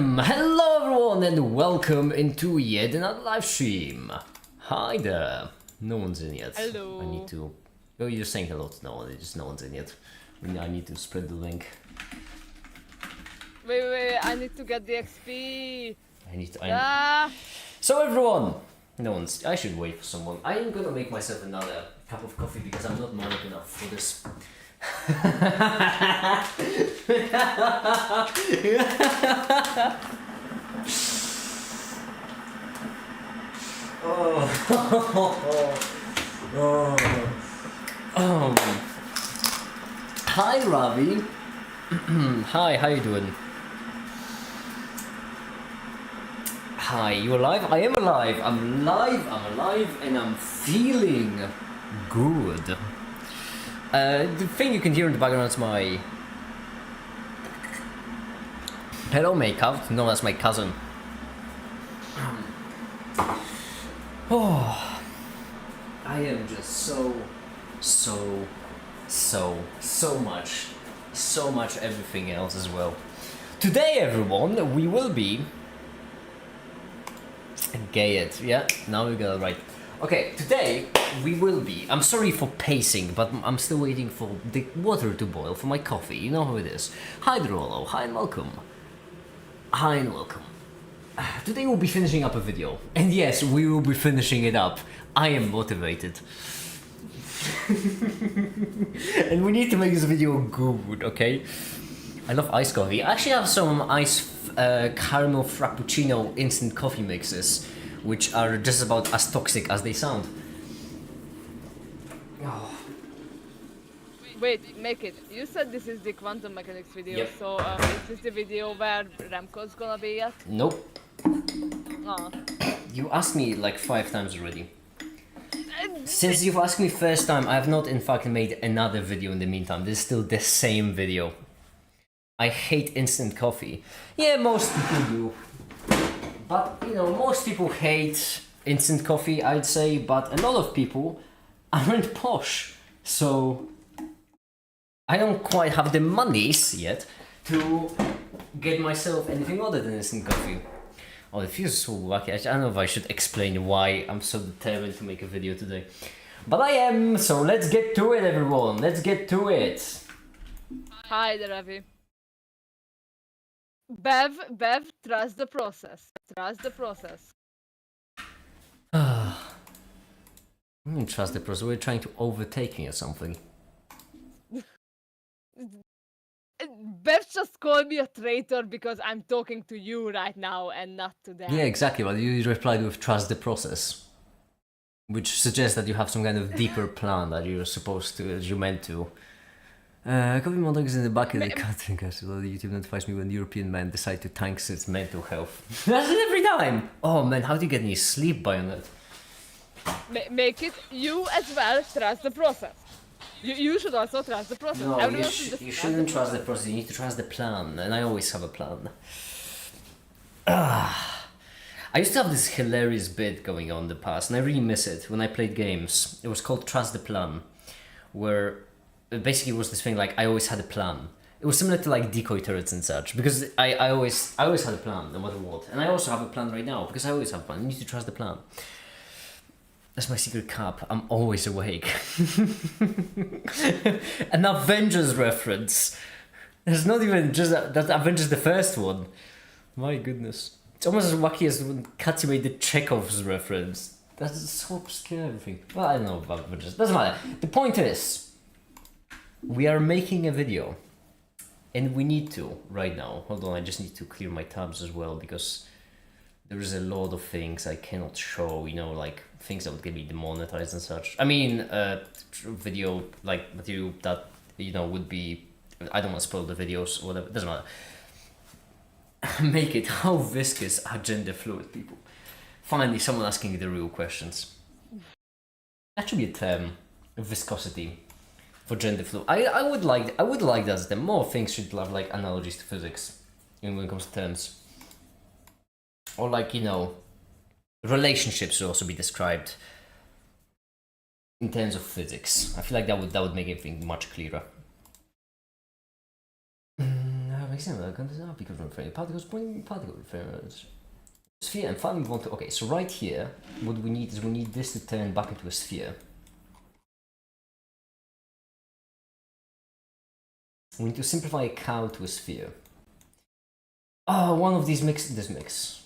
Hello everyone and welcome into yet another live stream. Hi there. No one's in yet. Hello. I need to... Oh, you're saying hello to no one, just no one's in yet. I need to spread the link. Wait, I need to get the XP. I need to... So everyone! No one's... I should wait for someone. I am gonna make myself another cup of coffee because I'm not manic enough for this. Hi Ravi. Hi, how you doing? Hi, you alive? I am alive. I'm alive, and I'm feeling good. The thing you can hear in the background is my... Hello, Makeup. No, that's my cousin. Oh, I am just so much everything else as well. Today, everyone, we will be... Gay it, yeah? Now we got it right. Okay, today we will be... I'm sorry for pacing, but I'm still waiting for the water to boil for my coffee. You know how it is. Hi, Drolo. Hi and welcome. Hi and welcome. Today we'll be finishing up a video. And yes, we will be finishing it up. I am motivated. And we need to make this video good, okay? I love iced coffee. I actually have some iced caramel frappuccino instant coffee mixes, which are just about as toxic as they sound. Oh. Wait, make it. You said this is the quantum mechanics video, Yep. so is this the video where Remco's gonna be at? Nope. Oh. You asked me like 5 times already. Since you've asked me first time, I have not in fact made another video in the meantime. This is still the same video. I hate instant coffee. Yeah, most people do. But, you know, most people hate instant coffee, I'd say, but a lot of people aren't posh. So, I don't quite have the monies yet to get myself anything other than instant coffee. Oh, it feels so lucky. I don't know if I should explain why I'm so determined to make a video today. But I am, so let's get to it, everyone. Let's get to it. Hi there, Ravi. Bev, trust the process. Trust the process. I don't trust the process. We're trying to overtake me or something. Bev just called me a traitor because I'm talking to you right now and not to them. Yeah, exactly. But you replied with trust the process, which suggests that you have some kind of deeper plan that you're supposed to, you meant to. Coffee Montague is in the back of the country. YouTube notifies me when European men decide to tank its mental health. That's it every time. Oh man, how do you get any sleep by that? Make it you as well. Trust the process. You should also trust the process. No, Everyone you shouldn't trust the process. You need to trust the plan, and I always have a plan. I used to have this hilarious bit going on in the past, and I really miss it when I played games. It was called Trust the Plan, where basically it was this thing like I always had a plan. It was similar to like decoy turrets and such, because I always had a plan no matter what, and I also have a plan right now because I always have a plan. You need to trust the plan. That's my secret cap. I'm always awake. An Avengers reference. There's not even just that Avengers the first one. My goodness. It's almost as wacky as when Katya made the Chekhov's reference. That's so obscure, everything. Well, I don't know about Avengers. Doesn't matter. The point is, we are making a video. And we need to, right now. Hold on, I just need to clear my tabs as well, because there is a lot of things I cannot show, you know, like things that would get me demonetized and such. I mean, video, like material that, you know, would be, I don't want to spoil the videos or whatever, it doesn't matter. Make it, how viscous are gender fluid people? Finally, someone asking the real questions. That should be a term, viscosity for gender fluid. I would like that the more things should have like analogies to physics when it comes to terms. Or like, you know, relationships should also be described in terms of physics. I feel like that would make everything much clearer. particles, pointing particle reference. Sphere, and finally we want to, okay, so right here, what we need is we need this to turn back into a sphere. We need to simplify a cow to a sphere. Oh, one of these this mix.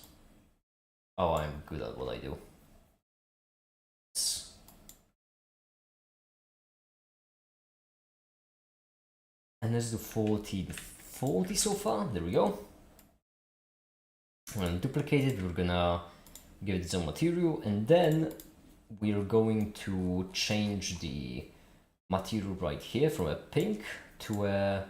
Oh, I'm good at what I do. And let's do 40 so far. There we go. We're gonna duplicate it. We're gonna give it its own material, and then we're going to change the material right here from a pink to a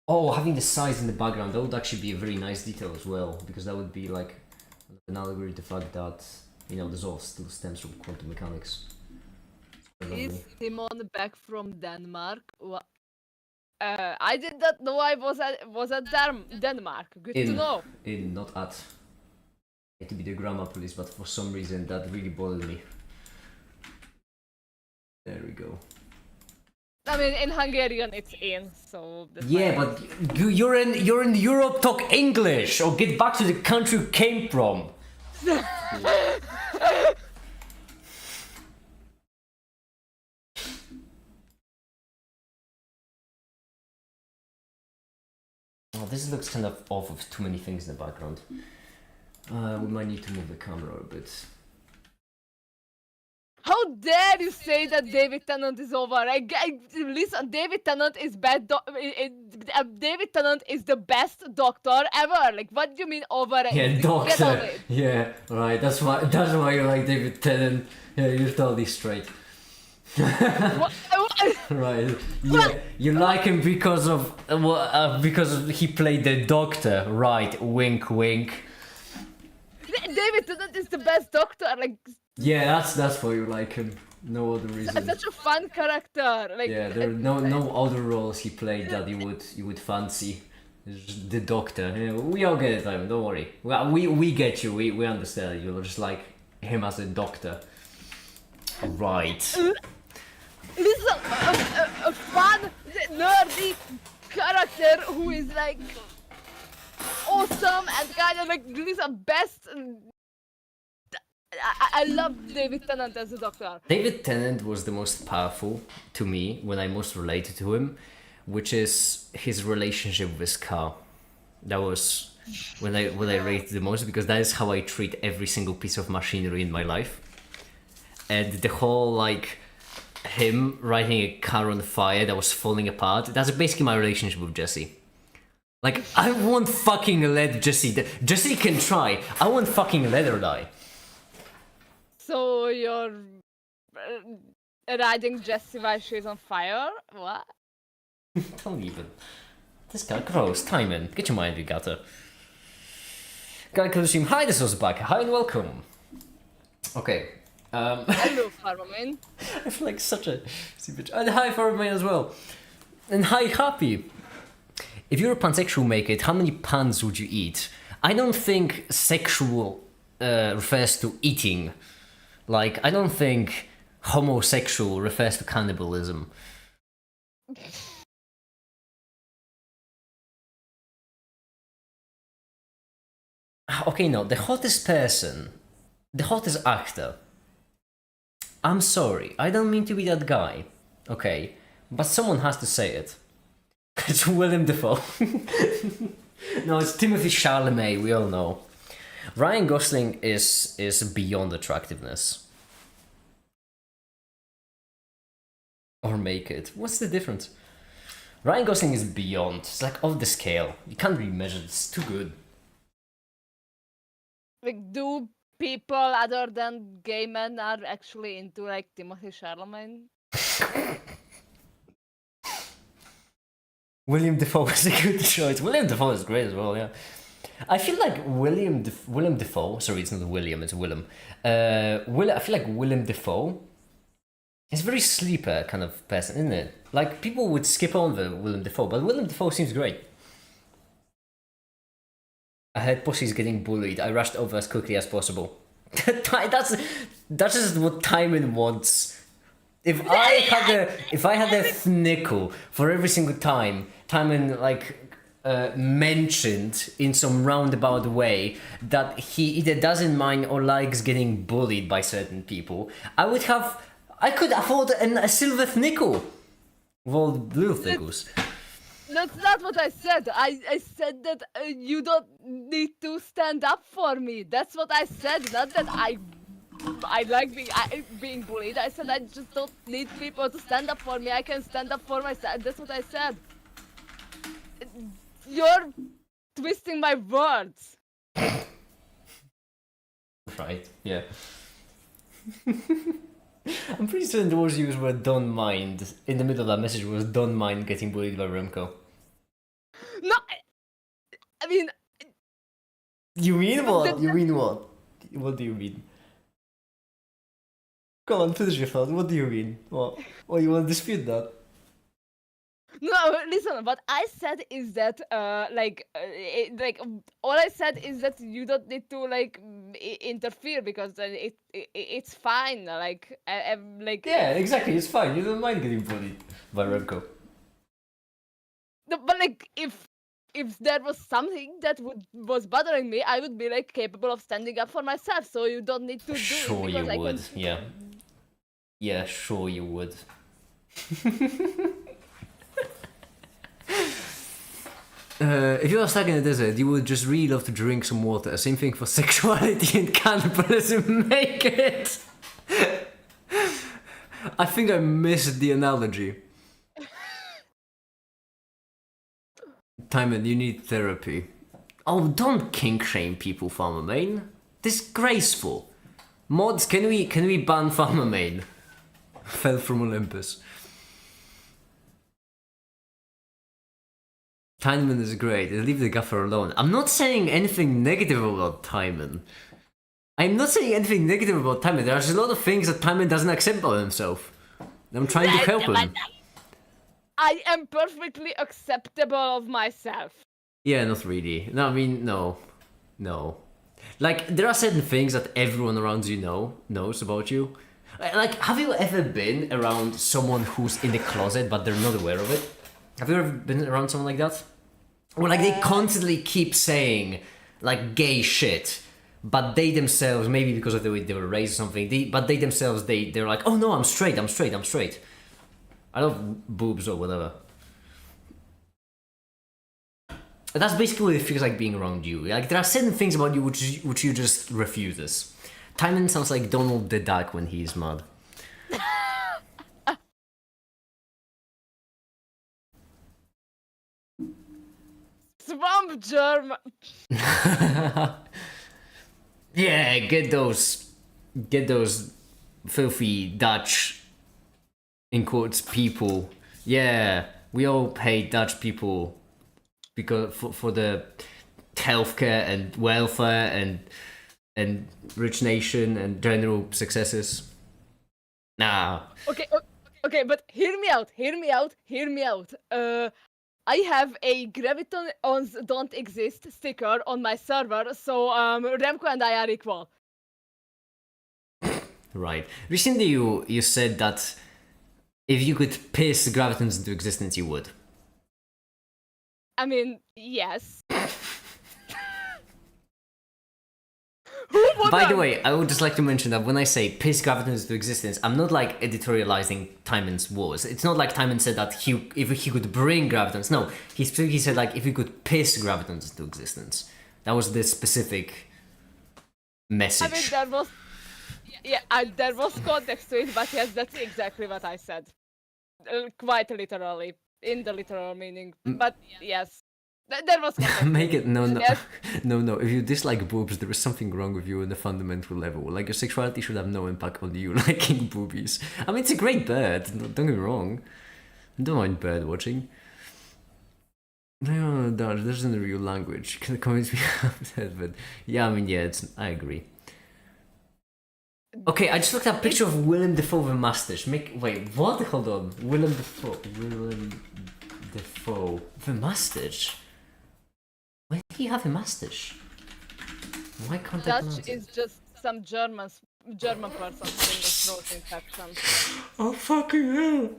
oh, having the size in the background, that would actually be a very nice detail as well, because that would be like an allegory to the fact that, you know, this all still stems from quantum mechanics. Is Simon back from Denmark? I did not know I was at Denmark. Good to know. Not at. I had to be the grammar police, but for some reason that really bothered me. There we go. I mean, in Hungarian it's in, so. Yeah, but you're in Europe. Talk English or get back to the country you came from. Oh, this looks kind of off with too many things in the background. We might need to move the camera a bit. How dare you say that David Tennant is over? Listen, David Tennant is bad. David Tennant is the best doctor ever. Like, what do you mean over? Yeah, doctor. Yeah, right. That's why you like David Tennant. Yeah, you're totally straight. What? Right. Yeah, you like him because he played the doctor, right? Wink, wink. David Tennant is the best doctor. Like. Yeah, that's why you like him. No other reason. Such a fun character. Like. Yeah, there are no other roles he played that you would fancy. It's just the doctor. Yeah, we all get it, Ivan. Don't worry. We get you. We understand. You just like him as a doctor. Right. Listen, a fun, nerdy character who is like awesome and kind of like listen best. I love David Tennant as a doctor. David Tennant was the most powerful to me when I most related to him, which is his relationship with his car. That was when I rated the most, because that is how I treat every single piece of machinery in my life. And the whole like him riding a car on fire that was falling apart, that's basically my relationship with Jesse. Like, I won't fucking let Jesse can try. I won't fucking let her die. So you're riding Jessie while she's on fire? What? Don't even. This guy, gross. Timon, get your mind together. Guy could assume, hi, this was back. Hi and welcome. Okay. Hello, Farmaman. I feel like such a stupid. And hi, Farmaman as well. And hi, Happy. If you're a pansexual, make it. How many pans would you eat? I don't think sexual refers to eating. Like, I don't think homosexual refers to cannibalism. Okay, no, the hottest person, the hottest actor. I'm sorry, I don't mean to be that guy, okay, but someone has to say it. It's William Dafoe. No, it's Timothée Chalamet, we all know. Ryan Gosling is beyond attractiveness. Or make it. What's the difference? Ryan Gosling is beyond. It's like off the scale. You can't really measure it. It's too good. Like, do people other than gay men are actually into like Timothée Chalamet? William Dafoe is a good choice. William Dafoe is great as well, yeah. I feel like William Dafoe, sorry, it's not William, it's Willem. I feel like William Dafoe is a very sleeper kind of person, isn't it? Like, people would skip on the Willem Dafoe, but Willem Dafoe seems great. I heard pussies getting bullied. I rushed over as quickly as possible. that's just what Timon wants. If I had a nickel for every single time Timon mentioned in some roundabout way that he either doesn't mind or likes getting bullied by certain people, I could afford a silver nickel. Well, little nickels. That's not what I said. I said that you don't need to stand up for me. That's what I said. Not that I like being bullied. I said I just don't need people to stand up for me. I can stand up for myself. That's what I said. You're twisting my words. Right, yeah. I'm pretty certain the words used were don't mind. In the middle of that message was don't mind getting bullied by Remco. No, I mean... You mean what? You mean what? What do you mean? Come on, finish your thought. What do you mean? What? Oh, you want to dispute that? No, listen, what I said is that, all I said is that you don't need to, interfere because it's fine, Yeah, exactly, it's fine. You don't mind getting bullied by Remco. No, but, if there was something that was bothering me, I would be, capable of standing up for myself, so you don't need to do it. Sure you would, yeah. Yeah, sure you would. If you are stuck in the desert, you would just really love to drink some water. Same thing for sexuality and cannibalism. Make it! I think I missed the analogy. Timon, you need therapy. Oh, don't kink shame people, Farmer Main. Disgraceful. Mods, can we ban Farmer Main? Fell from Olympus. Timon is great. Leave the gaffer alone. I'm not saying anything negative about Timon. I'm not saying anything negative about Timon. There's a lot of things that Timon doesn't accept about himself. I'm trying to help him. I am perfectly acceptable of myself. Yeah, not really. No, I mean, no. No. Like, there are certain things that everyone around you knows about you. Like, have you ever been around someone who's in the closet but they're not aware of it? Have you ever been around someone like that? Or like they constantly keep saying like gay shit, but they themselves, maybe because of the way they were raised or something, but they themselves, they're like, oh no, I'm straight. I love boobs or whatever. That's basically what it feels like being around you. Like there are certain things about you which you just refuses. Timon sounds like Donald the Duck when he's mad. Swamp germ. Yeah, get those filthy Dutch, in quotes, people. Yeah, we all hate Dutch people because for the healthcare and welfare and rich nation and general successes. Nah. Okay, but hear me out. I have a Gravitons don't exist sticker on my server, so Remco and I are equal. Right. Recently you said that if you could piss Gravitons into existence, you would. I mean, yes. By the way, I would just like to mention that when I say piss Gravitons into existence, I'm not like editorializing Timon's wars. It's not like Timon said that if he could bring Gravitons. No, he specifically said like if he could piss Gravitons into existence. That was the specific message. I mean, there was context to it, but yes, that's exactly what I said. Quite literally, in the literal meaning. But yes. There was Make it no. Yes. No. If you dislike boobs, there is something wrong with you on a fundamental level. Like your sexuality should have no impact on you liking boobies. I mean, it's a great bird. Don't get me wrong. I don't mind bird watching. No, Dutch. This isn't a real language. Can convince me upset, but yeah, I mean, yeah, I agree. Okay, I just looked at a picture of Willem Dafoe with a mustache. Wait, what? Hold on. Willem Dafoe with a mustache? Why did he have a mustache? Why can't I Dutch pronounce is it? just some German person having a throat infection. Oh fucking hell!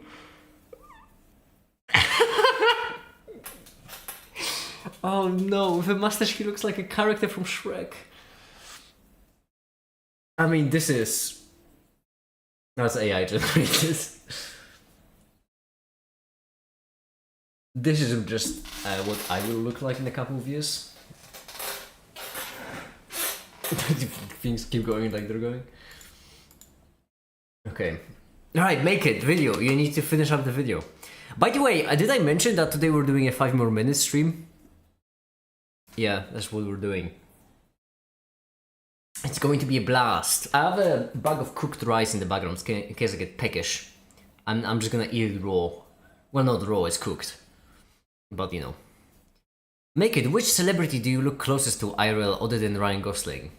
Oh no, with a mustache he looks like a character from Shrek. I mean, that's AI generated. This is just what I will look like in a couple of years. Things keep going like they're going. Okay. Alright, make it. Video. You need to finish up the video. By the way, did I mention that today we're doing a 5 more minutes stream? Yeah, that's what we're doing. It's going to be a blast. I have a bag of cooked rice in the background in case I get peckish. I'm just gonna eat it raw. Well, not raw, it's cooked. But you know. Make it. Which celebrity do you look closest to IRL other than Ryan Gosling?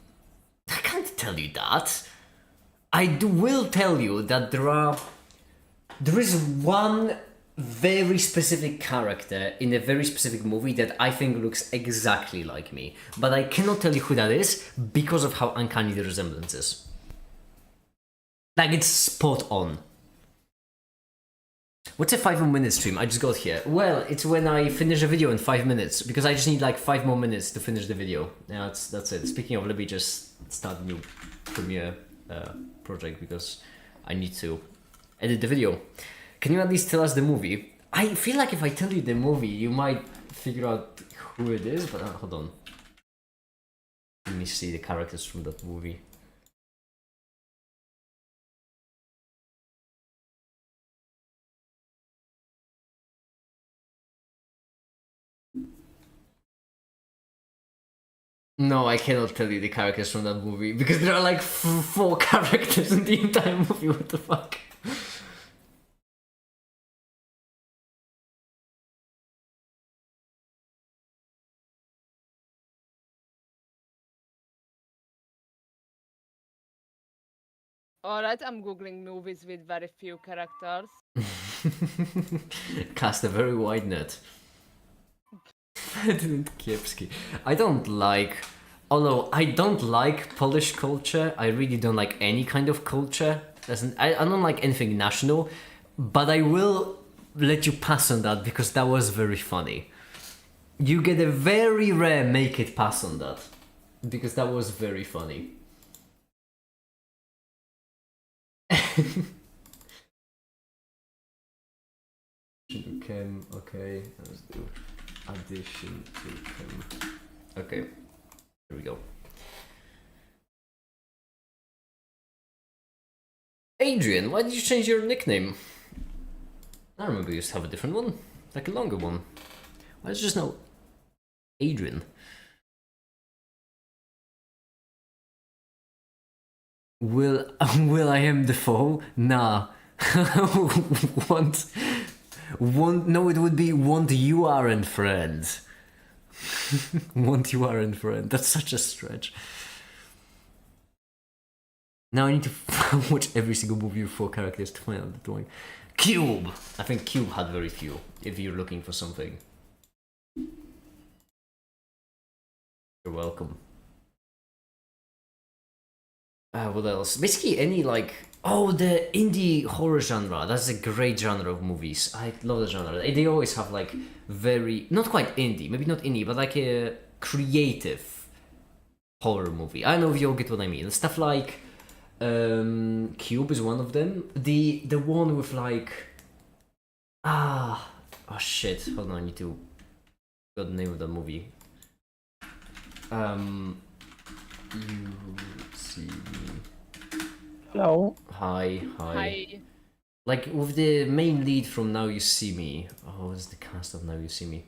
I can't tell you that. Will tell you that there is one very specific character in a very specific movie that I think looks exactly like me, but I cannot tell you who that is because of how uncanny the resemblance is. Like, it's spot on. What's a 5 minute stream? I just got here. Well, it's when I finish a video in 5 minutes, because I just need like 5 more minutes to finish the video. Yeah, that's it. Speaking of, let me just start a new Premiere project because I need to edit the video. Can you at least tell us the movie? I feel like if I tell you the movie, you might figure out who it is, but hold on. Let me see the characters from that movie. No, I cannot tell you the characters from that movie because there are like 4 characters in the entire movie. What the fuck? Alright, I'm googling movies with very few characters. Cast a very wide net. Ferdynand Kiepski. I don't like Polish culture. I really don't like any kind of culture. I don't like anything national, but I will let you pass on that because that was very funny. You get a very rare make it pass on that because that was very funny. Chem, okay, let's do addition to chem. Okay, here we go. Adrian, why did you change your nickname? I remember you used to have a different one, like a longer one. Why is it just now Adrian? Will I am Defoe? Nah. No, it would be want you aren't friends. Want you aren't friend. That's such a stretch. Now I need to watch every single movie with 4 characters to find out the drawing. Cube! I think Cube had very few, if you're looking for something. You're welcome. What else? Basically any like... Oh, the indie horror genre. That's a great genre of movies. I love the genre. They always have like very... Not quite indie, maybe not indie, but like a creative horror movie. I know if you'll get what I mean. Stuff like... Cube is one of them. The one with like... Oh shit. Hold on, I need to... Got the name of the movie. You see me. Hello. Hi. Hi. Like with the main lead from Now You See Me. Oh, what's the cast of Now You See Me?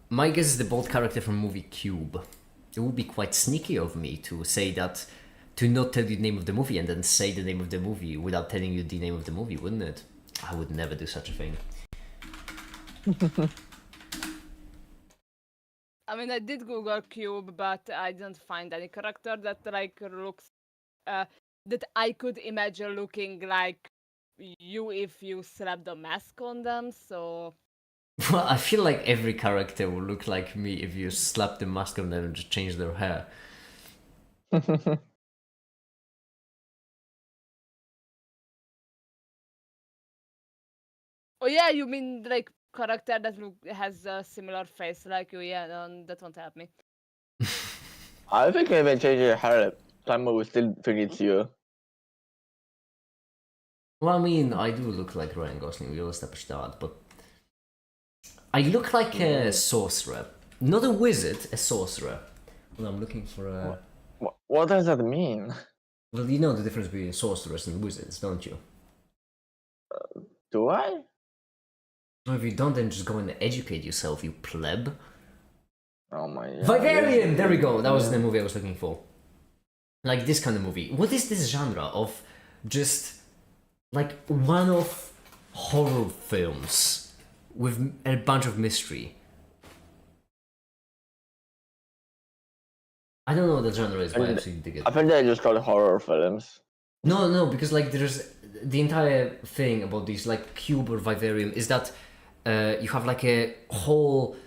My guess is the bold character from movie Cube. It would be quite sneaky of me to say that, to not tell you the name of the movie and then say the name of the movie without telling you the name of the movie, wouldn't it? I would never do such a thing. I mean, I did Google Cube, but I didn't find any character that like looks that I could imagine looking like you if you slapped a mask on them. So Well, I feel like every character will look like me if you slap the mask on them and just change their hair. oh yeah, you mean like character that has a similar face like you? Yeah, that won't help me. I think if I change your hair, Timer will still think it's you. Well, I mean, I do look like Ryan Gosling, we all established that, but I look like a sorcerer. Not a wizard, a sorcerer. Well, I'm looking for a... What does that mean? Well, you know the difference between sorcerers and wizards, don't you? Do I? Well, if you don't, then just go and educate yourself, you pleb. Oh my god. Vivarium! There we go, that was the movie I was looking for. Like this kind of movie. What is this genre of just like one-off horror films with a bunch of mystery? I don't know what the genre is, but I actually dig it. I think they just call it horror films. No, because like there's the entire thing about these like cube or vivarium is that you have like a whole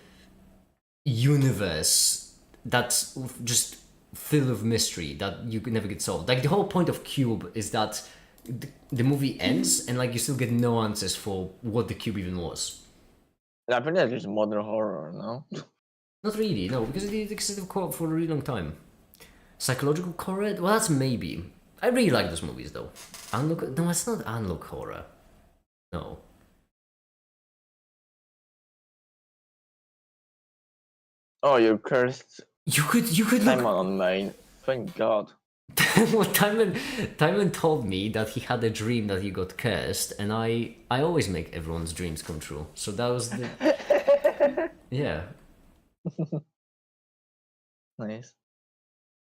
universe that's just filled with mystery that you could never get solved. Like the whole point of Cube is that the movie ends and like you still get no answers for what the cube even was. I think that's just modern horror, no? Not really, no, because it existed for a really long time. Psychological horror? Well, that's maybe. I really like those movies though. Unlock? No, it's not unlock horror. No. Oh, you cursed You could Simon look. on main. Thank God. Well, Timon told me that he had a dream that he got cursed, and I always make everyone's dreams come true. So that was the yeah. Nice.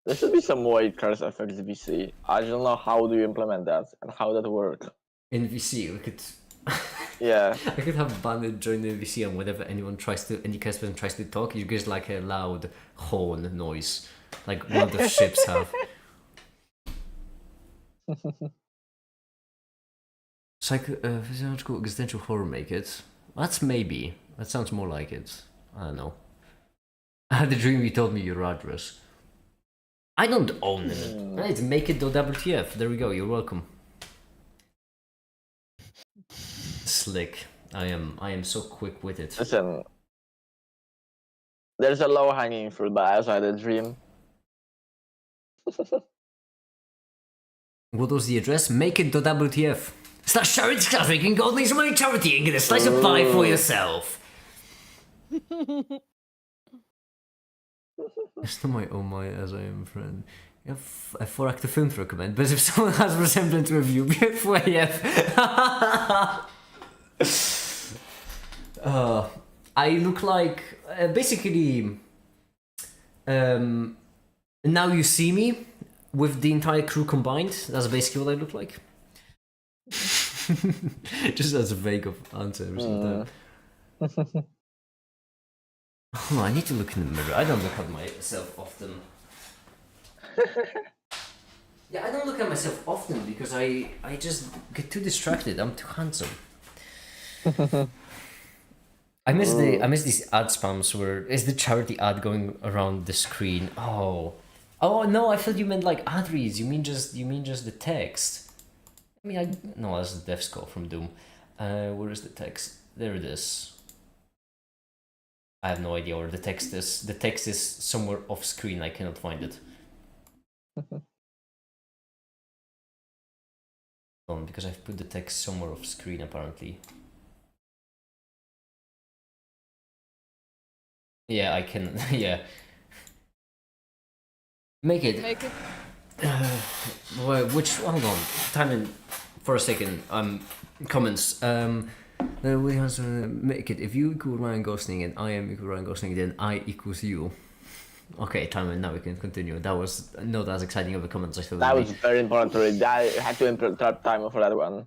There should be some way curse affects VC. I don't know how do you implement that and how that works. In VC, we could. Yeah. I could have banned join the VC, and whenever any cursed person tries to talk, you get like a loud horn noise, like one of the ships have. Physiological existential horror make it. That's maybe. That sounds more like it. I don't know. I had a dream you told me your address. I don't own it. Right, make it WTF. There we go, you're welcome. Slick. I am so quick with it. Listen. There's a low hanging fruit, but I also had a dream. What was the address? Make it WTF. Start charity traffic and go donate some money to charity and get a slice of pie for yourself. It's not my oh my as I am friend. You have a 4-actor film to recommend, but if someone has resemblance with you, be it for AF. I look like basically Now You See Me with the entire crew combined. That's basically what I look like. Just as a vague of answer. Oh, I need to look in the mirror. I don't look at myself often. Yeah, I don't look at myself often because I just get too distracted. I'm too handsome. I miss these ad spams where is the charity ad going around the screen. Oh no, I thought you meant like ad reads. You mean just the text. I mean, no, that's the death score from Doom. Where is the text? There it is. I have no idea where the text is. The text is somewhere off screen. I cannot find it. Because I've put the text somewhere off screen apparently. Yeah, I can. Yeah. Make it. Which? Hold on. Time in for a second. Comments. We have to make it. If you equal Ryan Gosling and I am equal Ryan Gosling, then I equals you. Okay, time now we can continue. That was not as exciting of a comment as I thought. That was very important to read. I had to interrupt Timer for that one.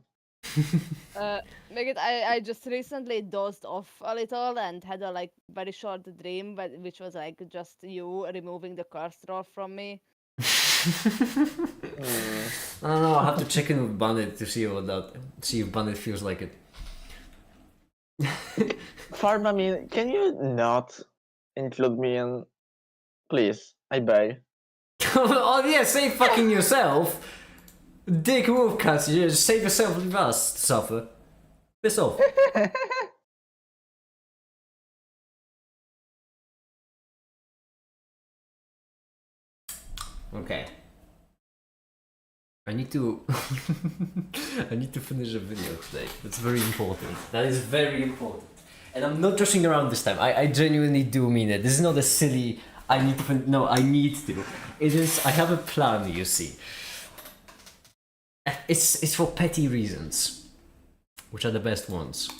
Megan, I just recently dozed off a little and had a like very short dream, but which was like just you removing the cursor from me. Hmm. I don't know. I have to check in with Bandit to see if Bandit feels like it. Farm, I mean, can you not include me in, please? I beg. Oh yeah, save fucking yourself. Dick move, Cassie. Just save yourself and leave us to suffer. Piss off. Okay. I need to I need to finish a video today. That's very important. That is very important. And I'm not joshing around this time. I genuinely do mean it. This is not a silly I need to no, I need to. It is I have a plan, you see. It's for petty reasons. Which are the best ones?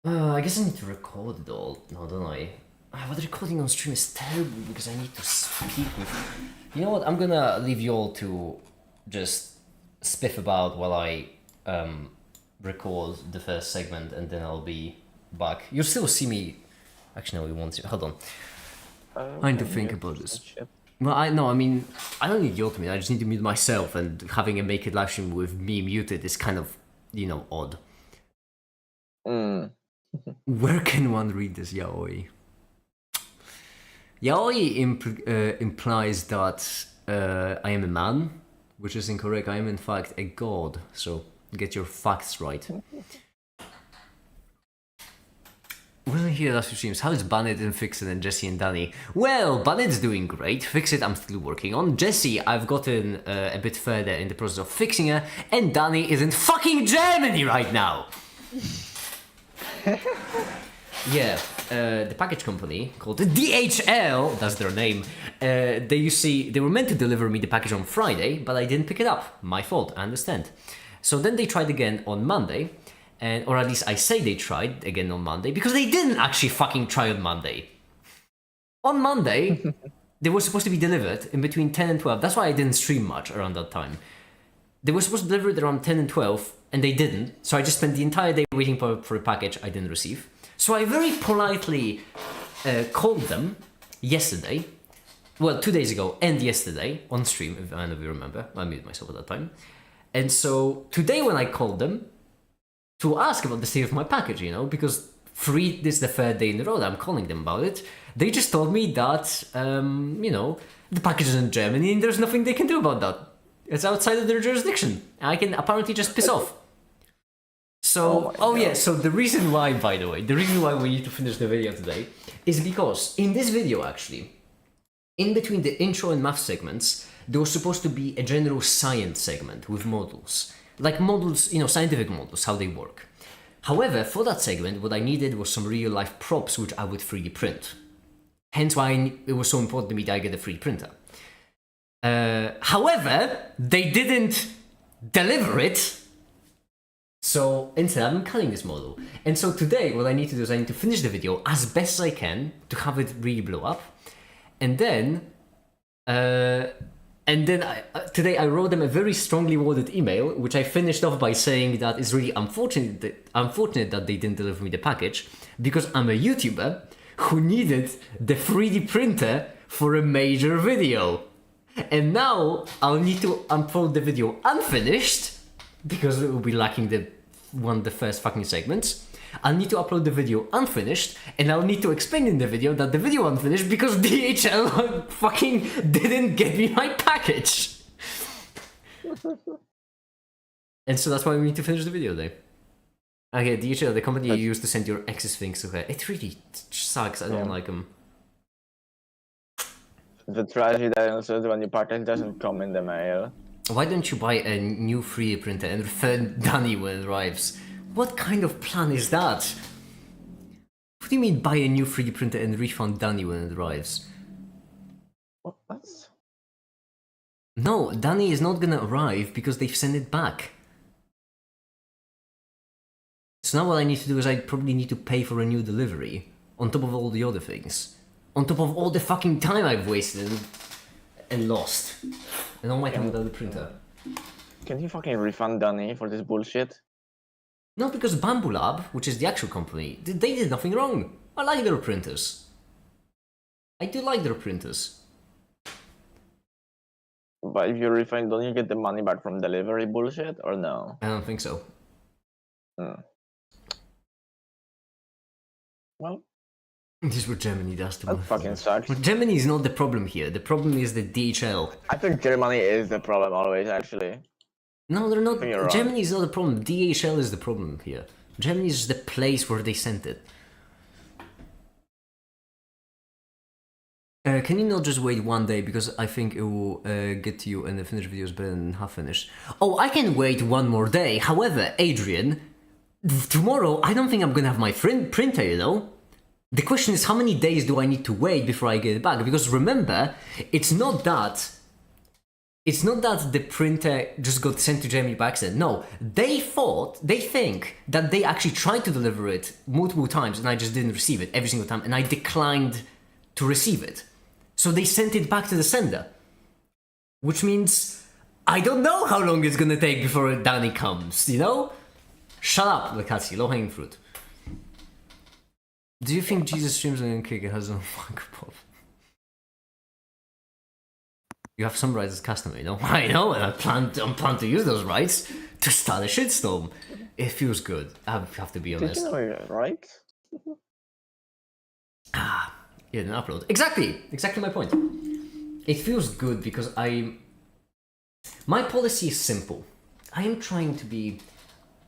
I guess I need to record it all, no, don't I? But recording on stream is terrible because I need to speak with... You know what, I'm gonna leave you all to just spiff about while I record the first segment and then I'll be back. You'll still see me... Actually, no, we won't see... Hold on. I need to think about this. Well, I mean, I don't need you to mute, I just need to mute myself, and having a naked live stream with me muted is kind of, you know, odd. Where can one read this yaoi? Yaoi implies that I am a man, which is incorrect. I am in fact a god, so get your facts right. Well, here last few streams. How is Bandit and Fixit and Jesse and Danny? Well, Bandit's doing great. Fixit I'm still working on. Jesse I've gotten a bit further in the process of fixing her, and Danny is in fucking Germany right now. Yeah, the package company called DHL, that's their name. They were meant to deliver me the package on Friday, but I didn't pick it up. My fault, I understand. So then they tried again on Monday, or at least I say they tried again on Monday, because they didn't actually fucking try on Monday. On Monday, they were supposed to be delivered in between 10 and 12. That's why I didn't stream much around that time. They were supposed to deliver it around 10 and 12, and they didn't. So I just spent the entire day waiting for a package I didn't receive. So I very politely called them yesterday, well, 2 days ago and yesterday on stream, if any of you remember. I muted myself at that time. And so today when I called them to ask about the state of my package, you know, because this is the third day in a row that I'm calling them about it, they just told me that, you know, the package is in Germany and there's nothing they can do about that. It's outside of their jurisdiction. I can apparently just piss off. So, so the reason why, by the way, we need to finish the video today is because in this video, actually, in between the intro and math segments, there was supposed to be a general science segment with models. Like models, you know, scientific models, how they work. However, for that segment, what I needed was some real life props which I would 3D print. Hence why it was so important to me that I get a 3D printer. However, they didn't deliver it. So instead, I'm cutting this model. And so today, what I need to do is I need to finish the video as best as I can to have it really blow up. And then, today I wrote them a very strongly worded email, which I finished off by saying that it's really unfortunate that they didn't deliver me the package, because I'm a YouTuber who needed the 3D printer for a major video. And now I'll need to upload the video unfinished, because it will be lacking the first fucking segments. I'll need to upload the video unfinished, and I'll need to explain in the video that the video unfinished because DHL fucking didn't get me my package. And so that's why we need to finish the video today. Okay, DHL, the company you used to send your exes things to her. It really sucks, I don't like them. The tragedy is when your package doesn't come in the mail. Why don't you buy a new 3D printer and refund Danny when it arrives? What kind of plan is that? What do you mean buy a new 3D printer and refund Danny when it arrives? What? No, Danny is not gonna arrive because they've sent it back. So now what I need to do is I probably need to pay for a new delivery, on top of all the other things. On top of all the fucking time I've wasted and lost. And all my time without the printer. Can you fucking refund Danny for this bullshit? No, because Bamboo Lab, which is the actual company, they did nothing wrong. I like their printers. I do like their printers. But if you refund, don't you get the money back from delivery bullshit, or no? I don't think so. Well, This is what Germany does to that fucking sucks. But Germany is not the problem here. The problem is the DHL. I think Germany is the problem always, actually. No, they're not. I think you're Germany wrong. is not the problem. DHL is the problem here. Germany is the place where they sent it. Can you not just wait one day, because I think it will get to you and the finished video is better than half finished. Oh, I can wait one more day. However, Adrian, tomorrow I don't think I'm gonna have my printer, you know? The question is, how many days do I need to wait before I get it back? Because remember, it's not that the printer just got sent to Germany by accident. No, they think that they actually tried to deliver it multiple times and I just didn't receive it every single time and I declined to receive it. So they sent it back to the sender. Which means I don't know how long it's gonna take before Danny comes, you know? Shut up, Lakatsi, low-hanging fruit. Do you think Jesus streams on Kick has no Funko Pop? You have some rights as customer, you know? I know, and I plan to use those rights to start a shitstorm. It feels good, I have to be honest. Did you know, right? Yeah, an upload. Exactly my point. It feels good because my policy is simple. I am trying to be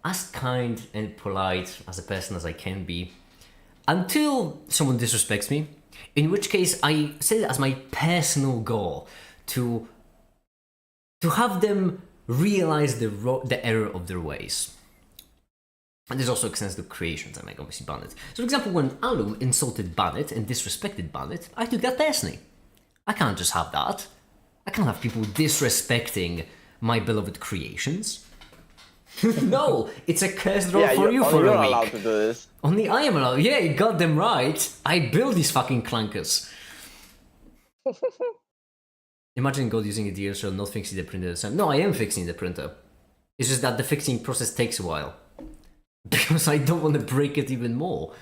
as kind and polite as a person as I can be until someone disrespects me, in which case I set it as my personal goal to have them realize the error of their ways. And this also extends to creations I make, obviously Bannet. So for example, when Alum insulted Bannet and disrespected Bannet, I took that personally. I can't just have that. I can't have people disrespecting my beloved creations. No, it's a cursed role for you for a week. You're allowed to do this. Only I am allowed. Yeah, you got them right. I build these fucking clunkers. Imagine God using a DLL, not fixing the printer at the time. No, I am fixing the printer. It's just that the fixing process takes a while. Because I don't want to break it even more.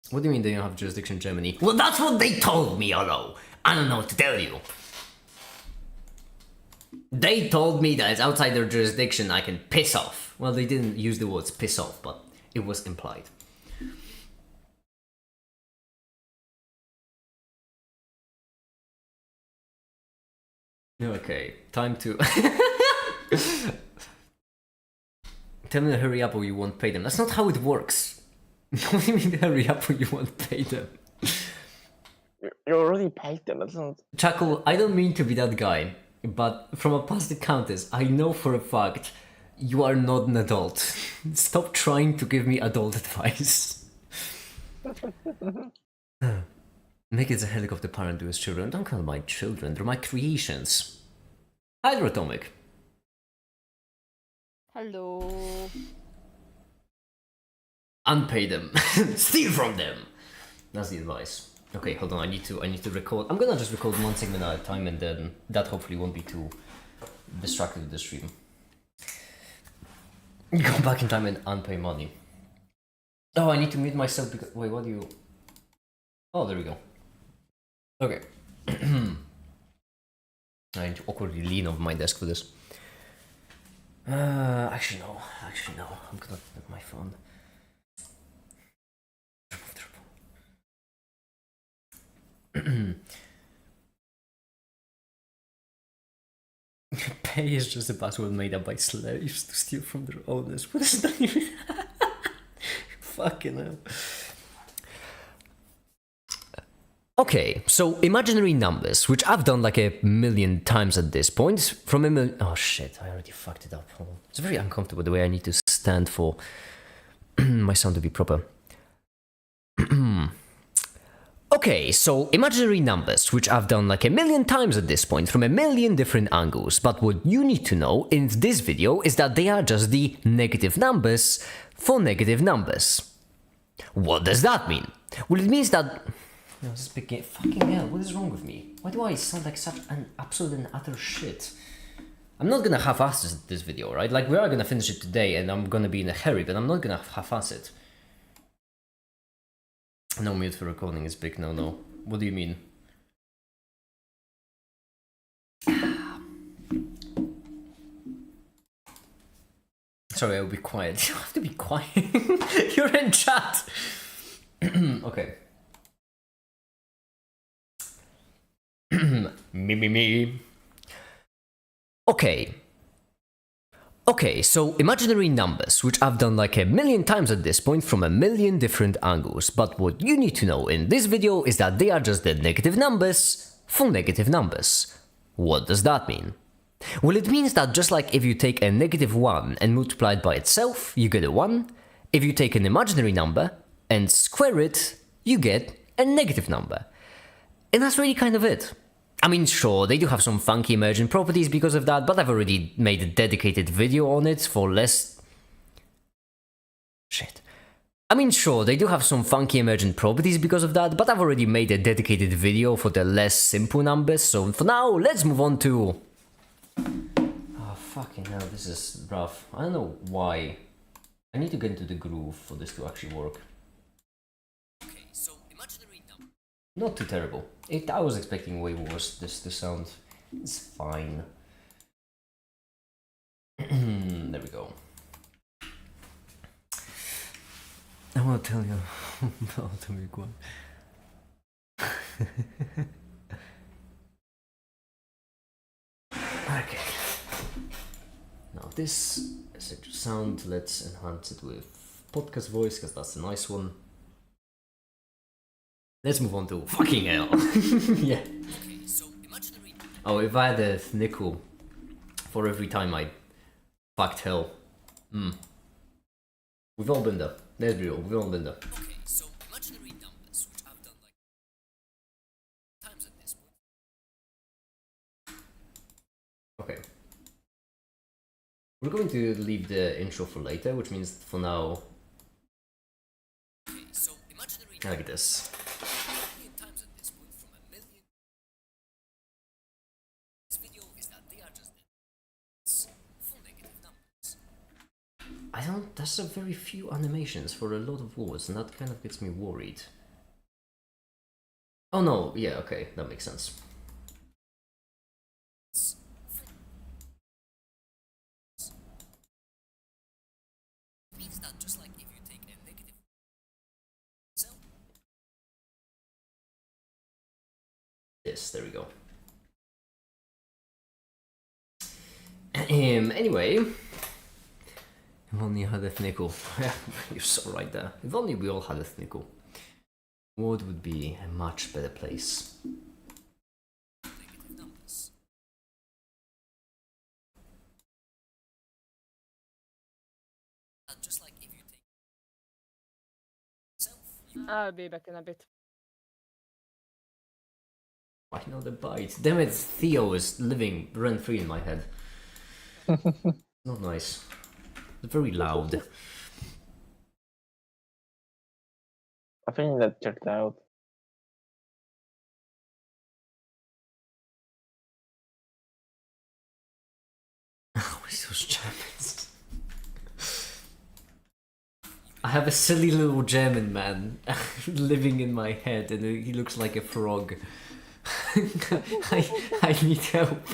What do you mean they don't have jurisdiction in Germany? Well, that's what they told me, although I don't know what to tell you. They told me that it's outside their jurisdiction, I can piss off. Well, they didn't use the words piss off, but it was implied. Okay, time to... Tell me to hurry up or you won't pay them. That's not how it works. What do you mean hurry up or you won't pay them? You already paid them, that's not... Chuckle, I don't mean to be that guy, but from a past encounters, I know for a fact you are not an adult. Stop trying to give me adult advice. Make it a helicopter parent to his children. Don't call my children, they're my creations. Hydroatomic. Hello. Unpay them. Steal from them. That's the advice. Okay, hold on. I need to record. I'm gonna just record one segment at a time, and then that hopefully won't be too distracted with the stream. Go back in time and unpay money. Oh, I need to mute myself because wait, what do you? Oh, there we go. Okay. I need to awkwardly lean over my desk for this. Actually no. I'm gonna put my phone. Pay is just a password made up by slaves to steal from their owners. What does that even? Fucking hell. Okay, so imaginary numbers, which I've done like 1,000,000 times at this point, from a million... Oh shit, I already fucked it up. Hold on. It's very uncomfortable the way I need to stand for my sound to be proper. Okay, so imaginary numbers, which I've done like 1,000,000 times at this point, from 1,000,000 different angles, but what you need to know in this video is that they are just the negative numbers for negative numbers. What does that mean? Well, it means that... No, this begin. Fucking hell, what is wrong with me? Why do I sound like such an absolute and utter shit? I'm not gonna half-ass this video, right? Like, we are gonna finish it today and I'm gonna be in a hurry, but I'm not gonna half-ass it. No mute for recording is big no-no. What do you mean? Sorry, I'll be quiet. You have to be quiet. You're in chat. Okay. Me. Okay. Okay, so imaginary numbers, which I've done like a million times at this point from a million different angles, but what you need to know in this video is that they are just the negative numbers for negative numbers. What does that mean? Well, it means that just like if you take a negative 1 and multiply it by itself, you get a 1. If you take an imaginary number and square it, you get a negative number. And that's really kind of it. I mean, sure, they do have some funky emergent properties because of that, but I've already made a dedicated video on it for less... Shit. I mean, sure, they do have some funky emergent properties because of that, but I've already made a dedicated video for the less simple numbers, so for now, let's move on to... Oh, fucking hell, this is rough. I don't know why. I need to get into the groove for this to actually work. Okay, so imaginary number. Not too terrible. I was expecting way worse this to sound. It's fine. There we go. I want to tell you. I'll tell you what. Okay. Now this is a sound. Let's enhance it with podcast voice because that's a nice one. Let's move on to fucking hell. Yeah. Okay, so imaginary. Oh, if I had a nickel for every time I fucked hell. We've all been there. Let's be real, we've all been there. Okay, so imaginary numbers, which I've done like times at this point. Okay. We're going to leave the intro for later, which means for now. Okay, so imaginary like this. I don't, there's a very few animations for a lot of words, and that kind of gets me worried. Oh no, yeah, okay, that makes sense. Means that just like if you take a negative cell. Yes, there we go. Anyway. If only you had a nickel. Yeah, you're so right there. If only we all had a nickel. World would be a much better place. Negative numbers. Just like if you take self. I'll be back in a bit. Why not a bite? Damn it, Theo is living rent-free in my head. Not nice. It's very loud. I think that checked out. Where's those Germans? I have a silly little German man living in my head and he looks like a frog. I need help.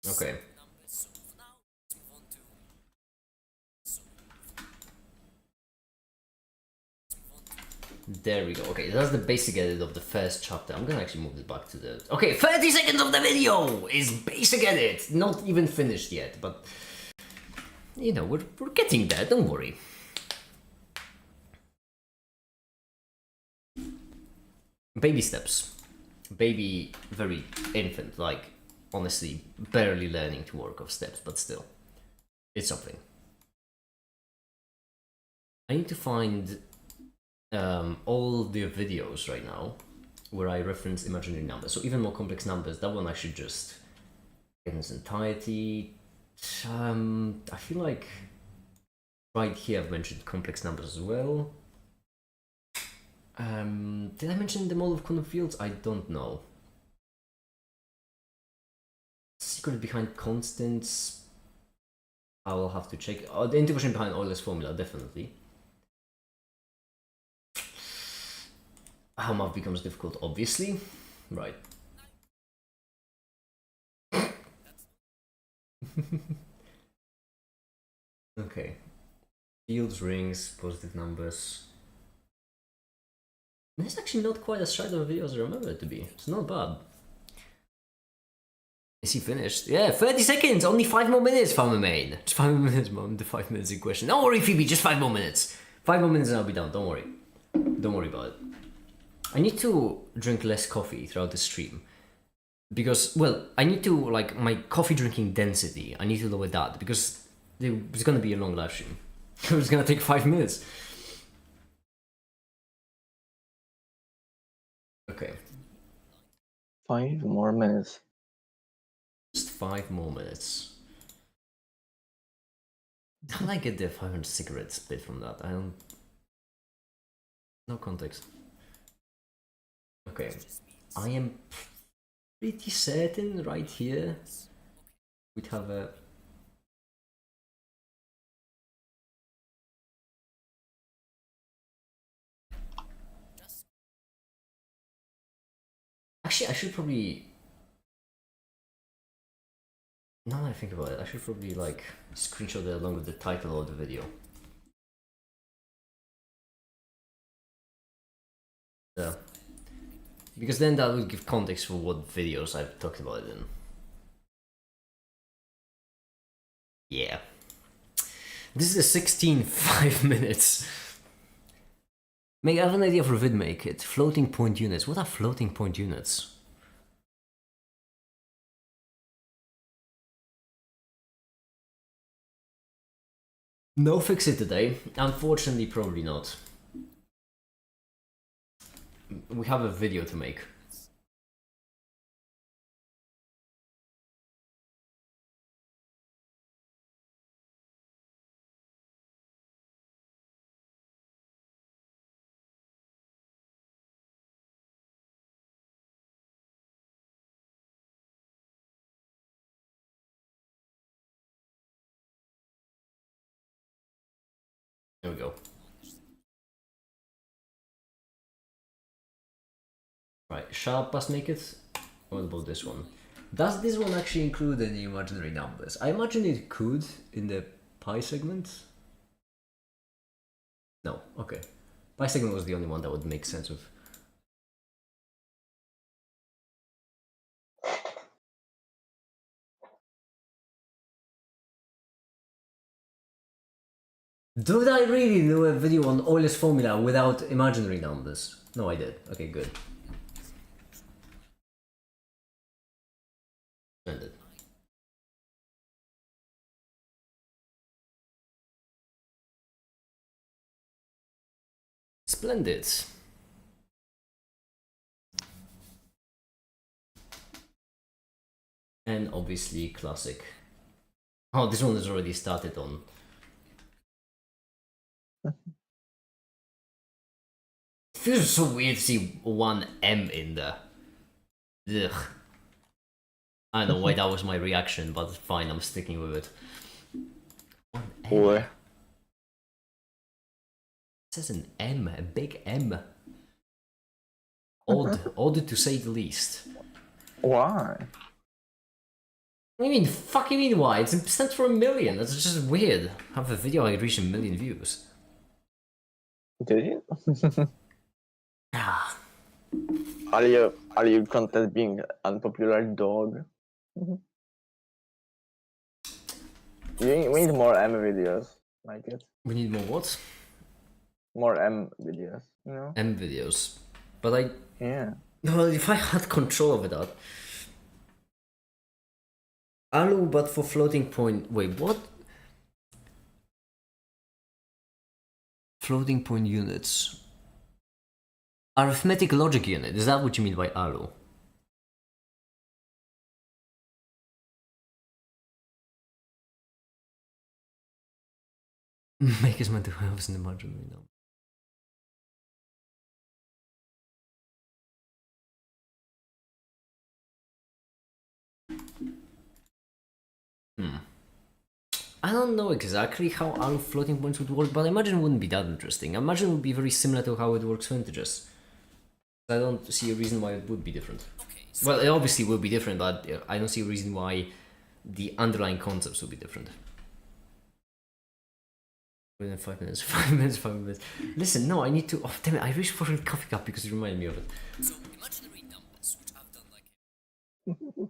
Okay. There we go. Okay, that's the basic edit of the first chapter. I'm gonna actually move it back to the... Okay, 30 seconds of the video is basic edit. Not even finished yet, but... You know, we're getting there, don't worry. baby steps. Baby, very infant, like, honestly, barely learning to work off steps, but still. It's something. I need to find all the videos right now where I reference imaginary numbers. So even more complex numbers, that one I should just in its entirety. I feel like right here I've mentioned complex numbers as well. Did I mention the model of quantum fields? I don't know. Secret behind constants. I will have to check. Oh, the intuition behind Euler's formula, definitely. How math becomes difficult, obviously. Right. Okay. Fields, rings, positive numbers. It's actually not quite as short of a video as I remember it to be. It's not bad. Is he finished? Yeah, 30 seconds! Only 5 more minutes, Farmer Main. Just 5 more minutes, Mom. The 5 minutes in question. Don't worry, Phoebe, just 5 more minutes. 5 more minutes and I'll be done. Don't worry. Don't worry about it. I need to drink less coffee throughout the stream. Because, well, I need to, like, my coffee drinking density, I need to lower that. Because it's gonna be a long live stream. It's gonna take 5 minutes. Okay. 5 more minutes. Just 5 more minutes. How did I get the 500 cigarettes bit from that? I don't... No context. Okay. I am pretty certain right here we'd have a... Actually, I should probably... Now that I think about it, I should probably like screenshot it along with the title of the video. Yeah. Because then that would give context for what videos I've talked about it in. Yeah. This is a 16 5 minutes. Make I have an idea for a vid make it. Floating point units. What are floating point units? No fix it today. Unfortunately, probably not. We have a video to make. There we go. Right, shall Past make it? What about this one? Does this one actually include any imaginary numbers? I imagine it could in the pi segment. No, okay. Pi segment was the only one that would make sense with. Did I really do a video on Euler's formula without imaginary numbers? No, I did. Okay, good. Splendid. Splendid. And obviously classic. Oh, this one is already started on. Feels so weird to see one M in there. Ugh. I don't know why that was my reaction, but fine, I'm sticking with it. One M. Boy. It says an M, a big M. Odd to say the least. Why? What do you mean? Fucking mean why? It's stands for 1 million. That's just weird. Have a video I reach 1 million views. Did you? Ah. Are you content being unpopular dog? We need more M videos, like it. We need more what? More M videos, you know? M videos. But Yeah. well, if I had control over that. Alu, but for floating point. Wait, what? Floating point units. Arithmetic logic unit. Is that what you mean by Alu? Make as mental health in the margin window. I don't know exactly how Alu floating points would work, but I imagine it wouldn't be that interesting. I imagine it would be very similar to how it works for integers. I don't see a reason why it would be different. Well, it obviously will be different, but I don't see a reason why the underlying concepts would be different. Within 5 minutes, 5 minutes, 5 minutes. Listen, no, I need to. Oh, damn it, I reached for a coffee cup because it reminded me of it. So imaginary numbers, which I've done like.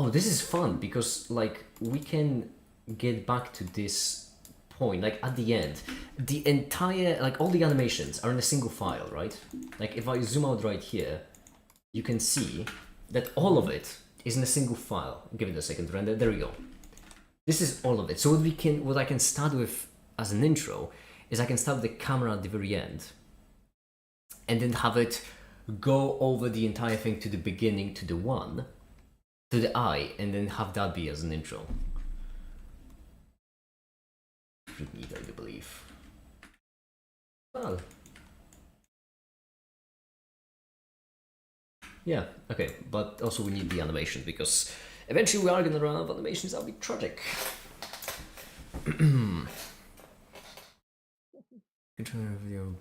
Oh, this is fun because, like, we can get back to this point, like, at the end. The entire, like, all the animations are in a single file, right? Like, if I zoom out right here, you can see that all of it is in a single file. Give it a second to render. There we go. This is all of it. So what I can start with as an intro is I can start with the camera at the very end and then have it go over the entire thing to the beginning, to the 1, to the I, and then have that be as an intro. Pretty neat, I do believe. Well. Yeah, okay, but also we need the animation because eventually we are gonna run out of animations. That'll be tragic. Controller video.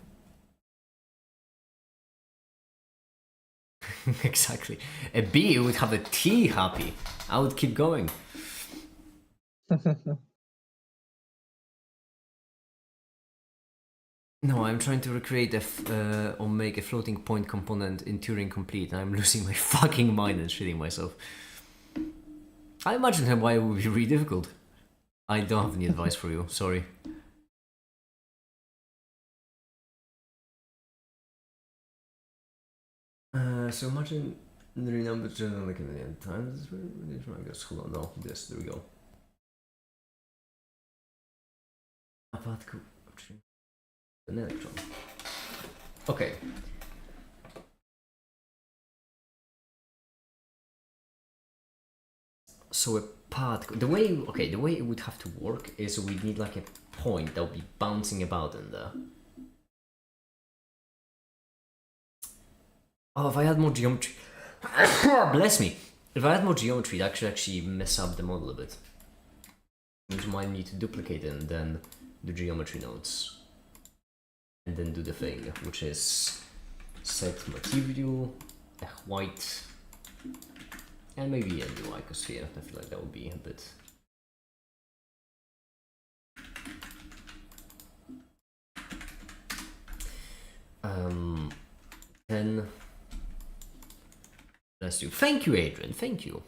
Exactly. A B would have a T happy. I would keep going. No, I'm trying to recreate or make a floating point component in Turing complete. I'm losing my fucking mind and shitting myself. I imagine why it would be really difficult. I don't have any advice for you, sorry. So imagine the number generally convenient times. I guess, hold on, no, this, there we go. An electron. Okay. So a path, the way it would have to work is we'd need like a point that would be bouncing about in there. Oh, if I had more geometry, bless me. If I had more geometry, that could actually mess up the model a bit. Which might need to duplicate it and then do geometry nodes. And then do the thing, which is set material, a white, and maybe a new icosphere. I feel like that would be a bit. Then let's do. Thank you, Adrian. Thank you.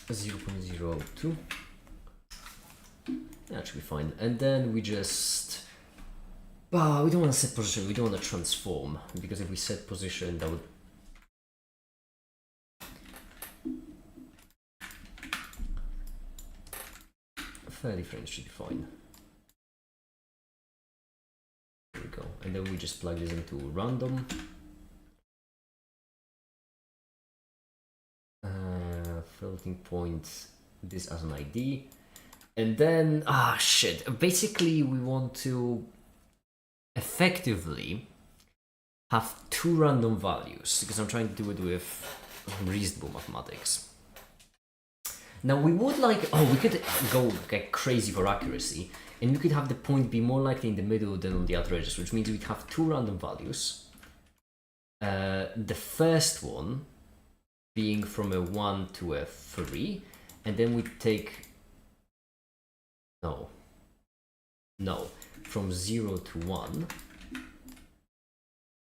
.02. That should be fine. And then we just. We don't want to set position. We don't want to transform because if we set position, that would. Fairly frames should be fine. There we go. And then we just plug this into random. Floating point, this as an ID. And then, shit. Basically, we want to effectively have 2 random values because I'm trying to do it with reasonable mathematics. Now we would we could go like crazy for accuracy and we could have the point be more likely in the middle than on the outer edges, which means we'd have 2 random values. The first one being from a 1 to a 3, and then we take from 0 to 1,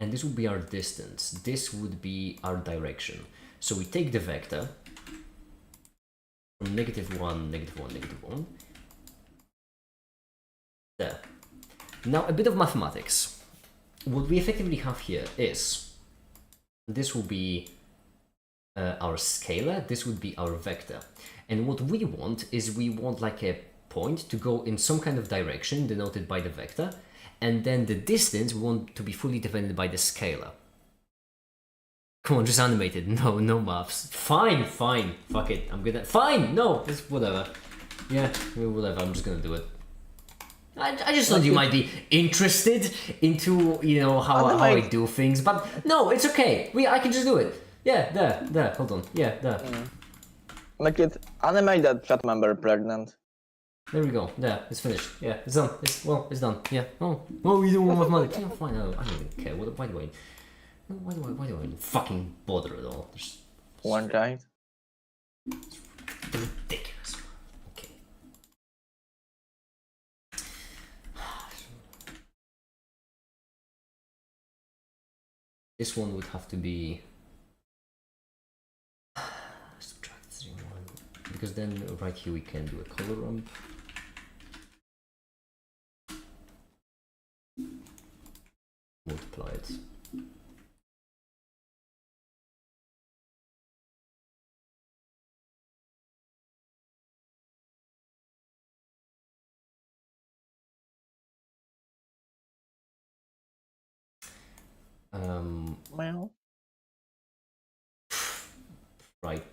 and this would be our distance. This would be our direction. So we take the vector from -1, -1, -1. There. Now a bit of mathematics. What we effectively have here is, this will be our scalar, this would be our vector. And what we want is we want like a point to go in some kind of direction denoted by the vector, and then the distance we want to be fully dependent by the scalar. Come on, just animate it. No, no maths. Fine, fine. Fuck it. I'm gonna. Fine. No, it's whatever. Yeah, whatever. I'm just gonna do it. I just thought you might be interested into, you know, how I do things, but no, it's okay. I can just do it. Yeah, there. Hold on. Yeah, there. Make it animate that chat member pregnant. There we go. There, it's finished. Yeah, it's done. It's done. Yeah. Oh, you don't want mathematics? Yeah, fine. I don't even care. Why do I? No, why do I fucking bother at all? There's One guy. ridiculous. Okay. This one would have to be subtract 3, 1, because then right here we can do a color ramp. Multiply it. Well. Right.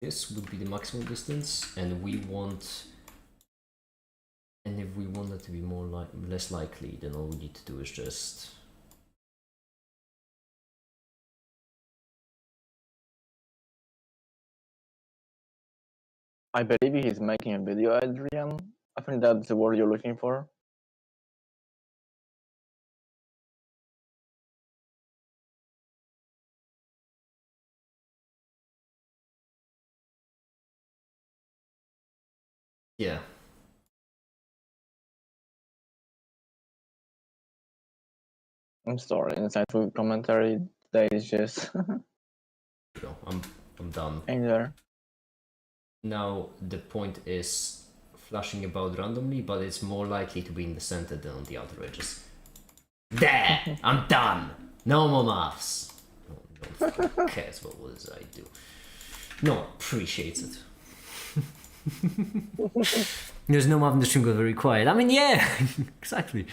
This would be the maximum distance, and we want. And if we want that to be less likely, then all we need to do is just. I believe he's making a video, Adrian. I think that's the word you're looking for. Yeah. I'm sorry, insightful commentary today is just No, I'm done. in there. Now the point is flashing about randomly, but it's more likely to be in the center than on the outer edges. There! I'm done! No more maths! No one fucking cares about what it is I do. No one appreciates it. There's no math in the stream, got very quiet. I mean, yeah! Exactly.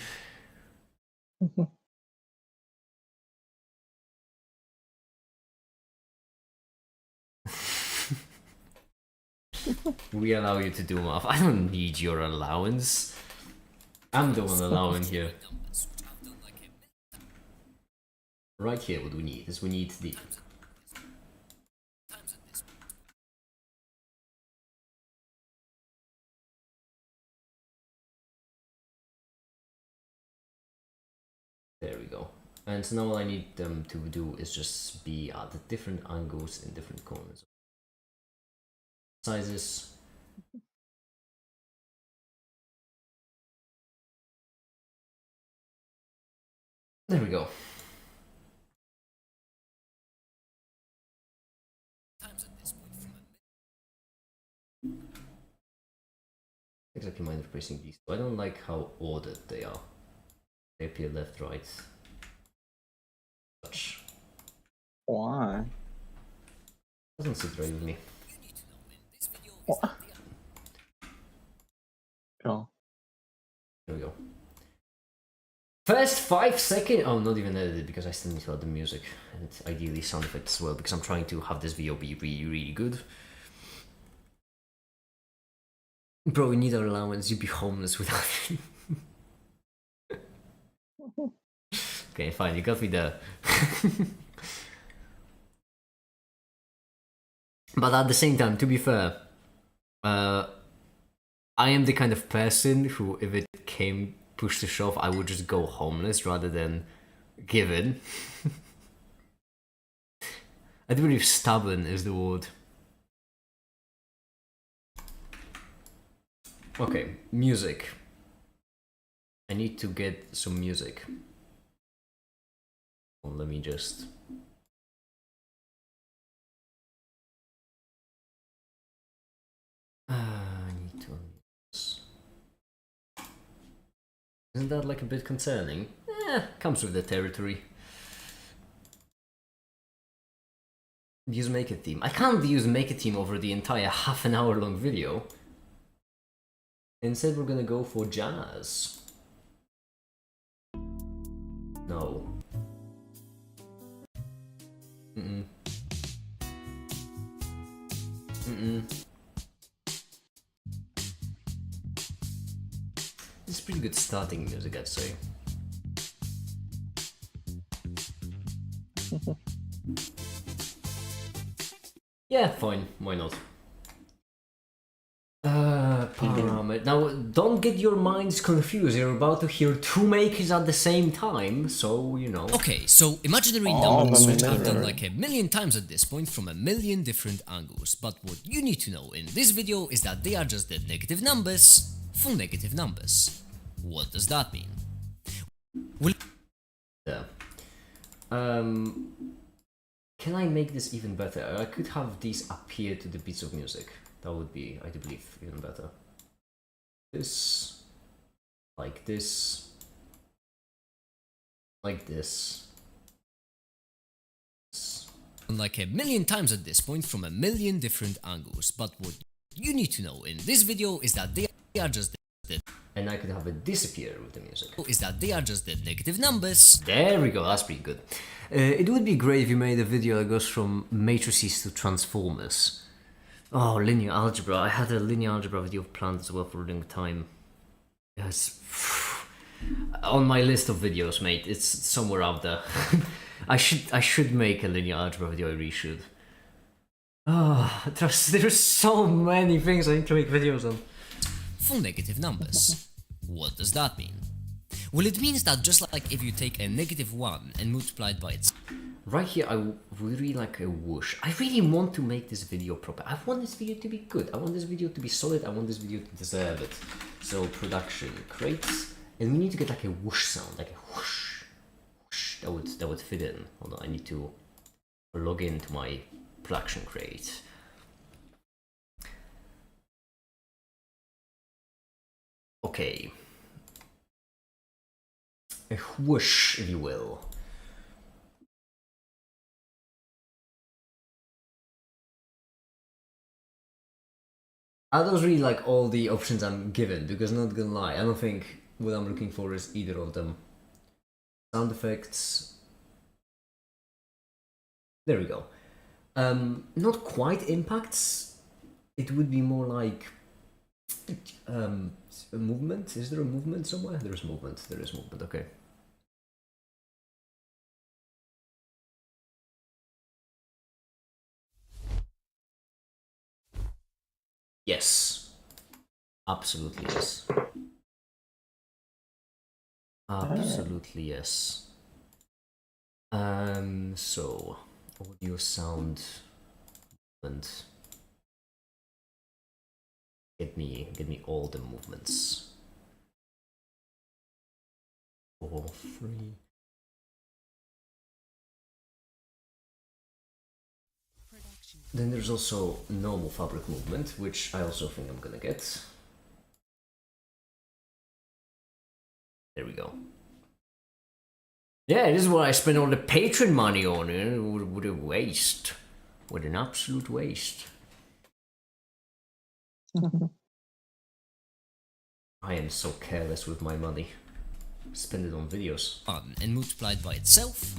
We allow you to do math. I don't need your allowance. I'm the one allowing here. numbers, which I've done like a Right here, what we need is we need the times in this one. There we go. And so now all I need them to do is just be at the different angles in different corners. Sizes. There we go. Times in this point from a Exactly mind replacing these. I don't like how ordered they are. They appear left, right. Such. Why? Doesn't sit right with me. you need to know in this video is What? that the Go. There we go. First 5 seconds. Oh, not even edited because I still need to add the music and ideally sound effects as well because I'm trying to have this video be really, really good. Bro, you need our allowance. You'd be homeless without it. Okay, fine. You got me there. But at the same time, to be fair, I am the kind of person who, if it came push to shove, I would just go homeless rather than give in. I do believe stubborn is the word. Okay, music. I need to get some music. Well, let me just Isn't that like a bit concerning? Comes with the territory. Use make a theme. I can't use make a theme over the entire half an hour long video. Instead, we're gonna go for jazz. No. This is pretty good starting music, I'd say. Yeah, fine. Why not? Now, don't get your minds confused. You're about to hear two makers at the same time, so you know. Okay, so imaginary numbers, which I've done like a million times at this point from a million different angles. But what you need to know in this video is that they are just the negative numbers for negative numbers. What does that mean? Yeah. Can I make this even better? I could have these appear to the beats of music. That would be, I believe, even better. This, like this, like this. Like a million times at this point from a million different angles. But what you need to know in this video is that they are just the And I could have it disappear with the music. they are just the negative numbers. There we go, that's pretty good. It would be great if you made a video that goes from matrices to transformers. Oh, linear algebra. I had a linear algebra video planned as well for a long time. Yes. On my list of videos, mate. It's somewhere out there. I should make a linear algebra video, I really should. Oh, there's so many things I need to make videos on. For negative numbers. What does that mean? Well, it means that just like if you take a negative 1 and multiply it by its... Right here, I would really like a whoosh. I really want to make this video proper. I want this video to be good. I want this video to be solid. I want this video to deserve it. So, production, crates. And we need to get like a whoosh sound, like a whoosh. Whoosh. That would fit in. Hold on, I need to log into my production crate. Okay. A whoosh, if you will. I don't really like all the options I'm given, because not gonna lie, I don't think what I'm looking for is either of them. Sound effects. There we go. Not quite impacts. It would be more like a movement. Is there a movement somewhere? There is movement. There is movement. Okay. Yes. Absolutely yes. Absolutely yes. So audio, sound, movement. Get me all the movements. 4, 3. Then there's also normal fabric movement, which I also think I'm gonna get. There we go. Yeah, this is what I spend all the patron money on. What a waste. What an absolute waste. I am so careless with my money. Spend it on videos. And multiplied by itself.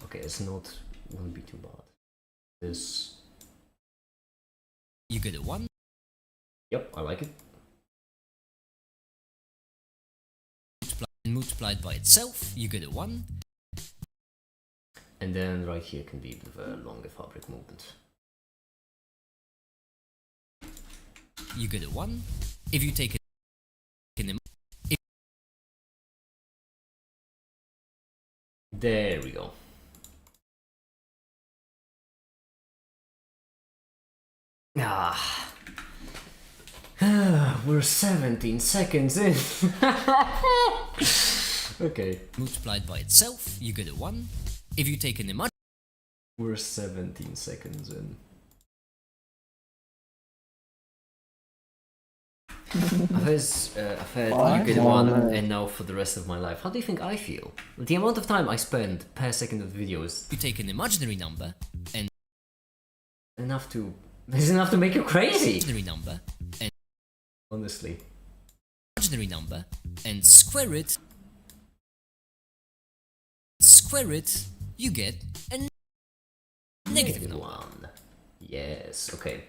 Okay, it's not. Won't be too bad. This. You get a 1. Yep, I like it. Multiplied by itself, you get a 1. And then right here can be the longer fabric movement. You get a 1. If you take it. There we go. We're 17 seconds in. Okay. Multiplied by itself, you get a 1. If you take an image. We're 17 seconds in. I've heard Five you get one, minutes. and now for the rest of my life. How do you think I feel? The amount of time I spend per second of videos You take an imaginary number and enough to is enough to make you crazy. imaginary number and Honestly. imaginary number and square it, you get a negative number. One. Yes, okay.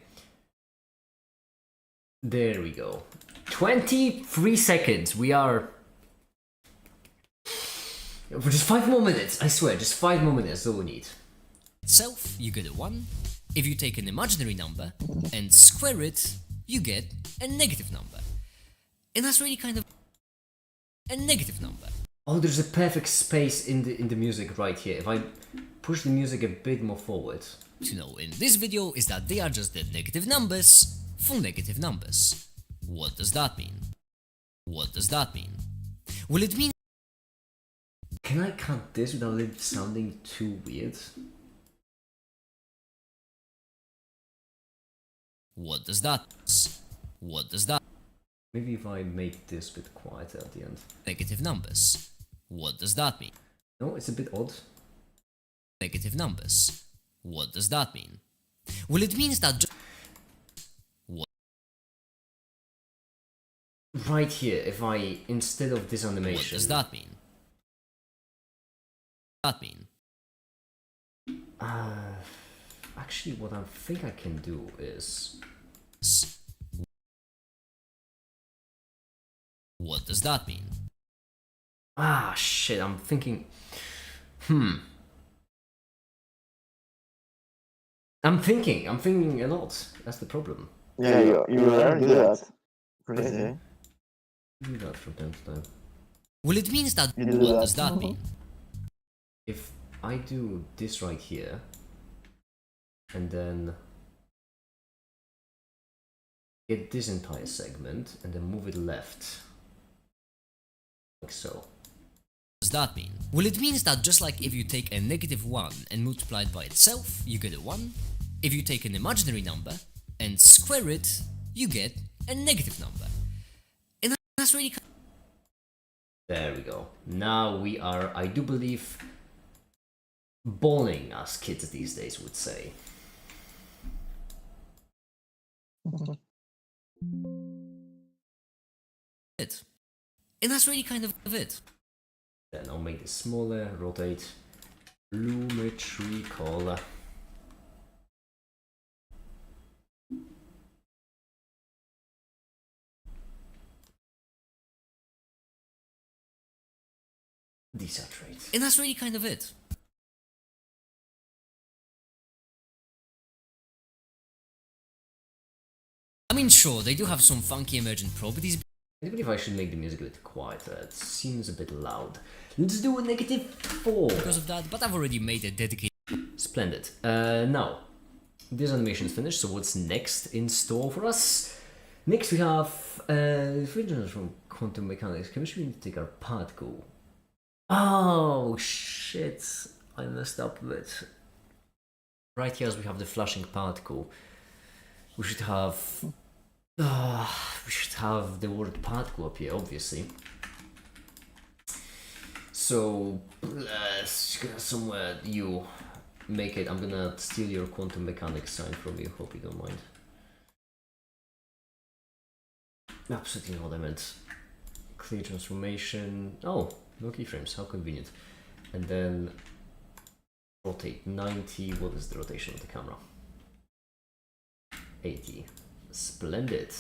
There we go. 23 seconds. We are... For just 5 more minutes. I swear, just 5 more minutes. That's all we need. Itself, you get a 1. If you take an imaginary number and square it, you get a negative number. And that's really kind of a negative number. Oh, there's a perfect space in the music right here. If I push the music a bit more forward. To know in this video is that they are just the negative numbers for negative numbers. What does that mean? What does that mean? Well, it means Can I cut this without it sounding too weird? what does that what does that Maybe if I make this a bit quieter at the end. negative numbers? What does that mean? No, it's a bit odd. Negative numbers. What does that mean? Well, it means that Right here, if I, instead of this what animation... does that mean? That mean? Actually, what I think I can do is... What does that mean? Ah, shit, I'm thinking... I'm thinking a lot. That's the problem. Yeah, you learn to do that. Crazy. Do that from time to time. Well, it means that You do what that. does that mean? If I do this right here, and then get this entire segment, and then move it left, like so. What does that mean? Well, it means that just like if you take a negative 1 and multiply it by itself, you get a 1. If you take an imaginary number and square it, you get a negative number. And that's really There we go. Now we are, I do believe, bowling, as kids these days would say. it. And that's really kind of it. Then I'll make this smaller, rotate, geometrical. Desaturate. And that's really kind of it. I mean, sure, they do have some funky emergent properties I believe I should make the music a bit quieter. It seems a bit loud. Let's do a -4. because of that, but I've already made a dedicated Splendid. Now, this animation is finished, so what's next in store for us? Next we have from quantum mechanics. Chemistry, we need to take our particle. Oh shit, I messed up a bit. Right here as we have the flashing particle, we should have the word particle up here, obviously. So somewhere you make it. I'm gonna steal your quantum mechanics sign from you. Hope you don't mind. Absolutely not what I meant. Clear transformation. Oh, no keyframes. How convenient. And then rotate 90. What is the rotation of the camera? 80. Splendid.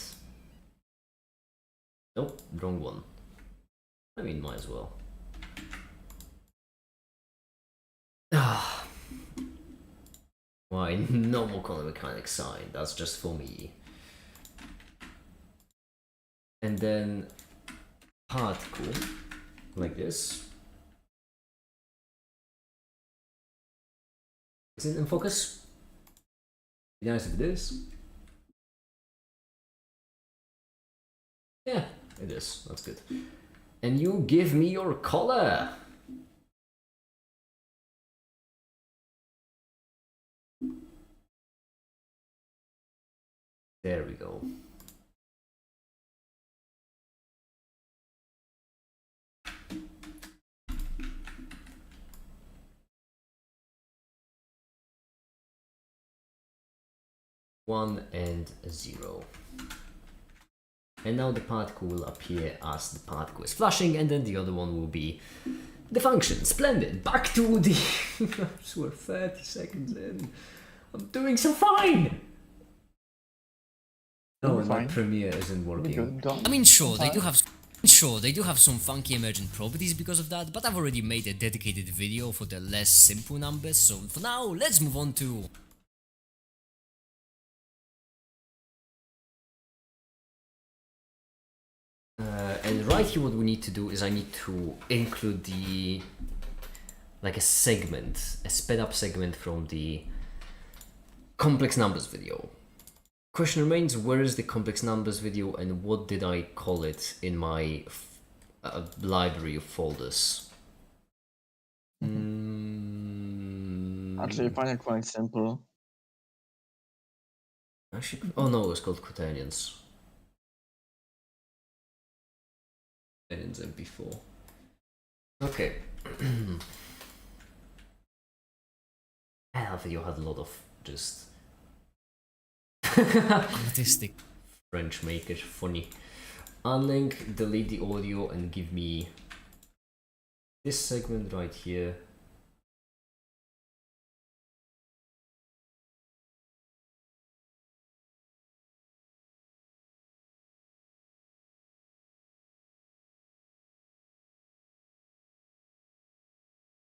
Nope, wrong one. I mean, might as well. Ah. Why? No more quantum mechanics sign. That's just for me. And then particle, like this. Is it in focus? Be nice if it is. Yeah, it is. That's good. And you give me your color. There we go. 1 and 0. And now the particle will appear as the particle is flashing, and then the other one will be the function. Splendid! Back to the... I swear, 30 seconds in. I'm doing so fine! Oh, and my Premiere isn't working. I mean, sure, they do have some funky emergent properties because of that, but I've already made a dedicated video for the less simple numbers, so for now, let's move on to... And right here what we need to do is I need to include the... like a segment, a sped up segment from the complex numbers video. Question remains, where is the complex numbers video and what did I call it in my library of folders? Actually, find it quite simple. Actually, oh no, it was called quaternions. Quaternions MP4. Okay. That video had a lot of just artistic French makers, funny. Unlink, delete the audio and give me this segment right here.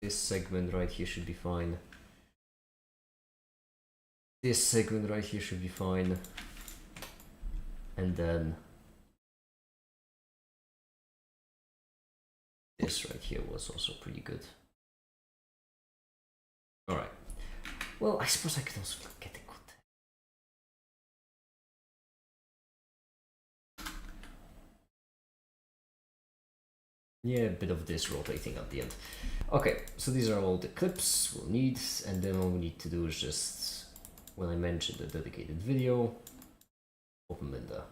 This segment right here should be fine. This segment right here should be fine. And then this right here was also pretty good. Alright. Well, I suppose I could also get the good. Yeah, a bit of this rotating at the end. Okay, so these are all the clips we'll need, and then all we need to do is just, when I mentioned the dedicated video, open window.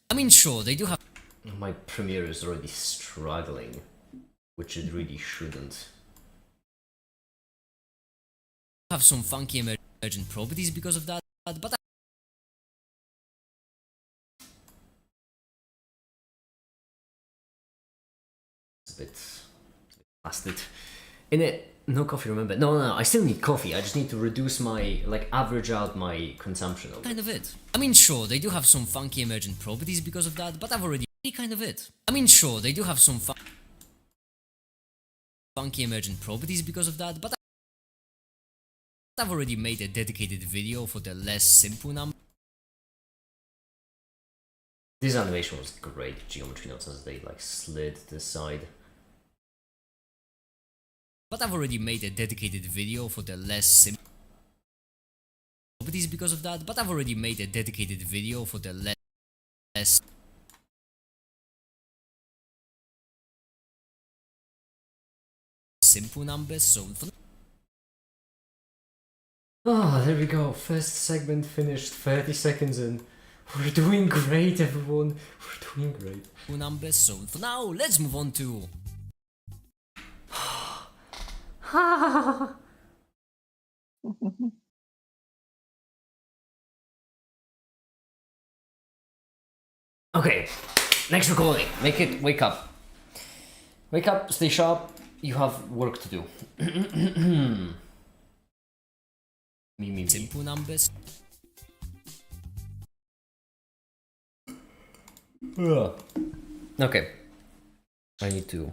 I mean, sure, they do have... My Premiere is already struggling, which it really shouldn't. Have some funky emergent properties because of that, but It's a bit past it. In it, no coffee, remember? No, I still need coffee. I just need to reduce my, like, average out my consumption of it. kind of it. I mean, sure, they do have some funky emergent properties because of that, but I've already kind of it. I mean, sure, they do have some funky emergent properties because of that, but I've already made a dedicated video for the less simple number. This animation was great, geometry notes as they like slid to the side. But I've already made a dedicated video for the less simple properties because of that, but I've already made a dedicated video for the less simple numbers, so for Oh, there we go. First segment finished, 30 seconds in. We're doing great, everyone. We're doing great. numbers, so for now, let's move on to... Okay, next recording. Make it, wake up. Wake up, stay sharp. You have work to do. Me. simple numbers. Okay. I need to...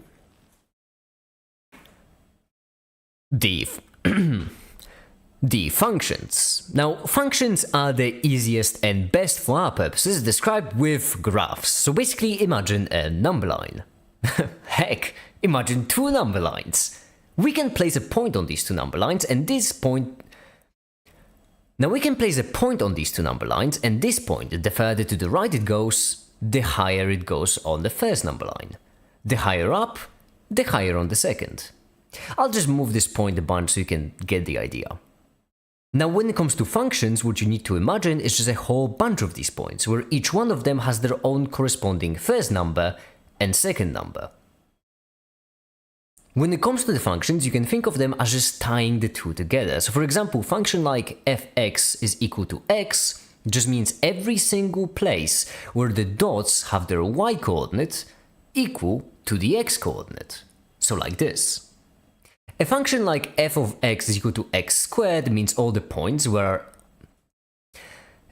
The functions. Now, functions are the easiest and best for our purposes described with graphs. So basically, imagine a number line. Heck, imagine two number lines. We can place a point on these two number lines, and this point... Now we can place a point on these two number lines, and this point, the further to the right it goes, the higher it goes on the first number line. The higher up, the higher on the second. I'll just move this point a bunch so you can get the idea. Now when it comes to functions, what you need to imagine is just a whole bunch of these points, where each one of them has their own corresponding first number and second number. When it comes to the functions, you can think of them as just tying the two together. So for example, function like fx is equal to x just means every single place where the dots have their y-coordinate equal to the x-coordinate. So like this. A function like f of x is equal to x squared means all the points where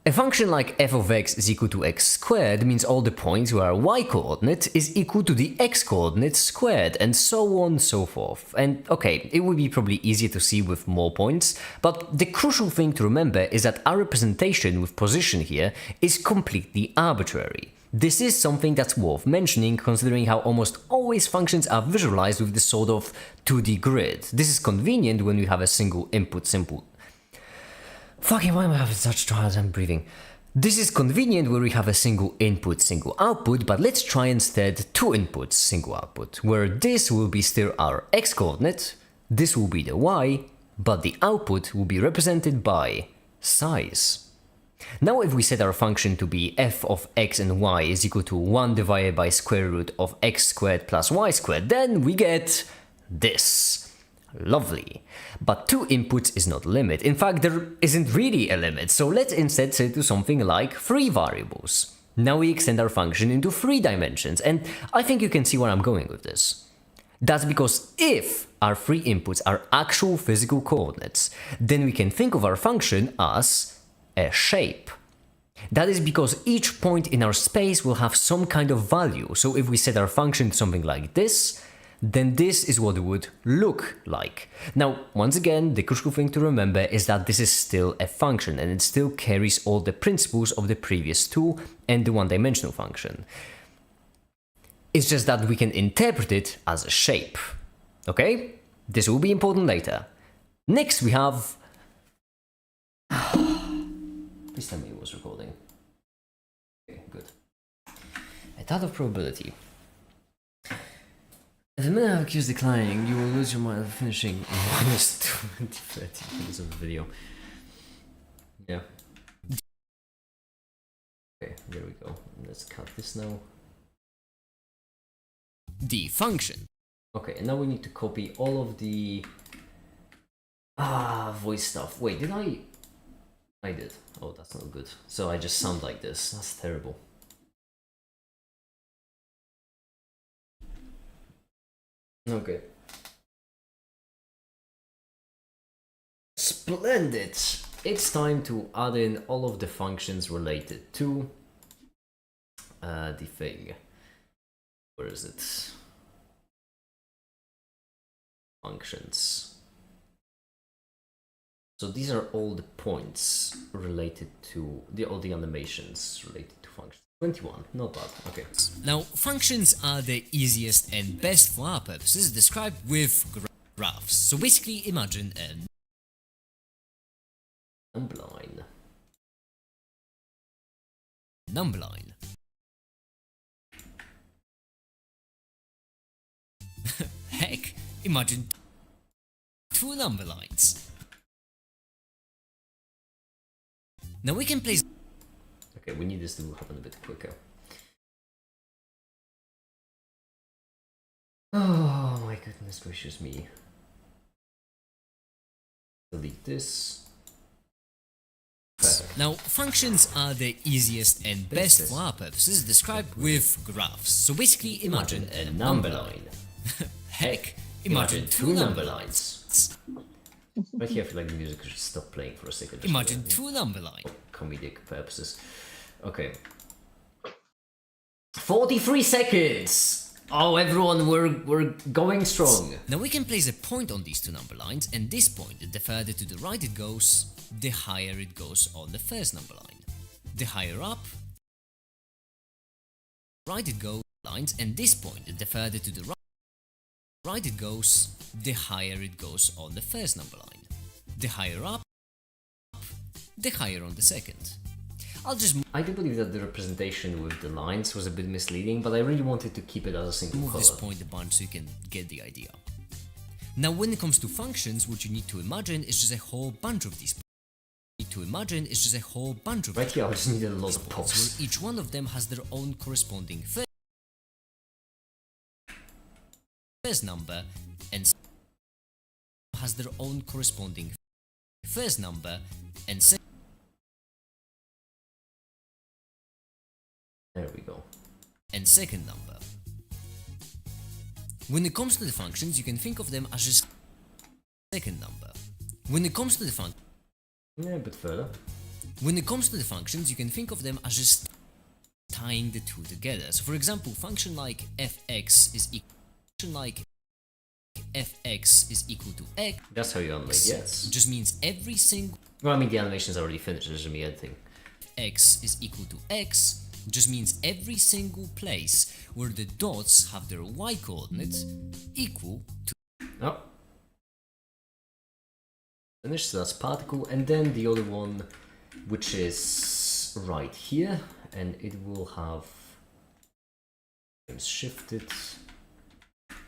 a function like f of x is equal to x squared means all the points where y-coordinate is equal to the x-coordinate squared, and so on and so forth. And okay, it would be probably easier to see with more points, but the crucial thing to remember is that our representation with position here is completely arbitrary. This is something that's worth mentioning, considering how almost always functions are visualized with this sort of 2D grid. This is convenient when you have a single input simple. Fucking why am I having such trouble as I'm breathing? This is convenient where we have a single input, single output, but let's try instead two inputs, single output, where this will be still our x-coordinate, this will be the y, but the output will be represented by size. Now if we set our function to be f of x and y is equal to 1 divided by square root of x squared plus y squared, then we get this. Lovely. But two inputs is not a limit. In fact, there isn't really a limit, so let's instead set to something like 3 variables. Now we extend our function into 3 dimensions, and I think you can see where I'm going with this. That's because if our 3 inputs are actual physical coordinates, then we can think of our function as a shape. That is because each point in our space will have some kind of value, so if we set our function to something like this, then this is what it would look like. Now, once again, the crucial thing to remember is that this is still a function and it still carries all the principles of the previous two and the one-dimensional function. It's just that we can interpret it as a shape. Okay? This will be important later. Next we have... Please tell me it was recording. Okay, good. A thought of probability. If the minute queue is declining, you will lose your mind of finishing in minus 20-30 minutes of the video. Yeah. Okay, there we go. Let's cut this now. The function. Okay, and now we need to copy all of the voice stuff. Wait, did I did. Oh, that's not good. So I just sound like this. That's terrible. Okay. Splendid! It's time to add in all of the functions related to the thing. Where is it? Functions. So these are all the points related to all the animations related to functions. 21, not bad, okay. Now, functions are the easiest and best for our purposes described with graphs. So basically imagine a number line. Number line. Heck, imagine 2 number lines. Now we can place... Okay, we need this to happen a bit quicker. Oh my goodness gracious me. Delete this. Perfect. Now, functions are the easiest and best for our purposes described with graphs. So basically imagine a number line. Heck, imagine 2 number lines. Right here I feel like the music should stop playing for a second. Imagine 2 number lines. Comedic purposes. Okay. 43 seconds! Oh, everyone, we're going strong. Now we can place a point on these 2 number lines, and this point, the further to the right it goes, the higher it goes on the first number line. The higher up, right it goes lines, and this point, the further to the right it goes, the higher it goes on the first number line. The higher up, the higher on the second. I do believe that the representation with the lines was a bit misleading, but I really wanted to keep it as a single move color. This point a bunch so you can get the idea. Now when it comes to functions, what you need to imagine is just a whole bunch of these to imagine is just a whole bunch of Right here, I just need a lot of points pops. where each one of them has their own corresponding first number and has their own corresponding first number and There we go. second number. When it comes to the functions, you can think of them as just second number. When it comes to the Yeah, a bit further. When it comes to the functions, you can think of them as just tying the two together. So for example, function like fx is equal to x That's how you animate, yes. just means every single Well, I mean, the animation's already finished, there's just me editing. x is equal to x just means every single place where the dots have their y coordinates equal to Oh. Finished, so that's particle, and then the other one, which is right here, and it will have shifted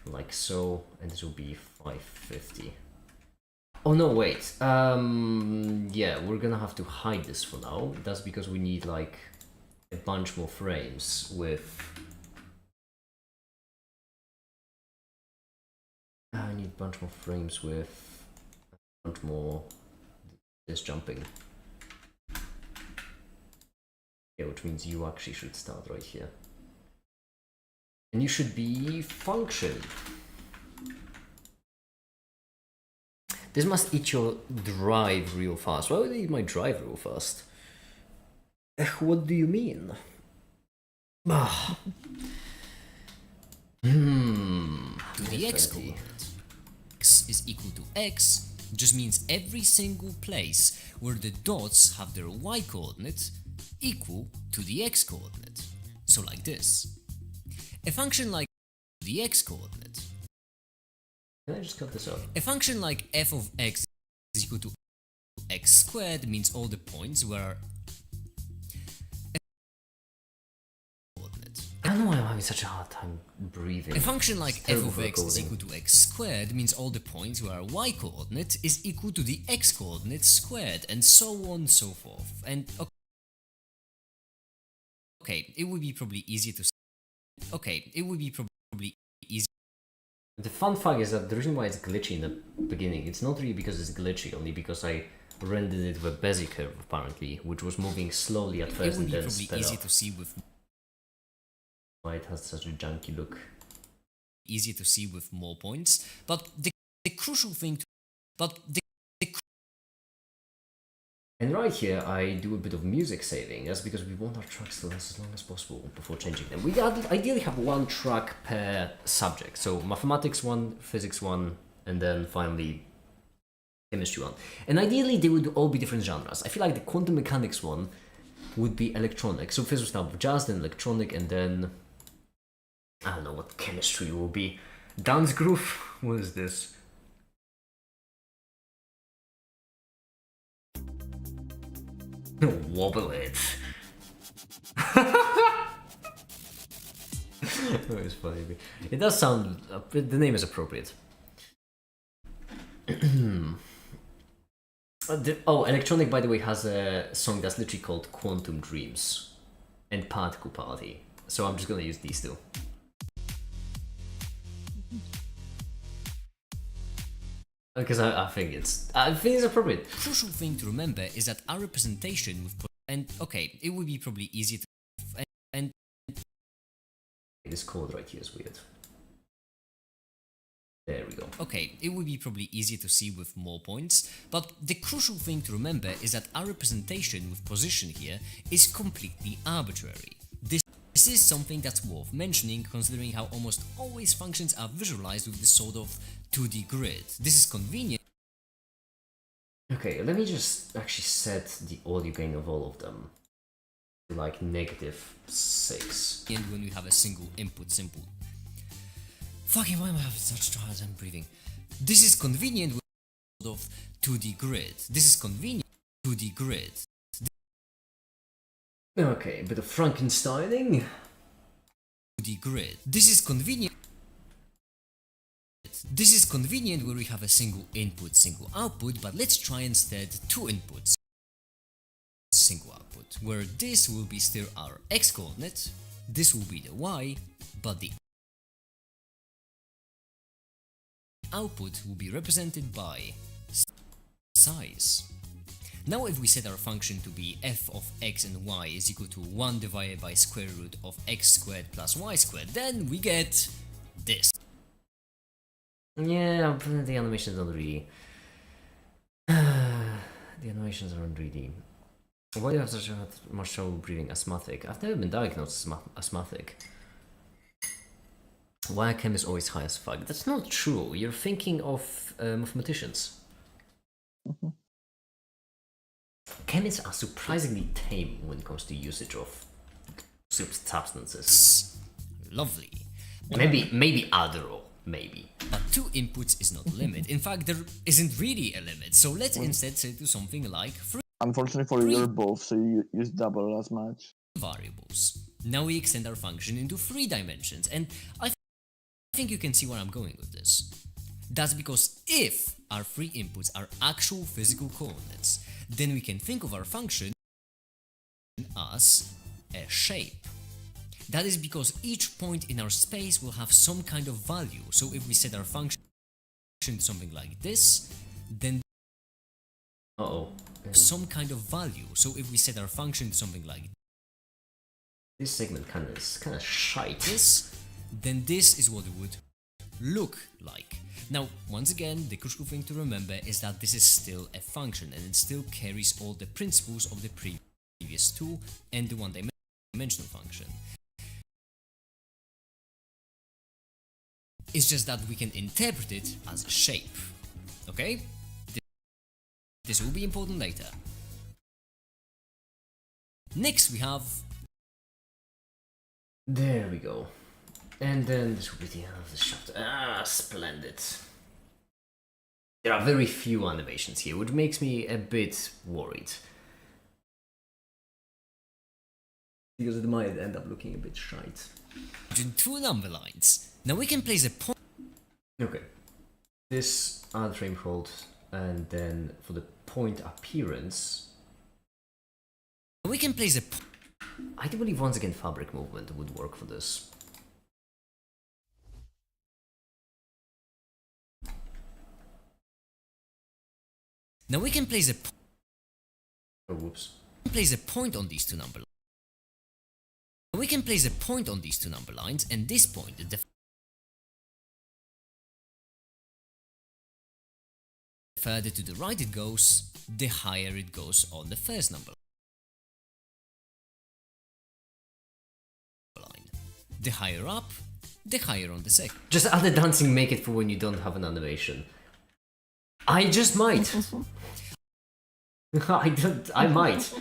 like so, and this will be 550. Oh no, wait. Yeah, we're gonna have to hide this for now. That's because we need like a bunch more frames with. I need a bunch more frames with a bunch more this jumping. Yeah, which means you actually should start right here. And you should be function. This must eat your drive real fast. Why would it eat my drive real fast? What do you mean? Ah. to the x coordinate. X is equal to x just means every single place where the dots have their y coordinate equal to the x coordinate. So like this. A function like the x coordinate. Can I just cut this out? A function like f of x is equal to x squared means all the points where I don't know why I'm having such a hard time breathing. a function like It's f terrible of for x is recording. equal to x squared means all the points where y coordinate is equal to the x coordinate squared, and so on and so forth. And okay, it would be probably easier to easier. The fun fact is that the reason why it's glitchy in the beginning, it's not really because it's glitchy, only because I rendered it with a Bezier curve apparently, which was moving slowly at It first would and be then probably sped easier up. to see with Such a junky look. more points, but the crucial thing to, And right here, I do a bit of music saving. That's because we want our tracks to last as long as possible before changing them. We ideally have one track per subject. So mathematics one, physics one, and then finally chemistry one. And ideally, they would all be different genres. I feel like the quantum mechanics one would be electronic. So first we start with jazz, then electronic, and then I don't know what chemistry will be. Dance groove? What is this? Wobble it. Oh, it's funny. It does sound. The name is appropriate. Electronic, by the way, has a song that's literally called Quantum Dreams and Particle Party. So I'm just gonna use these two. Because I think it's appropriate. crucial thing to remember is that our representation with it would be probably easier to and This code right here is weird. There we go. it would be probably easier to see with more points, but the crucial thing to remember is that our representation with position here is completely arbitrary. This is something that's worth mentioning, considering how almost always functions are visualized with this sort of 2D grid. This is convenient. Okay, let me just actually set the audio gain of all of them to like -6. And when we have a single input simple. Fucking why am I having such trouble time breathing? This is convenient with sort of 2D grid. This is convenient 2D grid. Okay, a bit of Frankensteining. 2D grid. This is convenient. This is convenient where we have a single input, single output, but let's try instead two inputs. single output, where this will be still our x coordinate, this will be the y, but the output will be represented by size. Now if we set our function to be f of x and y is equal to 1 divided by square root of x squared plus y squared, then we get this. Yeah, but the animations don't really... the animations aren't really... Why do you have such much trouble breathing asthmatic? I've never been diagnosed as asthmatic. Why are chemists always high as fuck? That's not true. You're thinking of mathematicians. Chemists are surprisingly tame when it comes to usage of substances. Lovely. Maybe Adderall, maybe. But 2 inputs is not the limit. In fact, there isn't really a limit. So let's instead set to something like 3 Unfortunately for you, you're both, so you use double as much. variables. Now we extend our function into 3 dimensions, and I think you can see where I'm going with this. That's because if our 3 inputs are actual physical coordinates, then we can think of our function as a shape. That is because each point in our space will have some kind of value. So if we set our function to something like this, then some kind of value. So if we set our function to something like This segment is kind of shite. this, then this is what it would look like. Now, once again, the crucial thing to remember is that this is still a function and it still carries all the principles of the previous 2 and the one-dimensional function. It's just that we can interpret it as a shape. Okay? This will be important later. Next we have... There we go. And then this will be the end of the chapter. Ah, splendid. There are very few animations here, which makes me a bit worried. Because it might end up looking a bit shite. 2 number lines. Now we can place a point. Okay. This add frame hold, and then for the point appearance, We can place a I do believe once again fabric movement would work for this. Now we can place a Oh, whoops. point on these 2 number lines. We can place a point on these 2 number lines, and this point, the further to the right it goes, the higher it goes on the first number line. The higher up, the higher on the second. Just add the dancing, make it for when you don't have an animation. I just might. I might.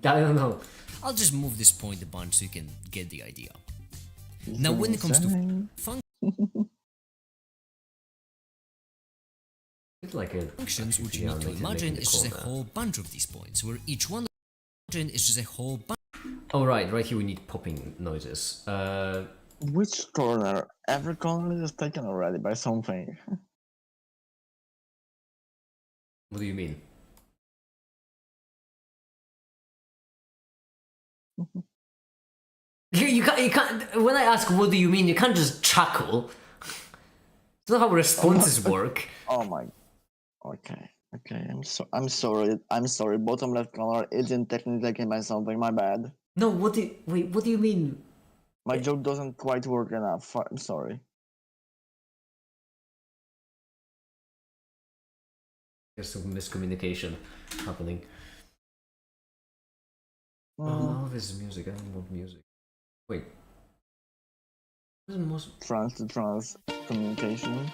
I don't know. I'll just move this point a bunch so you can get the idea. Now when it comes to It's like a functions, what you need to imagine is just a whole bunch of these points, where each one is just a whole bunch. Oh right here we need popping noises. Which corner? Every corner is taken already by something. What do you mean? You can't. When I ask what do you mean, you can't just chuckle. It's not how responses work. Oh my. Okay. I'm sorry. Bottom left corner isn't technically taken by something. My bad. No, what do you mean? My joke doesn't quite work enough. I'm sorry. There's some miscommunication happening. Oh, this is music. I don't want music. Wait. What is the most Trans to trans communication.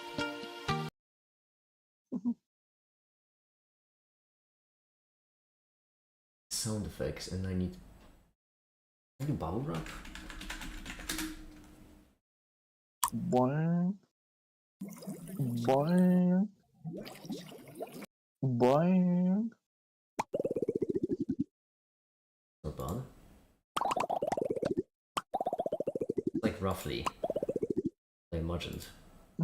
sound effects? And I need. Can I do bubble wrap? Boing. Boing. Boing. Not bad. Like roughly, I imagined. I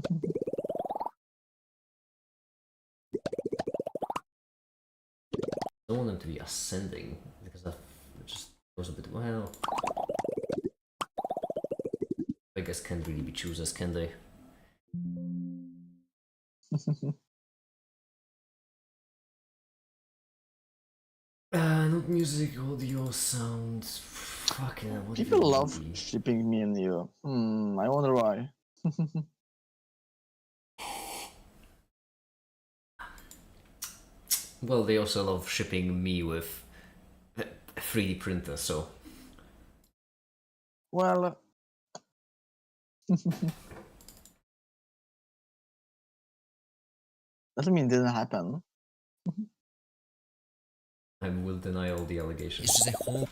don't want them to be ascending. because that just goes a bit well. I guess can't really be choosers, can they? Not music, audio, sound. Fucking hell, what People do you love be? shipping me and you. I wonder why. Well, they also love shipping me with a 3D printer, so. Well, doesn't mean it didn't happen. I will deny all the allegations. It's just a whole.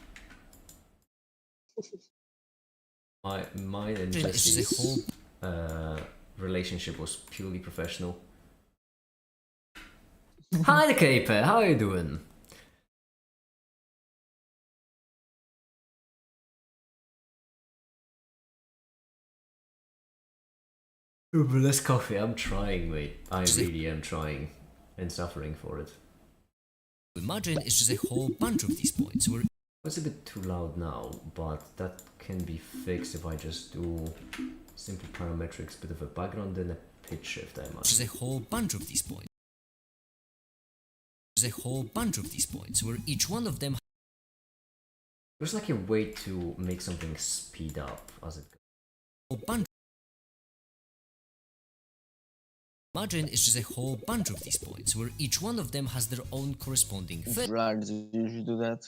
Mine and It's just a whole. Jesse's relationship was purely professional. Hi, the Caper, how are you doing? Less coffee, I'm trying, mate. I really am trying and suffering for it. Imagine it's just a whole bunch of these points where It's a bit too loud now, but that can be fixed if I just do simple parametrics, bit of a background and a pitch shift, I there's imagine. a whole bunch of these points. There's a whole bunch of these points where each one of them There's like a way to make something speed up as it goes. whole bunch. Imagine it's just a whole bunch of these points where each one of them has their own corresponding first Drags usually do that.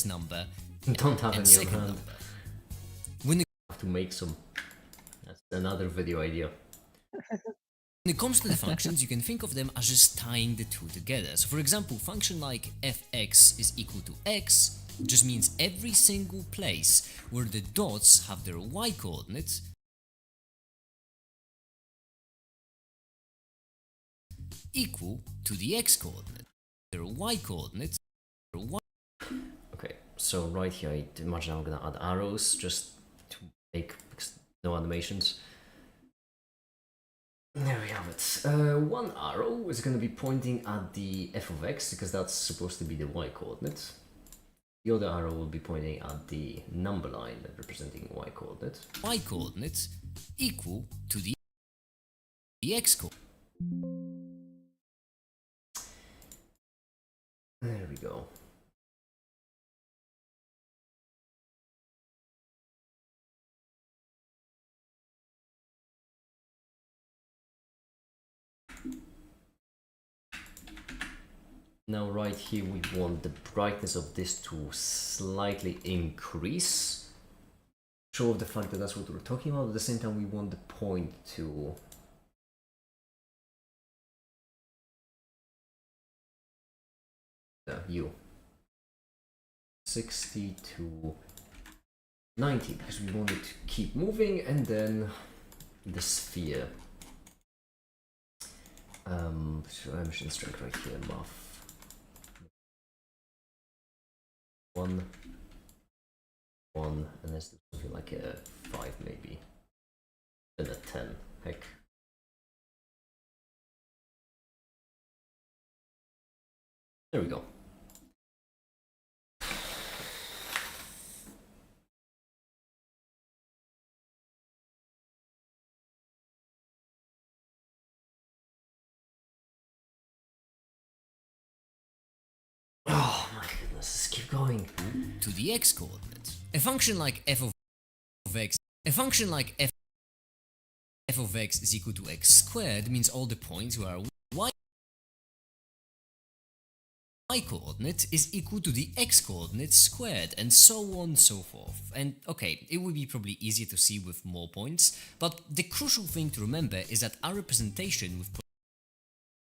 number Don't have and any on second hand. number. When Have to make some. That's another video idea. it comes to the functions, you can think of them as just tying the two together. So for example, function like fx is equal to x just means every single place where the dots have their y coordinate equal to the x coordinate. Their y coordinate, their y. Okay, so right here, I imagine I'm gonna add arrows just to make no animations. There we have it. One arrow is going to be pointing at the f of x because that's supposed to be the y coordinate. The other arrow will be pointing at the number line representing y coordinate. Y coordinate equal to the x coordinate. There we go. Now right here we want the brightness of this to slightly increase. Show off the fact that that's what we're talking about, at the same time we want the point to U 60 to 90 because we want it to keep moving, and then the sphere. Emission strength right here, buff 1, 1, and let's do something like a 5 maybe, and a 10, heck. There we go. Oh my goodness, let's keep going. To the x coordinate. A function like f of x is equal to x squared means all the points where y coordinate is equal to the x coordinate squared, and so on and so forth. And okay, it would be probably easier to see with more points, but the crucial thing to remember is that our representation with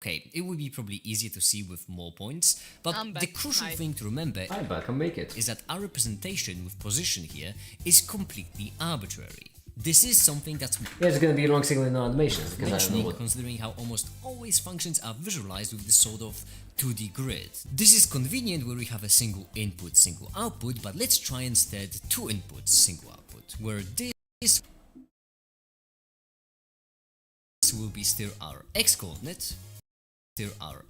it would be probably easier to see with more points, but I'm the back. crucial Hi. thing to remember I'm back, I'll make it. is that our representation with position here is completely arbitrary. This is something that's Yeah, it's gonna be a long signal in animations because I don't know mentioning what. considering how almost always functions are visualized with this sort of 2D grid. This is convenient where we have a single input, single output, but let's try instead two inputs, single output, where this will be still our x coordinate, still our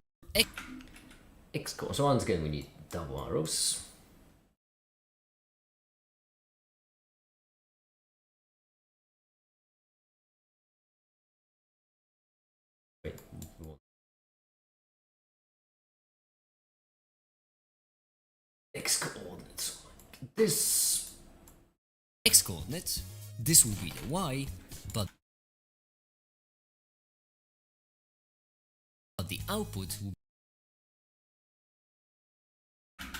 Xcode. So once again, we need double arrows. Wait, X coordinates. This X coordinate, this will be the Y, but the output will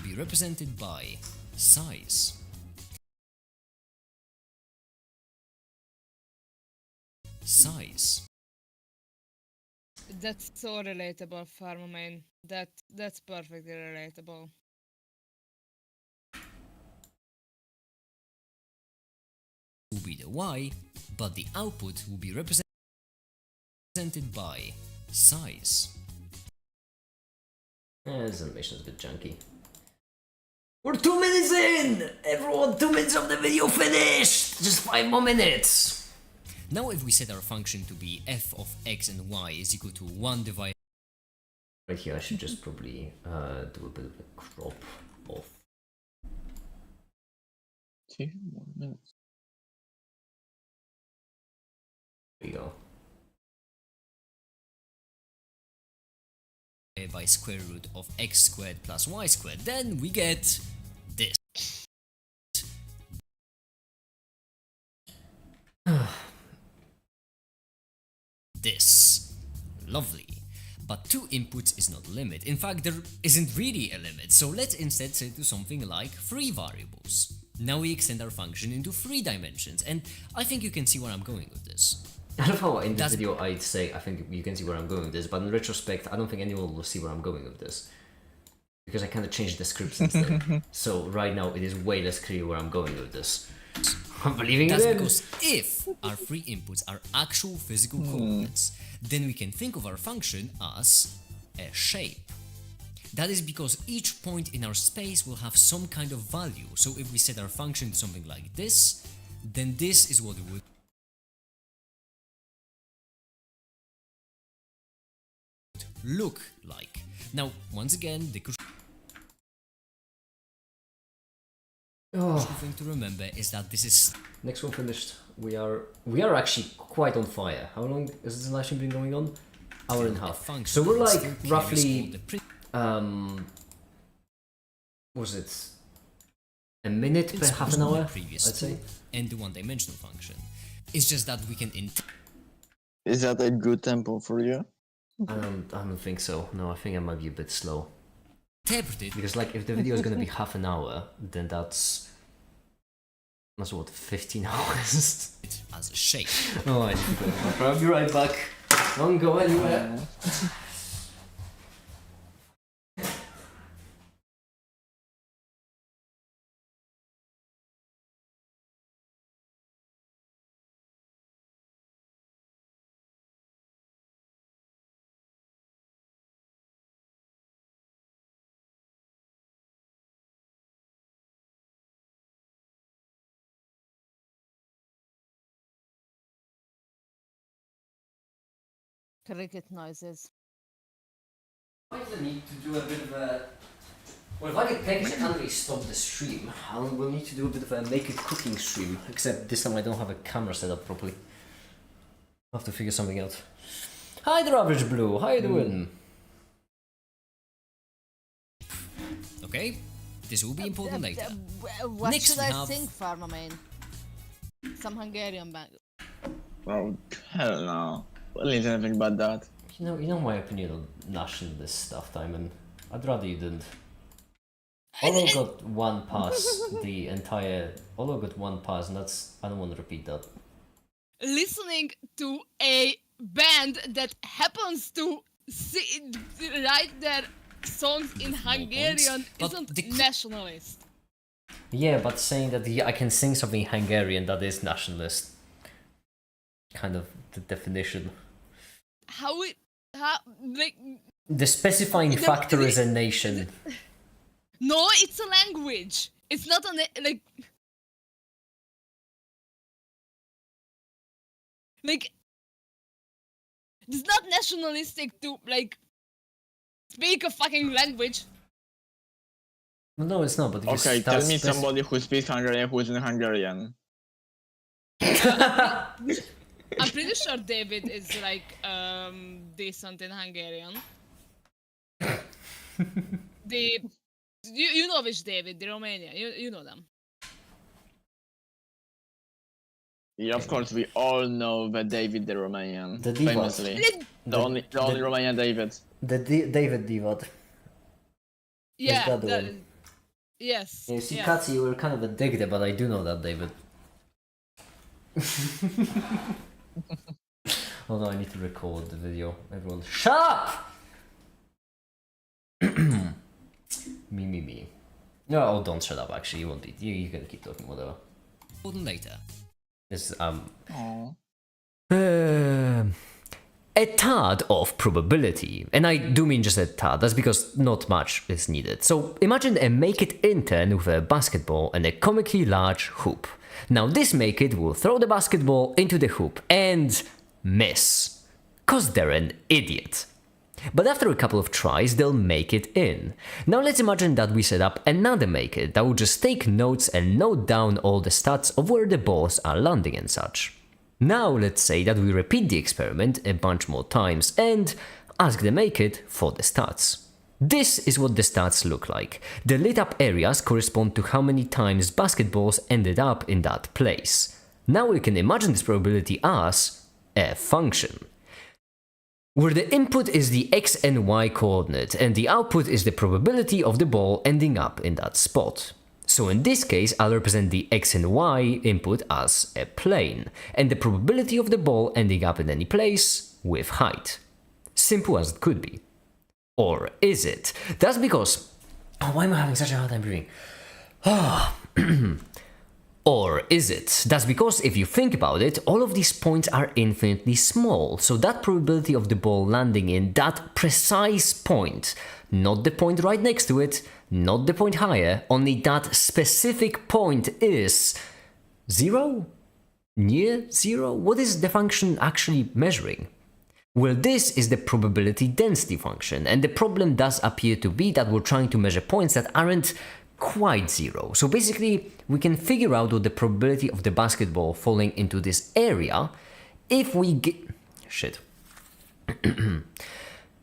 be represented by size. Size. That's so relatable, Pharma. That's perfectly relatable. Will be the Y, but the output will be represented by size. this animation is a bit janky. We're 2 minutes in! Everyone, 2 minutes of the video finished! Just 5 more minutes! Now if we set our function to be f of x and y is equal to 1 divided Right here, I should just probably do a bit of a crop off. 2 more minutes. There you go. by square root of x squared plus y squared, then we get this. This. Lovely. But 2 inputs is not a limit. In fact, there isn't really a limit, so let's instead set to something like 3 variables. Now we extend our function into 3 dimensions, and I think you can see where I'm going with this. I love how in this video I'd say I think you can see where I'm going with this, but in retrospect I don't think anyone will see where I'm going with this. Because I kind of changed the script instead. So right now it is way less clear where I'm going with this. I'm believing That's it. because if our 3 inputs are actual physical coordinates, then we can think of our function as a shape. That is because each point in our space will have some kind of value. So if we set our function to something like this, then this is what it would look like. Now, once again, the crucial thing to remember is that this is Next one finished. We are actually quite on fire. How long has this live stream been going on? Hour and a half. function. So we're that like still carries roughly all the was it a minute per half an principles of the hour? previous I'd say. two and the one-dimensional function. It's just that we can Is that a good tempo for you? I don't think so. No, I think I might be a bit slow. interpret it Because like if the video is gonna be half an hour, then that's what, 15 hours? as a shape. Oh, I need to go. I'll be right back. Don't go anywhere. Cricket noises. I need to do a bit of a... Well, if I get package, I can't really stop the stream. We'll need to do a bit of a naked cooking stream. Except this time I don't have a camera set up properly. I'll have to figure something out. Hi there, Average Blue. How you doing? Okay? This will be important later. What Next should we I have- sing, Pharma? Some Hungarian band. Oh, hell no. What is anything about that? You know my opinion on nationalist stuff, Timon. I'd rather you didn't. Olo got 1 pass the entire... Olo got 1 pass, and that's... I don't want to repeat that. Listening to a band that happens to write their songs in With more Hungarian points, but isn't the- nationalist. Yeah, but saying that I can sing something Hungarian that is nationalist. Kind of the definition. How like The specifying factor is a nation. no, it's a language. It's not like it's not nationalistic to like Speak a fucking language. Well, no, it's not, but if you Okay, start tell me somebody who speaks Hungarian who is in Hungarian. I'm pretty sure David is like decent in Hungarian. The you know which David, the Romanian, you know them. Yeah, of course, we all know that David the Romanian. The Divat. Famously. The only Romanian David. David Divat. Yeah, that the one? yes. Yeah, you see, yeah. Katsi, you were kind of addicted, but I do know that, David. Although I need to record the video. Everyone, shut up! Me. No, oh, don't shut up, actually. You won't be. You can keep talking, whatever. Later. This, Aww. a tad of probability, and I do mean just a tad, that's because not much is needed. So imagine a make-it intern with a basketball and a comically large hoop. Now this make-it will throw the basketball into the hoop and miss, cause they're an idiot. But after a couple of tries, they'll make it in. Now let's imagine that we set up another make-it that will just take notes and note down all the stats of where the balls are landing and such. Now let's say that we repeat the experiment a bunch more times and ask the make-it for the stats. This is what the stats look like. The lit up areas correspond to how many times basketballs ended up in that place. Now we can imagine this probability as a function, where the input is the x and y coordinate and the output is the probability of the ball ending up in that spot. So in this case, I'll represent the x and y input as a plane, and the probability of the ball ending up in any place with height. Simple as it could be. Or is it? That's because... Oh, why am I having such a hard time breathing? Or is it? That's because if you think about it, all of these points are infinitely small, so that probability of the ball landing in that precise point, not the point right next to it, not the point higher, only that specific point is 0? Near 0? What is the function actually measuring? Well, this is the probability density function, and the problem does appear to be that we're trying to measure points that aren't quite 0. So basically, we can figure out what the probability of the basketball falling into this area if we get... Shit.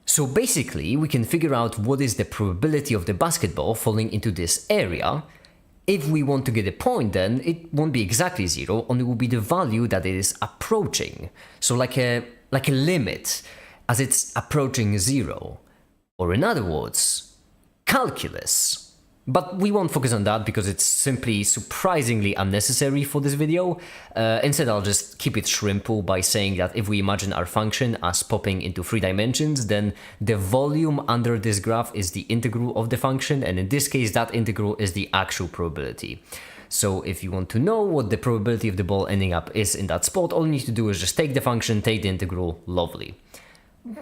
So basically, we can figure out what is the probability of the basketball falling into this area. If we want to get a point, then it won't be exactly 0, only will be the value that it is approaching. So like a limit as it's approaching 0. Or in other words, calculus. But we won't focus on that because it's simply surprisingly unnecessary for this video. Instead, I'll just keep it shrimple by saying that if we imagine our function as popping into 3 dimensions, then the volume under this graph is the integral of the function, and in this case, that integral is the actual probability. So if you want to know what the probability of the ball ending up is in that spot, all you need to do is just take the function, take the integral, lovely.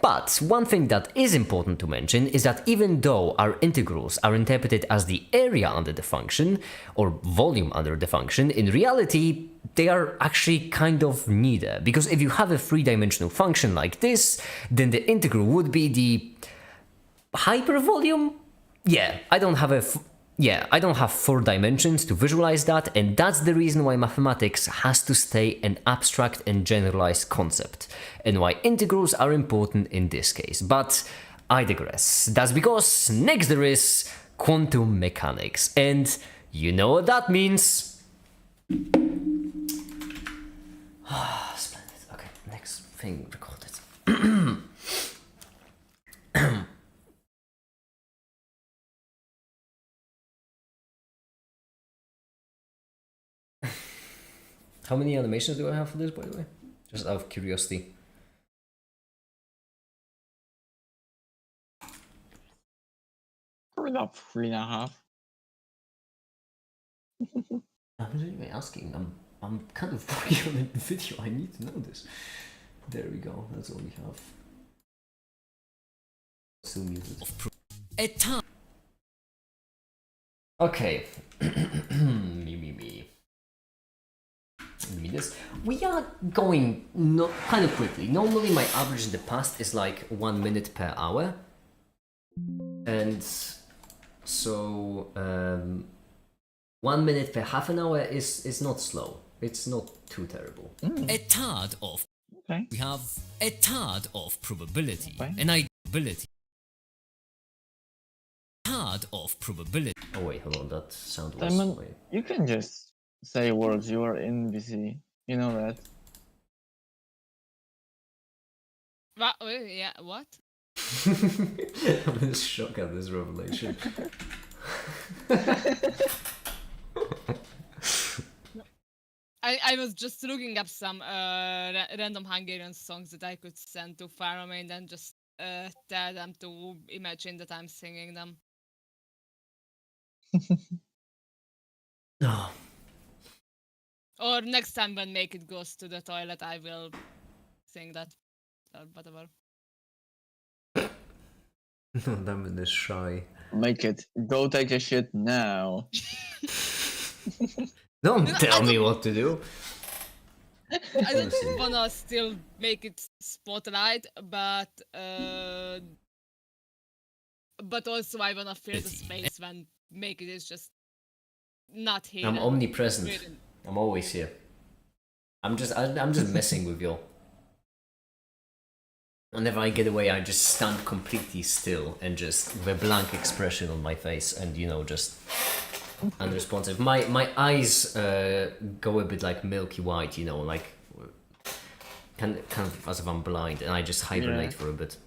But one thing that is important to mention is that even though our integrals are interpreted as the area under the function, or volume under the function, in reality they are actually kind of neither. Because if you have a 3-dimensional function like this, then the integral would be the hypervolume? Yeah, I don't have 4 dimensions to visualize that, and that's the reason why mathematics has to stay an abstract and generalized concept, and why integrals are important in this case. But I digress. That's because next there is quantum mechanics, and you know what that means. Splendid. Okay, next thing recorded. How many animations do I have for this, by the way? Just out of curiosity. Probably about 3.5. I was anyway asking. I'm kind of working on a video. I need to know this. There we go. That's all we have. Still muted. Okay. me. This. We are going kind of quickly. Normally my average in the past is like 1 minute per hour. And so 1 minute per half an hour is not slow. It's not too terrible. A tad of Okay. we have a tad of probability, Okay. an ability. Tad of probability. Oh wait, hold on, that sound was... Simon, wait. you can just say words. You are in VC. You know that. Yeah, what? I'm in shock at this revelation. I was just looking up some random Hungarian songs that I could send to Faramay and then just tell them to imagine that I'm singing them. Oh, Or next time when Make It goes to the toilet, I will sing that. Or whatever. I'm is shy. Make it. Go take a shit now. Don't tell me what to do. I don't Honestly. wanna still make it spotlight, but also I wanna fill the space when Make It is just not here. I'm and omnipresent. really- I'm always here. I'm just messing with you. Whenever I get away, I just stand completely still and just with a blank expression on my face, and you know, just unresponsive. My eyes go a bit like milky white, you know, like kind of as if I'm blind, and I just hibernate for a bit.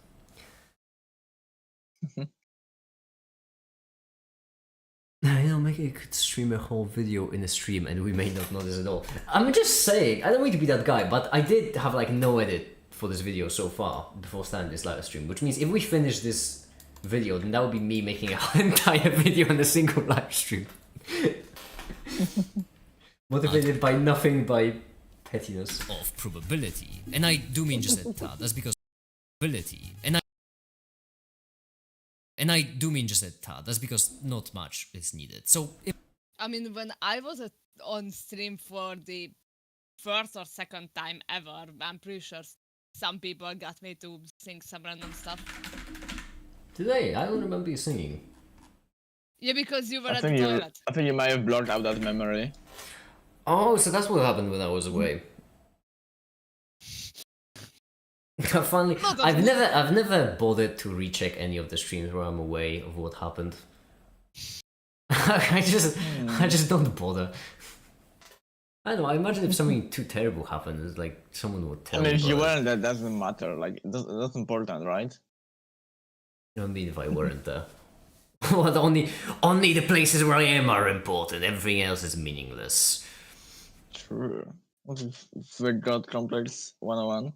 You know, maybe I could stream a whole video in a stream and we may not notice at all. I'm just saying, I don't mean to be that guy, but I did have like no edit for this video so far before starting this live stream, which means if we finish this video, then that would be me making an entire video in a single live stream. Motivated by nothing by pettiness. Of probability, and I do mean just a tad. That's because probability, and I do mean just a tad. That's because not much is needed. So if I mean, when I was on stream for the first or second time ever, I'm pretty sure some people got me to sing some random stuff. Today, I don't remember you singing. Yeah, because you were I at the think toilet. you might have blocked out that memory. Oh, so that's what happened when I was away. Finally, Not I've never bothered to recheck any of the streams where I'm away of what happened. I just don't bother. I don't know. I imagine if something too terrible happened, it's like someone would I tell mean, me. if you about it. weren't, that doesn't matter. Like, that's important, right? I mean, if I weren't there. Well, only the places where I am are important. Everything else is meaningless. True. It's the God complex 101.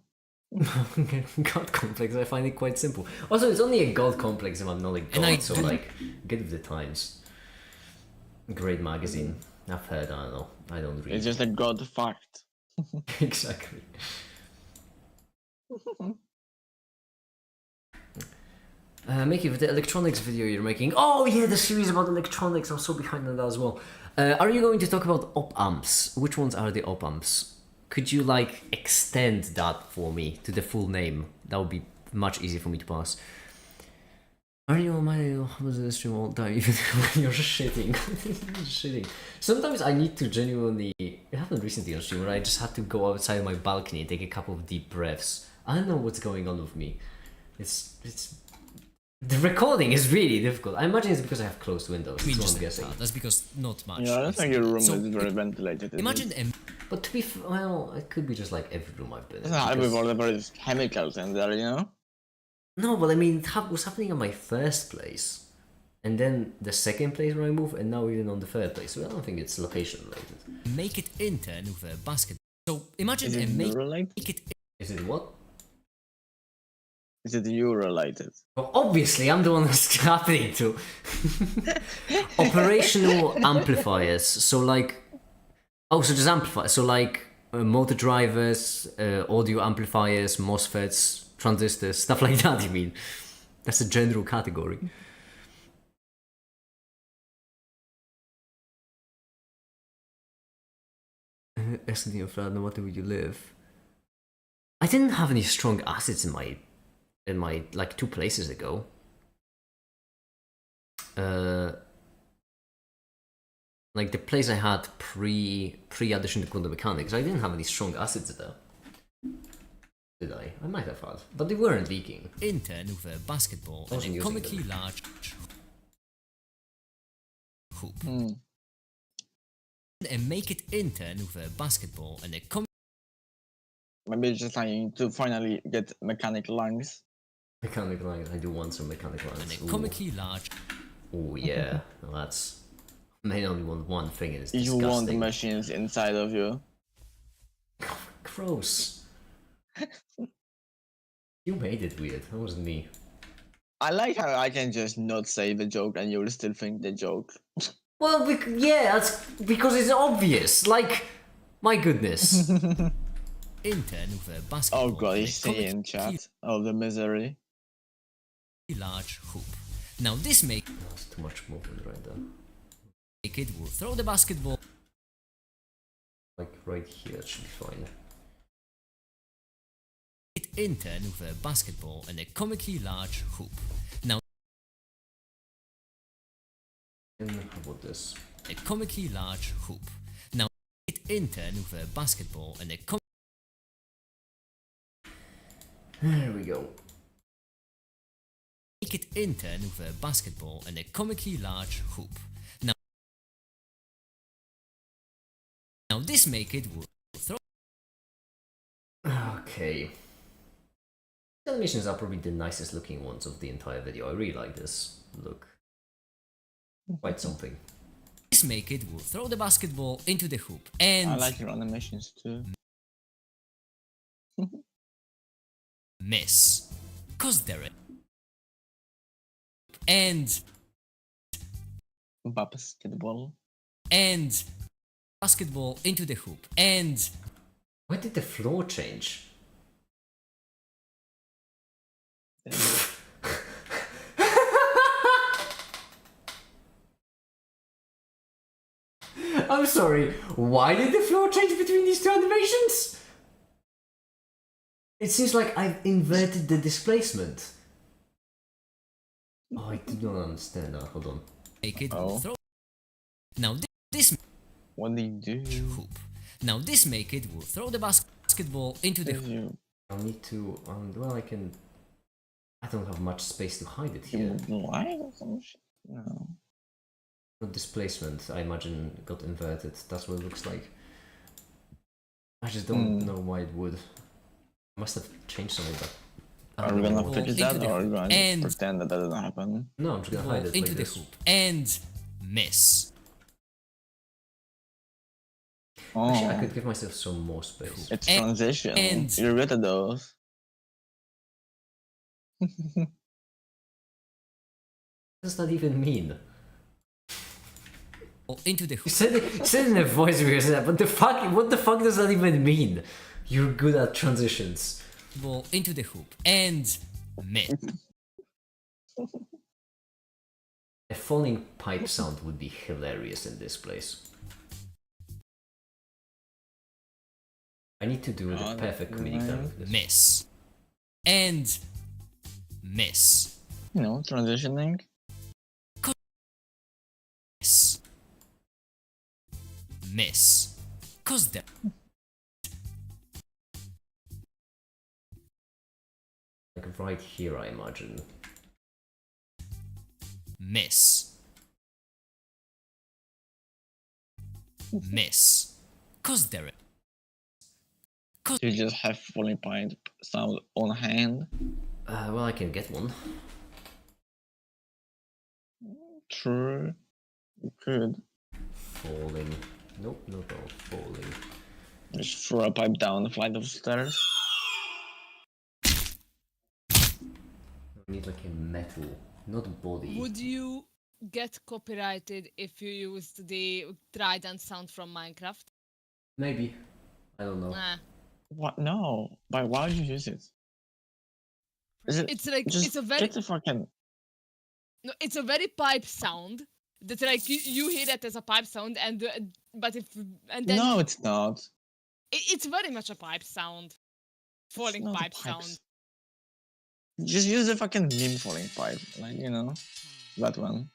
God complex, I find it quite simple. Also, it's only a god complex if I'm not a god, And I so do- like, get with the times. Great magazine. I've heard, I don't know. I don't read. It's just a God fact. Exactly. Mickey, with the electronics video you're making. Oh yeah, the series about electronics. I'm so behind on that as well. Are you going to talk about op amps? Which ones are the op amps? Could you like extend that for me to the full name? That would be much easier for me to pass. Are you on my stream all the time even when you're shitting? Shitting. Sometimes I need to genuinely. It happened recently on stream where I just had to go outside my balcony and take a couple of deep breaths. I don't know what's going on with me. It's the recording is really difficult. I imagine it's because I have closed windows. I mean That's just what I'm a guessing. tad. That's because not much. Yeah, I don't is think your needed. room So is very ventilated. is imagine it? a But to be well, it could be just like every room I've been in. It's not because- with all the various chemicals in there, you know? No, but I mean, it was happening in my first place, and then the second place where I moved, and now even on the third place. So I don't think it's location related. make it intern with a basket. So imagine Is a it make you related? it Is it what? Is it you related? Well, obviously, I'm the one that's happening to. Operational amplifiers. So like, oh, so just amplifiers. So like motor drivers, audio amplifiers, MOSFETs, transistors, stuff like that. You mean? That's a general category. SD of that, no matter where you live. I didn't have any strong acids in my like 2 places ago. like the place I had pre-addition to quantum mechanics, I didn't have any strong acids there. Did I? I might have had, but they weren't leaking. Intern with a basketball and Wasn't a using comically them. large hoop. And make it intern with a basketball and a Maybe it's just trying to finally get mechanic lungs. Mechanical lines. I do want some mechanical lines. comically large Oh yeah, well, that's. I may only want one thing, and it's You disgusting. want the machines inside of you. Gross. You made it weird. That wasn't me. I like how I can just not say the joke and you'll still think the joke. Well, yeah, that's because it's obvious. Like, my goodness. intern with a basketball Oh god, and he's a saying in comically chat. Oh, the misery. large hoop. Now this make That's too much movement right there. it will throw the basketball Like right here, it should be fine. it intern with a basketball and a comically large hoop. Now And how about this? a comically large hoop. Now it intern with a basketball and a There we go. make it intern with a basketball and a comically large hoop. Now this make it will throw Okay. The animations are probably the nicest looking ones of the entire video. I really like this look. Quite something. this make it will throw the basketball into the hoop and I like your animations too. miss. Cause there and Basketball. basketball into the hoop and Why did the floor change? I'm sorry, why did the floor change between these two animations? It seems like I've inverted the displacement. Oh, I do not understand that. Hold on. make it Oh. will throw. Now this What do you do? hoop. Now this make it will throw the basketball into the If hoop. you I'll need to, well, I can... I don't have much space to hide it you here. lie or some shit? No. The displacement, I imagine, got inverted. That's what it looks like. I just don't know why it would. I must have changed something, but... I Are don't we know gonna what. fix into that the or are we hoop gonna and- just pretend that doesn't happen? No, I'm just gonna hide it into like the this. hoop and miss. Actually, I Oh, could give myself some more space. it's and- transition. and- You're rid of those. What does that even mean? Into the You hoop said it in a voice where you said that, but what the fuck does that even mean? You're good at transitions. ball into the hoop and miss. A falling pipe sound would be hilarious in this place. I need to do the Oh, perfect comedic right. timing for this. Miss and miss. You know, transitioning. Miss. Miss. Cause there Like right here, I imagine. miss. Miss. Cause there You just have falling pipe sound on hand. Well, I can get one. True. You could. Falling. Nope, no, falling. Just throw a pipe down the flight of stairs. I need like a metal, not body. Would you get copyrighted if you used the trident sound from Minecraft? Maybe. I don't know. Nah. What? No. Why would you use it? Is it It's like just it's a very get the fucking no, it's a very pipe sound. That like you hear that as a pipe sound, and but if and then No, it's not. it's very much a pipe sound, It's falling not a pipe pipe sound. s- Just use the fucking meme falling pipe. Like, you know. That one.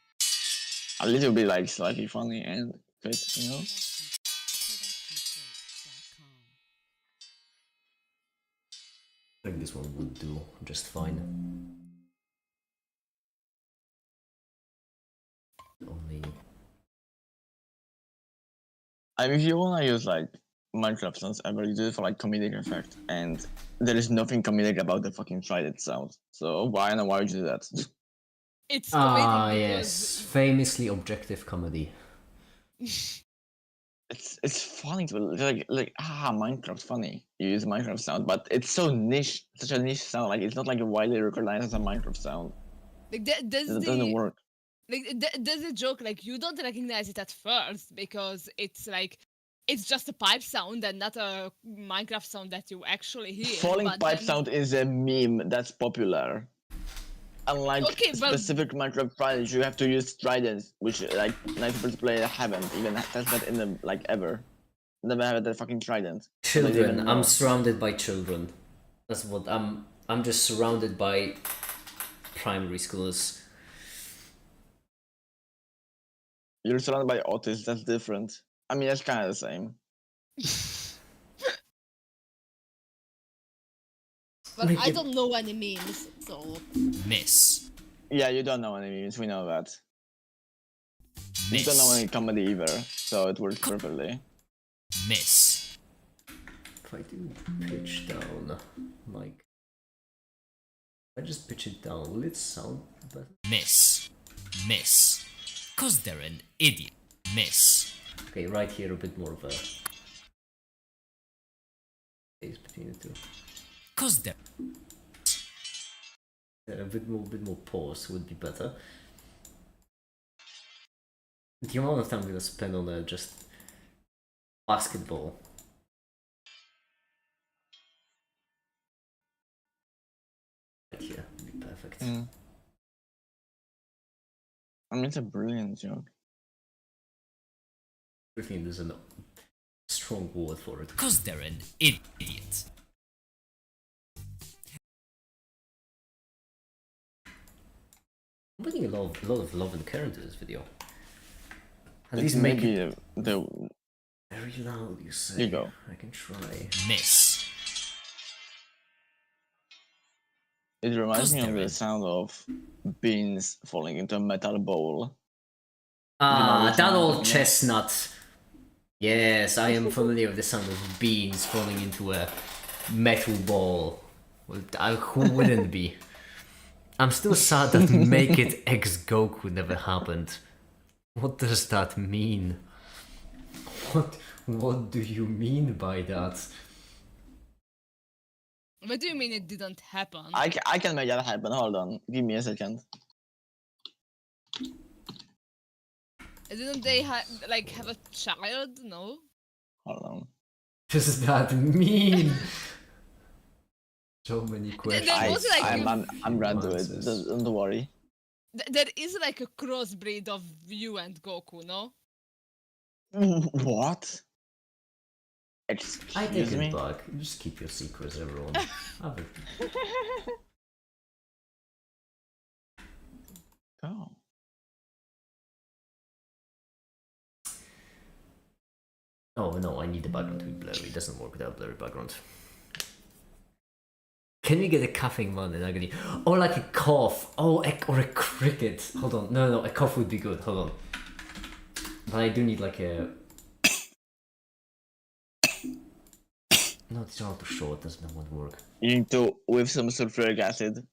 a little bit like slightly funny and good, you know. I think this one would do just fine. Only I mean, if you wanna use like Minecraft sounds ever, you do it for like comedic effect, and there is nothing comedic about the fucking trident sound. So why would you do that? It's comedic because yes, famously objective comedy. It's funny to like Minecraft funny. You use Minecraft sound, but it's so niche, such a niche sound. Like it's not like widely recognized as a Minecraft sound. like It doesn't work. there's a joke like you don't recognize it at first because it's like it's just a pipe sound and not a Minecraft sound that you actually hear. Falling but pipe then- sound is a meme that's popular. Unlike Okay, but- specific Minecraft tridents, you have to use tridents, which like 90% players haven't even tested in them like ever. Never had that fucking trident. So they Children. didn't I'm know. surrounded by children. That's what I'm just surrounded by primary schoolers. You're surrounded by autists. That's different. I mean, that's kind of the same. but Make I it- don't know any memes, so Miss. Yeah, you don't know any memes. We know that. You Miss. don't know any comedy either, so it works perfectly. Miss. If I do pitch down, like, if I just pitch it down, will it sound better? Miss. Miss. Cause they're an idiot. Miss. Okay, right here a bit more of a space between the two. Cause they're A bit more pause would be better. The amount of time I'm gonna spend on just basketball. Right here would be perfect. I mean, it's a brilliant joke. I think there's a strong word for it. cause they're an idiot. I'm putting a lot of love and care into this video. At It's least make maybe it the very loud, you say. Here you go. I can try. Miss. It reminds me of they're the in. sound of beans falling into a metal bowl. Ah, which that one I'm old talking about? chestnut. Yes, I am familiar with the sound of beans falling into a metal ball. Well, who wouldn't be? I'm still sad that Make It X Goku never happened. What does that mean? What do you mean by that? what do you mean it didn't happen? I can make that happen. Hold on. Give me a second. Didn't they have a child? No. Hold on. Does that mean? So many questions. There was like I'm gonna do it. Answers. Don't worry. There is like a crossbreed of you and Goku, no? What? I take Excuse it me? back. Just keep your secrets, everyone. Have it. Oh. Oh no, I need the background to be blurry. It doesn't work without blurry background. Can we get a coughing one in agony? Or like a cough. Oh, or a cricket. Hold on. No, a cough would be good. Hold on. But I do need like a... No, these are too short. Does not work. You need to with some sulfuric acid,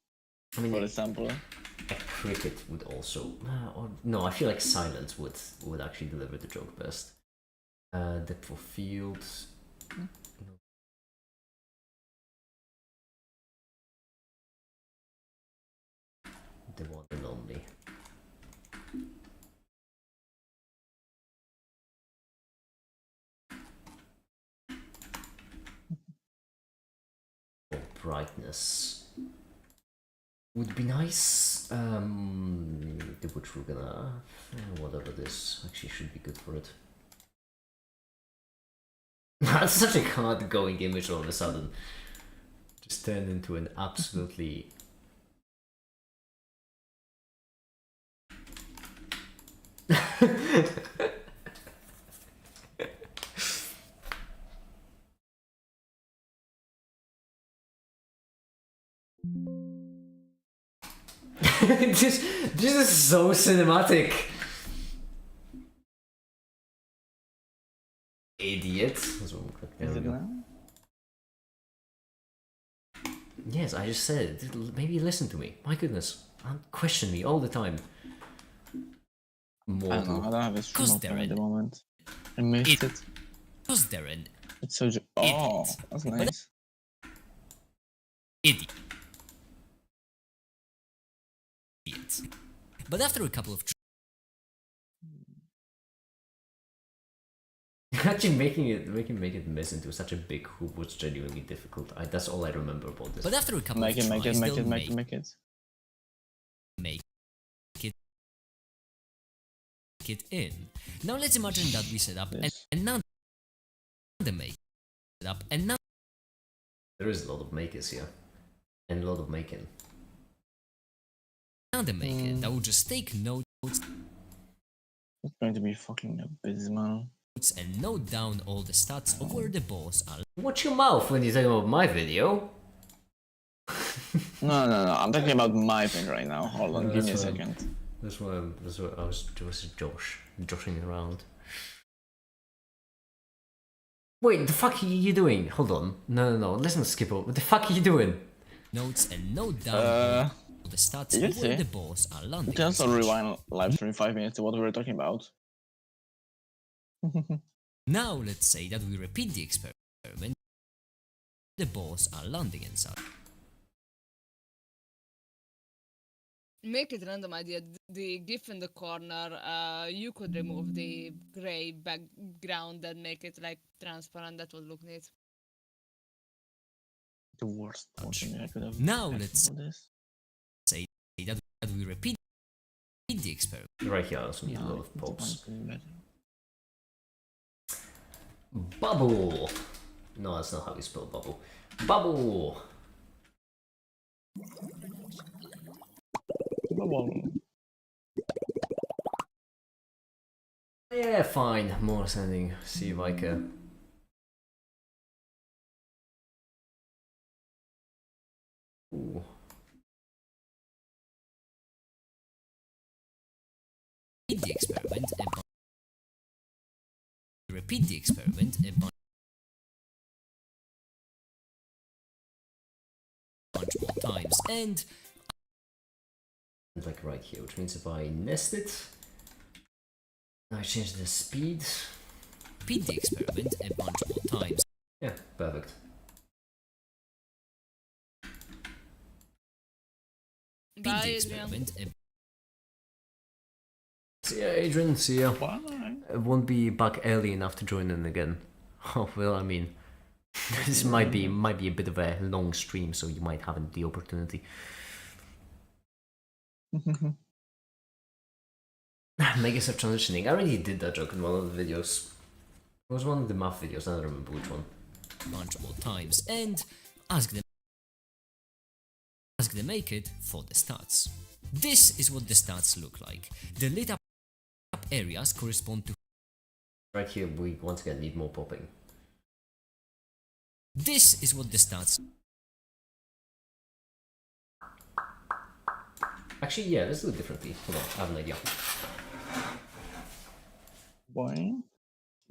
I mean, for example. a cricket would also... or, no, I feel like silence would actually deliver the joke best. Depth of field. No. The one and only. Oh, brightness would be nice. Which we're gonna whatever this actually should be good for it. That's such a hard going image all of a sudden. Just turned into an absolutely this is so cinematic. Idiot. Is it now? Yes, I just said it. Maybe listen to me. My goodness. Question me all the time. I don't know, I don't have a stream Cause open they're at the in- moment. I missed it. Because they're an It's so oh, that's nice. idiot. But after a couple of Actually, making it miss into such a big hoop was genuinely difficult. That's all I remember about this. But after a couple Make of it, make it, tries, make they'll it, make it, make it. make it in. Now let's imagine that we set up This. another make. Set up another There is a lot of makers here, and a lot of making. maker that will just take notes It's going to be fucking abysmal. and note down all the stats of where the balls are Watch your mouth when you're talking about my video. No, no, no. I'm talking about my thing right now. Hold on, No, give me a that's fine. second. That's why I was joshing around. Wait, the fuck are you doing? Hold on. No. Listen, Skipper. What the fuck are you doing? notes and note down Uh, all the stats you of where see. the balls are landing. Can also rewind live stream 5 minutes to what we were talking about. Now let's say that we repeat the experiment. The balls are landing inside. Make it random idea. The GIF in the corner, you could remove the gray background and make it like transparent. That would look neat. The worst thing I could have. Now asked let's for this. say that we repeat the experiment. Right here, I also need a No, lot of it's pops. one better. Bubble! No, that's not how you spell bubble. Bubble! Bubble. Yeah, fine. More sending. See if I can. Ooh. Repeat the experiment and repeat the experiment a bunch more times and Like right here, which means if I nest it, I change the speed. repeat the experiment a bunch more times. Yeah, perfect. Repeat Bye, the Adrian. experiment a See ya, Adrian. See ya. Why? I won't be back early enough to join in again. Oh well, I mean, this might be a bit of a long stream, so you might have the opportunity. Make yourself transitioning. I already did that joke in one of the videos. It was one of the math videos. I don't remember which one. bunch more times and ask the maker for the stats. This is what the stats look like. The lit up areas correspond to Right here, we once again need more popping. this is what the stats Actually, yeah, let's do it differently. Hold on, I have an idea. Boing.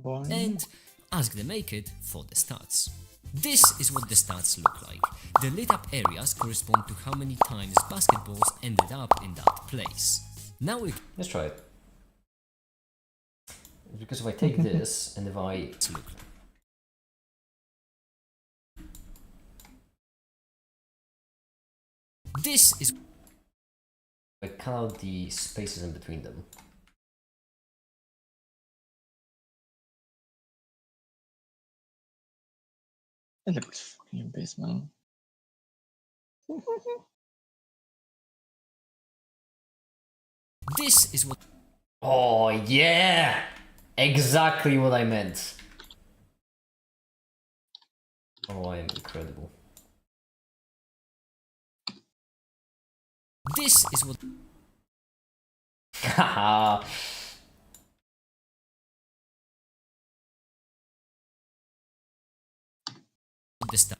Boing. and ask the maker for the stats. This is what the stats look like. The lit up areas correspond to how many times basketballs ended up in that place. Now we Let's try it. Because if I take this and if I look like. This is cut out the spaces in between them. It looks fucking abysmal. this is what Oh yeah! Exactly what I meant. Oh, I am incredible. this is what Haha. the stat.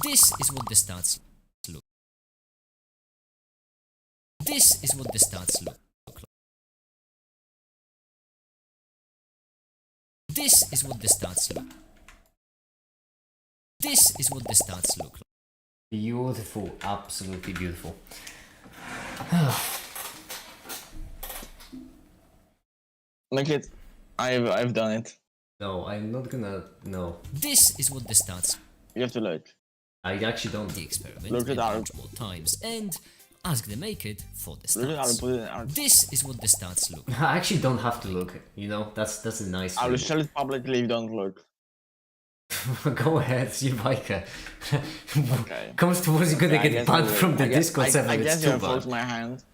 This is what the stats look. This is what the stats look like. This is what the stats look. This is what the stats look like. Beautiful, absolutely beautiful. Look it, I've done it. No, I'm not gonna. No, This is what the stats. You have to look. I actually don't. The experiment Look at and our- multiple times and ask the maker for the Look at stats. put it in art. This is what the stats look like. I actually don't have to look. You know, that's a nice. I will thing. share it publicly if you don't look. Go ahead, you like Okay. Comes towards you're gonna I get guess banned I will. from the I guess- Discord server. I if guess it's you too have bad. forced my hand.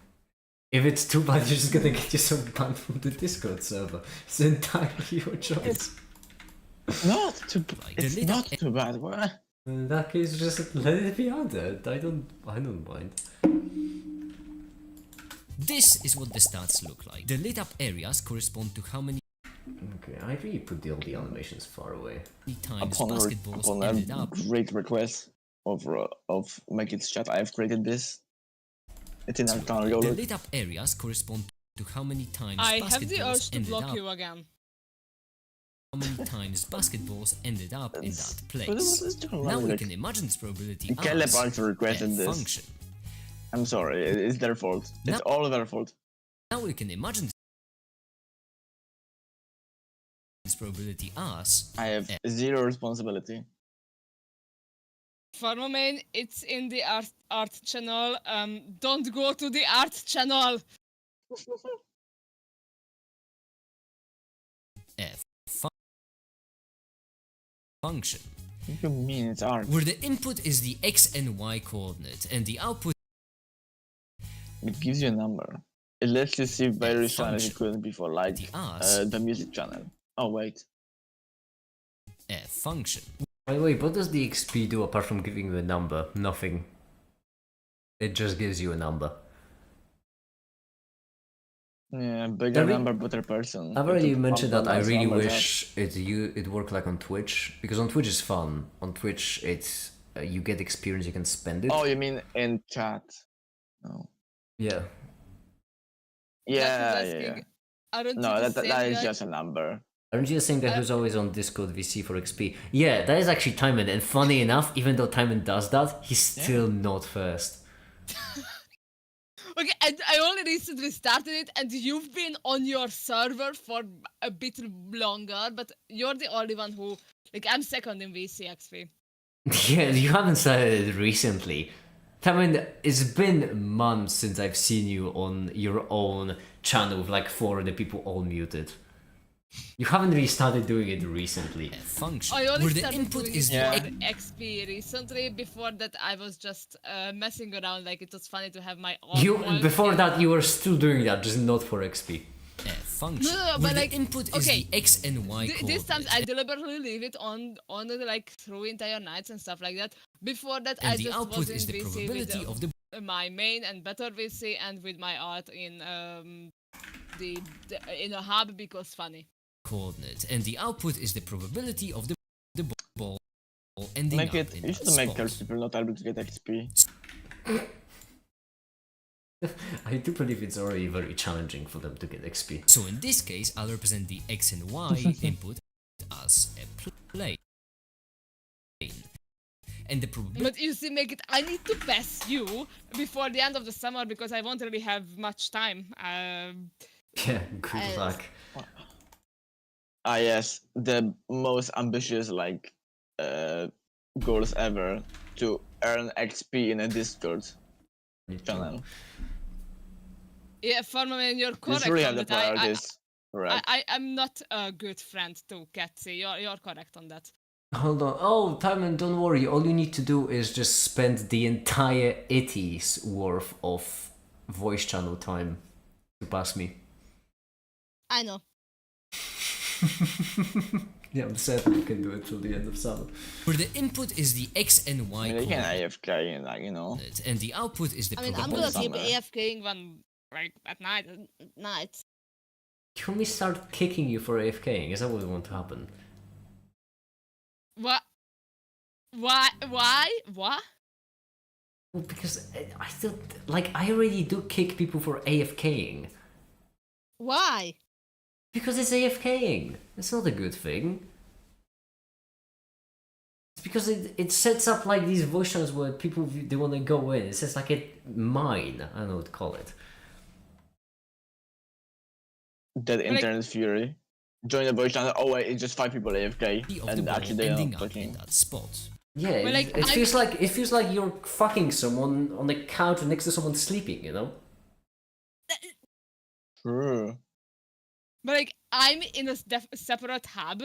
If it's too bad, you're just gonna get yourself banned from the Discord server. It's entirely your choice. Not too. Like, It's delete not that- too bad. What? In that case, just let it be added. I don't mind. This is what the stats look like. The lit up areas correspond to how many Okay, I really put all the animations far away. times Upon basketballs ended a up. great request of Make It Chat, I've created this. It's in our channel. Go The look. lit up areas correspond to how many times I have the basketballs urge to ended block up. you again. How many times basketballs ended up in that But place. it's just Now we like- can imagine this probability Caleb as also requested a this. function. I'm sorry, it's their fault. It's No. all their fault. Now we can imagine this probability as I have zero responsibility. Pharmaman, it's in the art channel. Don't go to the art channel. a function, What do you mean it's art? where the input is the x and y coordinate and the output It gives you a number. It lets you see various channels you function. couldn't before, like the as the music channel. Oh wait. a function. By the way, what does the XP do apart from giving you a number? Nothing. It just gives you a number. Yeah, bigger Every- number, better person. I've already It's a mentioned that I bump really numbers wish it worked like on Twitch, because on Twitch it's fun. On Twitch it's you get experience, you can spend it. up. Oh, you mean in chat? No. Yeah. Yeah, Just yeah, yeah. asking, aren't No, you the that same is guy? just a number. Aren't you the same guy who's always on Discord VC for XP? Yeah, that is actually Timon, and funny enough, even though Timon does that, he's still not first. Okay, and I only recently started it, and you've been on your server for a bit longer, but you're the only one who, like, I'm second in VCXP. Yeah, you haven't started it recently. Timon, it's been months since I've seen you on your own channel with like 4 other people all muted. You haven't really started doing it recently. A function, I only where the started input doing is it the Yeah. for XP recently. Before that, I was just messing around, like, it was funny to have my own You world before in- that you were still doing that, just not for XP. a function, No, where but, the like, input is okay, the x and y This times I coordinate deliberately leave it on like through entire nights and stuff like that. Before that, I and the just output was in is the VC probability with of the my main and better VC and with my art in the in a hub because funny. coordinate, and the output is the probability of the ball ending Make up it. in You that should make spot. those people not able to get XP. I do believe it's already very challenging for them to get XP. So in this case, I'll represent the x and y input as a plane. And the probability But you see, make it. I need to pass you before the end of the summer because I won't really have much time. Yeah, good I- luck. Ah yes, the most ambitious like goals ever to earn XP in a Discord channel. Yeah, Farmerman, you're You correct. should really have on the that. priorities. Right. I am not a good friend to Katsy. You're correct on that. Hold on. Oh, Timon, don't worry. All you need to do is just spend the entire itty's worth of voice channel time to pass me. I know. Yeah, I'm certain you can do it till the end of summer. where the input is the x and I y mean, they can coordinate, AFK and like and the output is the I mean, I'm probability. gonna keep summer. AFKing when like at night. Can we start kicking you for AFKing? Is that what we want to happen? What? Why? Why? What? Well, because I still like I already do kick people for AFKing. Why? Because it's AFKing. It's not a good thing. It's because it sets up like these voice channels where people they want to go in. It says like a mine. I don't know what to call it. That internet fury. Join the voice channel. Oh wait, it's just 5 people AFK, of the and ball actually they're ending not up in fucking. that spot. Yeah, But, like, it feels like you're fucking someone on the couch next to someone sleeping. You know. True. But like, I'm in a separate hub,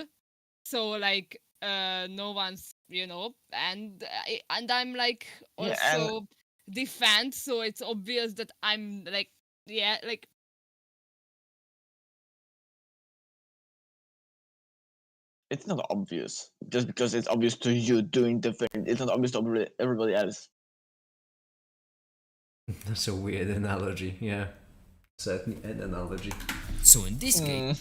so like, no one's, and I'm like Yeah, also defend, so it's obvious that I'm like, yeah, like. It's not obvious. Just because it's obvious to you doing the thing, it's not obvious to everybody else. That's a weird analogy. Yeah, certainly an analogy. So in this game, a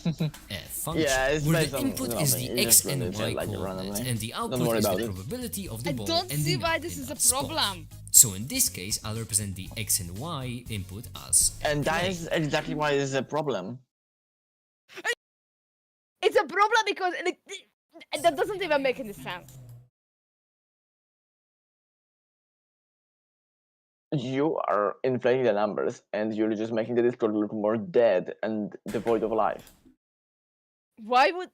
function Yeah, it's where based the on input is nothing. the You x just and run it y like coordinate, randomly. and the Don't output worry is about the it. probability of the I ball don't ending see why up this in is a that spot. problem. So in this case, I'll represent the x and y input as And that play. is exactly why it's a problem. It's a problem because like, that doesn't even make any sense. You are inflating the numbers, and you're just making the Discord look more dead and devoid of life. Why would?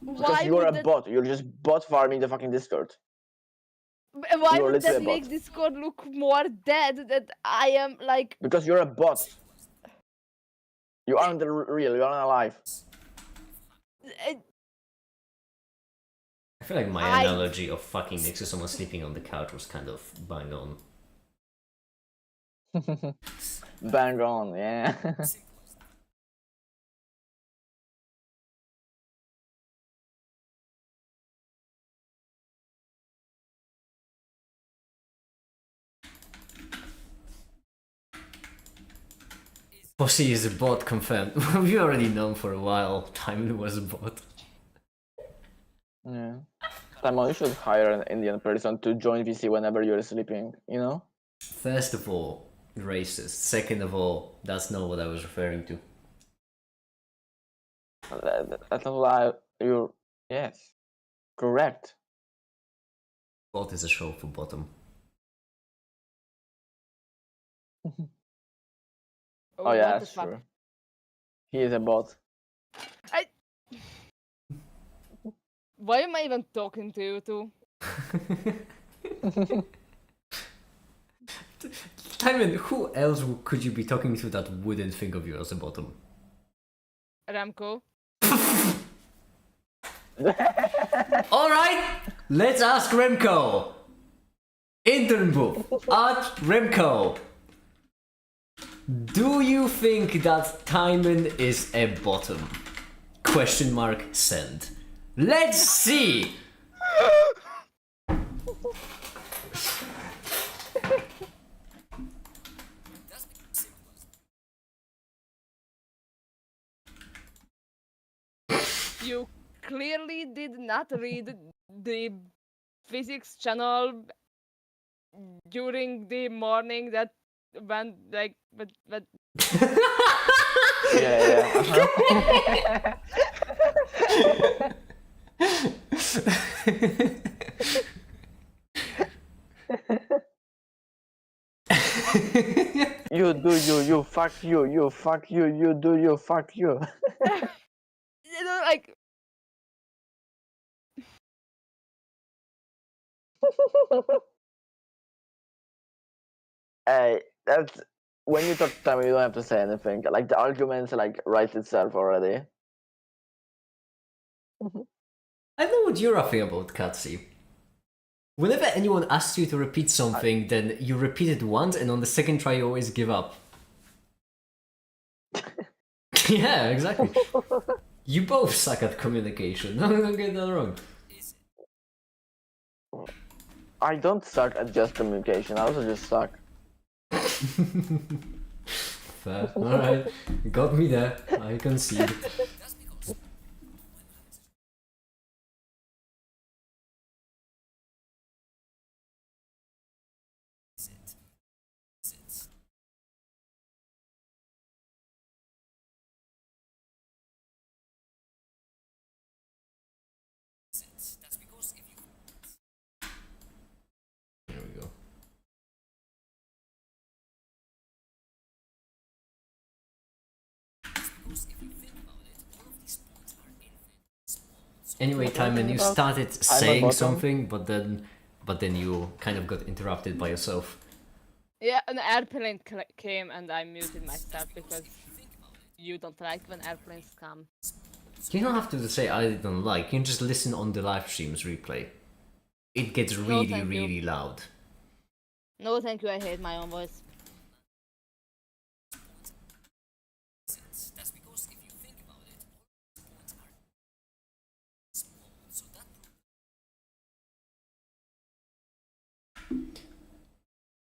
Because Why you're would a that? bot. You're just bot farming the fucking Discord. Why You're would literally that a make bot. Discord look more dead? That I am like. Because you're a bot. You aren't real. You aren't alive. I feel like my I- analogy of fucking next to someone sleeping on the couch was kind of bang on. Bang on, yeah. Posse is a bot confirmed. We've already known for a while Timely was a bot. Yeah. Simon, you should hire an Indian person to join VC whenever you're sleeping, you know? First of all, racist. Second of all, that's not what I was referring to. That's not why you're... Yes. Correct. Bot is a show for bottom. Oh yeah, what the that's fuck? true. He is a bot. Why am I even talking to you two? Timon, who else could you be talking to that wouldn't think of you as a bottom? Remco. Alright, let's ask Remco. Intern booth at Remco. Do you think that Timon is a bottom? Question mark send. Let's see! You clearly did not read the physics channel during the morning that went like but Yeah, uh-huh. You do you fuck you fuck you do you fuck you. like Hey, that's when you talk to time you don't have to say anything. Like the argument like writes itself already. I know what you're laughing about, Katsi. Whenever anyone asks you to repeat something, then you repeat it once, and on the second try you always give up. Yeah, exactly. You both suck at communication. Don't get that wrong. I don't suck at just communication. I also just suck. Fair. Alright. Got me there. I concede. There we go. Anyway, Timon, you started saying bottom. something, but then you kind of got interrupted by yourself. Yeah, an airplane came and I muted myself because you don't like when airplanes come. You don't have to say I don't like. You can just listen on the live stream's replay. It gets really, thank you. really loud. No, thank you. I hate my own voice.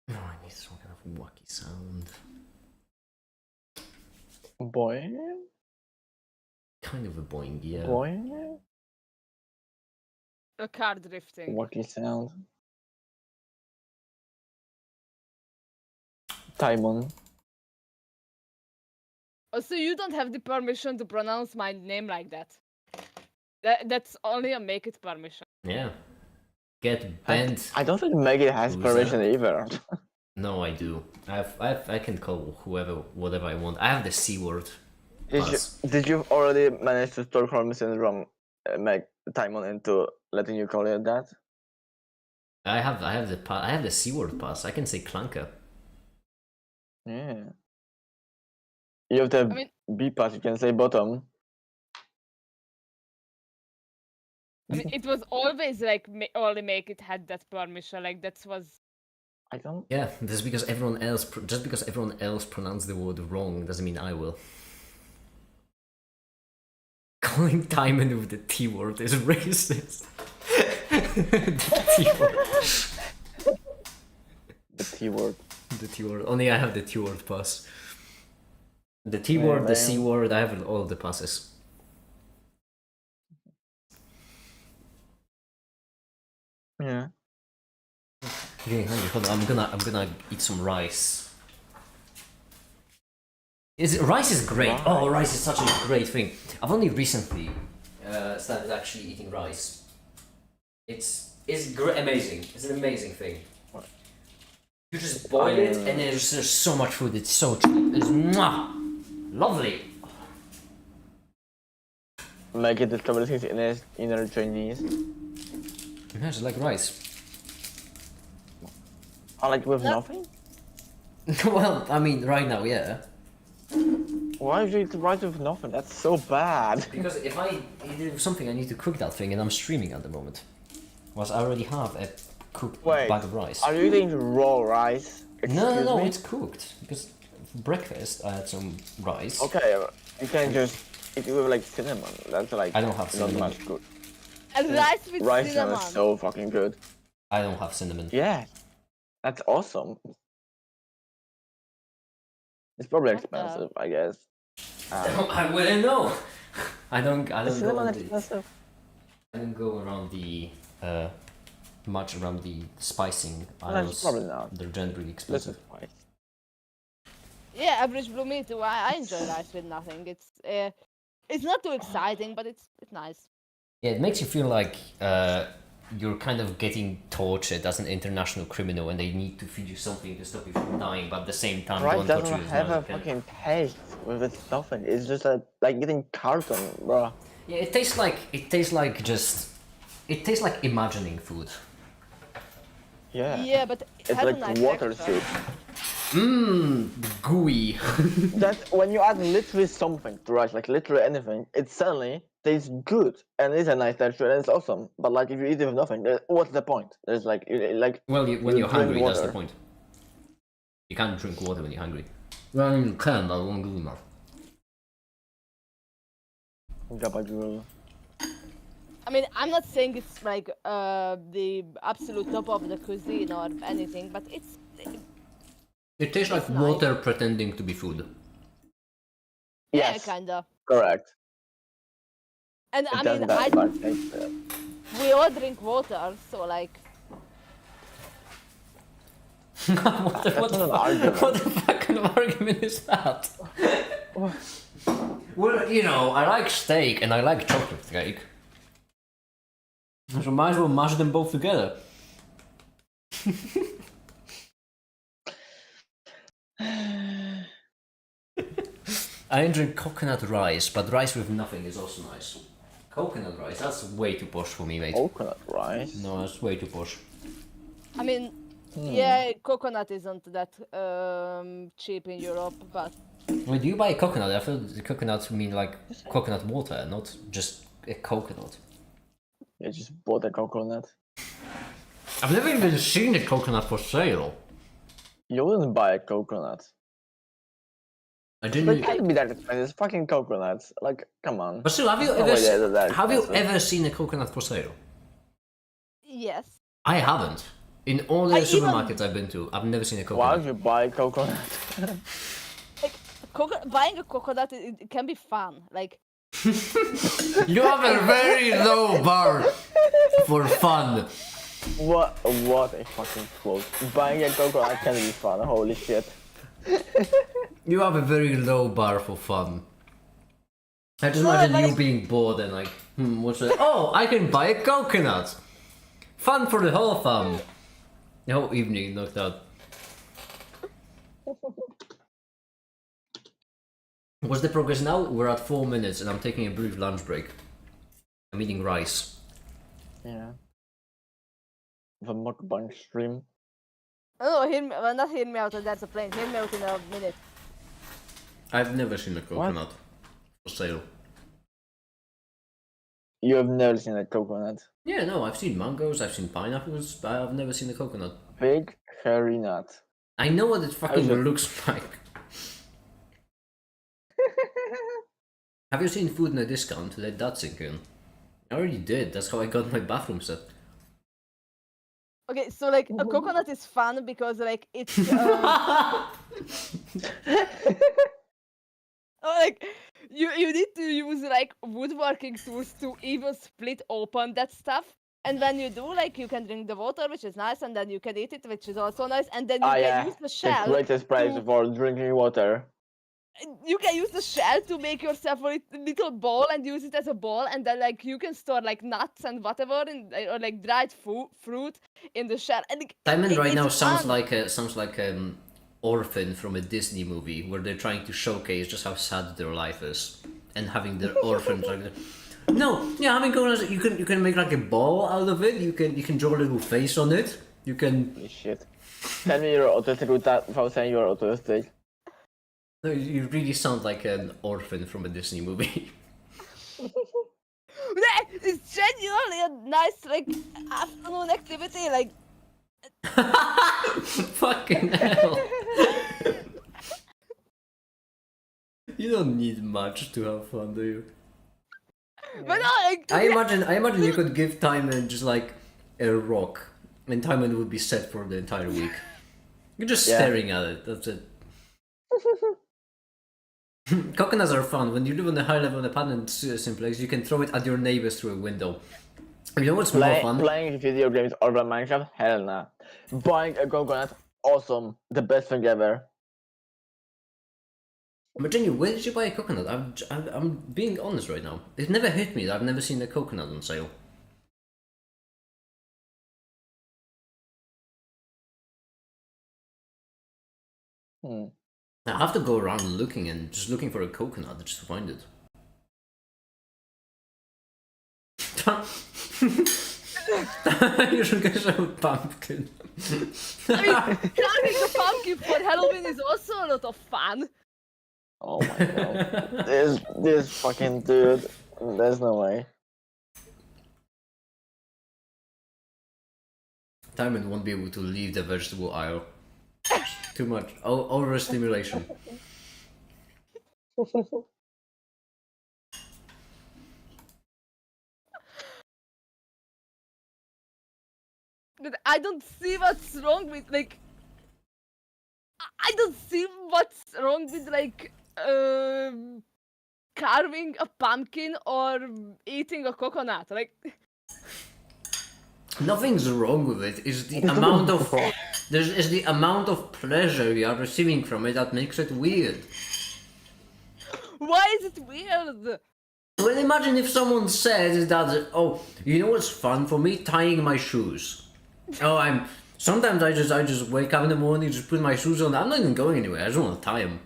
No, I need some kind of wacky sound. Boy, Kind of a boing, yeah. boy, A car drifting. wacky sound. Timon. Oh, so you don't have the permission to pronounce my name like that. That's only a make it permission. Yeah. Get bent. I don't think Maggie has Who's permission that? either. No, I do. I can call whoever, whatever I want. I have the C word. Pass. Did you already manage to Stockholm syndrome make Timon into letting you call it that? I have the C word pass. I can say clunker. Yeah. You have the I mean- B pass. You can say bottom. I mean, it was always like only make it had that permission. Like that was. I don't. Yeah, just because everyone else pronounced the word wrong doesn't mean I will. Calling Timon with the T word is racist. The T word. The T word. The T word. Only I have the T word pass. The T word, the man. C word, I have all the passes. Yeah. Okay, hold on. I'm gonna eat some rice. Rice is great. Rice. Oh, rice is such a great thing. I've only recently started actually eating rice. It's amazing. It's an amazing thing. You just boil it, and there's so much food. It's so cheap. It's lovely. Make it discover his inner Chinese. Yeah, just like rice. I like with nothing. Well, I mean, right now, yeah. Why would you eat rice with nothing? That's so bad. Because if I eat it with something, I need to cook that thing, and I'm streaming at the moment. Because I already have a cooked Wait, bag of rice. are you eating raw rice? No, Excuse me? it's cooked. Because for breakfast, I had some rice. Okay, you can just eat it with like cinnamon. That's like I don't have not cinnamon. much good. And rice with Rice cinnamon. is so fucking good. I don't have cinnamon. Yeah, that's awesome. It's probably What the- expensive, I guess. I wouldn't know. I don't go Cinnamon on the, expensive. I don't go around the much around the spicing No, aisles. probably not. They're generally This expensive. is why. Yeah, average blue meat. I enjoy rice with nothing. It's not too exciting, but it's nice. Yeah, it makes you feel like you're kind of getting tortured as an international criminal, and they need to feed you something to stop you from dying, but at the same time, Rice don't torture doesn't you as have much a as you can. fucking taste with its stuffing. It's just like eating carton, bro. Yeah, it tastes like imagining food. Yeah. But it It's has a like nice water texture. soup. Mmm, gooey. That when you add literally something to rice, like literally anything, it suddenly tastes good and it's a nice texture and it's awesome. But like if you eat it with nothing, what's the point? There's like Well, when you're drink hungry, that's the water. point. You can't drink water when you're hungry. Well, you can, but it won't do enough. Gabagool. I mean, I'm not saying it's like the absolute top of the cuisine or anything, but It tastes like nice. water pretending to be food. Yes, kinda. correct. And I It mean, doesn't that much taste. we all drink water, so like. what, the, That's not an argument. what the fuck kind of argument is that? Well, you know, I like steak and I like chocolate cake. So might as well mash them both together. I drink coconut rice, but rice with nothing is also nice. Coconut rice, that's way too posh for me, mate. Coconut rice. No, that's way too posh. I mean, yeah, coconut isn't that cheap in Europe, but Wait, do you buy coconut? I thought the coconut mean like coconut water, not just a coconut. You just bought a coconut. I've never even seen a coconut for sale. You wouldn't buy a coconut. I It didn't. can't be that expensive. It's fucking coconuts. Like, come on. But still, have you No ever way they're that have you expensive. ever seen a coconut for sale? yes. I haven't. In all the I even- supermarkets I've been to, I've never seen a Why coconut. would you buy coconut? Like, buying a coconut, it can be fun. Like, You have a very low bar for fun. What a fucking quote. Buying a coconut can be fun. Holy shit. You have a very low bar for fun. I just No, imagine but you like- being bored and like, what's that? Oh, I can buy a coconut. Fun for the whole fam. The whole evening knocked out. What's the progress now? We're at 4 minutes and I'm taking a brief lunch break. I'm eating rice. Yeah. The mukbang stream. no, hear me, well, not hear me out, that's a plane. Hear me out in a minute. I've never seen a coconut for sale. You have never seen a coconut. Yeah, no, I've seen mangoes, I've seen pineapples, but I've never seen a coconut. Big hairy nut. I know what it fucking How's it- looks like. Have you seen Food in a Discount? Let that sink in. I already did, that's how I got my bathroom set. Okay, so like a coconut is fun because like it's like you need to use like woodworking tools to even split open that stuff. And when you do, like you can drink the water, which is nice, and then you can eat it, which is also nice, and then you can Yeah. use the The shell. greatest prize to- for drinking water. You can use the shell to make yourself a little bowl and use it as a bowl, and then like you can store like nuts and whatever, or like dried fruit in the shell. And like, Simon right now it's sounds fun. like orphan from a Disney movie where they're trying to showcase just how sad their life is and having their orphans like that. No, yeah, having coconuts, you can make like a ball out of it. You can draw a little face on it. You can. Holy shit. Tell me you're autistic without saying you're autistic. No, you really sound like an orphan from a Disney movie. It's genuinely a nice like afternoon activity. Like Fucking hell. You don't need much to have fun, do you? but no, like I imagine you could give Timon just like a rock, and Timon would be set for the entire week. You're just Yeah. staring at it. That's it. Coconuts are fun. When you live on a high level apartment simplex, you can throw it at your neighbors through a window. You know what's more fun? Playing video games over Minecraft? Hell nah. Buying a coconut? Awesome. The best thing ever. But Jenny, where did you buy a coconut? I'm being honest right now. It never hit me that I've never seen a coconut on sale. I have to go around looking and just looking for a coconut just to find it. You should get a pumpkin. I mean, carving a pumpkin for Halloween is also a lot of fun. Oh my god. this fucking dude. There's no way. Timon won't be able to leave the vegetable aisle. Too much. Overstimulation. But I don't see what's wrong with like. I don't see what's wrong with like carving a pumpkin or eating a coconut. Like, Nothing's wrong with it. It's the amount of it's the amount of pleasure you are receiving from it that makes it weird. why is it weird? Well, imagine if someone says that, oh, you know what's fun for me? Tying my shoes. Oh, sometimes I just wake up in the morning, just put my shoes on. I'm not even going anywhere. I just want to tie them.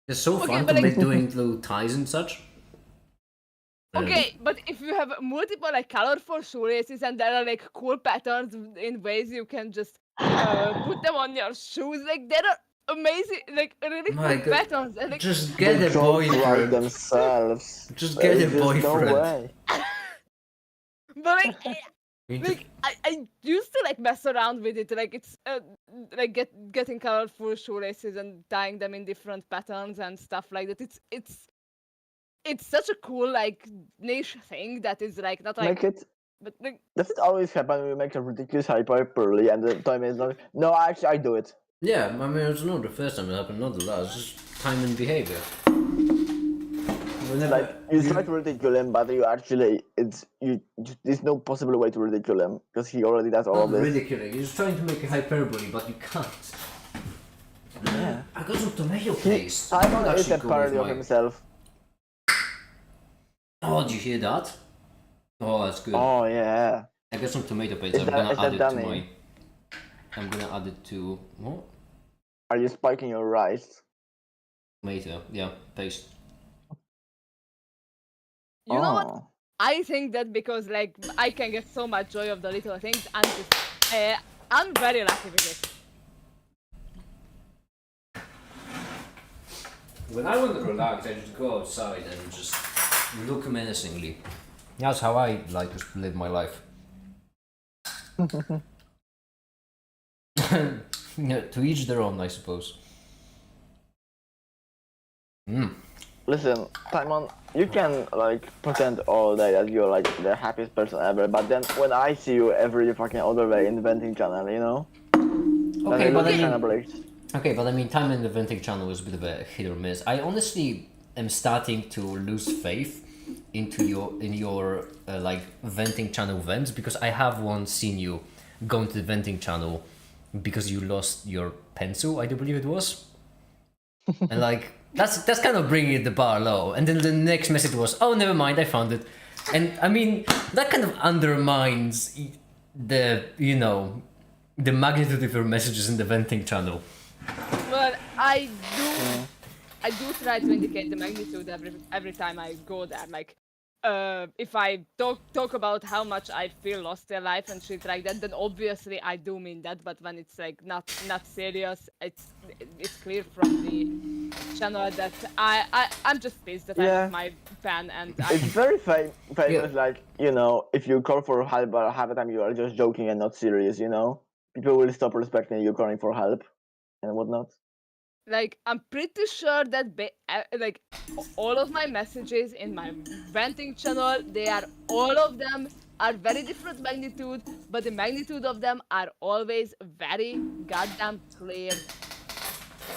It's so fun but to like- make doing little ties and such. Okay, but if you have multiple like colorful shoelaces and there are like cool patterns in ways you can just put them on your shoes, like there are amazing, like really My cool God. patterns. And, like, Just get They a don't write boyfriend. themselves. Just get a There's just boyfriend. No way. but like I used to like mess around with it, like it's like getting colorful shoelaces and tying them in different patterns and stuff like that. It's such a cool like niche thing that is like not like Make it. but like Does it always happen when you make a ridiculous hyperbole and the time is not? No, actually, I do it. Yeah, I mean, it's not the first time it happened, not the last. It's just time and behavior. Whenever Like you try to ridicule him, but you actually, there's no possible way to ridicule him because he already does all of not this. ridiculing, you're just trying to make a hyperbole, but you can't. Yeah. I got some tomato paste. Simon That is should a go parody with of my- himself. Oh, did you hear that? Oh, that's good. Oh yeah. I got some tomato paste. Is I'm that- gonna is add that it to Danny? my. I'm gonna add it to what? Are you spiking your rice? Tomato. Yeah, paste. you know what? Oh. I think that because like I can get so much joy of the little things, I'm very lucky with it. When I want to relax, I just go outside and just look menacingly. That's how I like to live my life. Yeah, to each their own, I suppose. Listen, Simon, you can like pretend all day that you're like the happiest person ever, but then when I see you every fucking other day in the venting channel, you know? Okay, but I kind mean, of breaks. okay, but I mean, time in the venting channel was a bit of a hit or miss. I honestly am starting to lose faith into your like venting channel vents because I have once seen you go into the venting channel because you lost your pencil, I do believe it was, and like that's kind of bringing the bar low. And then the next message was, "Oh, never mind, I found it," and I mean that kind of undermines the the magnitude of your messages in the venting channel. Well, I do try to indicate the magnitude every time I go there. Like, if I talk about how much I feel lost in life and shit like that, then obviously I do mean that. But when it's like not serious, it's clear from the channel that I'm just pissed that Yeah. I'm my fan and It's very famous, Yeah. like, you know, if you call for help, but half the time you are just joking and not serious, you know? People will stop respecting you calling for help and whatnot. like I'm pretty sure that like all of my messages in my venting channel, all of them are very different magnitude, but the magnitude of them are always very goddamn clear.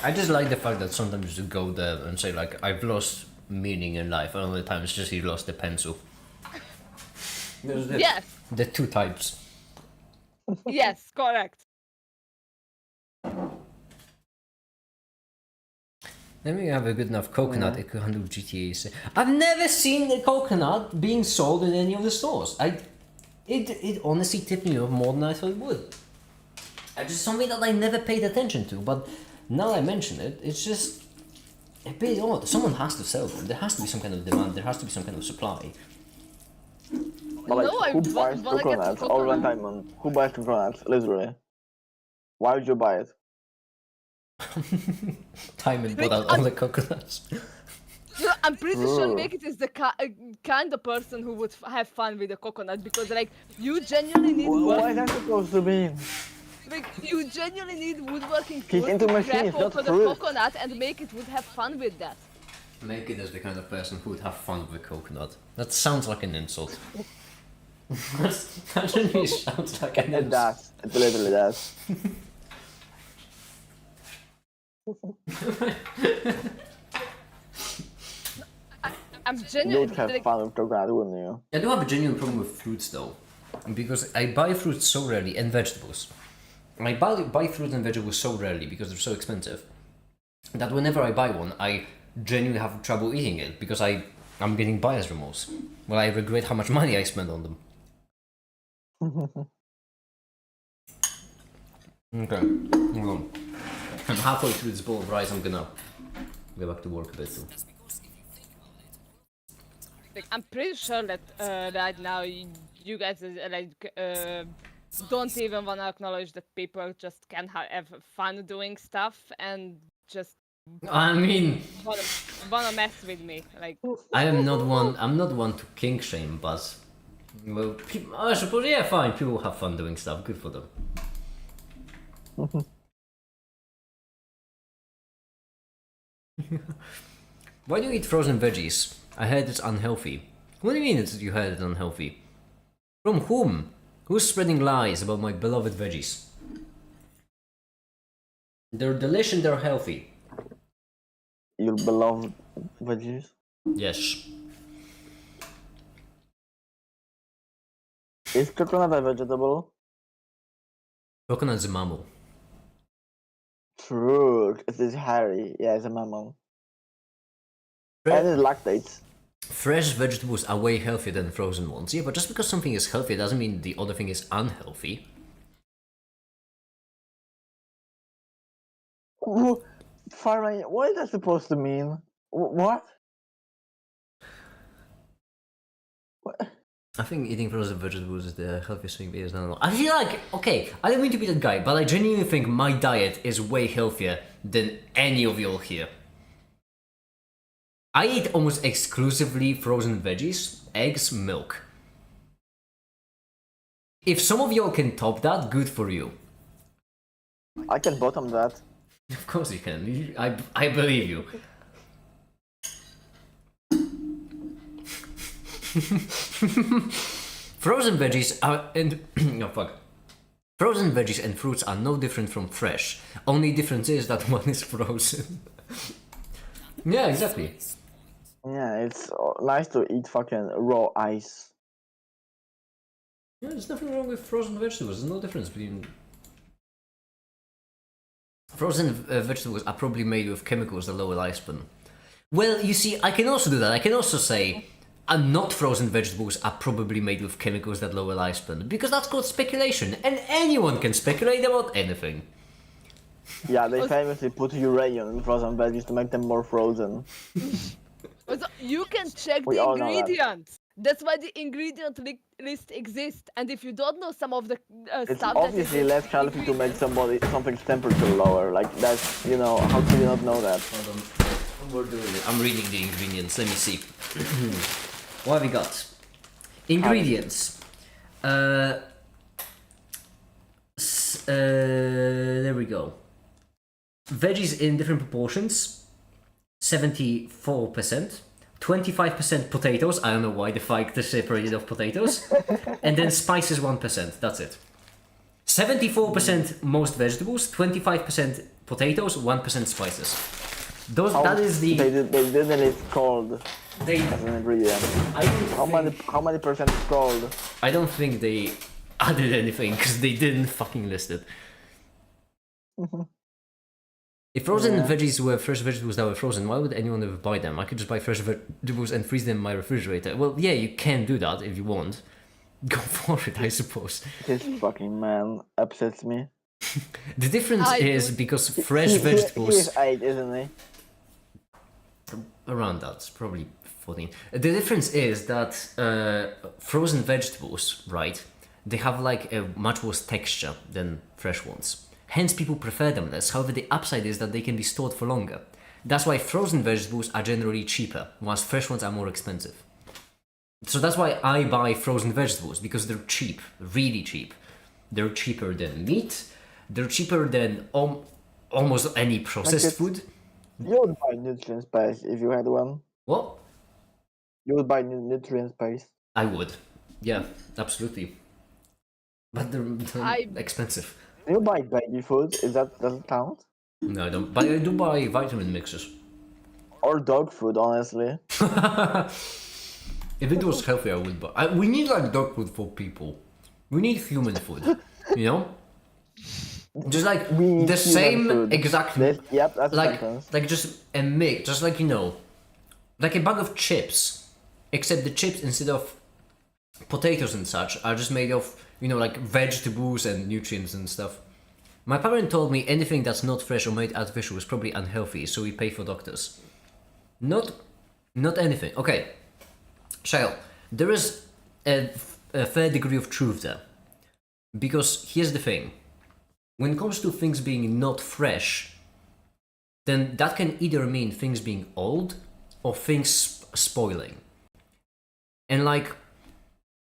I just like the fact that sometimes you go there and say like, I've lost meaning in life, and other times it's just he lost the pencil. There's Yes, the two types. yes, correct. Then we have a good enough coconut, it could handle GTA 6. I've never seen a coconut being sold in any of the stores. It honestly tipped me off more than I thought it would. It's just something that I never paid attention to, but now I mention it, it's just a bit odd. Someone has to sell them. There has to be some kind of demand, there has to be some kind of supply. But like, No, I who buys wanna get coconuts all the coconut. time, man? Who buys coconuts, literally? Why would you buy it? Timon bought out all the coconuts. You know, I'm pretty sure Ooh. Naked is the kind of person who would have fun with a coconut because like you genuinely need Why is that supposed to be? Like, you genuinely need woodworking He's tools into to machines, grab not onto the fruit. coconut and make it would have fun with that. Make it as the kind of person who would have fun with a coconut. That sounds like an insult. That really sounds like an It insult. does. It literally does. I'm You'd genuinely have like, fun with chocolate, wouldn't you? I do have a genuine problem with fruits though, because I buy fruits so rarely and vegetables. I buy fruits and vegetables so rarely because they're so expensive that whenever I buy one, I genuinely have trouble eating it because I'm getting buyer's remorse. Well, I regret how much money I spent on them. Okay, hold on. I'm halfway through this bowl of rice. I'm gonna go back to work a bit too. I'm pretty sure that right now you guys don't even want to acknowledge that people just can have fun doing stuff and just I mean, wanna mess with me. Like, I'm not one to kink shame, but well, I suppose yeah, fine. People have fun doing stuff. Good for them. Why do you eat frozen veggies? I heard it's unhealthy. What do you mean you heard it's unhealthy? From whom? Who's spreading lies about my beloved veggies? They're delicious and they're healthy. Your beloved veggies. Yes. Is coconut a vegetable? Coconut's a mammal. True. It is hairy. Yeah, it's a mammal. Fre- And it lactates. Fresh vegetables are way healthier than frozen ones. Yeah, but just because something is healthy doesn't mean the other thing is unhealthy. Farming, what is that supposed to mean? What? I think eating frozen vegetables is the healthiest thing there is. I don't know. I feel like, okay, I don't mean to be that guy, but I genuinely think my diet is way healthier than any of y'all here. I eat almost exclusively frozen veggies, eggs, milk. If some of y'all can top that, good for you. I can bottom that. Of course you can. I believe you. Frozen veggies are no fuck. Frozen veggies and fruits are no different from fresh. Only difference is that one is frozen. Yeah, exactly. Yeah, it's nice to eat fucking raw ice. Yeah, there's nothing wrong with frozen vegetables. There's no difference between. Frozen vegetables are probably made with chemicals that lower lifespan. Well, you see, I can also do that. I can also say, not frozen vegetables are probably made with chemicals that lower lifespan, because that's called speculation, and anyone can speculate about anything. Yeah, they famously put uranium in frozen veggies to make them more frozen. also, you can check We the all know that. ingredients. That's why the ingredient list exists. And if you don't know some of the It's stuff obviously that is less healthy to make something's temperature lower. Like that's, you know, how could you not know that? Hold on. We're doing it. I'm reading the ingredients. Let me see. What have we got? Ingredients. There we go. Veggies in different proportions. 74%. 25% potatoes. I don't know why the fuck they separated of potatoes. And then spices 1%. That's it. 74% most vegetables. 25% potatoes. 1% spices. That is the. They didn't list cold They. as an ingredient. I don't How many percent is cold? I don't think they added anything because they didn't fucking list it. If frozen veggies were fresh vegetables that were frozen, why would anyone ever buy them? I could just buy fresh vegetables and freeze them in my refrigerator. Well, yeah, you can do that if you want. Go for it, I suppose. This fucking man upsets me. The difference is because fresh He vegetables. is 8, isn't he? Around that, it's probably 14. The difference is that frozen vegetables, right, they have like a much worse texture than fresh ones. Hence people prefer them less. However, the upside is that they can be stored for longer. That's why frozen vegetables are generally cheaper, whilst fresh ones are more expensive. So that's why I buy frozen vegetables, because they're cheap, really cheap. They're cheaper than meat, they're cheaper than almost any processed food. You would buy nutrient space if you had one. What? You would buy nutrient space. I would. Yeah, absolutely. But they're expensive. Do you buy baby food? Does it count? No, I don't. But I do buy vitamin mixes. or dog food, honestly. If it was healthy, I would buy. We need like dog food for people. We need human food, you know? Just like We need the human same food. exact, Yep, that's a like sentence. just a mix, just like, you know, like a bag of chips, except the chips instead of potatoes and such are just made of, you know, like vegetables and nutrients and stuff. My parent told me anything that's not fresh or made artificial is probably unhealthy, so we pay for doctors. Not anything. Okay, Shail, there is a fair degree of truth there. Because here's the thing. When it comes to things being not fresh, then that can either mean things being old or things spoiling. And like,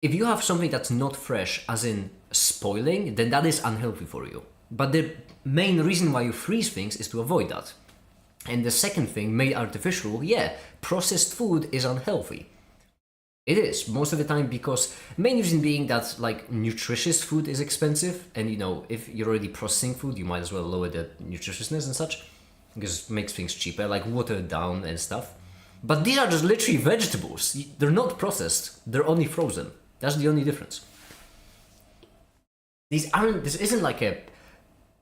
if you have something that's not fresh, as in spoiling, then that is unhealthy for you. But the main reason why you freeze things is to avoid that. And the second thing, made artificial, yeah, processed food is unhealthy. It is, most of the time, because main reason being that like nutritious food is expensive, and you know, if you're already processing food, you might as well lower the nutritiousness and such, because it makes things cheaper, like watered down and stuff. But these are just literally vegetables. They're not processed, they're only frozen. That's the only difference. This isn't like a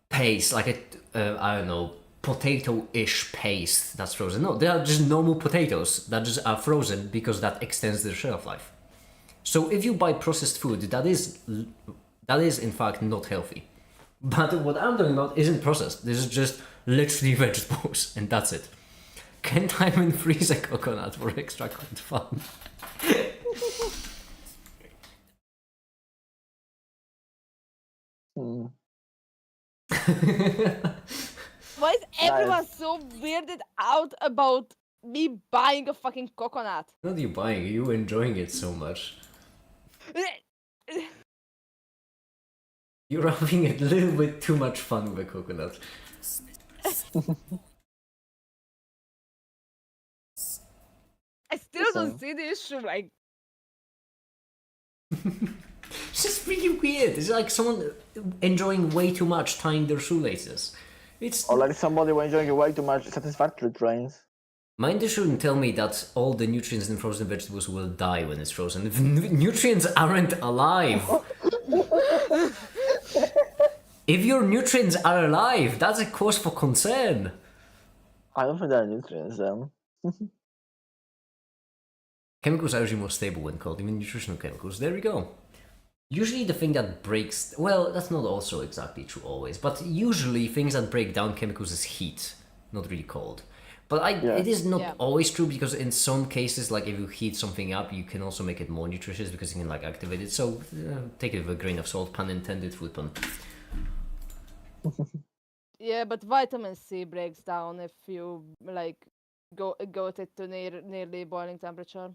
paste, like a, I don't know, potato-ish paste that's frozen. No, they are just normal potatoes that just are frozen because that extends their shelf life. So if you buy processed food, that is in fact not healthy. But what I'm talking about isn't processed. This is just literally vegetables, and that's it. Can time and freeze a coconut for extra good fun? Hmm. Why is everyone Nice. so weirded out about me buying a fucking coconut? Not you buying, you enjoying it so much. You're having a little bit too much fun with a coconut. I still don't Listen. see the issue. Like, It's just really weird. It's like someone enjoying way too much tying their shoelaces. It's Or like somebody who enjoying way too much satisfactory trains. mind you shouldn't tell me that all the nutrients in frozen vegetables will die when it's frozen. If nutrients aren't alive. If your nutrients are alive, that's a cause for concern. I don't think there are nutrients then. Chemicals are usually more stable when cold, even nutritional chemicals. There we go. Usually the thing that breaks... Well, that's not also exactly true always, but usually things that break down chemicals is heat, not really cold. But it is not Yeah. always true, because in some cases, like if you heat something up, you can also make it more nutritious because you can like activate it. So take it with a grain of salt, pun intended, food pun. yeah, but vitamin C breaks down if you like go at it to nearly boiling temperature.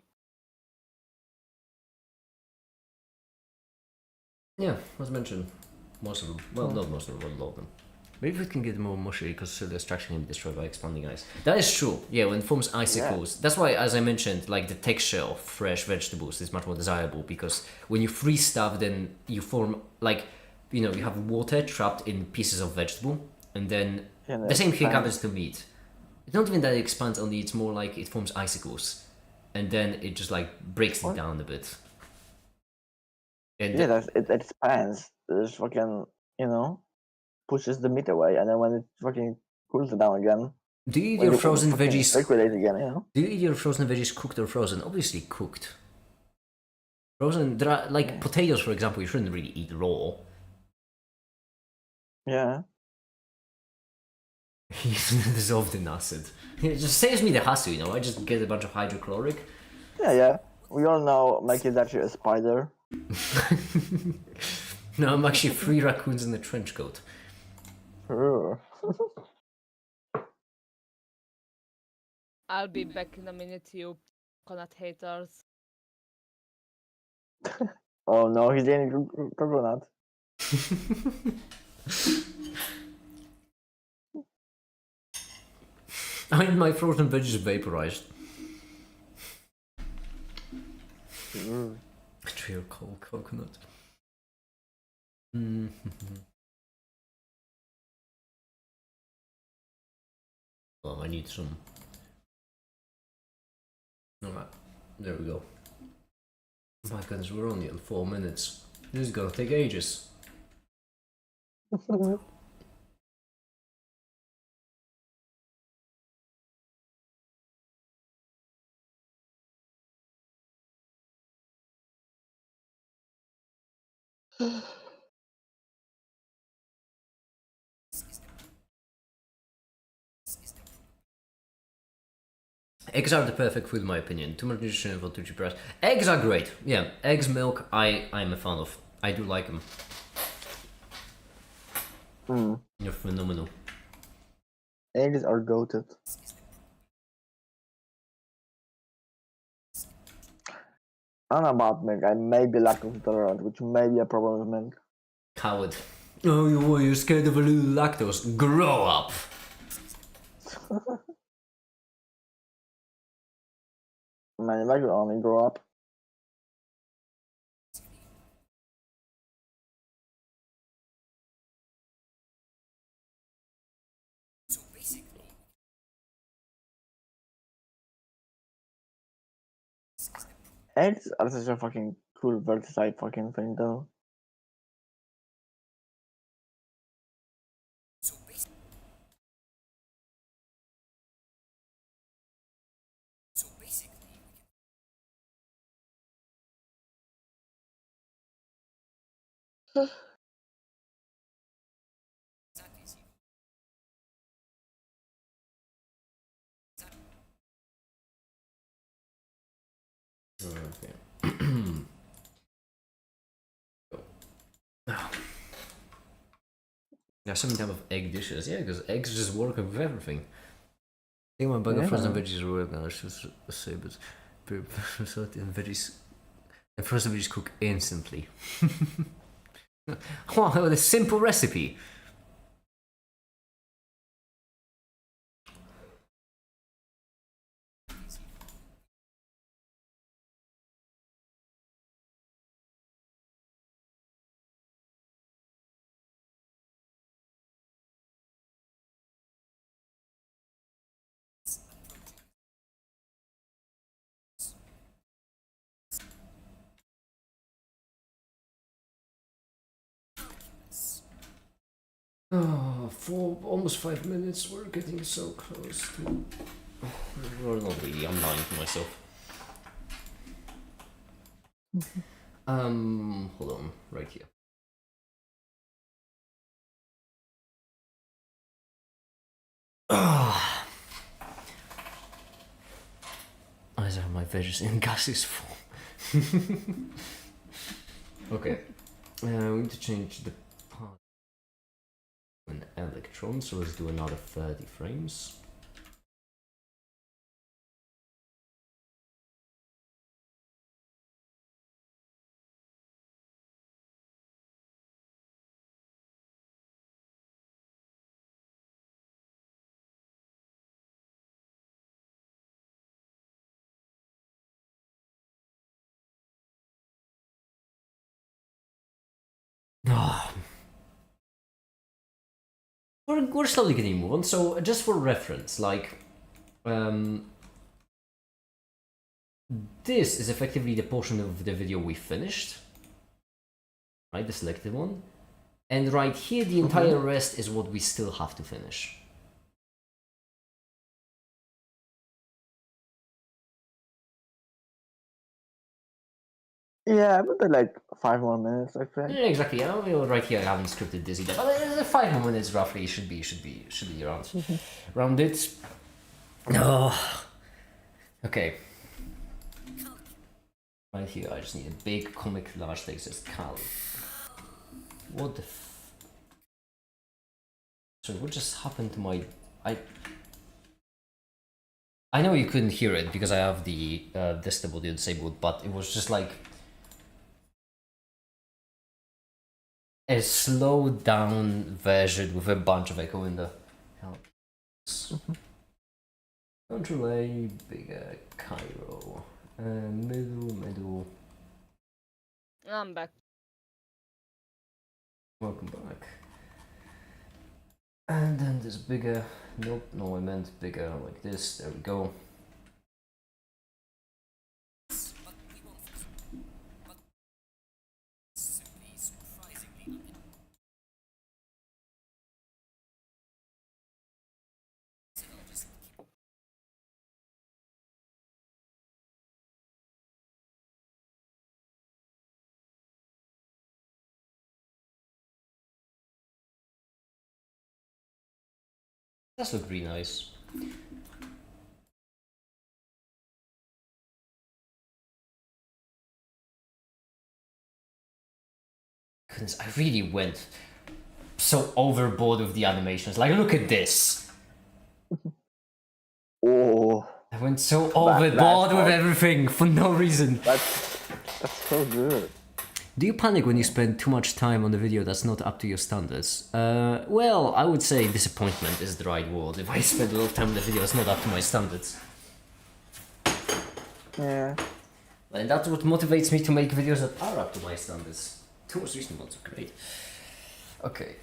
Yeah, as mentioned, most of them. Well, not most of them, but a lot of them. Maybe we can get more mushy because the extraction can be destroyed by expanding ice. That is true. Yeah, when it forms icicles. That's why, as I mentioned, like the texture of fresh vegetables is much more desirable, because when you freeze stuff, then you form like, you know, you have water trapped in pieces of vegetable, and then Yeah, the same thing expands. happens to meat. It's not even that it expands only; it's more like it forms icicles, and then it just like breaks it down a bit. And Yeah, it expands. There's fucking, you know, pushes the meat away, and then when it fucking cools it down again, do you eat when your it frozen fucking veggies? circulate again, you know. Do you eat your frozen veggies cooked or frozen? Obviously cooked. Frozen, there are like potatoes, for example. You shouldn't really eat raw. Yeah. Dissolved in acid. It just saves me the hassle, you know. I just get a bunch of hydrochloric. Yeah. We all know my kid's actually a spider. No, I'm actually 3 raccoons in a trench coat. Ugh. I'll be back in a minute, you coconut haters. Oh no, he's eating coconut. I need my frozen veggies vaporized. Trio cold coconut. Oh, I need some Alright, there we go. My goodness, we're only on 4 minutes. This is gonna take ages. Eggs are the perfect food in my opinion. Too much nutrition for too cheap price. Eggs are great. Yeah, eggs, milk, I'm a fan of. I do like them. They're phenomenal. Eggs are goated. I don't know about milk. I may be lactose intolerant, which may be a problem with milk. Coward. Oh, you're scared of a little lactose. Grow up! Man, if I could only grow up. Eggs are such a fucking cool, versatile fucking thing, though. Okay. There's so many type of egg dishes, yeah, because eggs just work with everything. I think my bag of frozen veggies work now, I should say, but and veggies and frozen veggies cook instantly. Wow, what a simple recipe. Oh, for almost 5 minutes, we're getting so close to... Well, not really, I'm lying to myself. Hold on, right here. I have my veggies in gaseous form. Okay, we need to change the part an electron, so let's do another 30 frames. We're slowly getting move on. So just for reference, like, this is effectively the portion of the video we finished, right? The selected one, and right here, the entire rest is what we still have to finish. Yeah, but like 5 more minutes, I think. Yeah, exactly. Yeah, well, right here I haven't scripted this either, but 5 more minutes roughly should be around it. Oh, okay. Right here, I just need a big comic large text that says Cal. What the Sorry, what just happened to my... I know you couldn't hear it because I have the disable disabled, but it was just like a slowed down version with a bunch of echo in the help. Control A, bigger Cairo, middle. I'm back. Welcome back. And then this bigger. Nope, no, I meant bigger like this. There we go. That's look really nice. Goodness, I really went so overboard with the animations. Like, look at this. Oh, I went so that's overboard with hot. everything for no reason. That's so good. Do you panic when you spend too much time on a video that's not up to your standards? Well, I would say disappointment is the right word. If I spend a lot of time on the video that's not up to my standards. Yeah. And that's what motivates me to make videos that are up to my standards. Two most recent ones are great. Okay.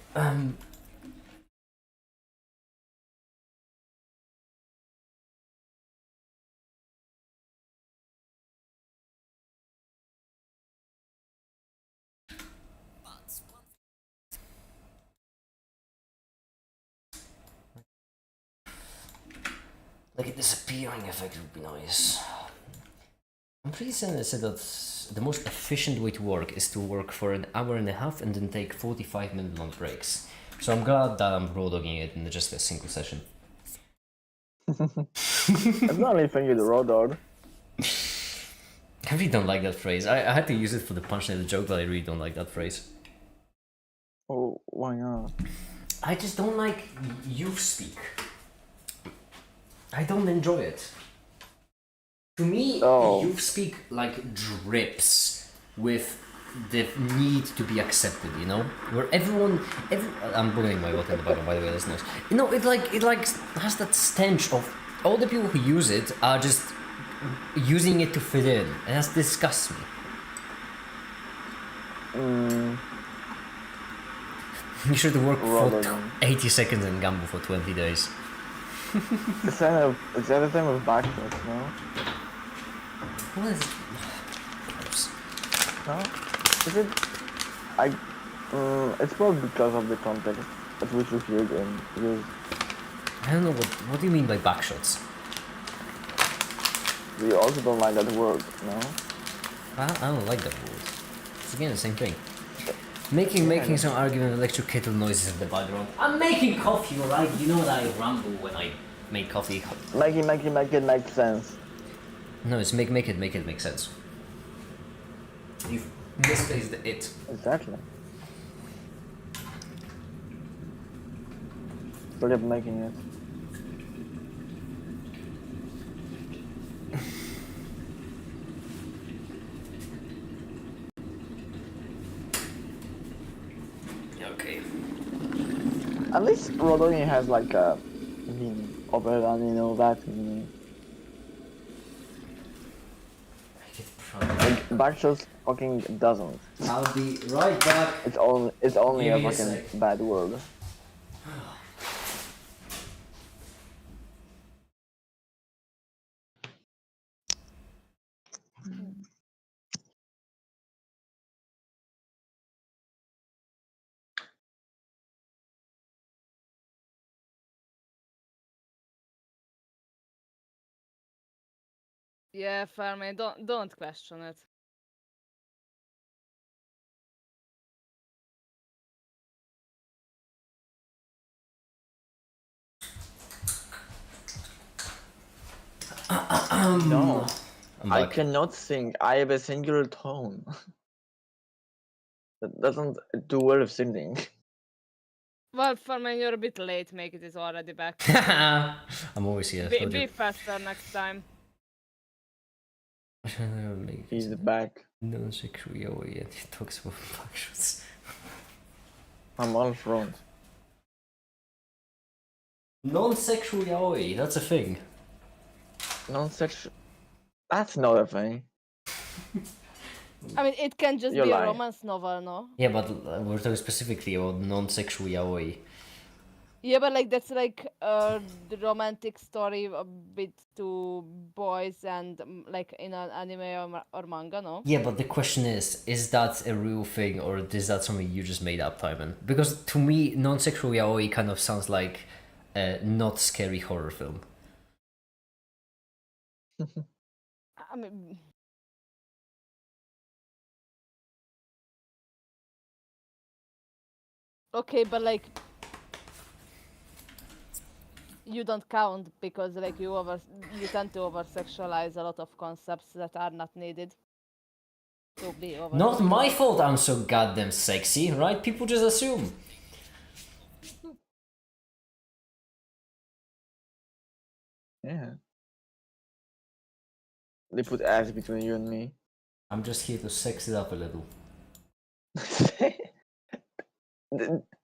Like a disappearing effect would be nice. I'm pretty certain I said that the most efficient way to work is to work for an hour and a half and then take 45-minute long breaks. So I'm glad that I'm raw dogging it in just a single session. It's not anything you the raw dog. I really don't like that phrase. I had to use it for the punchline of the joke, but I really don't like that phrase. Oh, why not? I just don't like you speak. I don't enjoy it. To me, Oh. you speak like drips with the need to be accepted, you know? Where I'm boiling my water in the background, by the way, listeners. You know, it has that stench of all the people who use it are just using it to fit in, and that disgusts me. You should work Rather for than- 80 seconds and gamble for 20 days. It's the other thing with backshots, no? What is No? Is it? It's probably because of the context at which you hear it and use. I don't know what do you mean by backshots? You also don't like that word, no? I don't like that word. It's again the same thing. Making some argument with electric kettle noises in the background. I'm making coffee, alright? You know that I ramble when I make coffee. Make it make sense. No, it's make it make sense. You've misplaced the it. Exactly. Stop making it. Okay. At least Rodoni has like a meaning other than that meaning. Like backshots fucking doesn't. I'll be right back. It's only Give a me a fucking sec. bad word. Yeah, Fermi, don't question it. No, I'm I back. cannot sing. I have a singular tone. That doesn't do well with singing. Well, Fermi, you're a bit late. Make it is already back. I'm always here. Be faster next time. He's back. No secure yet. He talks about backshots. I'm all front. Non-sexual yaoi, that's a thing. Non-sexual. That's not a thing. I mean, it can just You're be lying. a romance novel, no? Yeah, but we're talking specifically about non-sexual yaoi. Yeah, but like that's like the romantic story a bit to boys and like in an anime or manga, no? Yeah, but the question is that a real thing or is that something you just made up, Timon? Because to me, non-sexual yaoi kind of sounds like a not scary horror film. I mean, okay, but like you don't count because like you tend to over sexualize a lot of concepts that are not needed to be over. Not my fault I'm so goddamn sexy, right? People just assume. Yeah. They put ass between you and me. I'm just here to sex it up a little.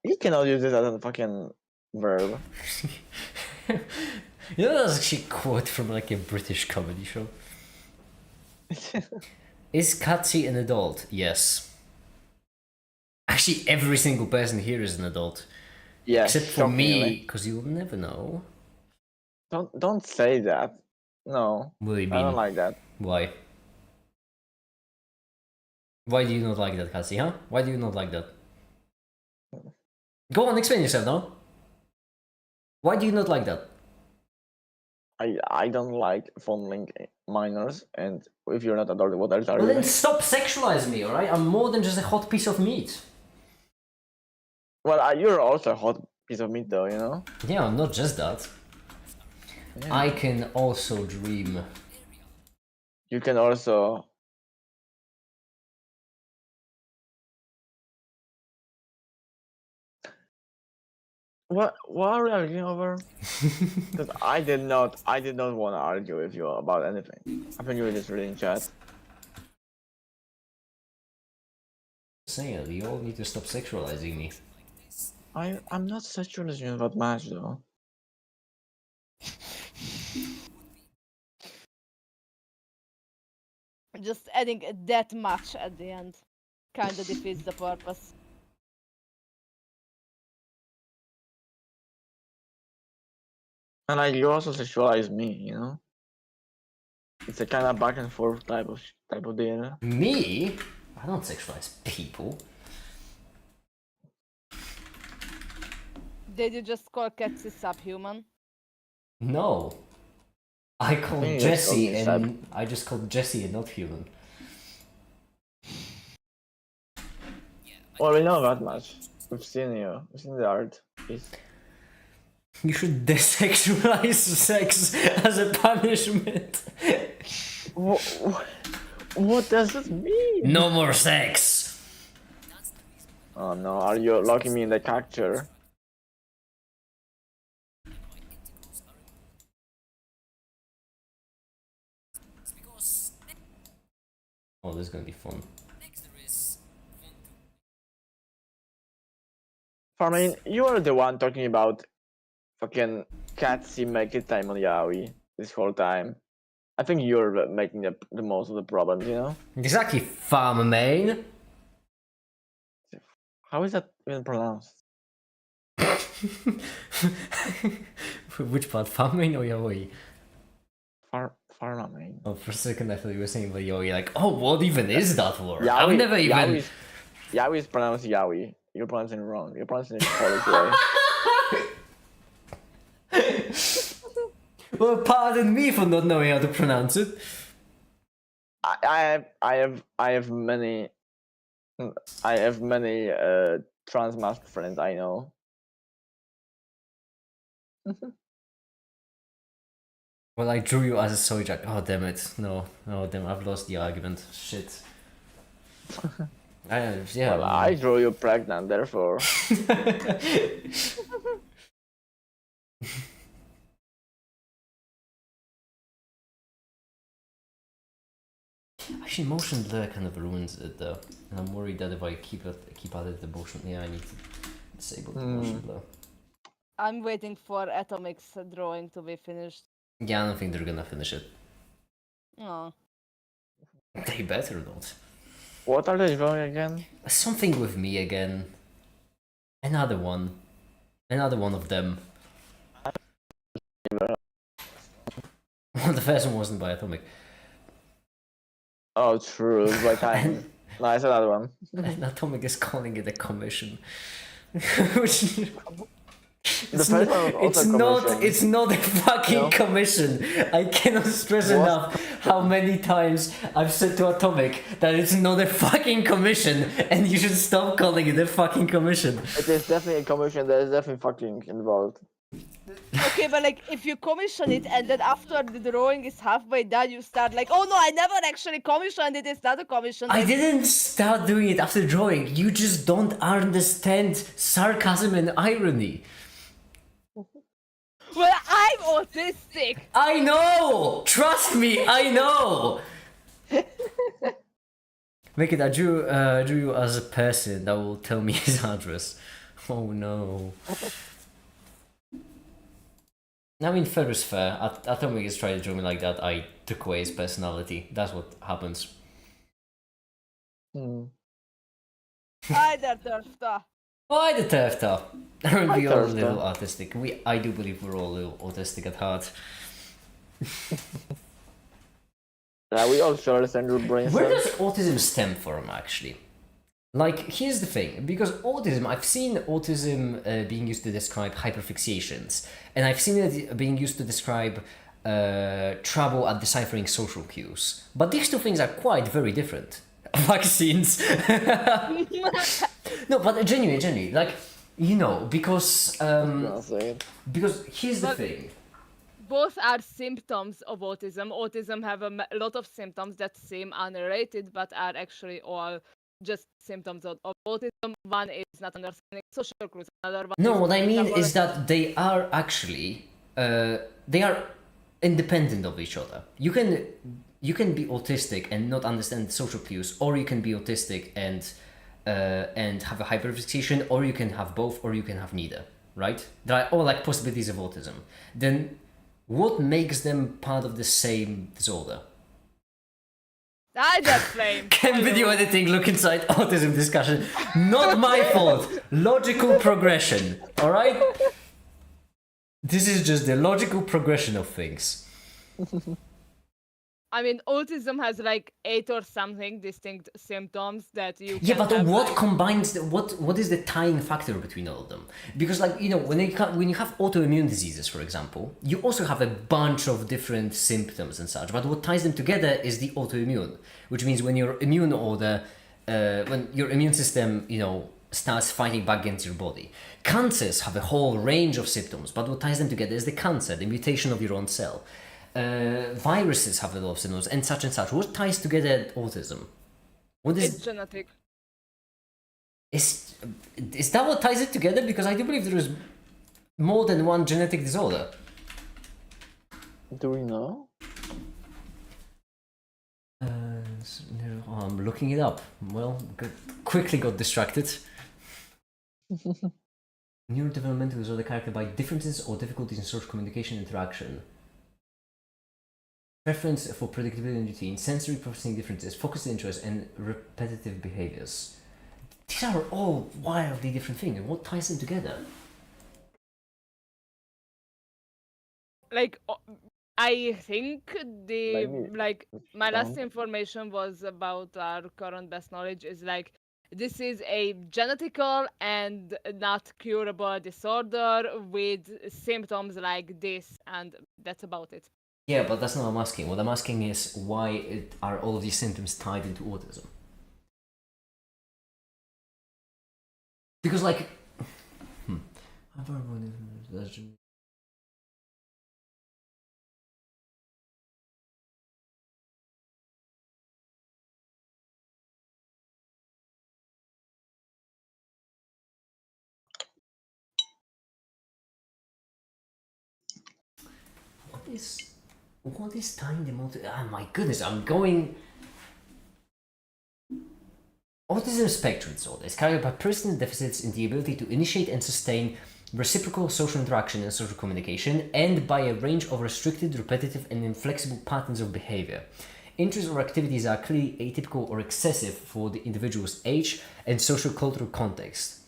He cannot use this as a fucking verb. You know, that's actually a quote from like a British comedy show. Is Katsi an adult? Yes. Actually, every single person here is an adult. Yeah. Except for me, because you'll never know. Don't say that. No. What do you I mean? don't like that. Why? Why do you not like that, Katsi, huh? Why do you not like that? Go on, explain yourself now. Why do you not like that? I don't like fondling minors, and if you're not adult, what else are Well, you? then stop sexualizing me, alright? I'm more than just a hot piece of meat. Well, you're also a hot piece of meat, though. You know. Yeah, not just that. Yeah. I can also dream. You can also. What are we arguing over? Because I did not want to argue with you about anything. I think you were just reading chat. Saying you all need to stop sexualizing me. I'm not sexualizing about match though. Just adding that much at the end kind of defeats the purpose. And like you also sexualize me, you know. It's a kind of back and forth type of deal. Me? I don't sexualize people. Did you just call Katsi subhuman? No. I called think you just Jesse called me and I just called Jesse and not human. Well, we know that much. We've seen the art. You should desexualize sex as a punishment. What does this mean? No more sex. Oh no, are you locking me in the capture? Oh, this is gonna be fun. Farming, you are the one talking about fucking Katsi making time on Yaoi this whole time. I think you're making the most of the problems, you know? Exactly, farmer main. How is that even pronounced? Which part? Farmer main or yaoi? Pharma main. Oh, for a second I thought you were saying the yaoi, like, oh, what even is that word? Yaoi, I've never even... Yaoi is pronounced Yaoi. You're pronouncing it wrong. You're pronouncing it correctly. Well, pardon me for not knowing how to pronounce it. I have many trans mask friends I know. Well, I drew you as a soy jack. Oh, damn it. No, damn, I've lost the argument. Shit. Yeah. Well, I drew you pregnant, therefore. Actually, motion blur kind of ruins it though, and I'm worried that if I keep at it the motion, yeah, I need to disable the motion blur. I'm waiting for Atomic's drawing to be finished. Yeah, I don't think they're gonna finish it. Oh. They better not. What are they drawing again? Something with me again. Another one. Another one of them. Well, the first one wasn't by Atomic. Oh, true. By time. No, it's another one. And Atomic is calling it a commission. Which... It's not a fucking commission. I cannot stress enough how many times I've said to Atomic that it's not a fucking commission and you should stop calling it a fucking commission. It is definitely a commission. There is definitely fucking involved. Okay, but like if you commission it and then after the drawing is halfway done, you start like, oh no, I never actually commissioned it. It's not a commission. I didn't start doing it after drawing. You just don't understand sarcasm and irony. Well, I'm autistic. I know! Trust me, I know! Make it, I drew you as a person that will tell me his address. Oh no. I mean, fair is fair. I thought we could try to draw me like that. I took away his personality. That's what happens. Hi there, Turfta. Why the Turfta? Hi, We are a Turfta. little autistic. I do believe we're all a little autistic at heart. Yeah, we all share the same brain Where cells. does autism stem from, actually? Like, here's the thing, because autism, I've seen autism being used to describe hyperfixations, and I've seen it being used to describe trouble at deciphering social cues. But these two things are quite very different. Vaccines. No, but genuinely, like, you know, because here's the But- thing. Both are symptoms of autism. Autism have a lot of symptoms that seem unrelated, but are actually all just symptoms of autism. One is not understanding social cues. Another one No, is, what I for mean example, is that they are actually they are independent of each other. You can be autistic and not understand social cues, or you can be autistic and have a hyperfixation, or you can have both, or you can have neither. Right? There are all like possibilities of autism. Then, what makes them part of the same disorder? I just flame. Can video editing look inside autism discussion? Not my fault. Logical progression. All right. This is just the logical progression of things. I mean, autism has like 8 or something distinct symptoms that you. Yeah, can but have, what like- combines what is the tying factor between all of them? Because, like, you know, when you have autoimmune diseases, for example, you also have a bunch of different symptoms and such. But what ties them together is the autoimmune, which means when your when your immune system, you know, starts fighting back against your body. Cancers have a whole range of symptoms, but what ties them together is the cancer, the mutation of your own cell. Viruses have a lot of symptoms, and such and such. What ties together autism? What It's is genetic. is that what ties it together? Because I do believe there is more than one genetic disorder. Do we know? I'm looking it up. Well, quickly got distracted. Neurodevelopmental disorder characterized by differences or difficulties in social communication interaction. Preference for predictability and routine, sensory processing differences, focused interest, and repetitive behaviors. These are all wildly different things. What ties them together? Like, I think the Maybe like my last some- information was about our current best knowledge is like this is a genetical and not curable disorder with symptoms like this, and that's about it. Yeah, but that's not what I'm asking. What I'm asking is why are all of these symptoms tied into autism? Because, like, what is tying them all to? Oh my goodness, I'm going. Autism spectrum disorder is carried by persons with deficits in the ability to initiate and sustain reciprocal social interaction and social communication, and by a range of restricted, repetitive, and inflexible patterns of behavior. Interests or activities are clearly atypical or excessive for the individual's age and social-cultural context.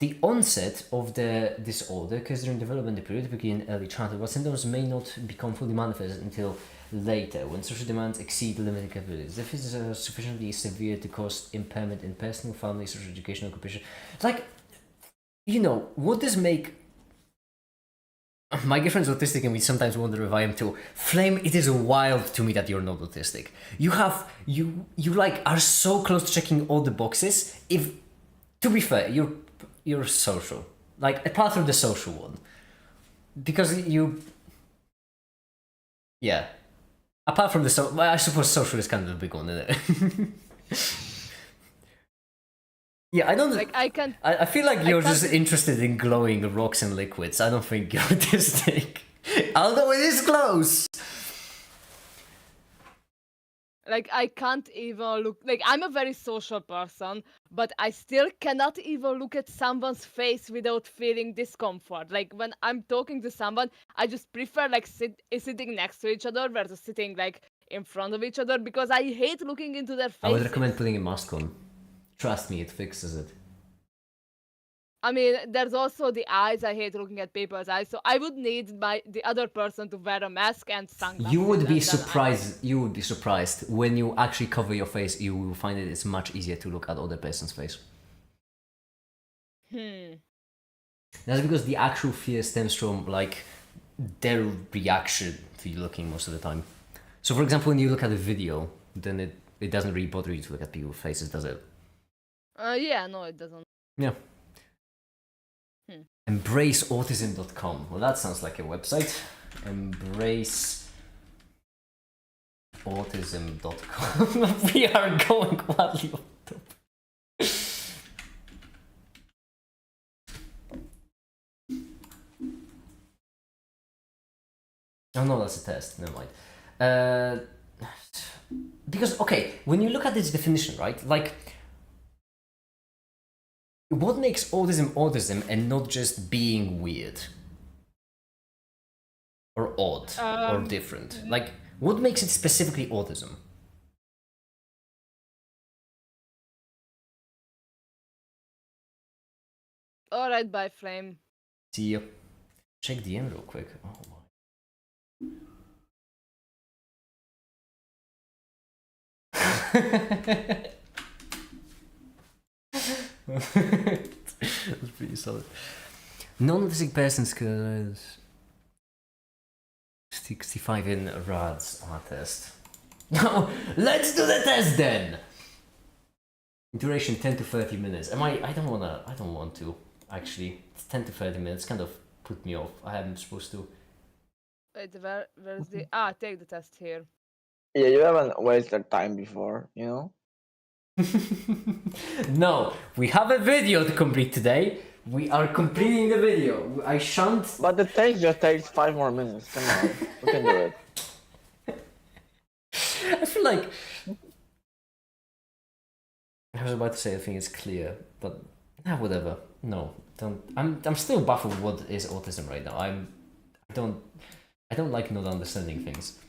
The onset of the disorder occurs during development period, beginning in early childhood, but symptoms may not become fully manifest until later, when social demands exceed limited capabilities. If it is sufficiently severe to cause impairment in personal, family, social, educational, occupation. Like, you know, would this make... My girlfriend's autistic and we sometimes wonder if I am too. Flame, it is wild to me that you're not autistic. You like are so close to checking all the boxes. If, to be fair, you're social. Like, apart from the social one. because you, yeah. Apart from the well, I suppose social is kind of a big one, isn't it? Yeah, I don't. Like I can't. I feel like you're can't- just interested in glowing rocks and liquids. I don't think you're autistic. Although it is close. Like I can't even look. Like I'm a very social person, but I still cannot even look at someone's face without feeling discomfort. Like when I'm talking to someone, I just prefer like sitting next to each other versus sitting like in front of each other because I hate looking into their faces. I would recommend putting a mask on. Trust me, it fixes it. I mean, there's also the eyes. I hate looking at people's eyes, so I would need the other person to wear a mask and sunglasses. You would be and then surprised. You would be surprised when you actually cover your face. You will find it's much easier to look at other person's face. That's because the actual fear stems from like their reaction to you looking most of the time. So, for example, when you look at a video, then it doesn't really bother you to look at people's faces, does it? Yeah, no, it doesn't. Yeah. Embraceautism.com. Well, that sounds like a website. Embraceautism.com. We are going wildly on top. Oh no, that's a test. Never mind. Because, okay, when you look at this definition, right? Like, what makes autism and not just being weird? Or odd? Or different? Like, what makes it specifically autism? Alright, bye, Flame. See you. Check DM real quick. Oh my. That's pretty solid. Non-autistic persons could 65 in RADS test. Now, let's do the test then! Duration 10 to 30 minutes. I don't want to, actually. It's 10 to 30 minutes, kind of put me off. I am supposed to. Wait, where's the... take the test here. Yeah, you haven't wasted time before, you know? No, we have a video to complete today. We are completing the video. I shan't. But the test just takes 5 more minutes. Come on, we can do it. I feel like I was about to say I think it's clear, but whatever. No, don't. I'm still baffled. What is autism right now? I don't like not understanding things.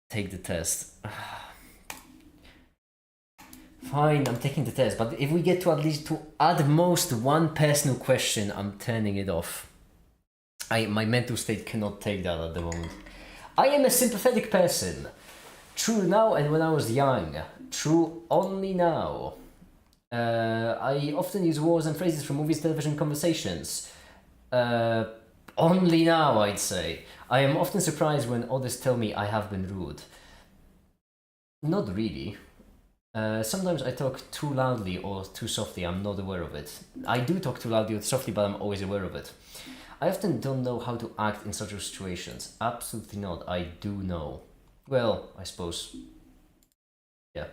Take the test. Fine, I'm taking the test, but if we get to at most one personal question, I'm turning it off. My mental state cannot take that at the moment. I am a sympathetic person. True now and when I was young. True only now. I often use words and phrases from movies, television, conversations. Only now, I'd say. I am often surprised when others tell me I have been rude. Not really. Sometimes I talk too loudly or too softly, I'm not aware of it. I do talk too loudly or softly, but I'm always aware of it. I often don't know how to act in such situations. Absolutely not, I do know. Well, I suppose. Yeah.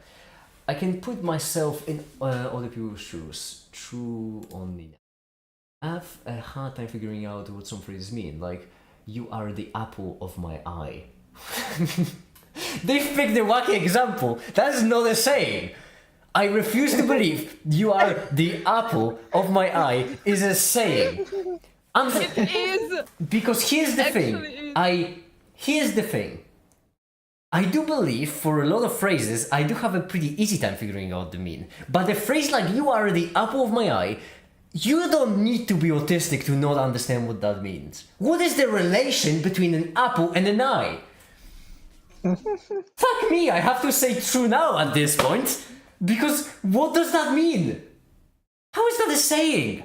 I can put myself in other people's shoes. True only now. I have a hard time figuring out what some phrases mean, like, you are the apple of my eye. They picked a wacky example. That is not a saying. I refuse to believe you are the apple of my eye is a saying. It is! Because here's the Actually thing. Here's the thing. I do believe for a lot of phrases, I do have a pretty easy time figuring out the meaning. But the phrase like you are the apple of my eye, you don't need to be autistic to not understand what that means. What is the relation between an apple and an eye? Fuck me, I have to say true now at this point. Because what does that mean? How is that a saying?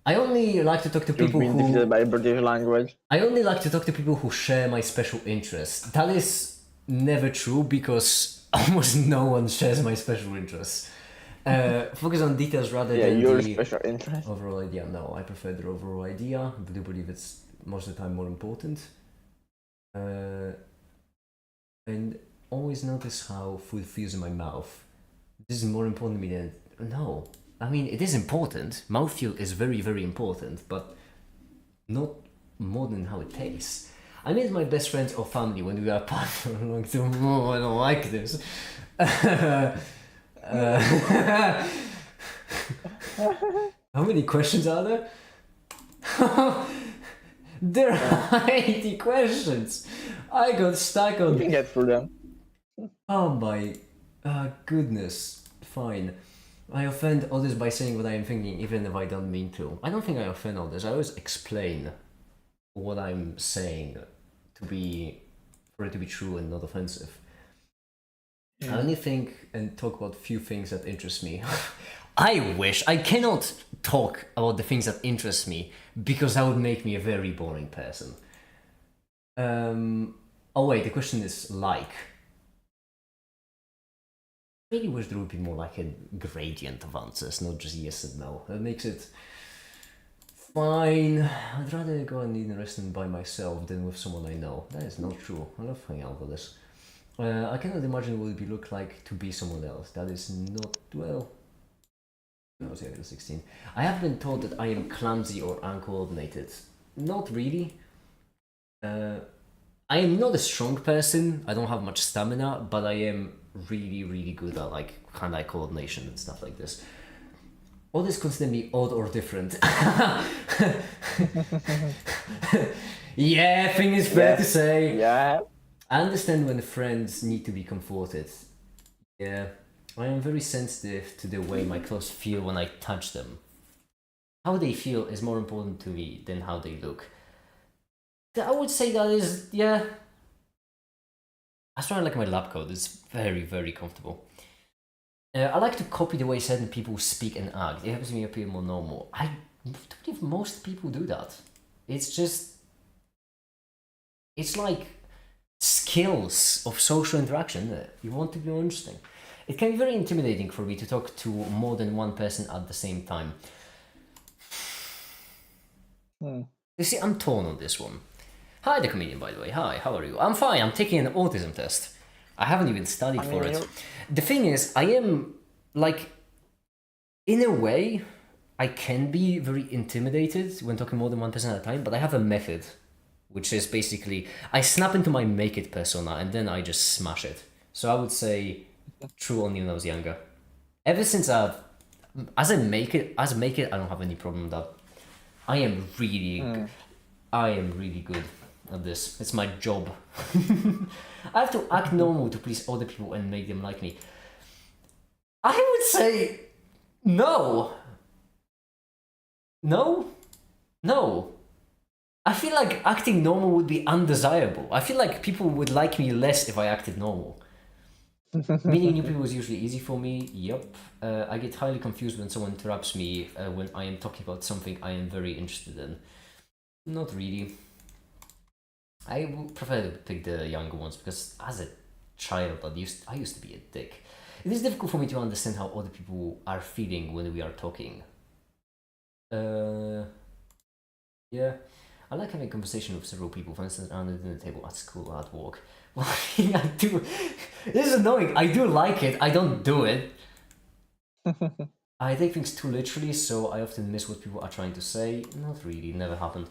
I only like to talk to people You've been defeated by British language. I only like to talk to people who share my special interests. That is never true because almost no one shares my special interests. Focus on details rather Yeah, than your the special interest. overall idea. No, I prefer the overall idea. I do believe it's most of the time more important. And always notice how food feels in my mouth. This is more important to me than... No. I mean, it is important. Mouthfeel is very, very important, but not more than how it tastes. I meet my best friends or family when we are apart for a long time. Oh, I don't like this. How many questions are there? There are 80 questions. I got stuck You on... can get through them. Oh my goodness. Fine. I offend others by saying what I am thinking, even if I don't mean to. I don't think I offend others. I always explain what I'm saying for it to be true and not offensive. I only think and talk about few things that interest me. I wish I cannot talk about the things that interest me because that would make me a very boring person. Oh wait, the question is like. I really wish there would be more like a gradient of answers, not just yes and no. That makes it fine. I'd rather go and eat in a restaurant by myself than with someone I know. That is not true. I love hanging out with this. I cannot imagine what it would look like to be someone else. That is not, well... I was 16. I have been told that I am clumsy or uncoordinated. Not really. I am not a strong person. I don't have much stamina, but I am really, really good at like hand-eye coordination and stuff like this. Others consider me odd or different. Yeah, I think it's fair to say. Yeah. I understand when friends need to be comforted. Yeah, I am very sensitive to the way my clothes feel when I touch them. How they feel is more important to me than how they look. I would say that is, yeah. That's why I like my lab coat. It's very, very comfortable. I like to copy the way certain people speak and act. It helps me appear more normal. I don't believe most people do that. It's just... It's like skills of social interaction. You want to be more interesting. It can be very intimidating for me to talk to more than one person at the same time. You see, I'm torn on this one. Hi, the comedian, by the way. Hi, how are you? I'm fine. I'm taking an autism test. I haven't even studied for it. The thing is, I am, like, in a way, I can be very intimidated when talking more than one person at a time, but I have a method, which is basically, I snap into my make it persona and then I just smash it. So I would say, true only when I was younger. Ever since as I make it, I don't have any problem with that. I am really good at this. It's my job. I have to act normal to please other people and make them like me. I would say no. No? No. I feel like acting normal would be undesirable. I feel like people would like me less if I acted normal. Meeting new people is usually easy for me. Yup. I get highly confused when someone interrupts me when I am talking about something I am very interested in. Not really. I would prefer to pick the younger ones because as a child I used to be a dick. It is difficult for me to understand how other people are feeling when we are talking. Yeah. I like having a conversation with several people, for instance, around the dinner table, at school, at work. Well, I do. This is annoying. I do like it. I don't do it. I take things too literally, so I often miss what people are trying to say. Not really. Never happened.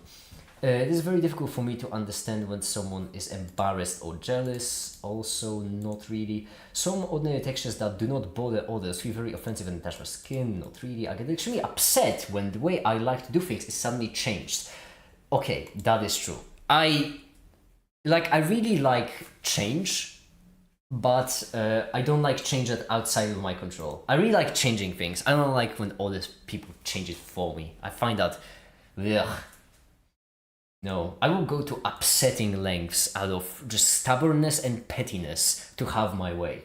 It is very difficult for me to understand when someone is embarrassed or jealous. Also, not really. Some ordinary textures that do not bother others feel very offensive and touch my skin. Not really. I get extremely upset when the way I like to do things is suddenly changed. Okay, that is true. I really like change, but I don't like change that outside of my control. I really like changing things. I don't like when other people change it for me. I find that, ugh. No, I will go to upsetting lengths out of just stubbornness and pettiness to have my way.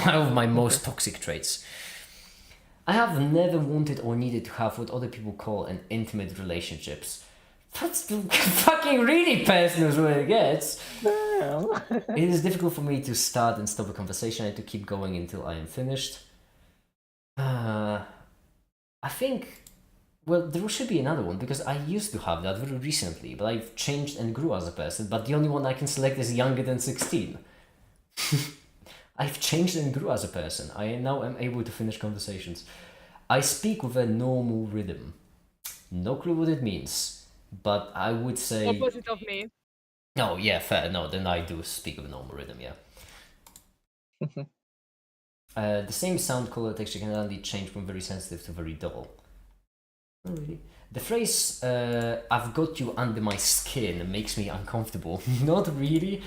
One of my most toxic traits. I have never wanted or needed to have what other people call an intimate relationships. That's fucking really personal is what it gets. It is difficult for me to start and stop a conversation and to keep going until I am finished. I think, well, there should be another one because I used to have that very recently, but I've changed and grew as a person. But the only one I can select is younger than 16. I've changed and grew as a person. I now am able to finish conversations. I speak with a normal rhythm. No clue what it means, but I would say. Opposite of me. No, yeah, fair. No, then I do speak with a normal rhythm, yeah. The same sound, color, texture can only change from very sensitive to very dull. Not really. The phrase "I've got you under my skin" makes me uncomfortable. Not really.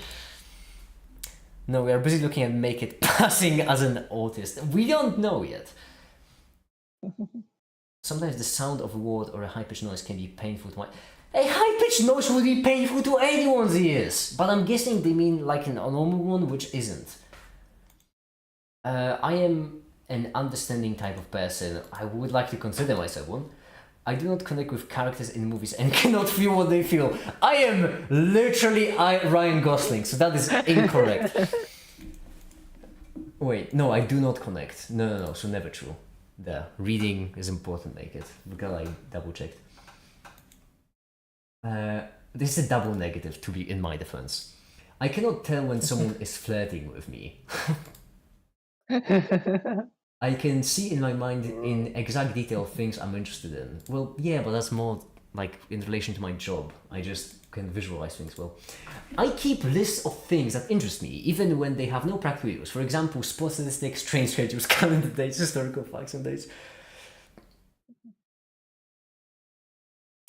No, we are busy looking at make it passing as an autist. We don't know yet. Sometimes the sound of a word or a high-pitched noise can be painful to my... A high-pitched noise would be painful to anyone's ears! But I'm guessing they mean like a normal one, which isn't. I am an understanding type of person. I would like to consider myself one. I do not connect with characters in movies and cannot feel what they feel. I am literally Ryan Gosling, so that is incorrect. Wait, no, I do not connect. No, so never true. The reading is important, make it, because I double checked. This is a double negative, to be in my defense. I cannot tell when someone is flirting with me. I can see in my mind in exact detail things I'm interested in. Well, yeah, but that's more like in relation to my job. I just can visualize things well. I keep lists of things that interest me, even when they have no practical use. For example, sports statistics, train schedules, calendar dates, historical facts and dates.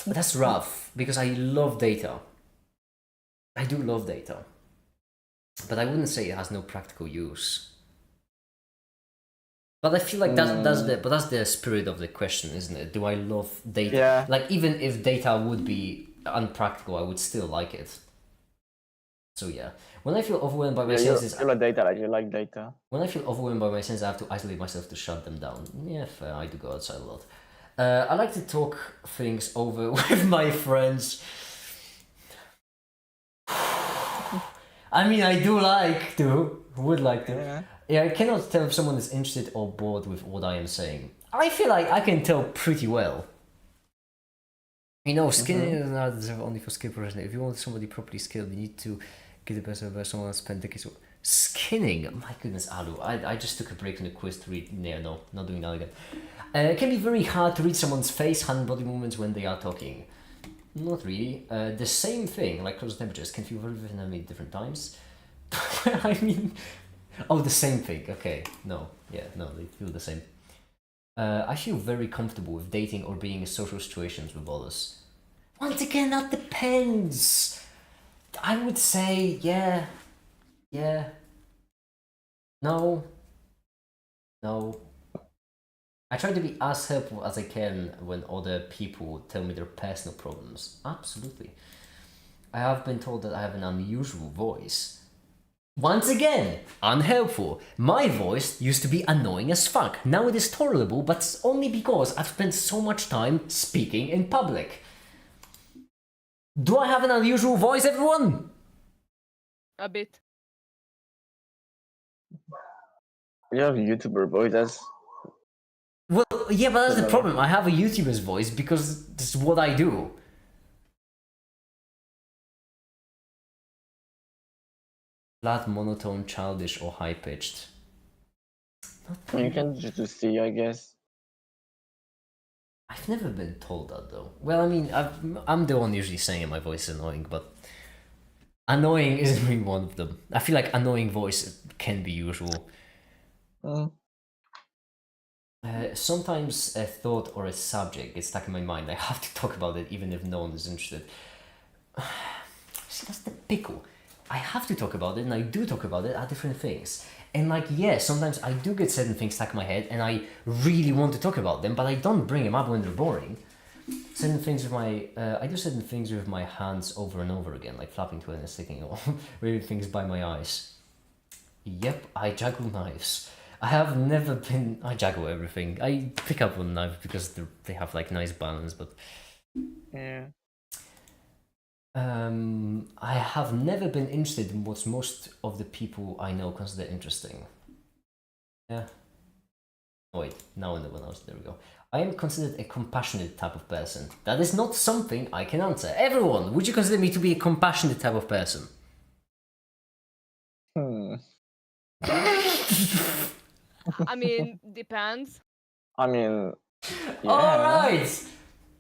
That's rough, because I love data. I do love data. But I wouldn't say it has no practical use. But I feel like that's the spirit of the question, isn't it? Do I love data? Yeah. Like, even if data would be unpractical, I would still like it. So yeah, when I feel overwhelmed by my senses, you like data, like you like data. when I feel overwhelmed by my senses, I have to isolate myself to shut them down. Yeah, fair. I do go outside a lot. I like to talk things over with my friends. I mean, I do like to. Would like to. Yeah. Yeah, I cannot tell if someone is interested or bored with what I am saying. I feel like I can tell pretty well. You know, skinning is not reserved only for skilled professionals. If you want somebody properly skilled, you need to get the best of someone spend decades. Skinning? My goodness, Alu. I just took a break from the quiz to read. No, not doing that again. It can be very hard to read someone's face, hand, and body movements when they are talking. Not really. The same thing, like close temperatures, can feel very different at different times. I mean... Oh, the same thing. Okay. No. Yeah, no, they feel the same. I feel very comfortable with dating or being in social situations with others. Once again, that depends. I would say, yeah. No. I try to be as helpful as I can when other people tell me their personal problems. Absolutely. I have been told that I have an unusual voice. Once again, unhelpful. My voice used to be annoying as fuck. Now it is tolerable, but it's only because I've spent so much time speaking in public. Do I have an unusual voice, everyone? A bit. You have YouTuber voice, that's... Well, yeah, but that's the problem. I have a YouTuber's voice because this is what I do. Flat, monotone, childish, or high-pitched. You can just see, I guess. I've never been told that though. Well, I mean, I'm the one usually saying my voice is annoying, but annoying isn't really one of them. I feel like annoying voice can be usual. Sometimes a thought or a subject gets stuck in my mind. I have to talk about it even if no one is interested. See, that's the pickle. I have to talk about it, and I do talk about it at different things. And like, yeah, sometimes I do get certain things stuck in my head, and I really want to talk about them, but I don't bring them up when they're boring. Certain things with my, I do certain things with my hands over and over again, like flapping to it and sticking or reading things by my eyes. Yep, I juggle knives. I have never been, I juggle everything. I pick up one knife because they have like nice balance, but... Yeah. I have never been interested in what most of the people I know consider interesting. Yeah. Oh wait, now I know what else. There we go. I am considered a compassionate type of person. That is not something I can answer. Everyone, would you consider me to be a compassionate type of person? I mean, depends. I mean, yeah. Alright!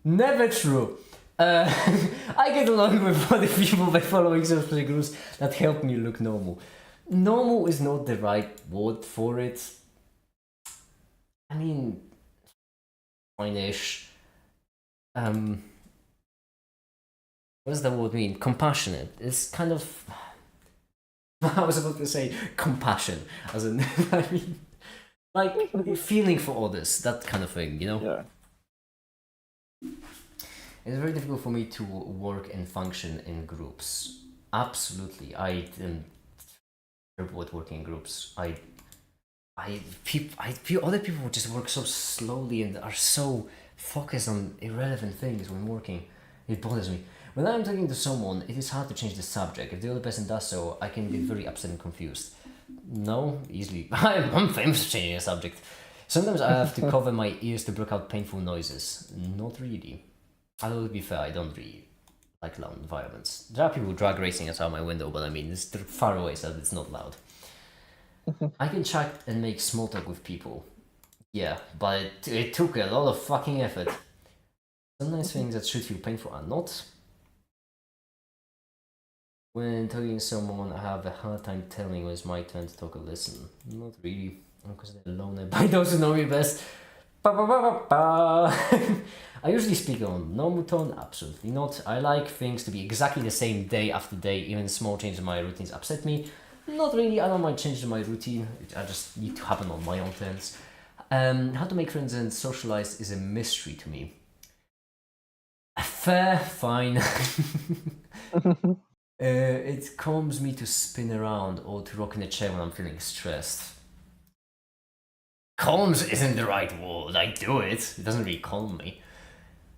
Never true. I get along with other people by following social groups that help me look normal. Normal is not the right word for it. I mean, fine-ish. What does that word mean? Compassionate. It's kind of... I was about to say compassion, as in, I mean, like feeling for others, that kind of thing, you know? Yeah. It's very difficult for me to work and function in groups. Absolutely, I am terrible at working in groups. I feel other people just work so slowly and are so focused on irrelevant things when working. It bothers me. When I'm talking to someone, it is hard to change the subject. If the other person does so, I can get very upset and confused. No, easily. I'm famous for changing a subject. Sometimes I have to cover my ears to block out painful noises. Not really. Although to be fair, I don't really like loud environments. There are people drag racing outside my window, but I mean, it's far away so it's not loud. I can chat and make small talk with people. Yeah, but it took a lot of fucking effort. Sometimes things that should feel painful are not. When talking to someone, I have a hard time telling when it's my turn to talk or listen. Not really. I'm considered alone by those who know me best. I usually speak on normal tone, absolutely not. I like things to be exactly the same day after day, even small changes in my routines upset me. Not really, I don't mind changing my routine, I just need to happen on my own terms. How to make friends and socialize is a mystery to me. Fair, fine. It calms me to spin around or to rock in a chair when I'm feeling stressed. Calms isn't the right word, I do it. It doesn't really calm me.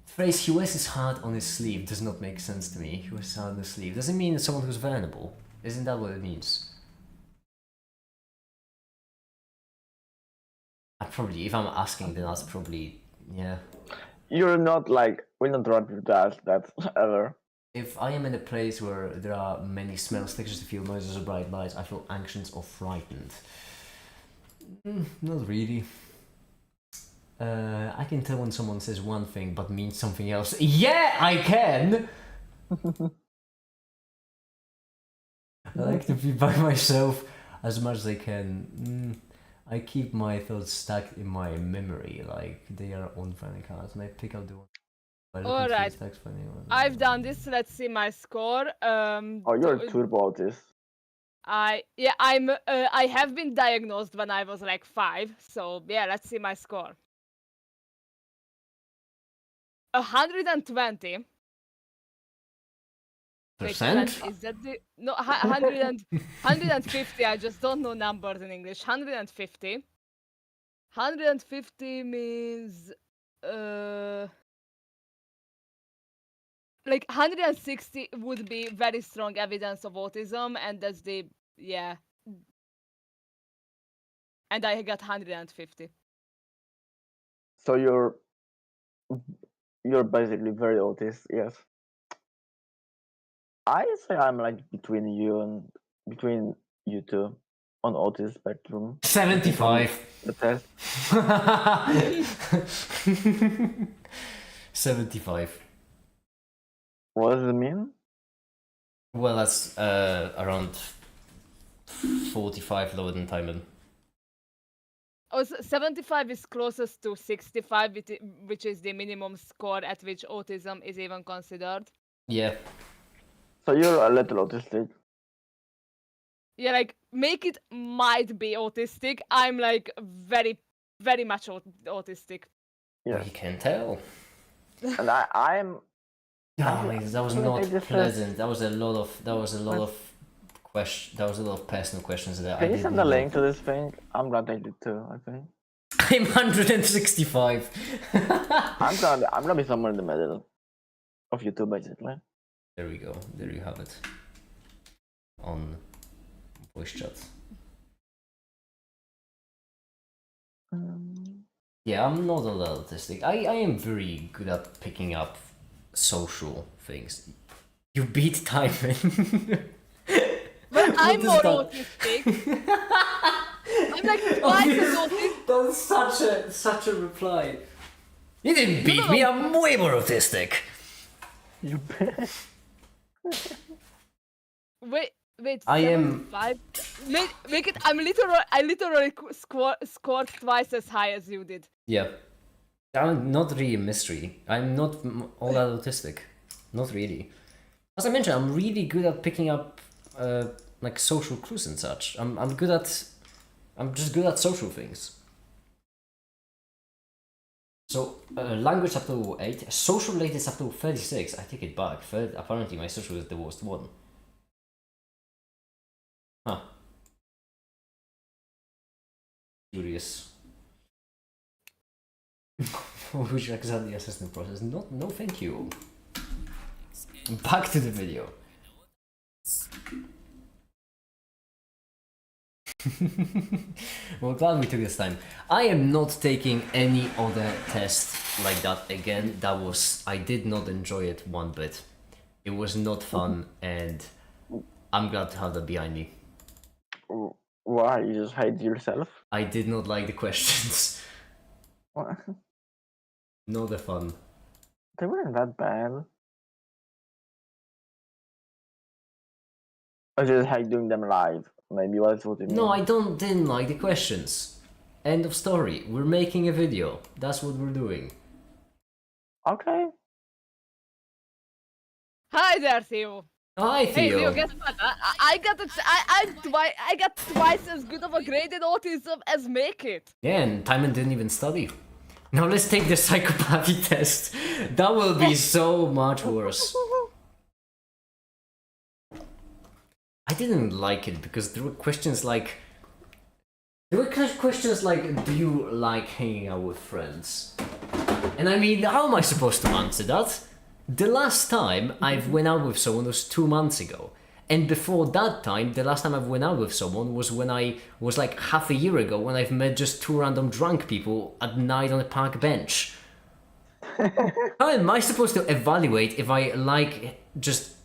The phrase he wears his heart on his sleeve does not make sense to me. He wears his heart on his sleeve. Does it mean someone who's vulnerable? Isn't that what it means? If I'm asking, then that's probably, yeah. You're not like, we're not right with that ever. If I am in a place where there are many smells, textures to feel, noises or bright lights, I feel anxious or frightened. Not really. I can tell when someone says one thing but means something else. Yeah, I can! I like to be by myself as much as I can. I keep my thoughts stuck in my memory, like they are on funny cards, and I pick up the one. Alright, I've done this. Let's see my score. Oh, you're turbo autist. I have been diagnosed when I was like 5, so yeah, let's see my score. 120. Percent? Is that the no 150? I just don't know numbers in English. 150. 150 means like 160 would be very strong evidence of autism, and that's the yeah. And I got 150. So you're basically very autist, yes. I say I'm like between you two on autism spectrum. 75. The test. 75. What does it mean? Well, that's around 45 lower than Timon. Oh, 75 is closest to 65, which is the minimum score at which autism is even considered. Yeah. So you're a little autistic. Yeah, like, make it might be autistic. I'm like very, very much autistic. Yeah. You can tell. And I'm. Oh, that was not pleasant. That was a lot of personal questions that Can you send a link to this thing? I'm gonna take it too, I think. I'm 165. I'm gonna be somewhere in the middle of you two, basically. There we go. There you have it. On voice chat. Yeah, I'm not all that autistic. I am very good at picking up social things. You beat Timon. But I'm is more that? autistic. I'm like twice as autistic. That's such a reply. You didn't beat no, me. no. I'm way more autistic. You Wait. I am- 75. Make it. I literally scored twice as high as you did. Yeah. I'm not really a mystery. I'm not all that autistic. Not really. As I mentioned, I'm really good at picking up like social clues and such. I'm just good at social things. So language up to 8, social related is up to 36. I take it back. Apparently my social is the worst one. Huh. Curious. Would you examine the assessment process? No, thank you. Back to the video. Well, glad we took this time. I am not taking any other test like that again. I did not enjoy it one bit. It was not fun, and I'm glad to have that behind me. Why? You just hate yourself? I did not like the questions. What? Not the fun. They weren't that bad. I just hate doing them live. Maybe that's what you mean. No, didn't like the questions. End of story. We're making a video. That's what we're doing. Okay. Hi there, Theo. Hi, Hey, Theo. Theo, guess what? I got twice as good of a grade in autism as Make It. Yeah, and Timon didn't even study. Now let's take the psychopathy test. That will be so much worse. I didn't like it because there were questions like... do you like hanging out with friends? And I mean, how am I supposed to answer that? The last time I've went out with someone was 2 months ago. And before that time, the last time I went out with someone was when I was like half a year ago, when I've met just 2 random drunk people at night on a park bench. How am I supposed to evaluate if I like just...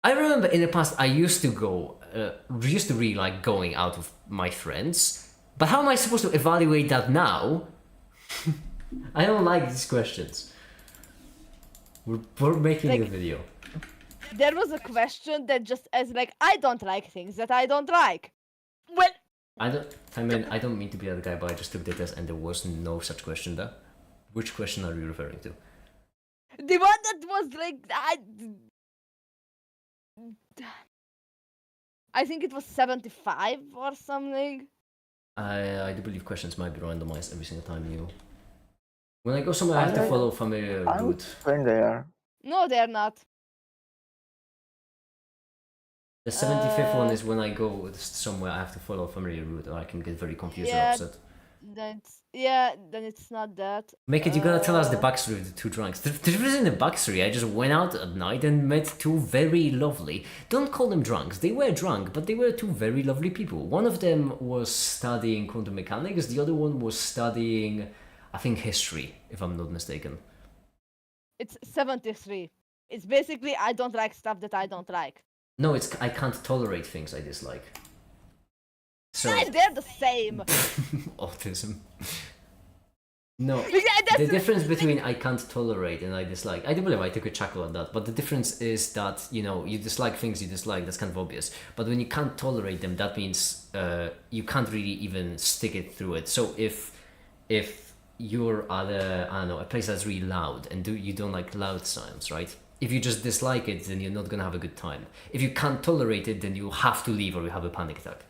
I remember in the past I used to really like going out with my friends, but how am I supposed to evaluate that now? I don't like these questions. We're making a video. There was a question that just as like, I don't like things that I don't like. Well, I don't mean to be that guy, but I just took the test and there was no such question there. Which question are you referring to? the one that was like, I think it was 75 or something. I do believe questions might be randomized every single time you... When I go somewhere, I have to follow familiar I'm route. saying they are. No, they're not. The 75th one is when I go somewhere, I have to follow a familiar route, or I can get very confused or Yeah. upset. Then it's not that. Make it, you gotta tell us the backstory of the 2 drunks. There isn't a backstory, I just went out at night and met 2 very lovely... Don't call them drunks, they were drunk, but they were 2 very lovely people. One of them was studying quantum mechanics, the other one was studying, I think, history, if I'm not mistaken. It's 73. It's basically, I don't like stuff that I don't like. No, it's I can't tolerate things I dislike. So... Yeah, they're the same. autism. No, Yeah, that's the difference between I can't tolerate and I dislike... I do believe I took a chuckle at that, but the difference is that, you know, you dislike things you dislike, that's kind of obvious. But when you can't tolerate them, that means you can't really even stick it through it. So if you're at a place that's really loud and you don't like loud sounds, right? If you just dislike it, then you're not gonna have a good time. If you can't tolerate it, then you have to leave or you have a panic attack.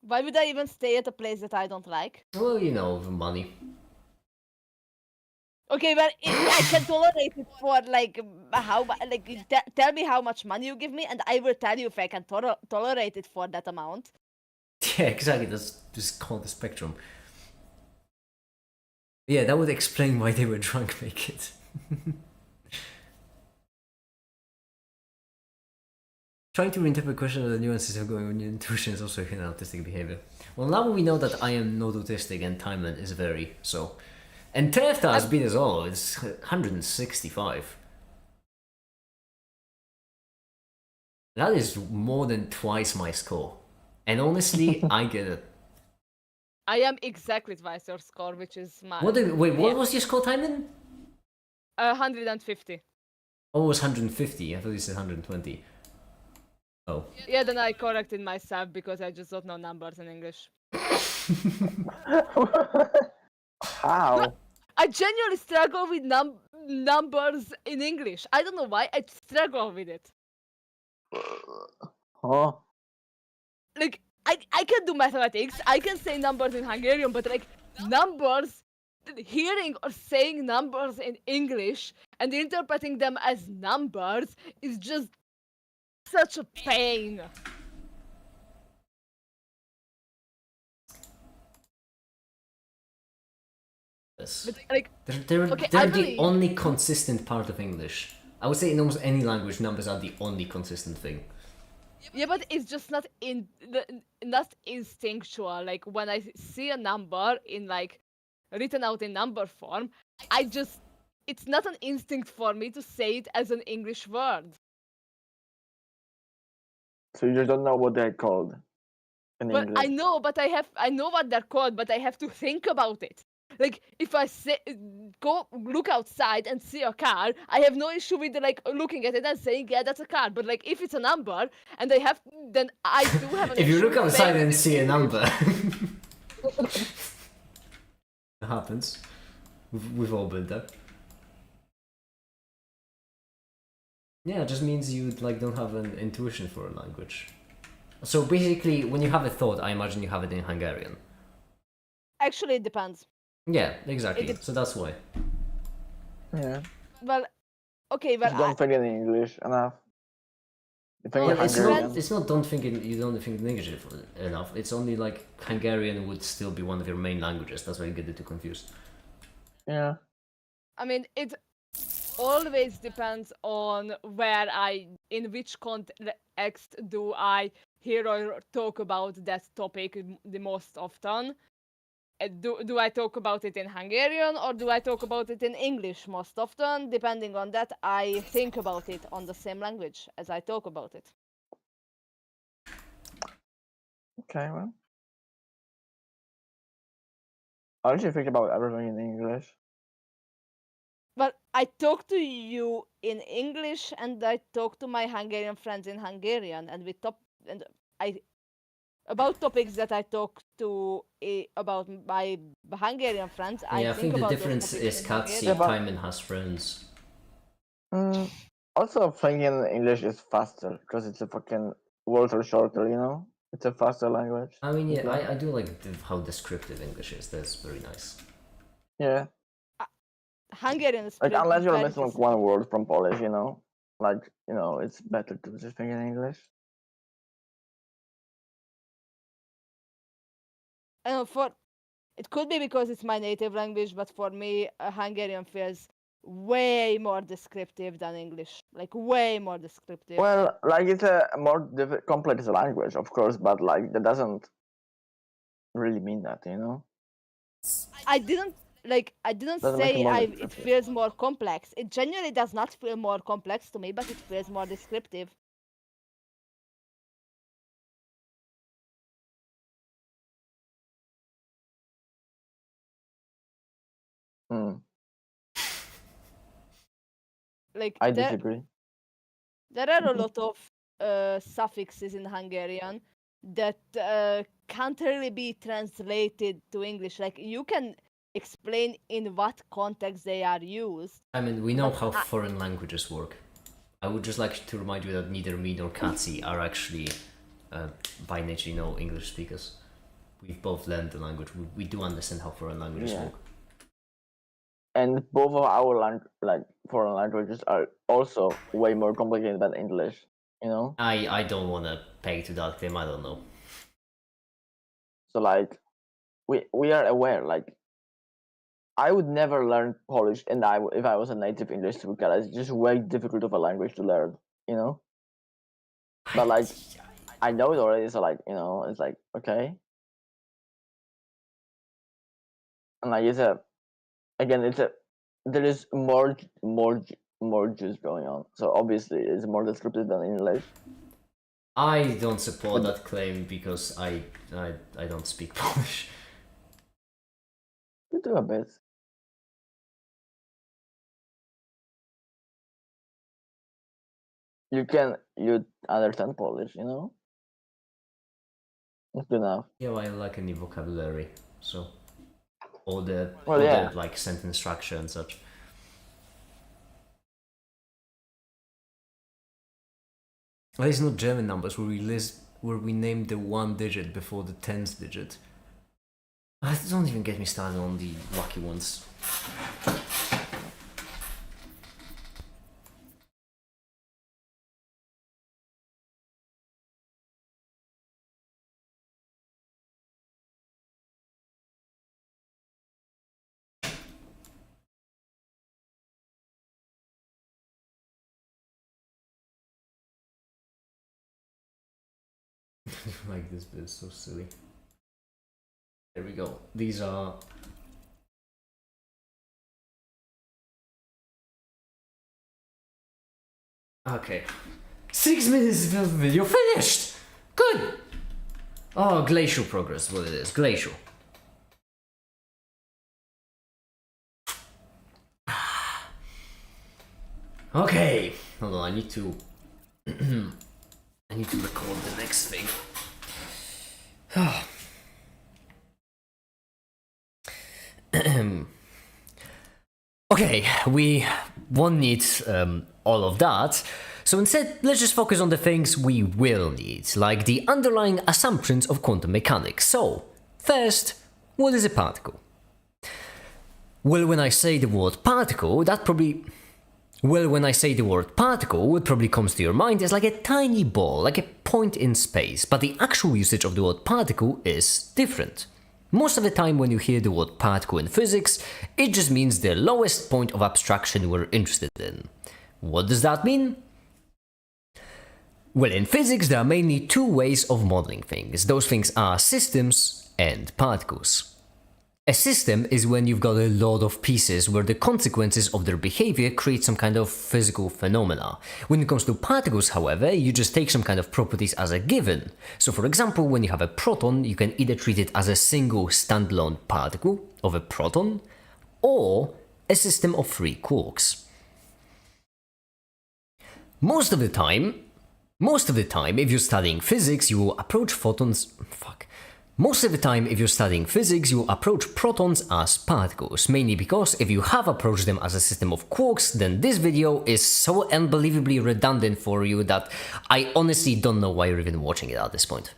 Why would I even stay at a place that I don't like? Well, you know, money. Okay, but I can tolerate it for like tell me how much money you give me, and I will tell you if I can tolerate it for that amount. Yeah, exactly. That's just called the spectrum. Yeah, that would explain why they were drunk, make it. Trying to reinterpret questions of the nuances of going on your intuition is also an autistic behavior. Well, now we know that I am not autistic and Timon is very, so. And Tefta has beat us all, it's 165. That is more than twice my score. And honestly, I get it. I am exactly twice your score, which is my. What was your score, Timon? 150. Oh, it was 150. I thought you said 120. Oh. Yeah, then I corrected myself because I just don't know numbers in English. How? I genuinely struggle with numbers in English. I don't know why. I struggle with it. Huh? Like, I can do mathematics. I can say numbers in Hungarian, but like numbers, hearing or saying numbers in English and interpreting them as numbers is just such a pain. Yes. But like, They're okay, the believe- only consistent part of English. I would say in almost any language, numbers are the only consistent thing. yeah, but it's just not instinctual. Like when I see a number in like written out in number form, it's not an instinct for me to say it as an English word. So you just don't know what they're called in But English. I know what they're called, but I have to think about it. Like if I say go look outside and see a car, I have no issue with like looking at it and saying, yeah, that's a car. But like if it's a number and then I do have an If you issue look with outside saying and it see a in number, it happens. We've all been there. Yeah, it just means you like don't have an intuition for a language. So basically, when you have a thought, I imagine you have it in Hungarian. Actually, it depends. Yeah, exactly. So that's why. Yeah. Well, okay, well, Just don't think in English enough. You think Well, in Well, it's Hungarian. not. It's not. Don't think you don't think in English enough. It's only like Hungarian would still be one of your main languages. That's why you get it too confused. Yeah. I mean, it always depends on in which context do I hear or talk about that topic the most often. Do I talk about it in Hungarian or do I talk about it in English most often? Depending on that, I think about it on the same language as I talk about it. Okay, well. I usually think about everything in English. Well, I talk to you in English and I talk to my Hungarian friends in Hungarian, and I about topics that I talk to about my Hungarian friends. Yeah, I think think the about those difference topics is in Katsi Hungarian. but- Timon has friends. Also, thinking in English is faster because it's a fucking words are shorter, you know? It's a faster language. I mean, It's yeah, like- I do like how descriptive English is. That's very nice. Yeah. Hungarian is Like, unless you're very missing like one word from Polish, you know? Like, you know, it's better to just think in English. it could be because it's my native language, but for me, Hungarian feels way more descriptive than English. Like way more descriptive. Well, like, it's a more complex language, of course, but like, that doesn't really mean that, you know? I didn't Doesn't make it say more it descriptive. feels more complex. It genuinely does not feel more complex to me, but it feels more descriptive. Hmm. Like I disagree. there are a lot of suffixes in Hungarian that can't really be translated to English. Like you can explain in what context they are used. I mean, we know how foreign languages work. I would just like to remind you that neither me nor Katsi are actually, by nature, English speakers. We've both learned the language. We do understand how foreign languages Yeah. work. And both of our foreign languages are also way more complicated than English, you know? I don't want to pay to that claim. I don't know. So like, we are aware. Like, I would never learn Polish, and if I was a native English speaker, it's just way difficult of a language to learn, you know. But like, I know it already, so like, it's like okay. And like there is more juice going on. So obviously it's more descriptive than English. I don't support But- that claim because I don't speak Polish. You do a bit. You understand Polish, you know? It's good enough. Yeah, well, I like any vocabulary, so all the like sentence structure and such. Well, it's not German numbers where we name the 1 digit before the 10th digit. Don't even get me started on the lucky ones. Like this bit is so silly. There we go. These are... Okay. 6 minutes of video finished! Good! Oh, glacial progress, what it is. Glacial. Okay. Hold on, I need to... I need to record the next thing. Okay, we won't need all of that, so instead let's just focus on the things we will need, like the underlying assumptions of quantum mechanics. So, first, what is a particle? Well, when I say the word particle, what probably comes to your mind is like a tiny ball, like a point in space, but the actual usage of the word particle is different. Most of the time when you hear the word particle in physics, it just means the lowest point of abstraction we're interested in. What does that mean? Well, in physics there are mainly two ways of modeling things. Those things are systems and particles. A system is when you've got a lot of pieces where the consequences of their behavior create some kind of physical phenomena. When it comes to particles, however, you just take some kind of properties as a given. So for example, when you have a proton, you can either treat it as a single standalone particle of a proton, or a system of 3 quarks. Most of the time, if you're studying physics, you will approach protons as particles, mainly because if you have approached them as a system of quarks, then this video is so unbelievably redundant for you that I honestly don't know why you're even watching it at this point.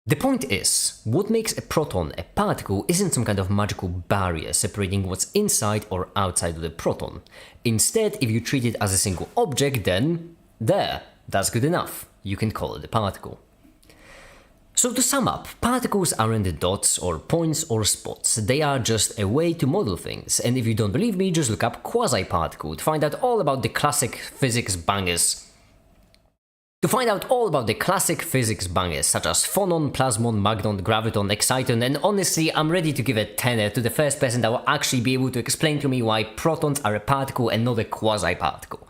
The point is, what makes a proton a particle isn't some kind of magical barrier separating what's inside or outside of the proton. Instead, if you treat it as a single object, then that's good enough. You can call it a particle. So to sum up, particles aren't the dots or points or spots, they are just a way to model things, and if you don't believe me, just look up quasi-particle to find out all about the classic physics bangers. Such as phonon, plasmon, magnon, graviton, exciton, and honestly, I'm ready to give a tenner to the first person that will actually be able to explain to me why protons are a particle and not a quasi-particle.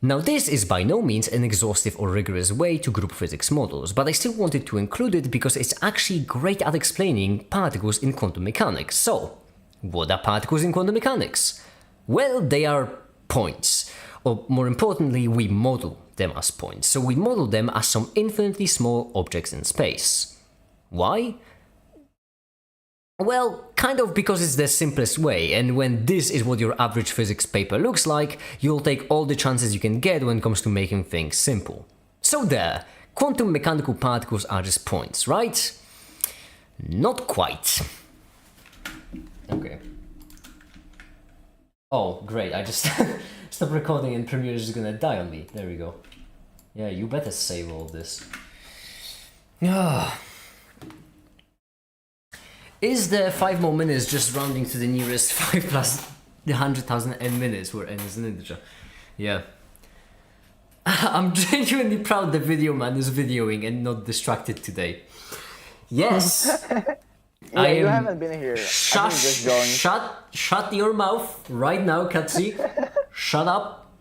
Now this is by no means an exhaustive or rigorous way to group physics models, but I still wanted to include it because it's actually great at explaining particles in quantum mechanics. So, what are particles in quantum mechanics? Well, they are points, or more importantly, we model them as points. So we model them as some infinitely small objects in space. Why? Well, kind of because it's the simplest way, and when this is what your average physics paper looks like, you'll take all the chances you can get when it comes to making things simple. So there, quantum mechanical particles are just points, right? Not quite. Okay. Oh, great, I just stopped recording and Premiere is just gonna die on me. There we go. Yeah, you better save all this. Is the 5 more minutes just rounding to the nearest 5 plus the 100,000 n minutes where n is an integer? Yeah. I'm genuinely proud the video man is videoing and not distracted today. Yes! Yeah, I you am- haven't been here. I think you just joined. Shut your mouth right now, Katsi. Shut up.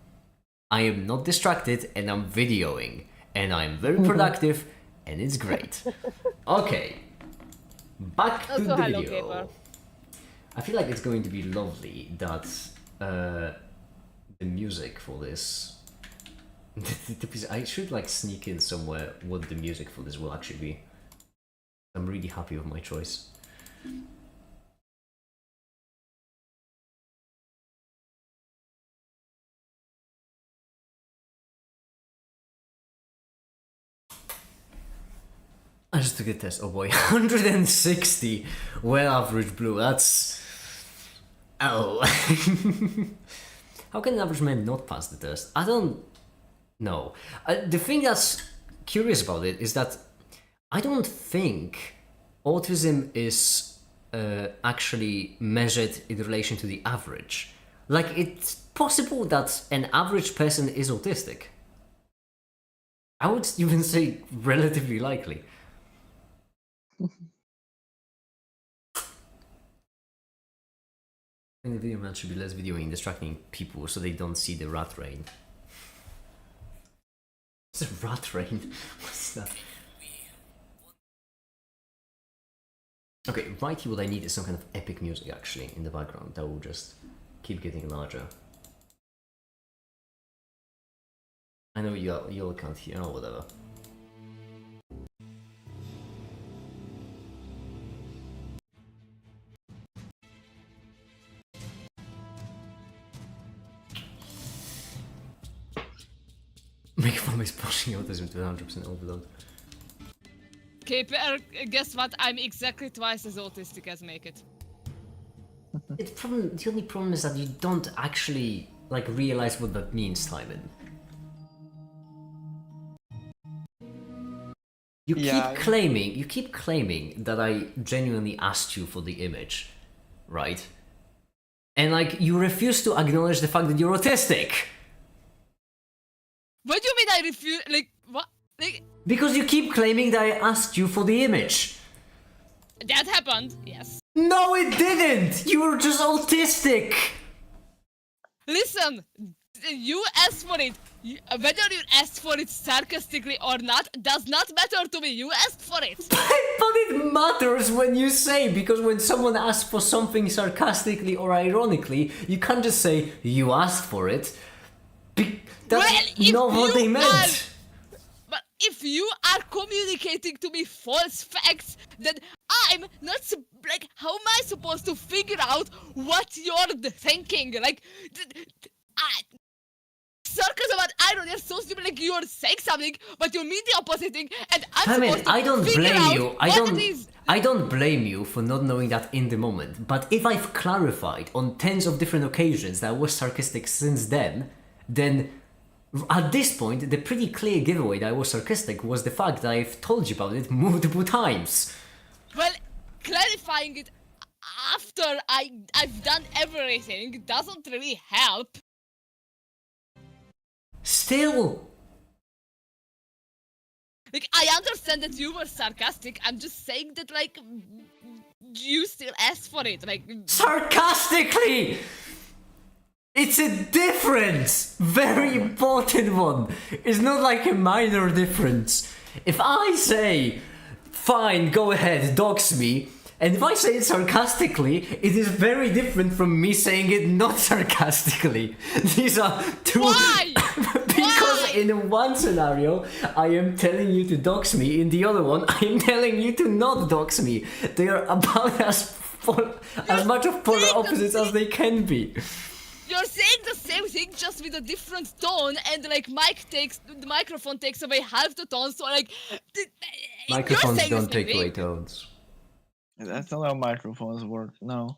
I am not distracted and I'm videoing. And I'm very productive and it's great. Okay. Back to Also, the hello, video. Gaper. I feel like it's going to be lovely that the music for this... I should like sneak in somewhere what the music for this will actually be. I'm really happy with my choice. I just took a test. Oh boy, 160. Well, average blue. That's... Oh. How can an average man not pass the test? I don't know. The thing that's curious about it is that I don't think autism is actually measured in relation to the average. Like, it's possible that an average person is autistic. I would even say relatively likely. I think the video man should be less videoing, distracting people so they don't see the rat rain. What's a rat rain? What's that? Okay, right here what I need is some kind of epic music actually in the background that will just keep getting larger. I know you all can't hear or whatever. Microphone is pushing autism to 100% overload. Gaper, guess what? I'm exactly twice as autistic as Make It. The only problem is that you don't actually like realize what that means, Simon. You keep claiming that I genuinely asked you for the image, right? And like you refuse to acknowledge the fact that you're autistic. What do you mean I refuse? Like, what? Like, Because you keep claiming that I asked you for the image. that happened, yes. No, it didn't! You were just autistic! Listen, you asked for it. Whether you asked for it sarcastically or not does not matter to me. You asked for it. But it matters when you say, because when someone asks for something sarcastically or ironically, you can't just say, you asked for it. That's not what they meant. But if you are communicating to me false facts, then I'm not like. How am I supposed to figure out what you're thinking? Like, sarcasm and irony are so stupid. Like you're saying something, but you mean the opposite thing, and I'm supposed to I don't figure blame out you. what it is. I don't blame you for not knowing that in the moment. But if I've clarified on tens of different occasions that I was sarcastic since then at this point, the pretty clear giveaway that I was sarcastic was the fact that I've told you about it multiple times. Well, clarifying it after I've done everything doesn't really help. Still. Like, I understand that you were sarcastic. I'm just saying that, like, you still asked for it. Like, Sarcastically! It's a difference! Very important one. It's not like a minor difference. If I say, fine, go ahead, dox me, and if I say it sarcastically, it is very different from me saying it not sarcastically. These are two... Why? Because Why? in one scenario, I am telling you to dox me. In the other one, I am telling you to not dox me. They are about as much of polar opposites as they can be. You're saying the same thing just with a different tone, and like the microphone takes away half the tone. So like, Microphones don't take away tones. That's not how microphones work. No.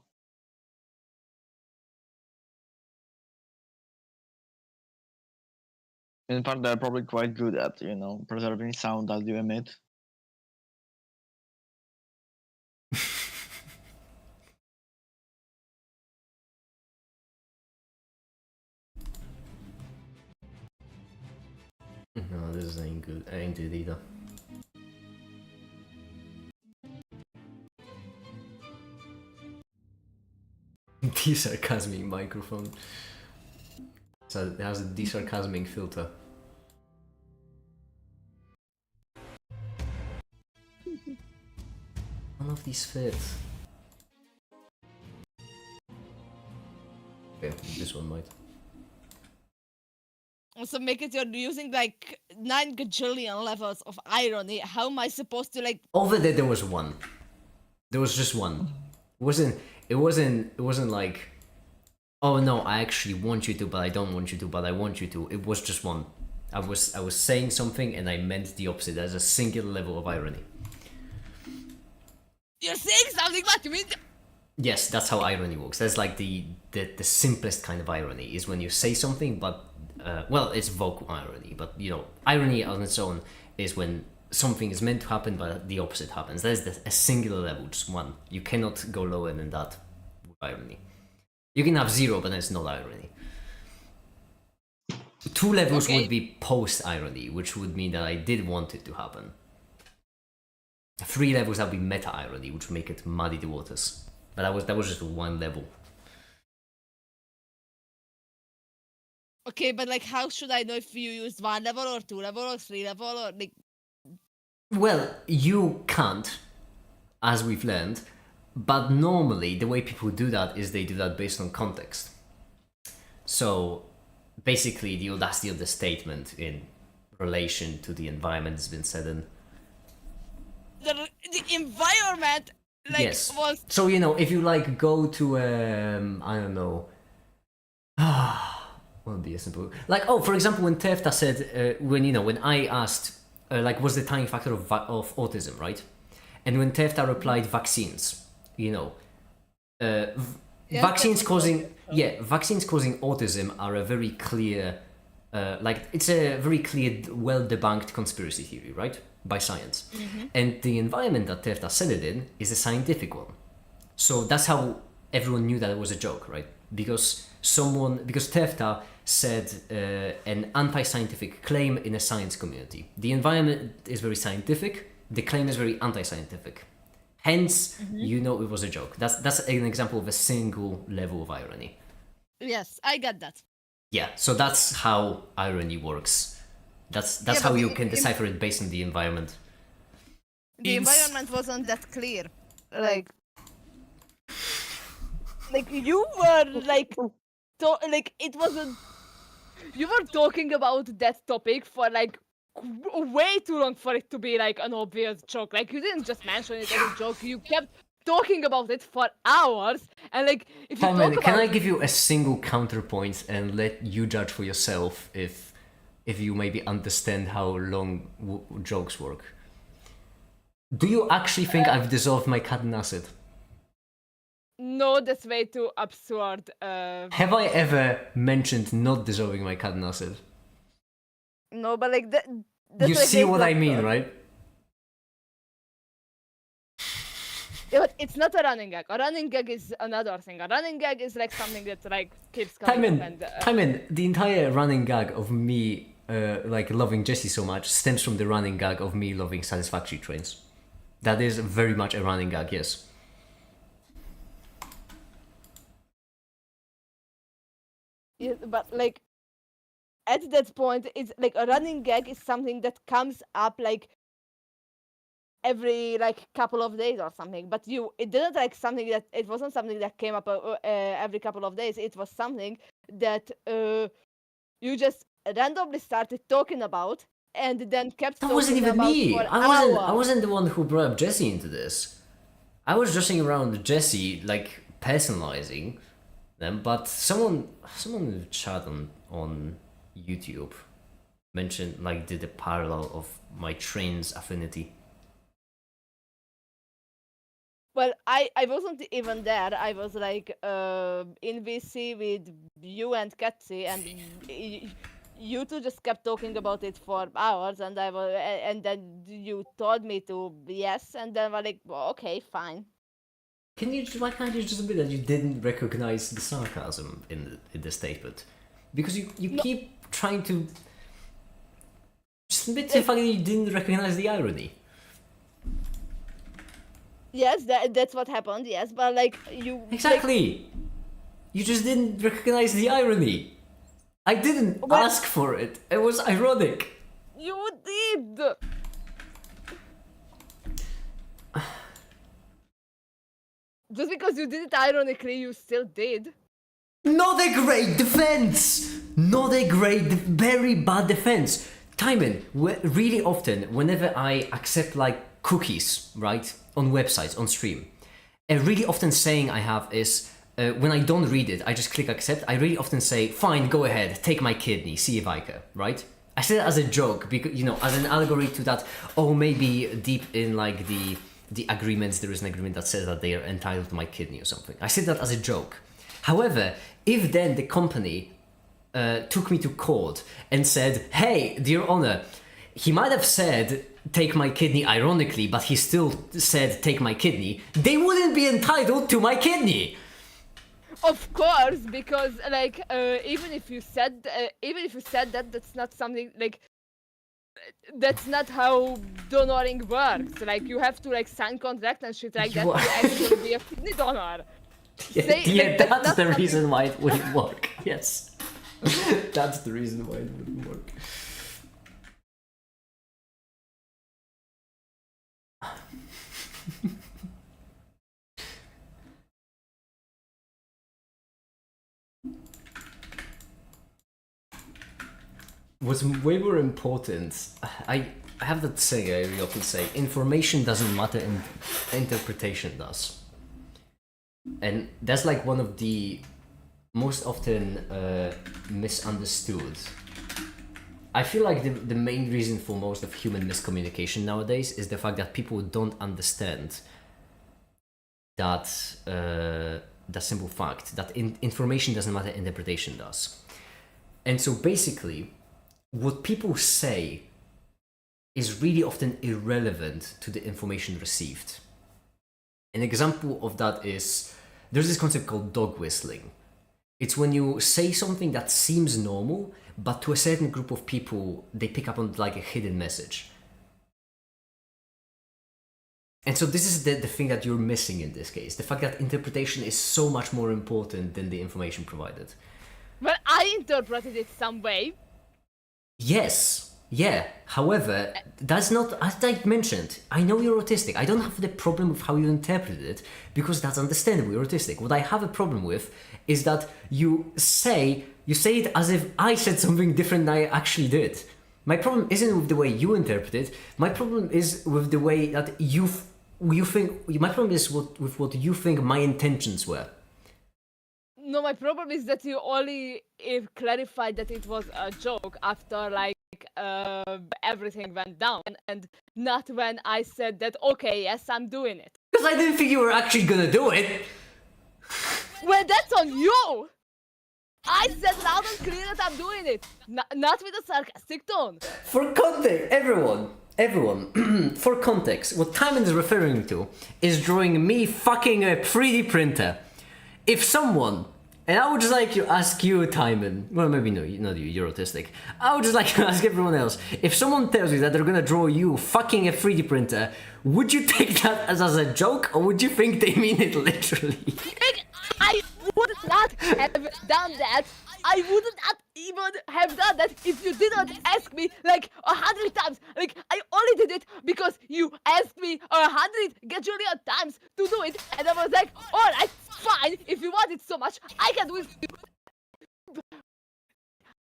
In fact, they're probably quite good at, preserving sound that you emit. No, this ain't good. Ain't it either. Desarcasming microphone. So it has a desarcasming filter. None of these fit. Okay, this one might. Also, make it you're using like 9 gajillion levels of irony. How am I supposed to like? Over there was one. There was just one. It wasn't like, oh no, I actually want you to, but I don't want you to, but I want you to. It was just one. I was saying something and I meant the opposite. There's a singular level of irony. You're saying something, but you mean? Yes, that's how irony works. That's like the simplest kind of irony is when you say something, but well, it's vocal irony. But you know, irony on its own is when something is meant to happen, but the opposite happens. There's a singular level, just one. You cannot go lower than that with irony. You can have 0, but that's not irony. 2 levels Okay. would be post-irony, which would mean that I did want it to happen. 3 levels that would be meta-irony, which would make it muddy the waters. But that was just 1 level. Okay, but like, how should I know if you used 1 level or 2 level or 3 level or like? Well, you can't, as we've learned, but normally the way people do that is they do that based on context. So basically the audacity of the statement in relation to the environment has been said in. The environment like Yes. was So, you know, if you like go to, I don't know, what would be a simple, like, oh, for example, when Tefta said, when I asked, like, what's the timing factor of autism, right? And when Tefta replied, vaccines, you know, vaccines causing autism are a very clear, like, it's a very clear, well-debunked conspiracy theory, right? By science. And the environment that Tefta said it in is a scientific one. So that's how everyone knew that it was a joke, right? Because Tefta said an anti-scientific claim in a science community. The environment is very scientific, the claim is very anti-scientific. Hence, you know it was a joke. That's an example of a single level of irony. yes, I get that. Yeah, so that's how irony works. That's Yeah, how but you can decipher it based on the environment. The environment wasn't that clear. Like you were like it wasn't. You were talking about that topic for like way too long for it to be like an obvious joke. Like you didn't just mention it as a joke. You kept talking about it for hours, and like if you talk Simon, about can I give you a single counterpoint and let you judge for yourself if you maybe understand how long jokes work? Do you actually think I've dissolved my cat in acid? no, that's way too absurd. Have I ever mentioned not dissolving my cat in acid? No, but like that. That's You like see way what too I mean, absurd. right? Yeah, but it's not a running gag. A running gag is another thing. A running gag is like something that like keeps coming up and Timon, the entire running gag of me like loving Jessie so much stems from the running gag of me loving Satisfactory Trains. That is very much a running gag, yes. yeah, but like at that point, it's like a running gag is something that comes up like every like couple of days or something. But it didn't like something that it wasn't something that came up every couple of days. It was something that you just randomly started talking about and then kept That talking wasn't even about me. for I hours. wasn't the one who brought up Jessie into this. I was joshing around with Jessie, like personalizing them, but someone in the chat on YouTube mentioned, like, did a parallel of my train's affinity. Well, I wasn't even there. I was like in VC with you and Katsi, and you two just kept talking about it for hours, and and then you told me to yes, and then we're like, well, okay, fine. Why can't you just admit that you didn't recognize the sarcasm in the statement? Because you keep trying to just admit to the fact that you didn't recognize the irony. Yes, that's what happened. Yes, but like you Exactly. You just didn't recognize the irony. I didn't Well- ask for it. It was ironic. You did. Just because you did it ironically, you still did. Not a great defense! Not a great, very bad defense. Timon, really often, whenever I accept like cookies, right, on websites, on stream, a really often saying I have is, when I don't read it, I just click accept, I really often say, fine, go ahead, take my kidney, see if I can, right? I say that as a joke, because, you know, as an allegory to that, oh, maybe deep in like the agreements, there is an agreement that says that they are entitled to my kidney or something. I say that as a joke. However, if then the company took me to court and said, hey, dear honor, he might have said, take my kidney ironically, but he still said, take my kidney, they wouldn't be entitled to my kidney. Of course, because like even if you said that, that's not something like that's not how donoring works. Like you have to like sign contract and shit like that You to are- actually be a kidney donor. Yeah, Say- yeah, like, that's not the something- reason why it wouldn't work. Yes. That's the reason why it wouldn't work. What's way more important, I have that saying I really often say, information doesn't matter and interpretation does. And that's like one of the most often misunderstood. I feel like the main reason for most of human miscommunication nowadays is the fact that people don't understand that that simple fact that information doesn't matter, interpretation does. And so basically, what people say is really often irrelevant to the information received. An example of that is, there's this concept called dog whistling. It's when you say something that seems normal, but to a certain group of people, they pick up on like a hidden message. And so this is the thing that you're missing in this case. The fact that interpretation is so much more important than the information provided. Well, I interpreted it some way. Yes, yeah. However, that's not, as I mentioned, I know you're autistic. I don't have the problem with how you interpreted it, because that's understandable, you're autistic. What I have a problem with is that you say it as if I said something different than I actually did. My problem isn't with the way you interpret it, my problem is with the way that you think, my problem is with what you think my intentions were. No, my problem is that you only clarified that it was a joke after like everything went down, and not when I said that. Okay, yes, I'm doing it. Because I didn't think you were actually gonna do it. Well, that's on you. I said loud and clear that I'm doing it, not with a sarcastic tone. For context, everyone, for context, what Timon is referring to is drawing me fucking a 3D printer. If someone, and I would just like to ask you, Timon, well, maybe no, not you, you're autistic. I would just like to ask everyone else, if someone tells you that they're gonna draw you fucking a 3D printer, would you take that as a joke, or would you think they mean it literally? Like, I would not have done that. I would not even have done that if you didn't ask me like 100 times. Like, I only did it because you asked me 100 gajillion times to do it, and I was like, alright, fine, if you want it so much, I can do it.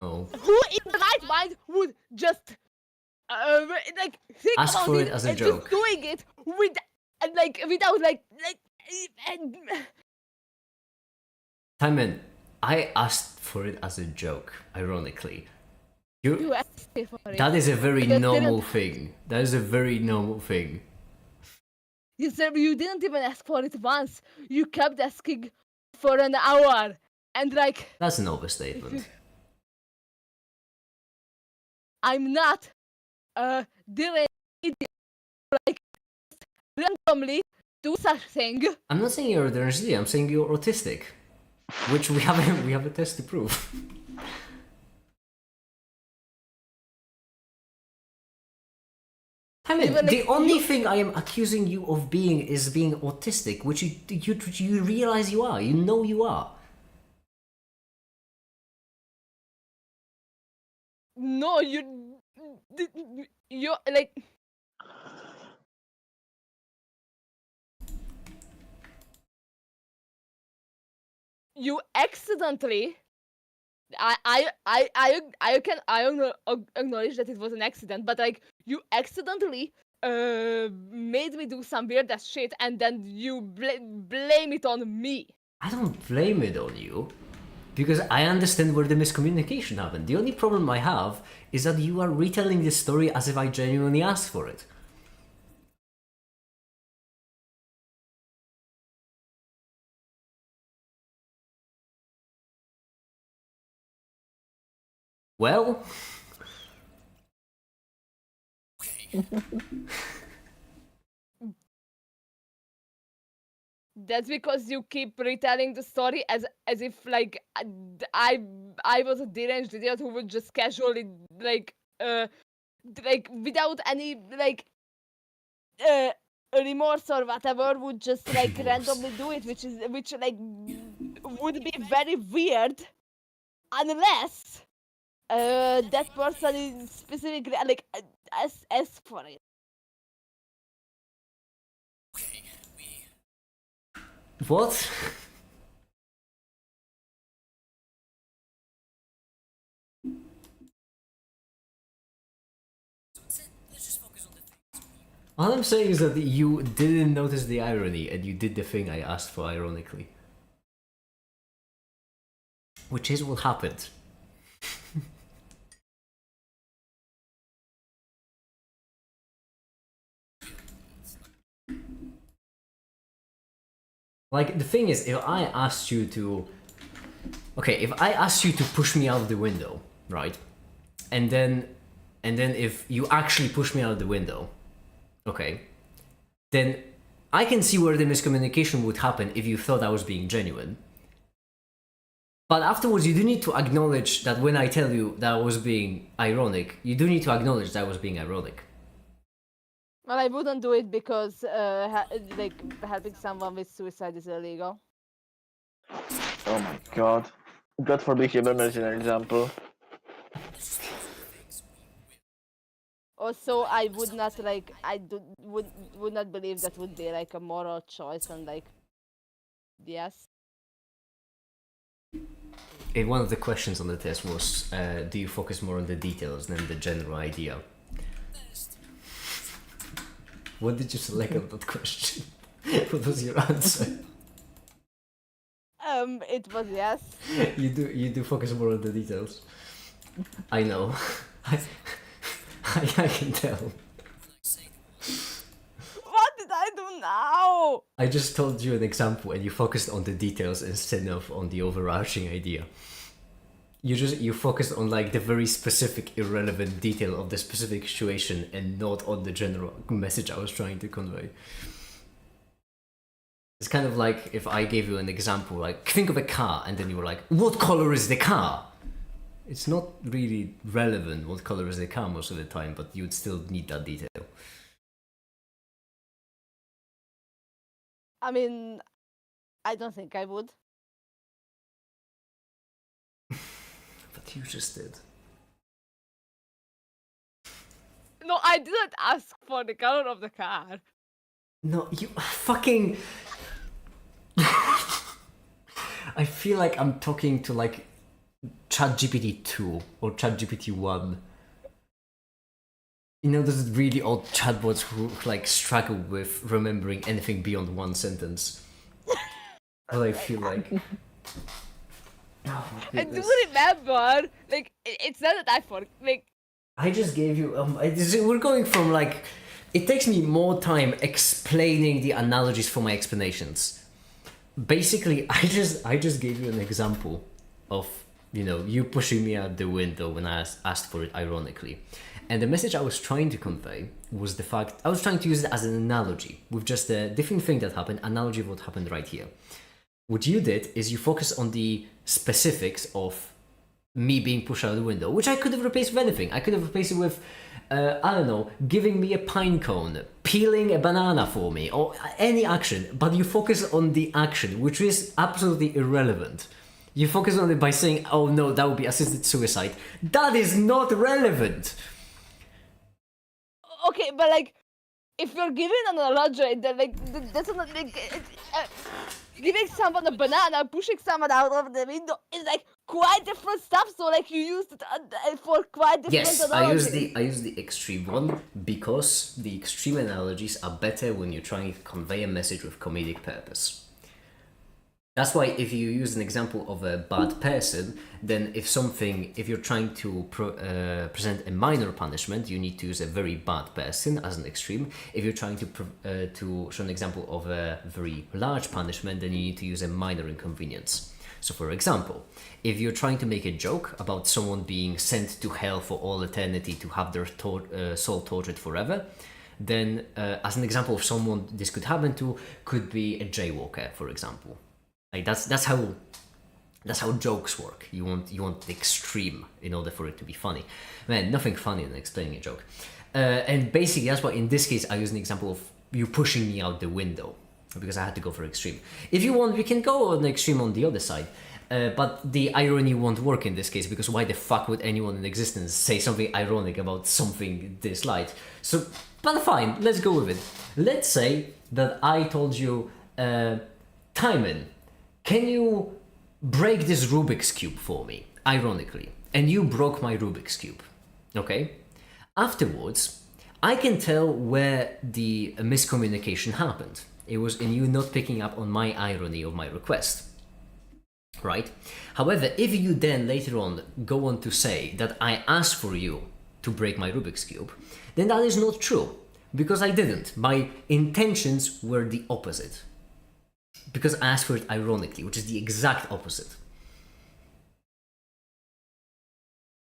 Oh. Who in the right mind would just like think Ask about for it it as a and joke. just doing it with and like without like and Timon, I asked for it as a joke, ironically. you asked me for it. That is a very That normal didn't- thing. That is a very normal thing. You said you didn't even ask for it once. You kept asking for an hour, and like That's an overstatement. I'm not doing it like randomly do such thing. I'm not saying you're ADHD, I'm saying you're autistic. Which we have a test to prove. I mean, Even the if only you- thing I am accusing you of being is being autistic, which you realize you are. You know you are. No, you like. You accidentally. I can acknowledge that it was an accident, but like you accidentally made me do some weird ass shit, and then you blame it on me. I don't blame it on you. Because I understand where the miscommunication happened. The only problem I have is that you are retelling the story as if I genuinely asked for it. Well... That's because you keep retelling the story as if like I was a deranged idiot who would just casually like without any like remorse or whatever would just like randomly do it, which like would be very weird unless that person is specifically like ask for it. What? All I'm saying is that you didn't notice the irony and you did the thing I asked for ironically. Which is what happened. Like, the thing is, if I asked you to... Okay, if I asked you to push me out the window, right? And then if you actually push me out the window, okay, then I can see where the miscommunication would happen if you thought I was being genuine. But afterwards, you do need to acknowledge that when I tell you that I was being ironic, you do need to acknowledge that I was being ironic. Well, I wouldn't do it because like helping someone with suicide is illegal. Oh my god. God forbid you ever an example. Also, I would not like would not believe that would be like a moral choice and like yes. One of the questions on the test was, do you focus more on the details than the general idea? What did you select on that question? What was your answer? It was yes. You do focus more on the details. I know. I can tell. What did I do now? I just told you an example and you focused on the details instead of on the overarching idea. You focused on like the very specific irrelevant detail of the specific situation and not on the general message I was trying to convey. It's kind of like if I gave you an example, like think of a car and then you were like, what color is the car? It's not really relevant what color is the car most of the time, but you'd still need that detail. I mean, I don't think I would. But you just did. No, I didn't ask for the color of the car. No, you fucking... I feel like I'm talking to like ChatGPT 2 or ChatGPT 1. You know, those really old chatbots who like struggle with remembering anything beyond one sentence. Well, I feel like... Oh, I do remember. Like, it's not that I forgot. Like, I just gave you... we're going from like... It takes me more time explaining the analogies for my explanations. Basically, I just gave you an example of, you know, you pushing me out the window when I asked for it ironically. And the message I was trying to convey was the fact... I was trying to use it as an analogy with just a different thing that happened, analogy of what happened right here. What you did is you focus on the specifics of me being pushed out of the window, which I could have replaced with anything. I could have replaced it with, I don't know, giving me a pine cone, peeling a banana for me, or any action. But you focus on the action, which is absolutely irrelevant. You focus on it by saying, oh no, that would be assisted suicide. That is not relevant. Okay, but like, if you're giving an analogy, then like that's not like giving someone a banana, pushing someone out of the window is like quite different stuff. So like you used it for quite different Yes, analogies. I use the extreme one because the extreme analogies are better when you're trying to convey a message with comedic purpose. That's why if you use an example of a bad person, then if you're trying to present a minor punishment, you need to use a very bad person as an extreme. If you're trying to show an example of a very large punishment, then you need to use a minor inconvenience. So for example, if you're trying to make a joke about someone being sent to hell for all eternity to have their soul tortured forever, then as an example of someone this could happen to could be a jaywalker, for example. Like that's how jokes work. You want the extreme in order for it to be funny. Man, nothing funny than explaining a joke. And basically that's why in this case I use an example of you pushing me out the window because I had to go for extreme. If you want, we can go on the extreme on the other side. But the irony won't work in this case because why the fuck would anyone in existence say something ironic about something this light? So, but fine, let's go with it. Let's say that I told you, Timon, can you break this Rubik's Cube for me, ironically? And you broke my Rubik's Cube, okay? Afterwards, I can tell where the miscommunication happened. It was in you not picking up on my irony of my request, right? However, if you then later on go on to say that I asked for you to break my Rubik's Cube, then that is not true, because I didn't. My intentions were the opposite. Because I asked for it ironically, which is the exact opposite.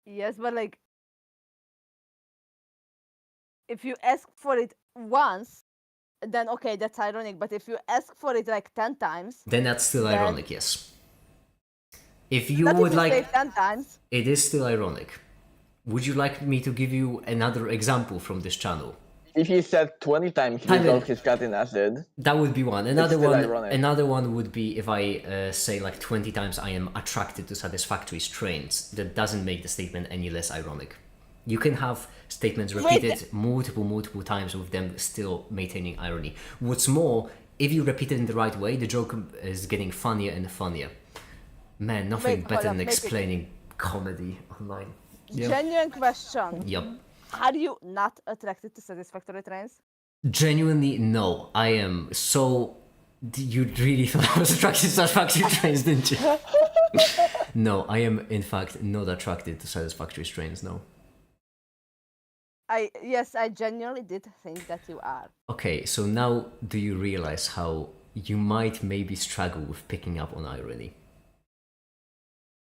Yes, but like, if you ask for it once, then okay, that's ironic. But if you ask for it like 10 times, then that's still then... ironic, yes. If you Not would if you like... say 10 times. It is still ironic. Would you like me to give you another example from this channel? If he said 20 times he got his cat in acid, that would be one. Another ironic. one would be if I say like 20 times I am attracted to satisfactory strains. That doesn't make the statement any less ironic. You can have statements repeated multiple times with them still maintaining irony. What's more, if you repeat it in the right way, the joke is getting funnier and funnier. Man, nothing better than explaining comedy online. Yep. Genuine question. Yep. Are you not attracted to satisfactory trains? Genuinely, no. I am so... You really thought I was attracted to satisfactory trains, didn't you? No, I am in fact not attracted to satisfactory trains, no. Yes, I genuinely did think that you are. Okay, so now do you realize how you might maybe struggle with picking up on irony?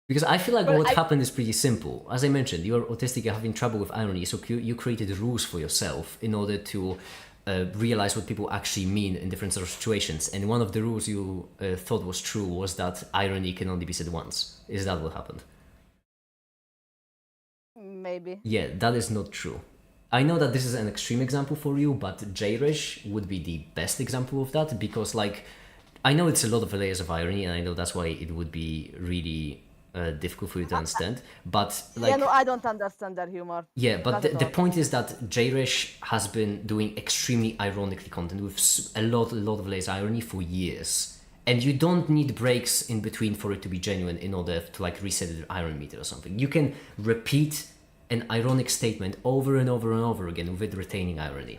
Because I feel like what happened is pretty simple. As I mentioned, you're autistic, you're having trouble with irony, so you created rules for yourself in order to realize what people actually mean in different sort of situations. And one of the rules you thought was true was that irony can only be said once. Is that what happened? Maybe. Yeah, that is not true. I know that this is an extreme example for you, but Jayrish would be the best example of that because, like, I know it's a lot of layers of irony, and I know that's why it would be really difficult for you to understand. But like, yeah, no, I don't understand that humor. Yeah, but the point is that Jayrish has been doing extremely ironically content with a lot of layers of irony for years. And you don't need breaks in between for it to be genuine in order to like reset the irony meter or something. You can repeat an ironic statement over and over and over again with retaining irony.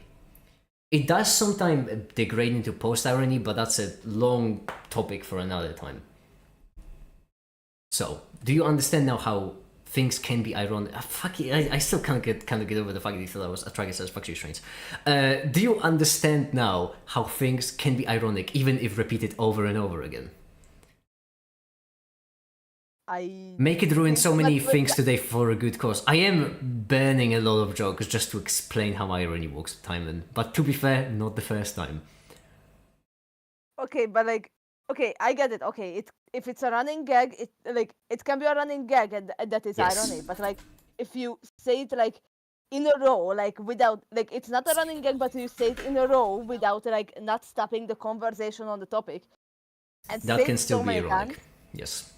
It does sometimes degrade into post-irony, but that's a long topic for another time. So, do you understand now how things can be ironic? I still can't get over the fact that you thought I was attracted to satisfactory strains. Do you understand now how things can be ironic even if repeated over and over again? Make it ruin so many things today for a good cause. I am burning a lot of jokes just to explain how irony works with Timon, but to be fair, not the first time. Okay, but like, okay, I get it. Okay, if it's a running gag, it can be a running gag and that is irony. But like, if you say it like in a row, like without like it's not a running gag, but you say it in a row without like not stopping the conversation on the topic, and that say can it still so be many ironic. times, Yes.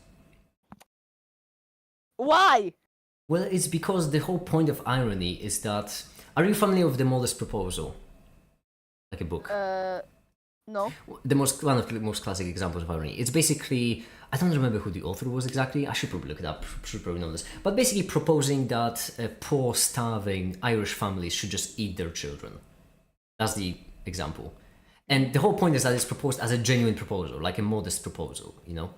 Why? Well, it's because the whole point of irony is that... Are you familiar with The Modest Proposal? Like a book? No. One of the most classic examples of irony. It's basically... I don't remember who the author was exactly. I should probably look it up. Should probably know this. But basically proposing that poor, starving Irish families should just eat their children. That's the example. And the whole point is that it's proposed as a genuine proposal, like a modest proposal, you know?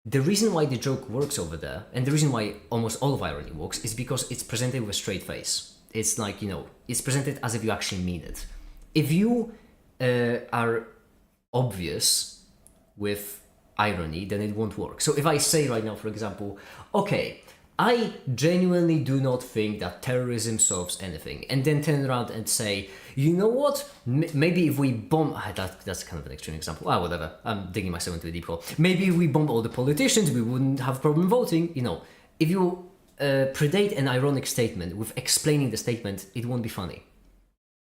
The reason why the joke works over there, and the reason why almost all of irony works, is because it's presented with a straight face. It's like, you know, it's presented as if you actually mean it. If you are obvious with irony, then it won't work. So if I say right now, for example, okay, I genuinely do not think that terrorism solves anything, and then turn around and say, you know what, maybe if we bomb... that's kind of an extreme example. Whatever, I'm digging myself into a deep hole. Maybe if we bomb all the politicians, we wouldn't have problem voting. You know, if you predate an ironic statement with explaining the statement, it won't be funny.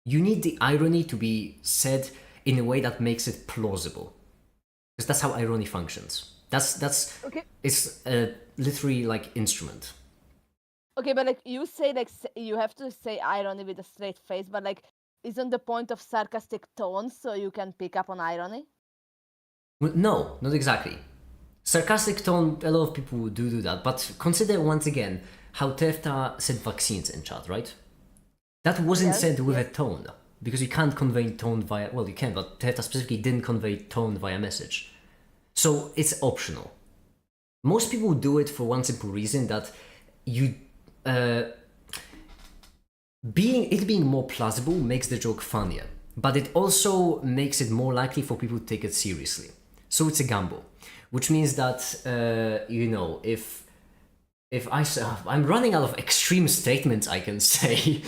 You need the irony to be said in a way that makes it plausible. Because that's how irony functions. That's Okay. It's a literary like instrument. Okay, but like you say, like you have to say irony with a straight face, but like, isn't the point of sarcastic tone so you can pick up on irony? Well, no, not exactly. Sarcastic tone, a lot of people do that, but consider once again how Tefta said vaccines in chat, right? That wasn't Yes, said with yes. a tone, because you can't convey tone via... Well, you can, but Tefta specifically didn't convey tone via message. So it's optional. Most people do it for one simple reason, that you... being more plausible makes the joke funnier, but it also makes it more likely for people to take it seriously. So it's a gamble, which means that, you know, if I say... I'm running out of extreme statements I can say.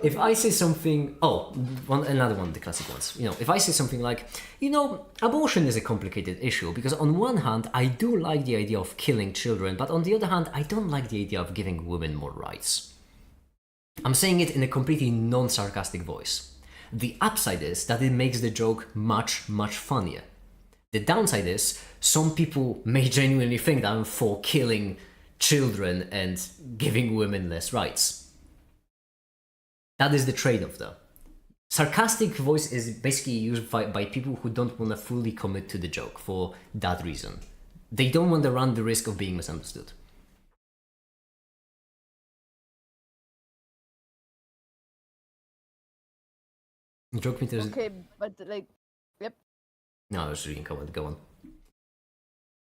If I say something... another one of the classic ones. You know, if I say something like, you know, abortion is a complicated issue, because on one hand, I do like the idea of killing children, but on the other hand, I don't like the idea of giving women more rights. I'm saying it in a completely non-sarcastic voice. The upside is that it makes the joke much, much funnier. The downside is, some people may genuinely think that I'm for killing children and giving women less rights. That is the trade-off though. Sarcastic voice is basically used by people who don't want to fully commit to the joke for that reason. They don't want to run the risk of being misunderstood. Joke meters... Okay, but like, yep. No, I was reading comment. Go on.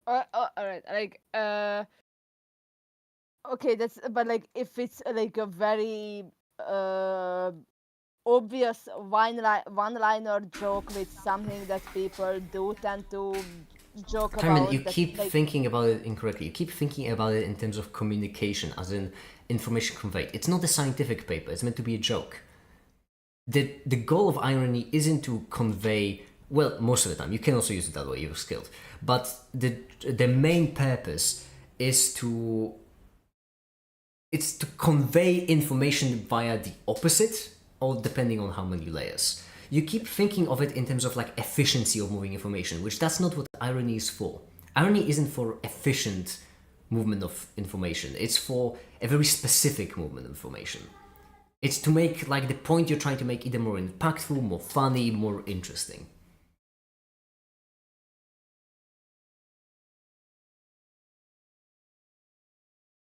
All right, like, okay, that's, but like, if it's like a very obvious one-liner joke with something that people do tend to joke Carmen, about, you that, keep like, thinking about it incorrectly. You keep thinking about it in terms of communication, as in information conveyed. It's not a scientific paper. It's meant to be a joke. The goal of irony isn't to convey... Well, most of the time. You can also use it that way, you're skilled. But the main purpose is to... It's to convey information via the opposite, or depending on how many layers. You keep thinking of it in terms of like efficiency of moving information, which that's not what irony is for. Irony isn't for efficient movement of information. It's for a very specific movement of information. It's to make like the point you're trying to make either more impactful, more funny, more interesting.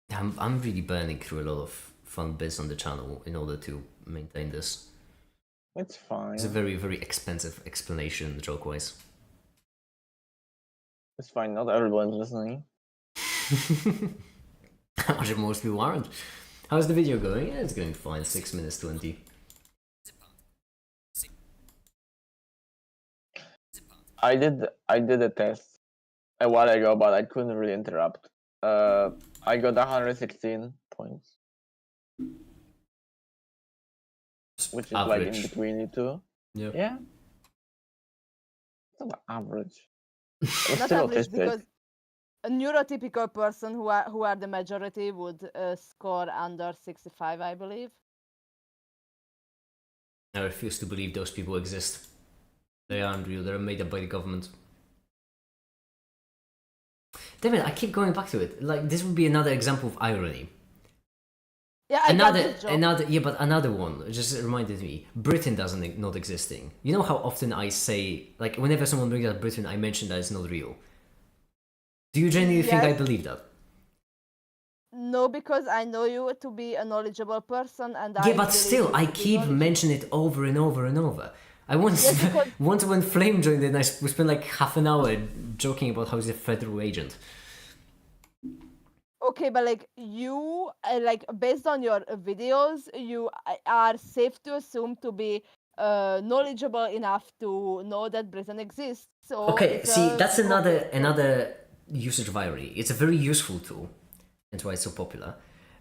I'm really burning through a lot of fun bits on the channel in order to maintain this. It's fine. It's a very, very expensive explanation, joke-wise. It's fine. Not everyone's listening. How much most people aren't. How's the video going? Yeah, it's going fine. 6 minutes 20. I did a test a while ago, but I couldn't really interrupt. I got 116 points, which is like in Average. between you two. Yeah. Yeah. It's not average. It's not still average, autistic. because a neurotypical person who are the majority would score under 65, I believe. I refuse to believe those people exist. They aren't real. They're made up by the government. Damn it, I keep going back to it. Like, this would be another example of irony. Yeah, I got this joke. But another one. It just reminded me. Britain doesn't not existing. You know how often I say, like, whenever someone brings up Britain, I mention that it's not real. Do you genuinely think I Yes. believe that? No, because I know you to be a knowledgeable person, and I Yeah, but believe still, you I to be keep knowledgeable. mentioning it over and over and over. I once, Yes, because- once when Flame joined in, we spent like half an hour joking about how he's a federal agent. Okay, but like you, like based on your videos, you are safe to assume to be knowledgeable enough to know that Britain exists. So Okay, it's see, a that's okay. another usage of irony. It's a very useful tool, that's why it's so popular.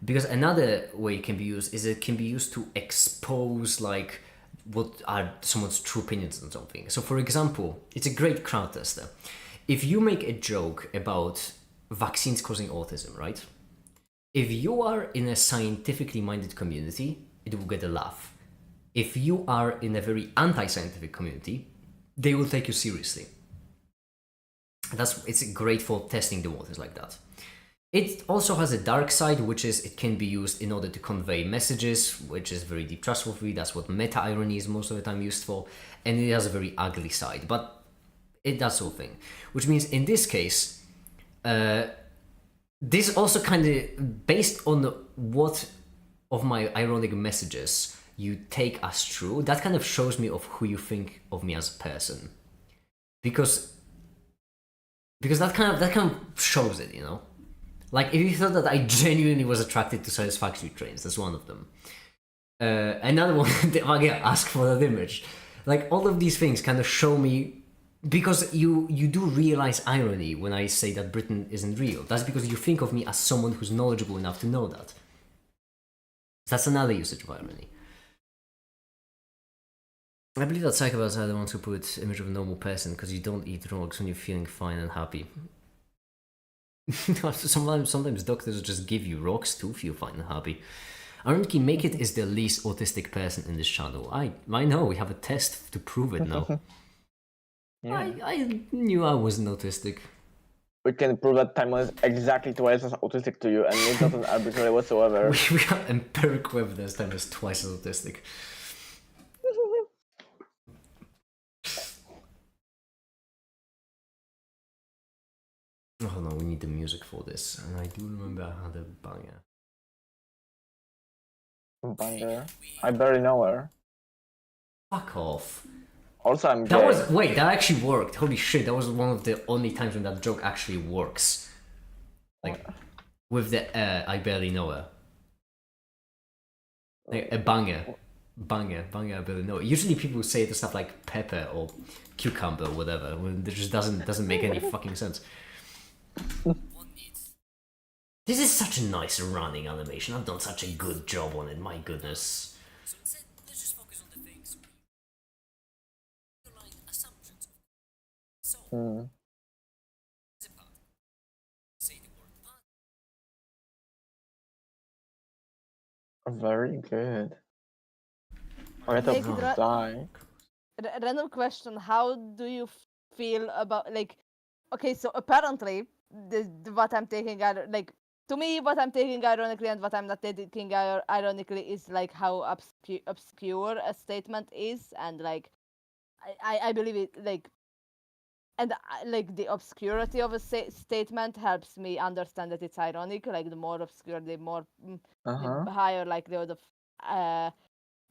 Because another way it can be used is it can be used to expose like what are someone's true opinions on something. So, for example, it's a great crowd tester. If you make a joke about vaccines causing autism, right? If you are in a scientifically minded community, it will get a laugh. If you are in a very anti-scientific community, they will take you seriously. It's great for testing the waters like that. It also has a dark side, which is it can be used in order to convey messages, which is very deep trustworthy. That's what meta-irony is most of the time used for. And it has a very ugly side, but it does so thing. Which means in this case, this also kind of based on what of my ironic messages you take as true, that kind of shows me of who you think of me as a person. Because that kind of shows it, you know? Like, if you thought that I genuinely was attracted to satisfactory trains, that's one of them. Another one, again, ask for that image. Like, all of these things kind of show me, because you do realize irony when I say that Britain isn't real. That's because you think of me as someone who's knowledgeable enough to know that. That's another usage of irony. I believe that psychopaths are the ones who put image of a normal person because you don't eat drugs when you're feeling fine and happy. Sometimes doctors just give you rocks to feel fine and happy. Ironically, Make It is the least autistic person in this channel. I know, we have a test to prove it now. Yeah. I knew I wasn't autistic. We can prove that Timon is exactly twice as autistic to you, and it doesn't arbitrary whatsoever. We have empirical evidence that is twice as autistic. Oh no, we need the music for this, and I do remember I had a banger. Banger. I barely know her. Fuck off. Also, I'm gay. That actually worked. Holy shit, that was one of the only times when that joke actually works. Like, with the I barely know her. Like, a banger, I barely know her. Usually people say the stuff like pepper or cucumber or whatever, when it just doesn't make any fucking sense. This is such a nice running animation. I've done such a good job on it, my goodness. So instead, let's just focus on the things. Underlying assumptions. So, zip out. Say the word part. Very good. I Make have it to die. Random question: how do you feel about like? Okay, so apparently, what I'm taking like to me, what I'm taking ironically and what I'm not taking ironically is like how obscure a statement is, and like I believe it like, and like the obscurity of a statement helps me understand that it's ironic. Like the more obscure, the more the higher likelihood of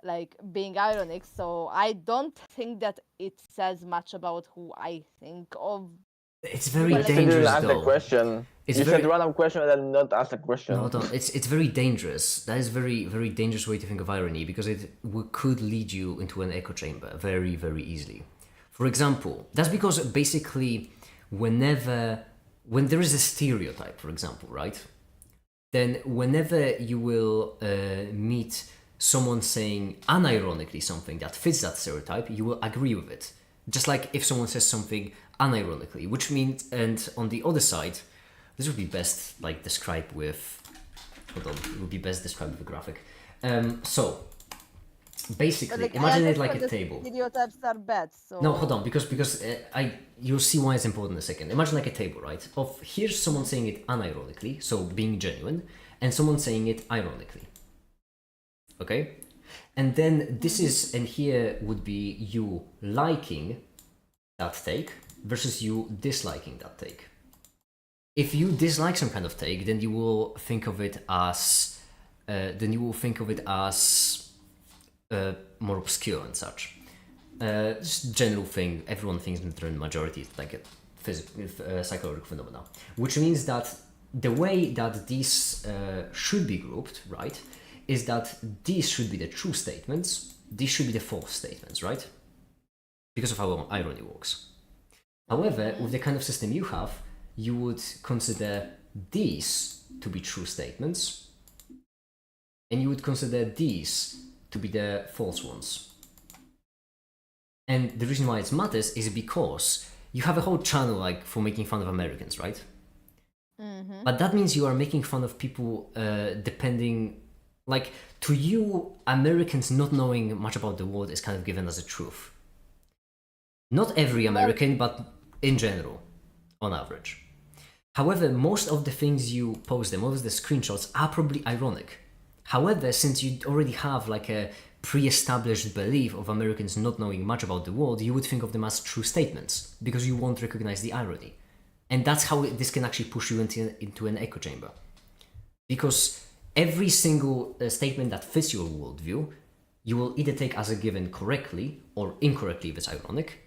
like being ironic. So I don't think that it says much about who I think of. It's very But You dangerous, didn't ask the though. question. It's You very- said random question and then not ask a question. No, it's very dangerous. That is very, very dangerous way to think of irony because it could lead you into an echo chamber very, very easily. For example, that's because basically when there is a stereotype, for example, right? Then whenever you will meet someone saying unironically something that fits that stereotype, you will agree with it. Just like if someone says something unironically, which means, and on the other side, this would be best like described with, hold on, it would be best described with a graphic. So basically, Like, I imagine it like understand a the table. Stereotypes are bad, so. No, hold on, because you'll see why it's important in a second. Imagine like a table, right? Of here's someone saying it unironically, so being genuine, and someone saying it ironically. Okay? And then this is, and here would be you liking that take versus you disliking that take. If you dislike some kind of take, then you will think of it as, more obscure and such. Just general thing, everyone thinks that the majority is like a psychological phenomena, which means that the way that these should be grouped, right, is that these should be the true statements, these should be the false statements, right? Because of how irony works. However, with the kind of system you have, you would consider these to be true statements, and you would consider these to be the false ones. And the reason why it matters is because you have a whole channel like for making fun of Americans, right? Mm-hmm. But that means you are making fun of people depending, like, to you, Americans not knowing much about the world is kind of given as a truth. Not every American, but in general, on average. However, most of the things you post, them, most of the screenshots are probably ironic. However, since you already have like a pre-established belief of Americans not knowing much about the world, you would think of them as true statements because you won't recognize the irony. And that's how this can actually push you into an echo chamber. Because every single statement that fits your worldview, you will either take as a given correctly or incorrectly if it's ironic.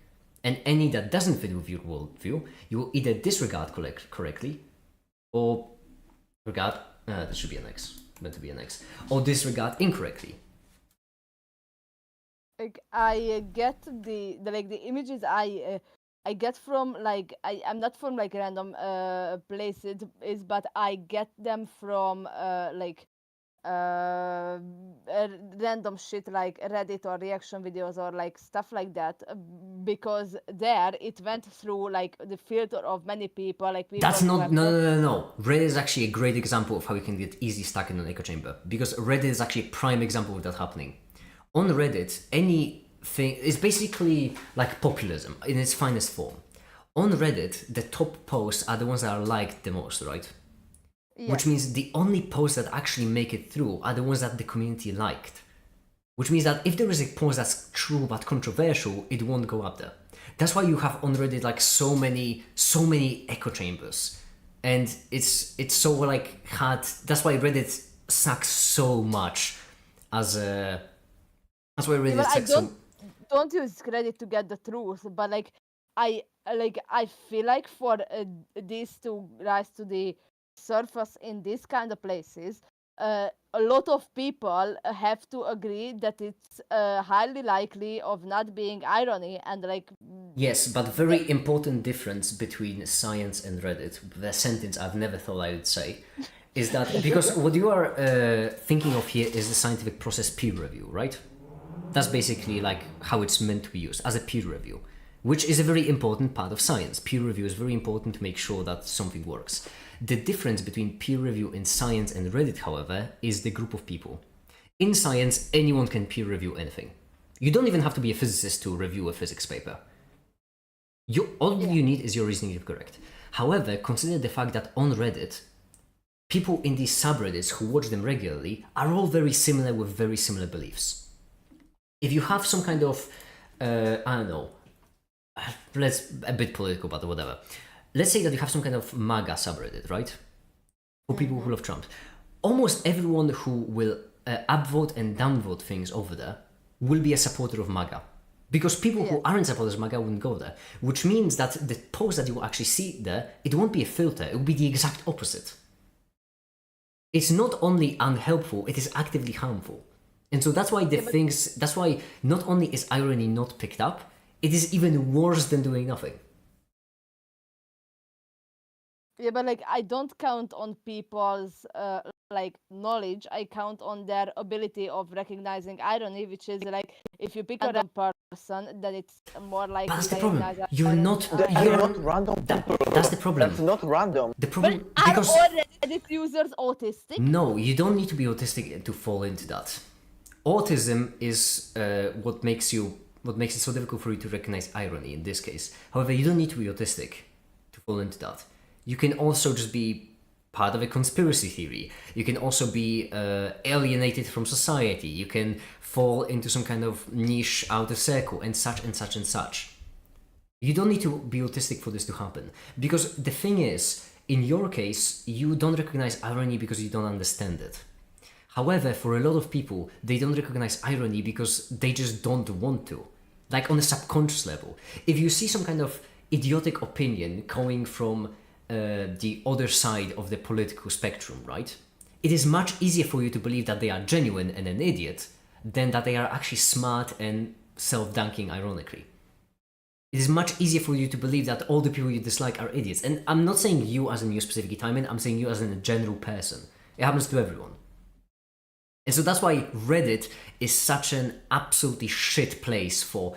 And any that doesn't fit with your worldview, you will either disregard correctly or regard, this should be an X, meant to be an X, or disregard incorrectly. Like, I get the like the images I get from, like, I'm not from like random places, but I get them from random shit like Reddit or reaction videos or like stuff like that, because there it went through like the filter of many people, like people. That's not, no. Reddit is actually a great example of how you can get easily stuck in an echo chamber, because Reddit is actually a prime example of that happening. On Reddit, anything is basically like populism in its finest form. On Reddit, the top posts are the ones that are liked the most, right? Yes. Which means the only posts that actually make it through are the ones that the community liked. Which means that if there is a post that's true but controversial, it won't go up there. That's why you have on Reddit like so many echo chambers. And it's so like hard. That's why Reddit sucks so much as a... That's why Reddit sucks so... don't use Reddit to get the truth, but like I feel like for this to rise to the surface in these kind of places, a lot of people have to agree that it's highly likely of not being irony, and like... Yes, but very important difference between science and Reddit, the sentence I've never thought I would say, is that because what you are thinking of here is the scientific process peer review, right? That's basically like how it's meant to be used, as a peer review, which is a very important part of science. Peer review is very important to make sure that something works. The difference between peer review in science and Reddit, however, is the group of people. In science, anyone can peer review anything. You don't even have to be a physicist to review a physics paper. All you need is your reasoning to be correct. However, consider the fact that on Reddit, people in these subreddits who watch them regularly are all very similar with very similar beliefs. If you have some kind of, I don't know, a bit political, but whatever. Let's say that you have some kind of MAGA subreddit, right? For people who love Trump. Almost everyone who will upvote and downvote things over there will be a supporter of MAGA. Because people who aren't supporters of MAGA wouldn't go there. Which means that the post that you will actually see there, it won't be a filter, it will be the exact opposite. It's not only unhelpful, it is actively harmful. And so that's why that's why not only is irony not picked up, it is even worse than doing nothing. Yeah, but like I don't count on people's like knowledge. I count on their ability of recognizing irony, which is like if you pick a random person, then it's more likely. But that's the to problem. recognize You're irony. not. You're not random people. That's the problem. That's not random. The But problem are because all Reddit users autistic? no, you don't need to be autistic to fall into that. autism is what makes it so difficult for you to recognize irony in this case. However, you don't need to be autistic to fall into that. You can also just be part of a conspiracy theory. You can also be alienated from society. You can fall into some kind of niche outer circle and such and such and such. You don't need to be autistic for this to happen. Because the thing is, in your case, you don't recognize irony because you don't understand it. However, for a lot of people, they don't recognize irony because they just don't want to. Like on a subconscious level. If you see some kind of idiotic opinion coming from the other side of the political spectrum, right? It is much easier for you to believe that they are genuine and an idiot than that they are actually smart and self-dunking ironically. It is much easier for you to believe that all the people you dislike are idiots. And I'm not saying you as in you specifically, Timon, I'm saying you as in a general person. It happens to everyone. And so that's why Reddit is such an absolutely shit place for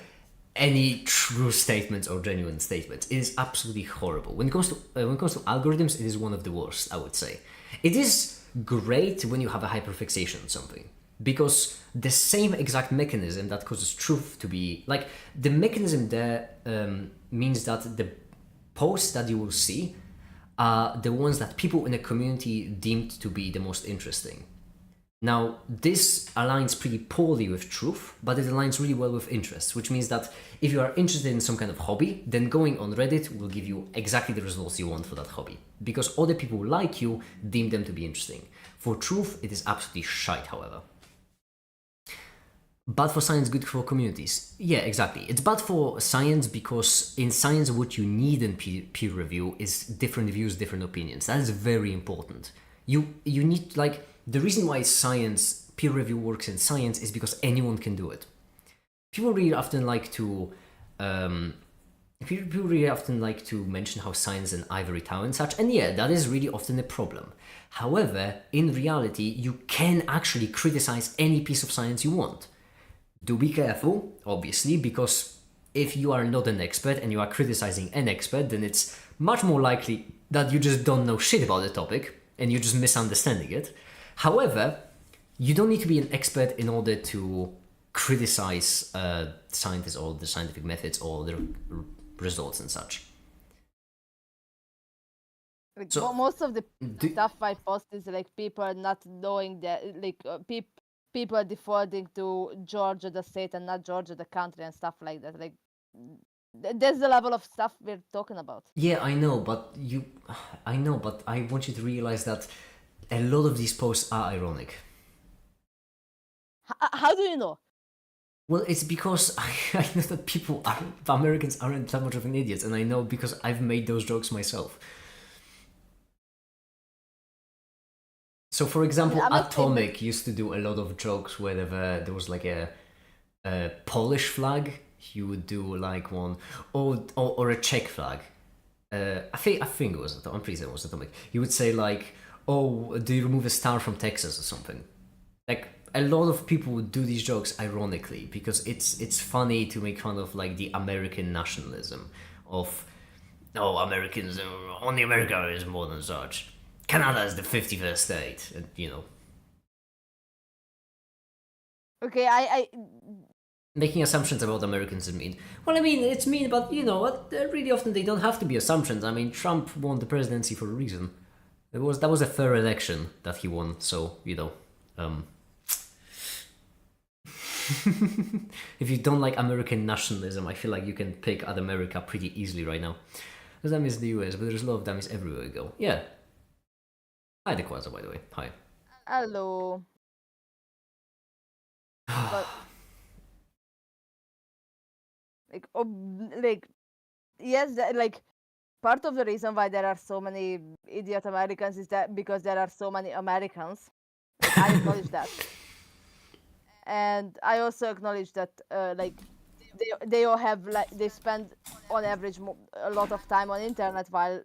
any true statements or genuine statements. It is absolutely horrible. When it comes to algorithms, it is one of the worst, I would say. It is great when you have a hyperfixation on something. Because the same exact mechanism that causes truth to be... Like, the mechanism there means that the posts that you will see are the ones that people in a community deemed to be the most interesting. Now, this aligns pretty poorly with truth, but it aligns really well with interests, which means that if you are interested in some kind of hobby, then going on Reddit will give you exactly the results you want for that hobby. Because other people like you deem them to be interesting. For truth, it is absolutely shite, however. Bad for science, good for communities. Yeah, exactly. It's bad for science because in science what you need in peer review is different views, different opinions. That is very important. You need, like, the reason why science, peer review works in science is because anyone can do it. People really often like to mention how science is an ivory tower and such, and yeah, that is really often a problem. However, in reality, you can actually criticize any piece of science you want. Do be careful, obviously, because if you are not an expert and you are criticizing an expert, then it's much more likely that you just don't know shit about the topic and you're just misunderstanding it. However, you don't need to be an expert in order to criticize scientists or the scientific methods or the results and such. Like, So, most of the stuff I post is like people not knowing that, like people defaulting to Georgia the state and not Georgia the country and stuff like that. Like, that's the level of stuff we're talking about. Yeah, I know, but I want you to realize that a lot of these posts are ironic. How do you know? Well, it's because I know that Americans aren't that much of an idiot, and I know because I've made those jokes myself. So, for example, Atomic used to do a lot of jokes whenever there was like a Polish flag. He would do like one, or a Czech flag. I think it was. I'm pretty sure it was Atomic. He would say like, "Oh, do you remove a star from Texas or something?" Like, a lot of people would do these jokes ironically because it's funny to make fun of like the American nationalism of, oh, Americans, only America is more than such. Canada is the 51st state, and you know. Okay, I Making assumptions about Americans is mean. Well, I mean, it's mean, but you know what? Really often they don't have to be assumptions. I mean, Trump won the presidency for a reason. That was a fair election that he won, so, you know. If you don't like American nationalism, I feel like you can pick at America pretty easily right now. Because that is the US, but there's a lot of dummies everywhere you go. Yeah. Hi, Dequaza, by the way. Hi. hello. But like yes, like part of the reason why there are so many idiot Americans is that because there are so many Americans. Like, I acknowledge that, and I also acknowledge that like they all have, like, they spend on average a lot of time on internet, while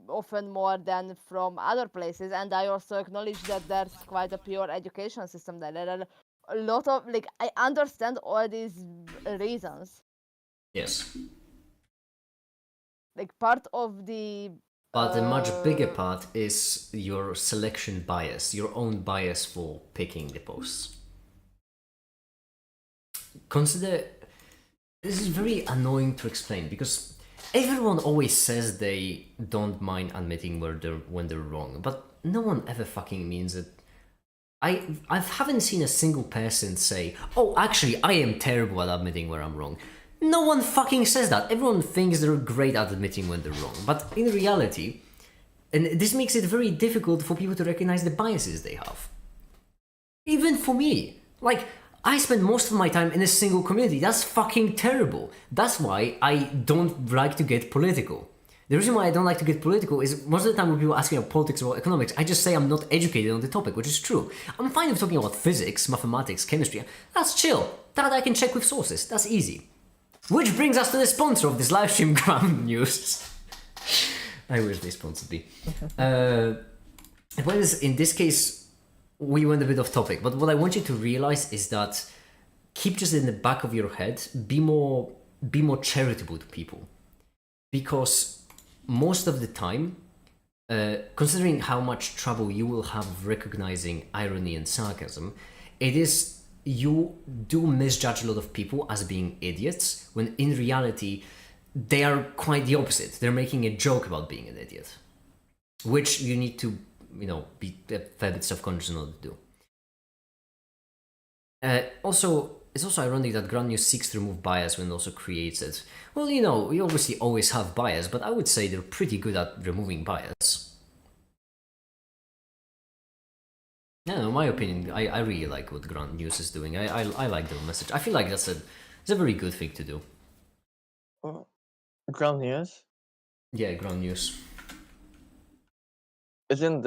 often more than from other places. And I also acknowledge that there's quite a pure education system there. There are a lot of, like, I understand all these reasons. Yes. Like, part of the But a much bigger part is your selection bias, your own bias for picking the posts. consider this is very annoying to explain because everyone always says they don't mind admitting when they're wrong, but no one ever fucking means it. I haven't seen a single person say, "Oh, actually, I am terrible at admitting where I'm wrong." No one fucking says that. Everyone thinks they're great at admitting when they're wrong, but in reality, and this makes it very difficult for people to recognize the biases they have. Even for me, like, I spend most of my time in a single community. That's fucking terrible. That's why I don't like to get political. The reason why I don't like to get political is most of the time when people ask me about politics or economics, I just say I'm not educated on the topic, which is true. I'm fine with talking about physics, mathematics, chemistry. That's chill. That I can check with sources. That's easy. Which brings us to the sponsor of this livestream, Ground News. I wish they sponsored me. In this case, we went a bit off topic, but what I want you to realize is that keep just in the back of your head, be more charitable to people. Because most of the time, considering how much trouble you will have recognizing irony and sarcasm, you do misjudge a lot of people as being idiots, when in reality, they are quite the opposite. They're making a joke about being an idiot, which you need to, be a fair bit self-conscious in order to do. Also, it's also ironic that Ground News seeks to remove bias when it also creates it. Well, we obviously always have bias, but I would say they're pretty good at removing bias. I don't know, in my opinion, I really like what Ground News is doing. I like their message. I feel like it's a very good thing to do. Ground News? Yeah, Ground News. Is it?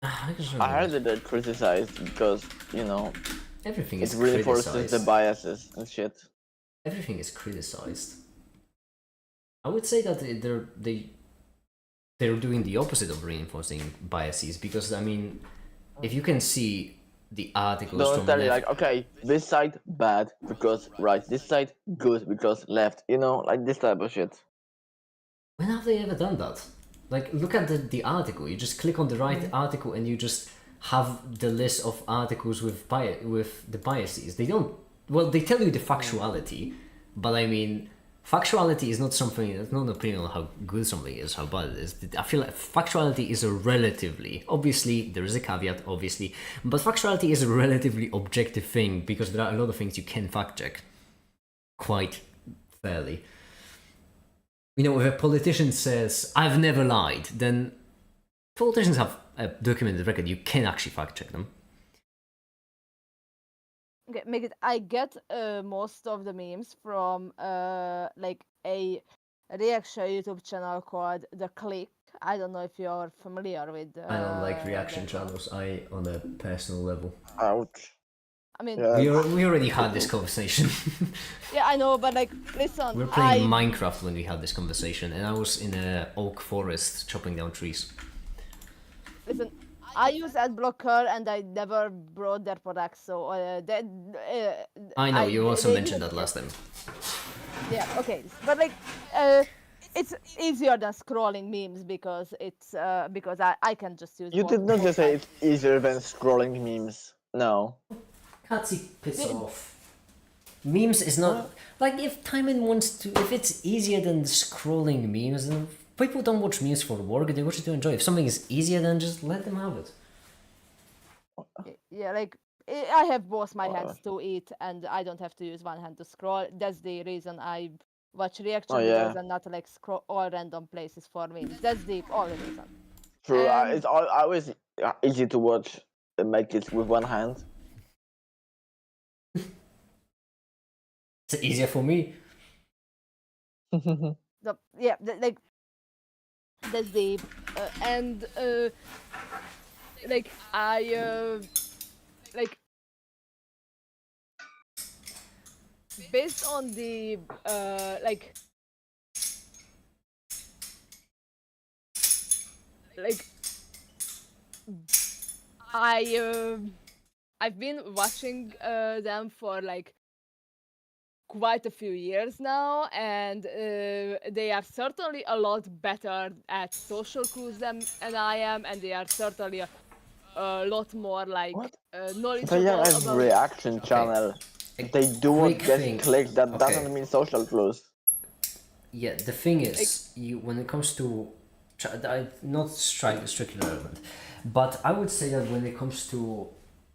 I heard that they're criticized because, everything is it reinforces criticized. the biases and shit. Everything is criticized. I would say that they're doing the opposite of reinforcing biases, because if you can see the articles Don't from tell you left, like, okay, this side bad because right, this side good because left, like this type of shit. when have they ever done that? Like, look at the article. You just click on the right article and you just have the list of articles with the biases. They don't. Well, they tell you the factuality, but factuality is not something. It's not an opinion on how good something is, how bad it is. I feel like factuality is a relatively. Obviously, there is a caveat, obviously, but factuality is a relatively objective thing because there are a lot of things you can fact check quite fairly. If a politician says, "I've never lied," then politicians have a documented record. You can actually fact check them. Okay, make it. I get most of the memes from like a reaction YouTube channel called The Click. I don't know if you're familiar with. I don't like reaction that one. channels. On a personal level. Ouch. I mean, Yeah. We already had this conversation. yeah, I know, but like, listen, We were playing Minecraft when we had this conversation, and I was in a oak forest chopping down trees. Listen, I use ad blocker and I never brought their products, so I know, you also they mentioned that didn't- last time. Yeah, okay, but like, it's easier than scrolling memes because I can just use. You did not just say it's easier than scrolling memes. No. Katsi, piss off. Memes is not like if Timon wants to. If it's easier than scrolling memes, then people don't watch memes for work. They watch it to enjoy. If something is easier, then just let them have it. Yeah, like I have both my hands to eat, and I don't have to use one hand to scroll. That's the reason I watch reaction videos and not like scroll all random places for memes. That's the only reason. True. It's always easy to watch and make it with one hand. It's easier for me. Yeah, like that's the and like I like based on the like I've been watching them for like quite a few years now, and they are certainly a lot better at social clues than I am, and they are certainly a lot more like knowledgeable They have a about. reaction channel. They do what quick gets thing. clicked. That Okay. doesn't mean social clues. Yeah, the thing is, you when it comes to, not strictly relevant, but I would say that when it comes to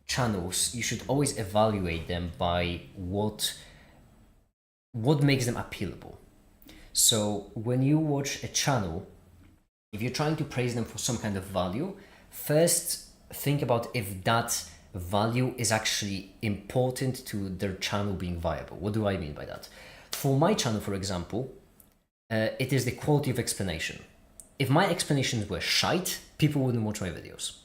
channels, you should always evaluate them by what makes them appealable. So when you watch a channel, if you're trying to praise them for some kind of value, first think about if that value is actually important to their channel being viable. What do I mean by that? For my channel, for example, it is the quality of explanation. If my explanations were shite, people wouldn't watch my videos.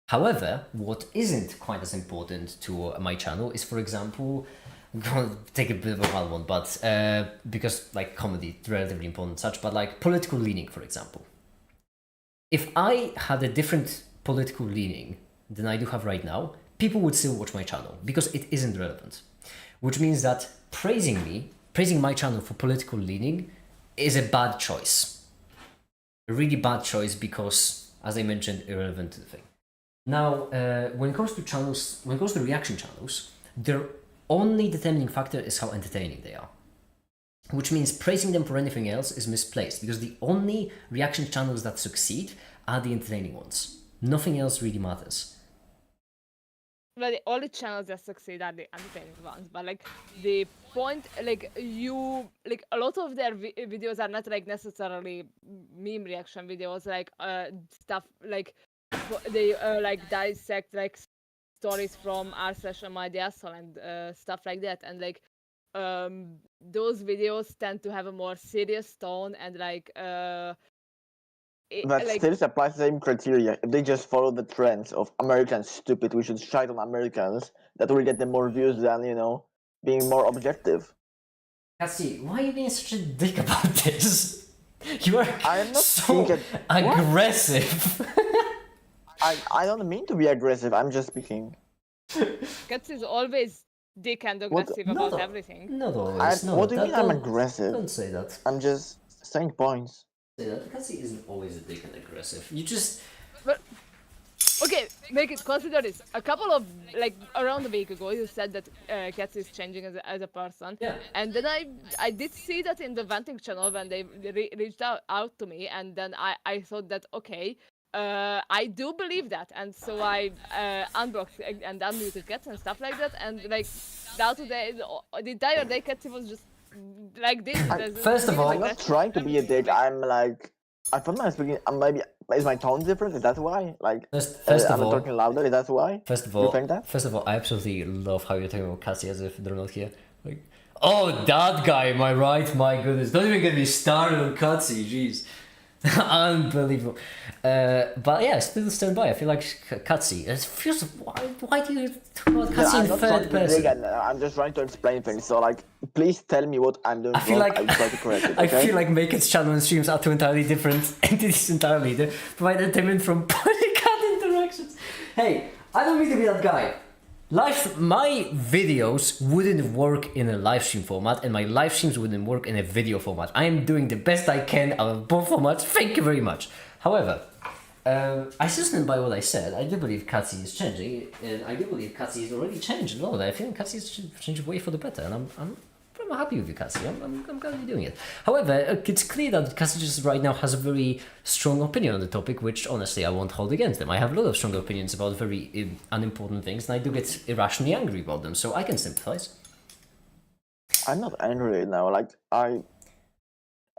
However, what isn't quite as important to my channel is, for example, I'm gonna take a bit of a wild one, but because like comedy, relatively important such, but like political leaning, for example. If I had a different political leaning than I do have right now, people would still watch my channel because it isn't relevant. Which means that praising my channel for political leaning is a bad choice. A really bad choice because, as I mentioned, irrelevant to the thing. Now, when it comes to channels, when it comes to reaction channels, their only determining factor is how entertaining they are. Which means praising them for anything else is misplaced because the only reaction channels that succeed are the entertaining ones. Nothing else really matters. Well, the only channels that succeed are the entertaining ones, but like the point, like a lot of their videos are not like necessarily meme reaction videos, like stuff like they like dissect like stories from our social media and stuff like that, and like those videos tend to have a more serious tone and like That like still applies the same criteria. If they just follow the trends of Americans stupid, we should shite on Americans. That will get them more views than, being more objective. Cassie, why are you being such a dick about this? You are I am not so being aggressive. I don't mean to be aggressive, I'm just speaking. Katz is always dick and aggressive about Not everything. Not always. No, What do you mean I'm don't- aggressive? Don't say that. I'm just saying points. Say that. Cassie isn't always a dick and aggressive. You just. But okay, make it consider this. A couple of like around a week ago, you said that Katz is changing as a person. Yeah. And then I did see that in the venting channel when they reached out to me, and then I thought that okay. I do believe that, and so I unblocked and unmuted Katz and stuff like that, and like now today, the entire day Katz was just like this. First of all, I'm not trying to be a dick, I'm like... I thought I'm speaking... maybe... Is my tone different? Is that why? Like, First of I'm all, talking louder, is that why? First of You all, think that? I absolutely love how you're talking about Cassie as if they're not here. Like, oh, that guy, am I right? My goodness, don't even get me started on Cassie, jeez. Unbelievable. But yeah, still stand by. I feel like Katsi. It feels. Why do you talk about Katsi I'm in not third trying to be person? big, and I'm just trying to explain things. So, like, please tell me what I'm doing I feel wrong. like I'll try to correct it. I Okay? feel like Makeit's channel and streams are two entirely different entities entirely. They provide entertainment from podcast interactions. Hey, I don't mean to be that guy. My videos wouldn't work in a live stream format, and my live streams wouldn't work in a video format. I am doing the best I can out of both formats. Thank you very much. However, I still stand by what I said. I do believe Katsi is changing, and I do believe Katsi has already changed a lot. I feel Katsi has changed way for the better, and I'm happy with you, Katsi. I'm glad you're doing it. However, it's clear that Katsi just right now has a very strong opinion on the topic, which honestly I won't hold against them. I have a lot of strong opinions about very unimportant things, and I do get irrationally angry about them, so I can sympathize. I'm not angry now. Like,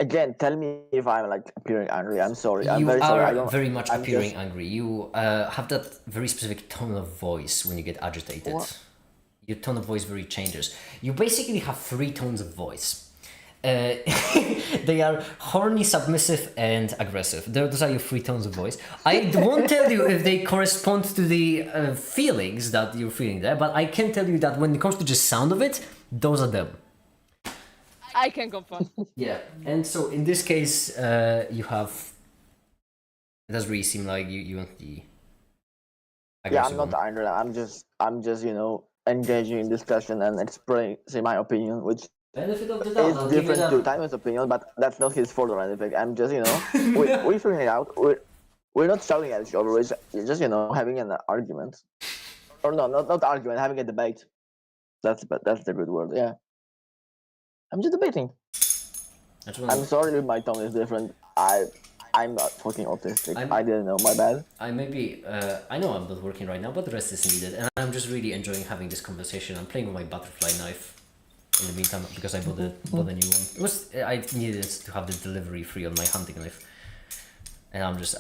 Again, tell me if I'm like appearing angry. I'm sorry. I'm You very sorry. I are don't. very much I'm appearing just- angry. You have that very specific tone of voice when you get agitated. What? Your tone of voice very changes. You basically have 3 tones of voice. They are horny, submissive, and aggressive. Those are your 3 tones of voice. I won't tell you if they correspond to the feelings that you're feeling there, but I can tell you that when it comes to just sound of it, those are them. I can confirm. Yeah, and so in this case, you have. It does really seem like you want the. Yeah, aggressive I'm not one. angry. I'm just engaging in discussion and expressing my opinion, which Benefit of the doubt. is I'll give you different to that. Timon's opinion, but that's not his fault or anything. I'm just we're figuring it out. We're not shouting at each other. We're just having an argument. Or no, not arguing, having a debate. That's the good word. Yeah. I'm just debating. I'm sorry, my tone is different. I'm not fucking autistic. I didn't know. My bad. I maybe I know I'm not working right now, but the rest is needed, and I'm just really enjoying having this conversation. I'm playing with my butterfly knife in the meantime because I bought a new one. It was I needed to have the delivery free on my hunting knife, and I'm just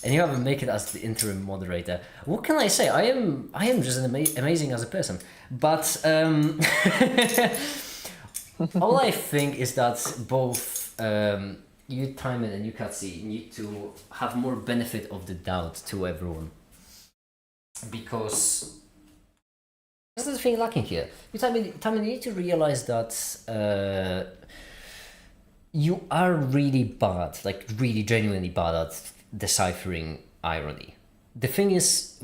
and you have to make it as the interim moderator. What can I say? I am just amazing as a person, but all I think is that both you, Timon, and you, Katsi, need to have more benefit of the doubt to everyone. Because that's the thing lacking here. You, Timon, you need to realize that you are really bad, like really genuinely bad at deciphering irony. The thing is,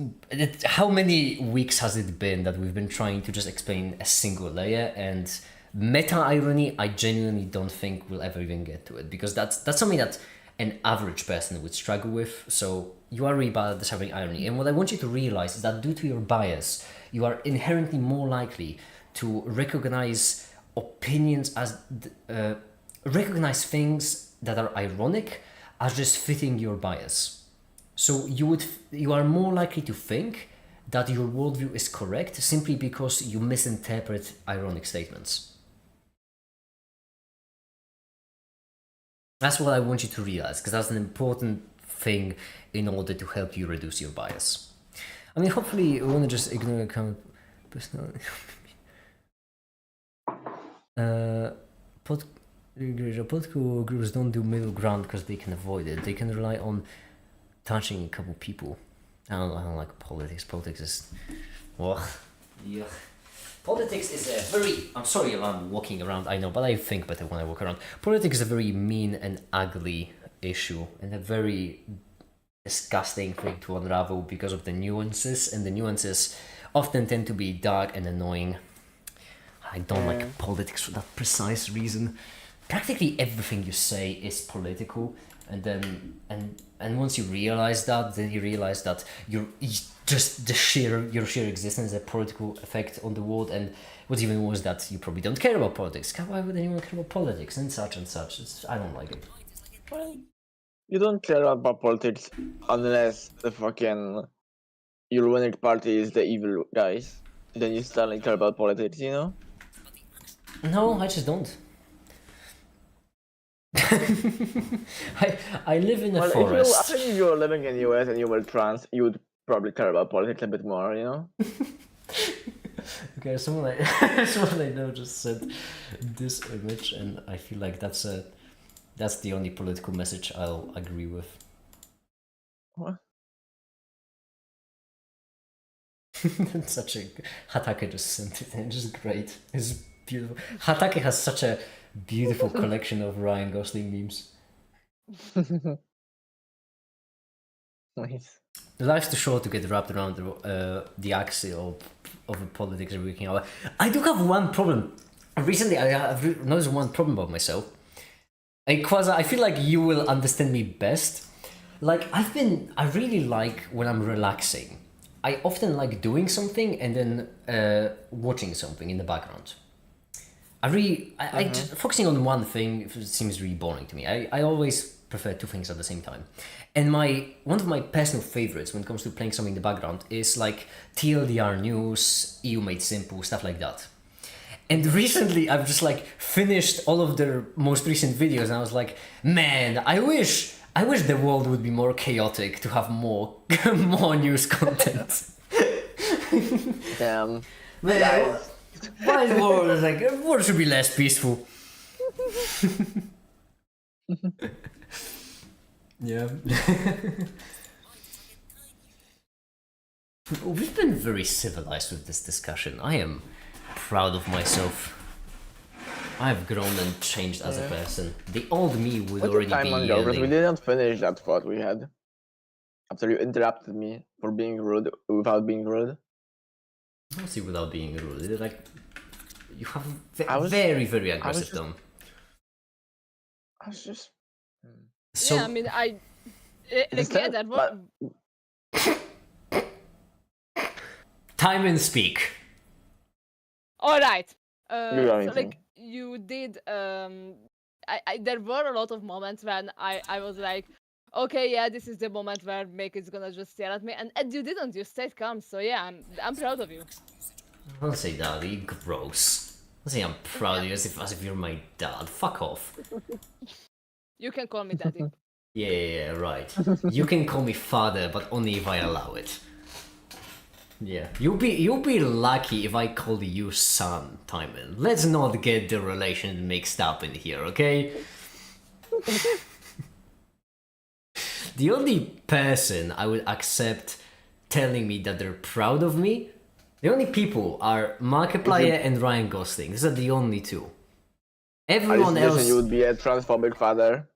how many weeks has it been that we've been trying to just explain a single layer, and meta-irony, I genuinely don't think we'll ever even get to it, because that's something that an average person would struggle with. So you are really bad at deciphering irony. And what I want you to realize is that due to your bias, you are inherently more likely to recognize opinions as... recognize things that are ironic as just fitting your bias. So you are more likely to think that your worldview is correct simply because you misinterpret ironic statements. That's what I want you to realize, because that's an important thing in order to help you reduce your bias. I mean, hopefully you want to just ignore account personality. Political groups don't do middle ground because they can avoid it. They can rely on touching a couple people. I don't like politics. Politics is... well, yeah. Politics is a very... I'm sorry if I'm walking around, I know, but I think better when I walk around. Politics is a very mean and ugly issue, and a very disgusting thing to unravel because of the nuances, and the nuances often tend to be dark and annoying. I don't like politics for that precise reason. Practically everything you say is political, and then once you realize that, then you realize that your sheer existence has a political effect on the world. And what's even worse, that you probably don't care about politics. Why would anyone care about politics and such and such? I don't like it. Well, you don't care about politics unless the fucking your winning party is the evil guys. Then you suddenly care about politics, you know? No, I just don't. I live in a forest. If you were living in US and you were trans, you would probably care about politics a bit more, you know? Okay, someone I know just said this image, and I feel like that's the only political message I'll agree with. What? Such a... Hatake just sent it, and it's just great. It's beautiful. Hatake has such a beautiful collection of Ryan Gosling memes. Nice. Life's too short to get wrapped around the axle of politics every weekend hour. I do have one problem. Recently, I have noticed one problem about myself. Quasi, I feel like you will understand me best. Like, I really like when I'm relaxing. I often like doing something and then watching something in the background. Focusing on one thing seems really boring to me. I always prefer two things at the same time. And one of my personal favorites when it comes to playing something in the background is like TLDR news, EU Made Simple, stuff like that. And recently I've just like finished all of their most recent videos, and I was like, man, I wish the world would be more chaotic to have more news content. Damn. Man, why is the world like, the world should be less peaceful? Yeah. We've been very civilized with this discussion. I am proud of myself. I've grown and changed as a person. The old me would already be yelling. We didn't finish that thought we had. After you interrupted me for being rude without being rude. I don't see without being rude. Like, you have very, very aggressive tone. I was just... So, yeah, I mean, Time and speak. All right. You got So anything? like you did. There were a lot of moments when I was like, okay, yeah, this is the moment where Mick is gonna just yell at me, and you didn't. You stayed calm. So yeah, I'm proud of you. Don't say that, you gross. Don't say I'm proud of you as if you're my dad. Fuck off. You can call me daddy. Yeah, right. You can call me father, but only if I allow it. Yeah, you'll be lucky if I call you son, Timon. Let's not get the relation mixed up in here, okay? The only person I would accept telling me that they're proud of me, the only people are Markiplier and Ryan Gosling. These are the only two. Everyone else, You would be a transphobic father.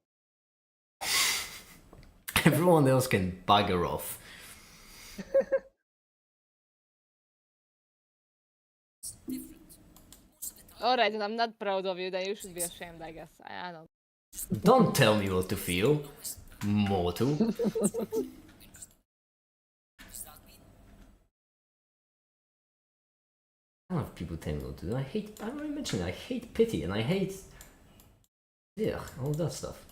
everyone else can bugger off. All right, and I'm not proud of you. Then you should be ashamed, I guess. I don't. Don't tell me what to feel, mortal. I don't have people tell me what to do. I already mentioned it, I hate pity and I hate, yeah, all that stuff.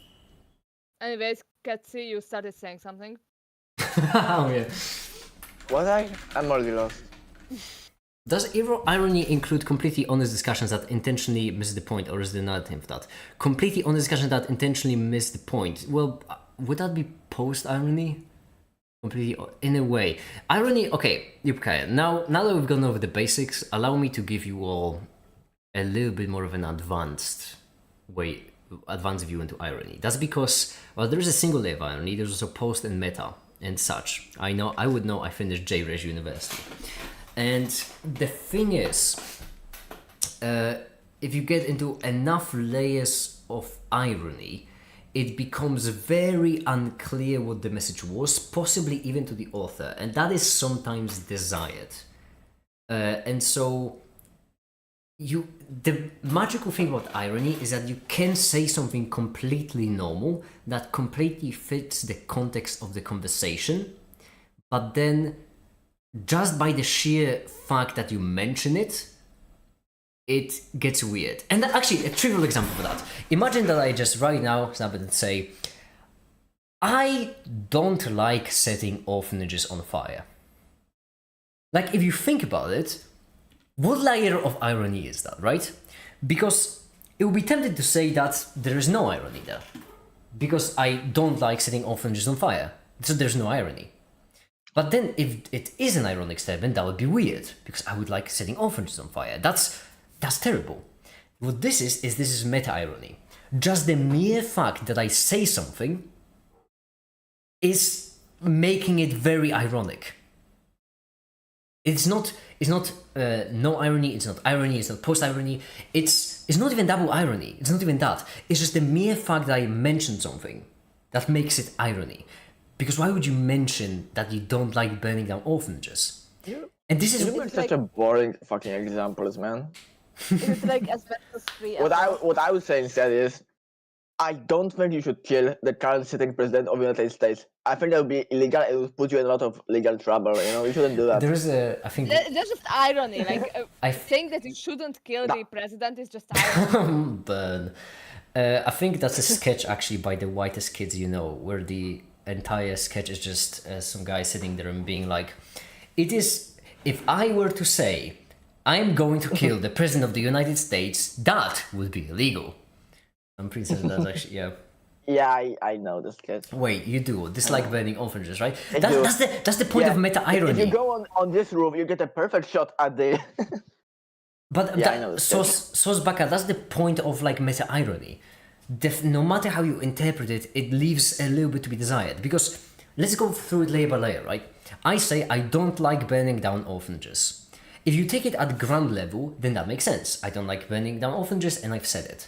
Anyways, Katsi, you started saying something. Oh yeah. What I'm already lost. Does irony include completely honest discussions that intentionally miss the point, or is there another thing for that? Completely honest discussions that intentionally miss the point. Well, would that be post-irony? Completely, in a way. Irony, okay, now that we've gone over the basics, allow me to give you all a little bit more of an advanced view into irony. That's because, well, there's a single layer of irony, there's also post and meta and such. I would know, I finished J-Res University. And the thing is, if you get into enough layers of irony, it becomes very unclear what the message was, possibly even to the author, and that is sometimes desired. And so, the magical thing about irony is that you can say something completely normal that completely fits the context of the conversation, but then just by the sheer fact that you mention it, it gets weird. And actually, a trivial example for that. Imagine that I just right now snap it and say, I don't like setting orphanages on fire. Like, if you think about it, what layer of irony is that, right? Because it would be tempted to say that there is no irony there. Because I don't like setting orphanages on fire. So there's no irony. But then if it is an ironic statement, that would be weird. Because I would like setting orphanages on fire. That's terrible. What this is meta-irony. Just the mere fact that I say something is making it very ironic. It's not no irony, it's not irony, it's not post-irony, it's not even double irony, it's not even that. It's just the mere fact that I mentioned something that makes it irony. Because why would you mention that you don't like burning down orphanages? And this is such a boring fucking examples, man. It's like asbestos free. What I would say instead is, I don't think you should kill the current sitting president of the United States. I think that would be illegal. It would put you in a lot of legal trouble. You know, you shouldn't do that. There is I think There's just irony. Like I saying that you shouldn't kill the president is just irony. burn. I think that's a sketch actually by the whitest kids you know, where the entire sketch is just some guy sitting there and being like, it is, if I were to say I'm going to kill the president of the United States, that would be illegal. I'm pretty certain that's actually, yeah. Yeah, I know the sketch. Wait, you do dislike burning orphanages, right? I do. That's the point of meta irony. If you go on this roof, you get a perfect shot at the. But Yeah, I know the Sos Baka, that's the point of like meta irony. No matter how you interpret it, it leaves a little bit to be desired. Because let's go through it layer by layer, right? I say I don't like burning down orphanages. If you take it at ground level, then that makes sense. I don't like burning down orphanages, and I've said it.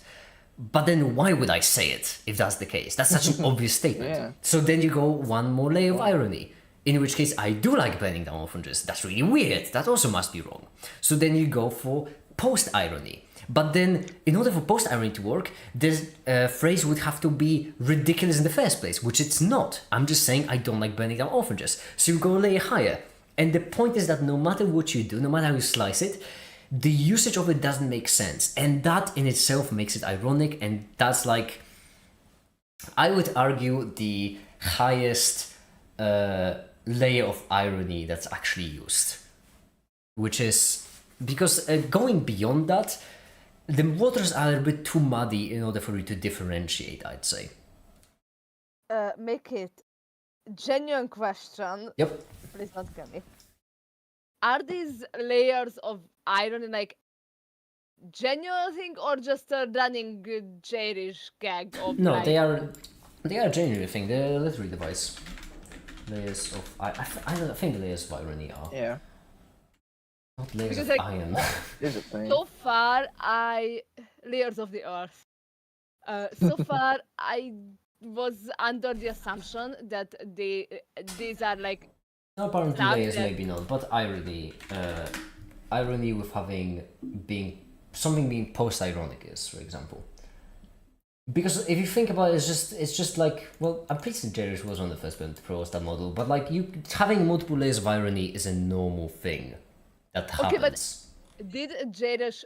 But then why would I say it if that's the case? That's such an obvious statement. Yeah. So then you go one more layer of irony. In which case, I do like burning down orphanages. That's really weird. That also must be wrong. So then you go for post-irony. But then, in order for post-irony to work, this phrase would have to be ridiculous in the first place, which it's not. I'm just saying I don't like burning down orphanages. So you go a layer higher. And the point is that no matter what you do, no matter how you slice it, the usage of it doesn't make sense. And that in itself makes it ironic, and that's like, I would argue, the highest layer of irony that's actually used. Which is, because going beyond that, the waters are a bit too muddy in order for you to differentiate, I'd say. Make it genuine question. Yep. Please not kill me. Are these layers of irony like genuine thing or just a running Jairish gag of No, like... they are genuine thing. They're a literary device. Layers of I think layers of irony are. Yeah. Not layers Because, of like, iron. Here's the thing. So far, layers of the earth. So far, I was under the assumption that these are like No, apparently Not layers yet. maybe not, but irony. Irony with something being post-ironic is, for example. Because if you think about it, it's just like, well, I'm pretty sure Jairish was one of the first people to propose that model, but like having multiple layers of irony is a normal thing that happens. Okay, but did Jairish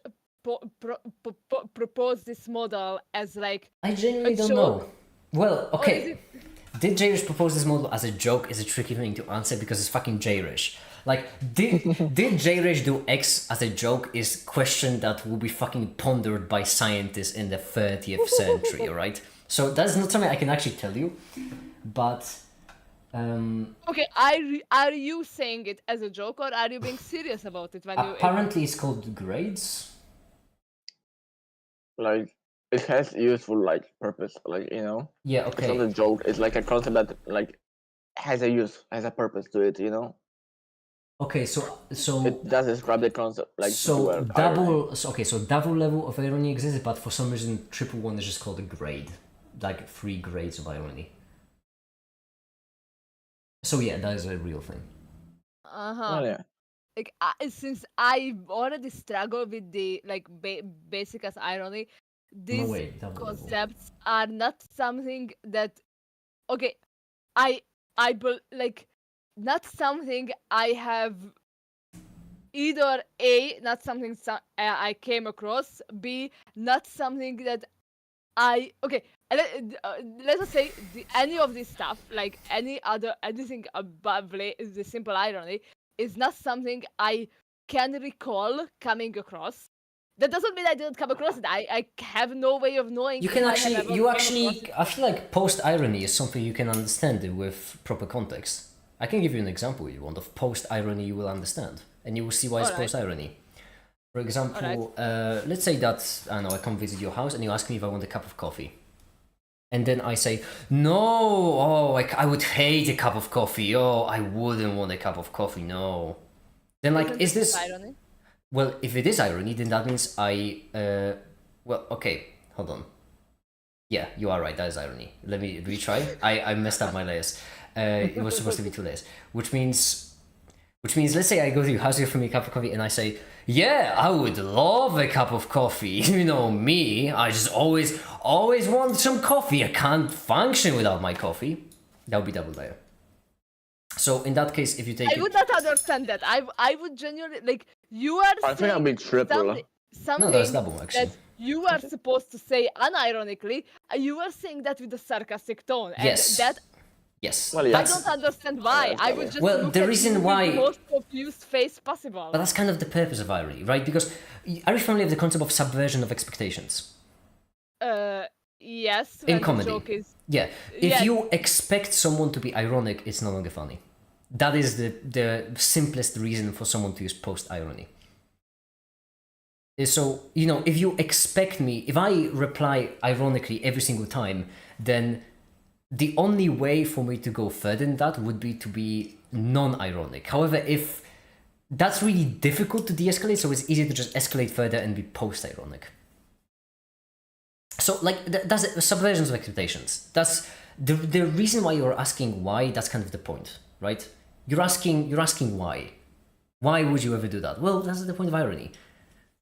propose this model as like I genuinely don't joke? know. Well, Or okay. is it... Did Jairish propose this model as a joke is a tricky thing to answer because it's fucking Jairish. Like, did Jairish do X as a joke is question that will be fucking pondered by scientists in the 30th century, alright? So that's not something I can actually tell you, but... Okay, are you saying it as a joke or are you being serious about it when you... apparently it's called grades. Like it has useful like purpose, like you know. Yeah, It's not okay. a joke. It's like a concept that like has a use, has a purpose to it. You know. Okay, so It does describe the concept like so well, double so double level of irony exists, but for some reason triple one is just called a grade, like 3 grades of irony. So yeah, that is a real thing. Uh-huh. Oh, yeah. Like since I already struggle with the like basic as irony, these wait, double level. concepts are not something that okay, like not something I have either A, not something I came across, B, not something that I okay. Let us say any of this stuff, like anything above the simple irony, is not something I can recall coming across. That doesn't mean I didn't come across it. I have no way of knowing. You if can I have actually, ever you come actually, across it. I feel like post-irony is something you can understand with proper context. I can give you an example if you want of post-irony you will understand, and you will see why it's Alright. post-irony. For example, let's say that, I don't know, I come visit your house and you ask me if I want a cup of coffee. And then I say, no, I would hate a cup of coffee. Oh, I wouldn't want a cup of coffee, no. Then like, Isn't is this... irony? Well, if it is irony, then that means well, okay, hold on. Yeah, you are right, that is irony. Let me retry. I messed up my layers. It was supposed to be 2 layers. Which means, let's say I go to your house, you offer me a cup of coffee, and I say, yeah, I would love a cup of coffee. You know me, I just always want some coffee. I can't function without my coffee. That would be double layer. So in that case, if you take I would not understand that. I would genuinely like you are I think saying I'll be triple. something no, that's double actually. that you are supposed to say unironically. You are saying that with a sarcastic tone, and Yes. that Yes. Well, yeah. I don't understand why. I would just Well, look the at reason you with why- the most confused face possible. But that's kind of the purpose of irony, right? Because are you familiar with the concept of subversion of expectations? Yes, In when the comedy. joke is Yeah. If Yes. you expect someone to be ironic, it's no longer funny. That is the simplest reason for someone to use post-irony. So, you know, if you expect me, if I reply ironically every single time, then the only way for me to go further than that would be to be non-ironic. However, if that's really difficult to de-escalate, so it's easier to just escalate further and be post-ironic. So, like, that's subversions of expectations. That's the reason why you're asking why. That's kind of the point, right? You're asking why. Why would you ever do that? Well, that's the point of irony.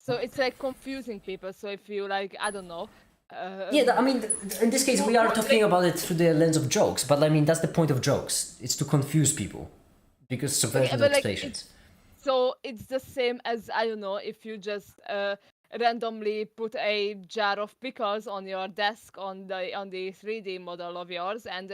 so it's like confusing people. So if you like, I don't know. Yeah, I mean, in this case, we are talking about it through the lens of jokes, but I mean, that's the point of jokes. It's to confuse people. Because Okay, subversion but of like expectations. so it's the same as I don't know if you just randomly put a jar of pickles on your desk on the 3D model of yours and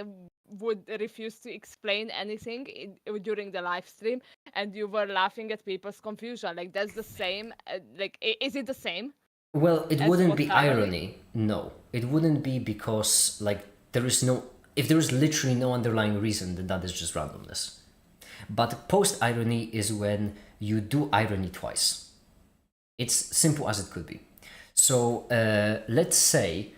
would refuse to explain anything during the live stream, and you were laughing at people's confusion. Like that's the same. Like is it the same Well, it as wouldn't post be irony. No, it wouldn't be because like there is no. If there is literally no underlying reason, then that is just randomness. But post irony is when you do irony twice. It's simple as it could be. So let's say.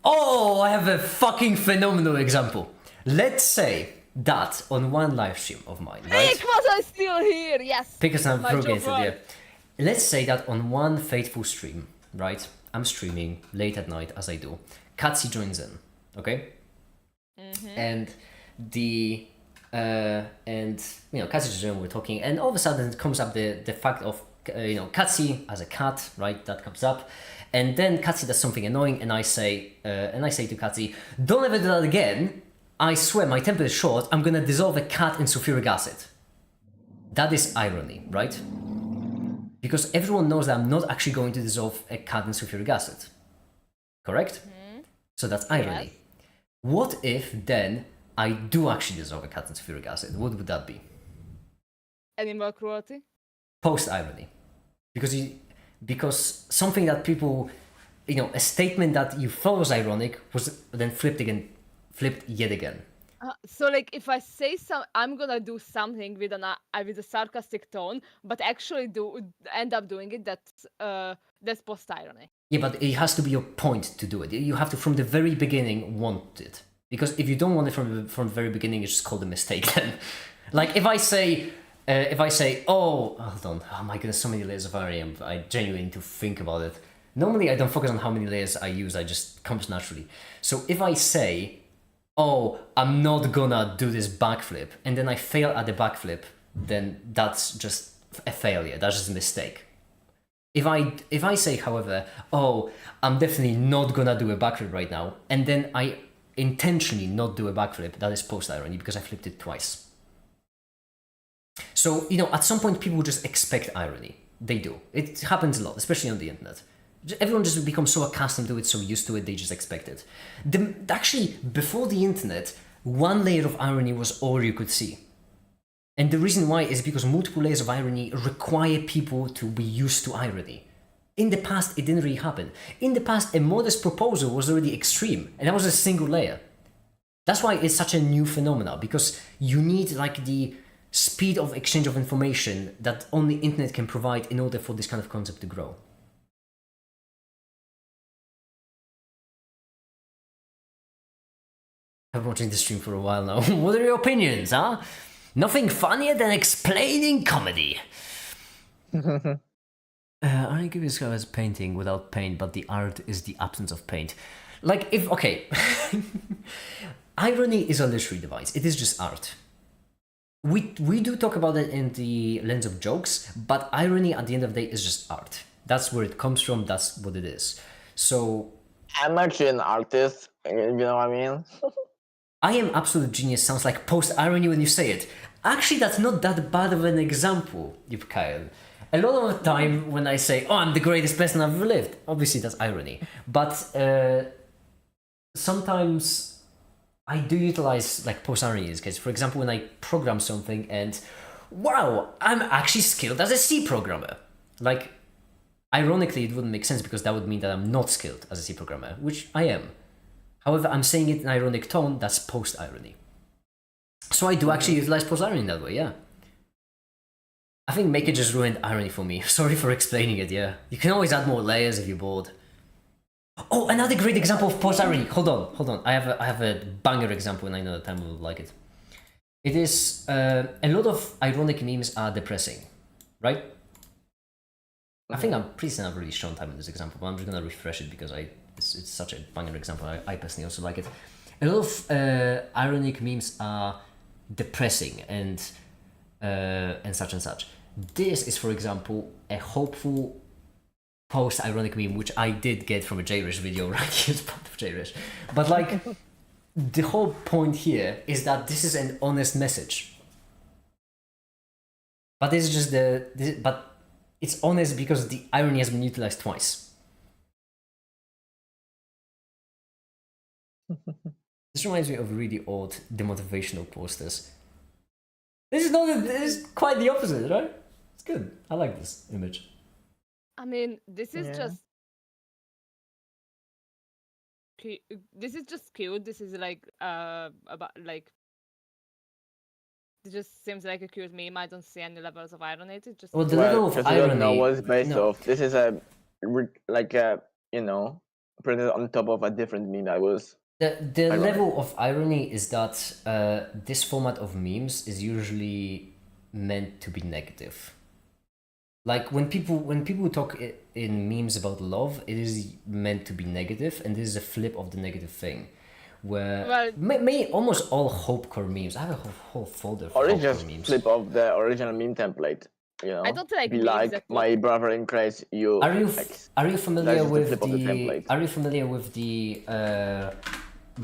Oh, I have a fucking phenomenal example. Let's say that on one live stream of mine, right? Pick was I still here? Yes. Because I'm My broken job into worked. there. Let's say that on one fateful stream, right? I'm streaming late at night as I do. Katsi joins in, okay? And the Katsi joins in, we're talking, and all of a sudden it comes up the fact of Katsi as a cat, right? That comes up, and then Katsi does something annoying, and I say to Katsi, "Don't ever do that again. I swear, my temper is short. I'm gonna dissolve a cat in sulfuric acid." That is irony, right? Because everyone knows that I'm not actually going to dissolve a cat in sulfuric acid. Correct? So that's irony. Yes. What if then I do actually dissolve a cat in sulfuric acid? What would that be? Animal cruelty. Post-irony. Because something that people, a statement that you thought was ironic was then flipped yet again. So like if I say I'm gonna do something with a sarcastic tone, but actually end up doing it, that's post irony. Yeah, but it has to be your point to do it. You have to, from the very beginning, want it. Because if you don't want it from the very beginning, it's just called a mistake then. Like, if I say, oh, hold on, oh my goodness, so many layers of irony, I genuinely need to think about it. Normally, I don't focus on how many layers I use, I just comes naturally. So if I say, oh, I'm not gonna do this backflip, and then I fail at the backflip, then that's just a failure, that's just a mistake. If I say, however, oh, I'm definitely not gonna do a backflip right now, and then I intentionally not do a backflip, that is post-irony because I flipped it twice. So, at some point people just expect irony. They do. It happens a lot, especially on the internet. Everyone just becomes so accustomed to it, so used to it, they just expect it. Actually, before the internet, one layer of irony was all you could see. And the reason why is because multiple layers of irony require people to be used to irony. In the past, it didn't really happen. In the past, a modest proposal was already extreme, and that was a single layer. That's why it's such a new phenomenon, because you need like the speed of exchange of information that only internet can provide in order for this kind of concept to grow. I've been watching the stream for a while now. What are your opinions, huh? Nothing funnier than explaining comedy. I give this guy as painting without paint, but the art is the absence of paint. Like, irony is a literary device. It is just art. We do talk about it in the lens of jokes, but irony at the end of the day is just art. That's where it comes from, that's what it is. So... I'm actually an artist, you know what I mean? I am absolute genius sounds like post-irony when you say it. Actually, that's not that bad of an example, Kyle. A lot of the time when I say, oh, I'm the greatest person I've ever lived, obviously that's irony. But sometimes I do utilize like post-irony in this case. For example, when I program something and, wow, I'm actually skilled as a C programmer. Like, ironically, it wouldn't make sense because that would mean that I'm not skilled as a C programmer, which I am. However, I'm saying it in an ironic tone, that's post-irony. So I do actually utilize post-irony in that way, yeah. I think Maker just ruined irony for me. Sorry for explaining it, yeah. You can always add more layers if you're bored. Oh, another great example of post-irony. Hold on. I have a banger example and I know that time will like it. It is, a lot of ironic memes are depressing, right? I think I'm pretty certain I've already shown time in this example, but I'm just gonna refresh it because it's such a banger example. I personally also like it. A lot of ironic memes are depressing and such and such. This is, for example, a hopeful post-ironic meme, which I did get from a J-Rish video, right? He's part of J-Rish. But like, the whole point here is that this is an honest message. But this is just but it's honest because the irony has been utilized twice. This reminds me of really odd demotivational posters. This is quite the opposite, right? It's good. I like this image. I mean, this is Yeah. just. This is just cute. This is like about like. It just seems like a cute meme. I don't see any levels of irony. It's just. Well, the Well, level of because you irony. don't know what it's based no. off. This is like a printed on top of a different meme I was. The Ironic. level of irony is that this format of memes is usually meant to be negative. Like when people talk in memes about love, it is meant to be negative, and this is a flip of the negative thing. Where Well- almost all hopecore memes. I have a whole folder for Or it's hopecore just memes. flip off the original meme template. I don't like be memes like that my brother in Christ. You Are you X. are you familiar just the with flip of the the template. Are you familiar with the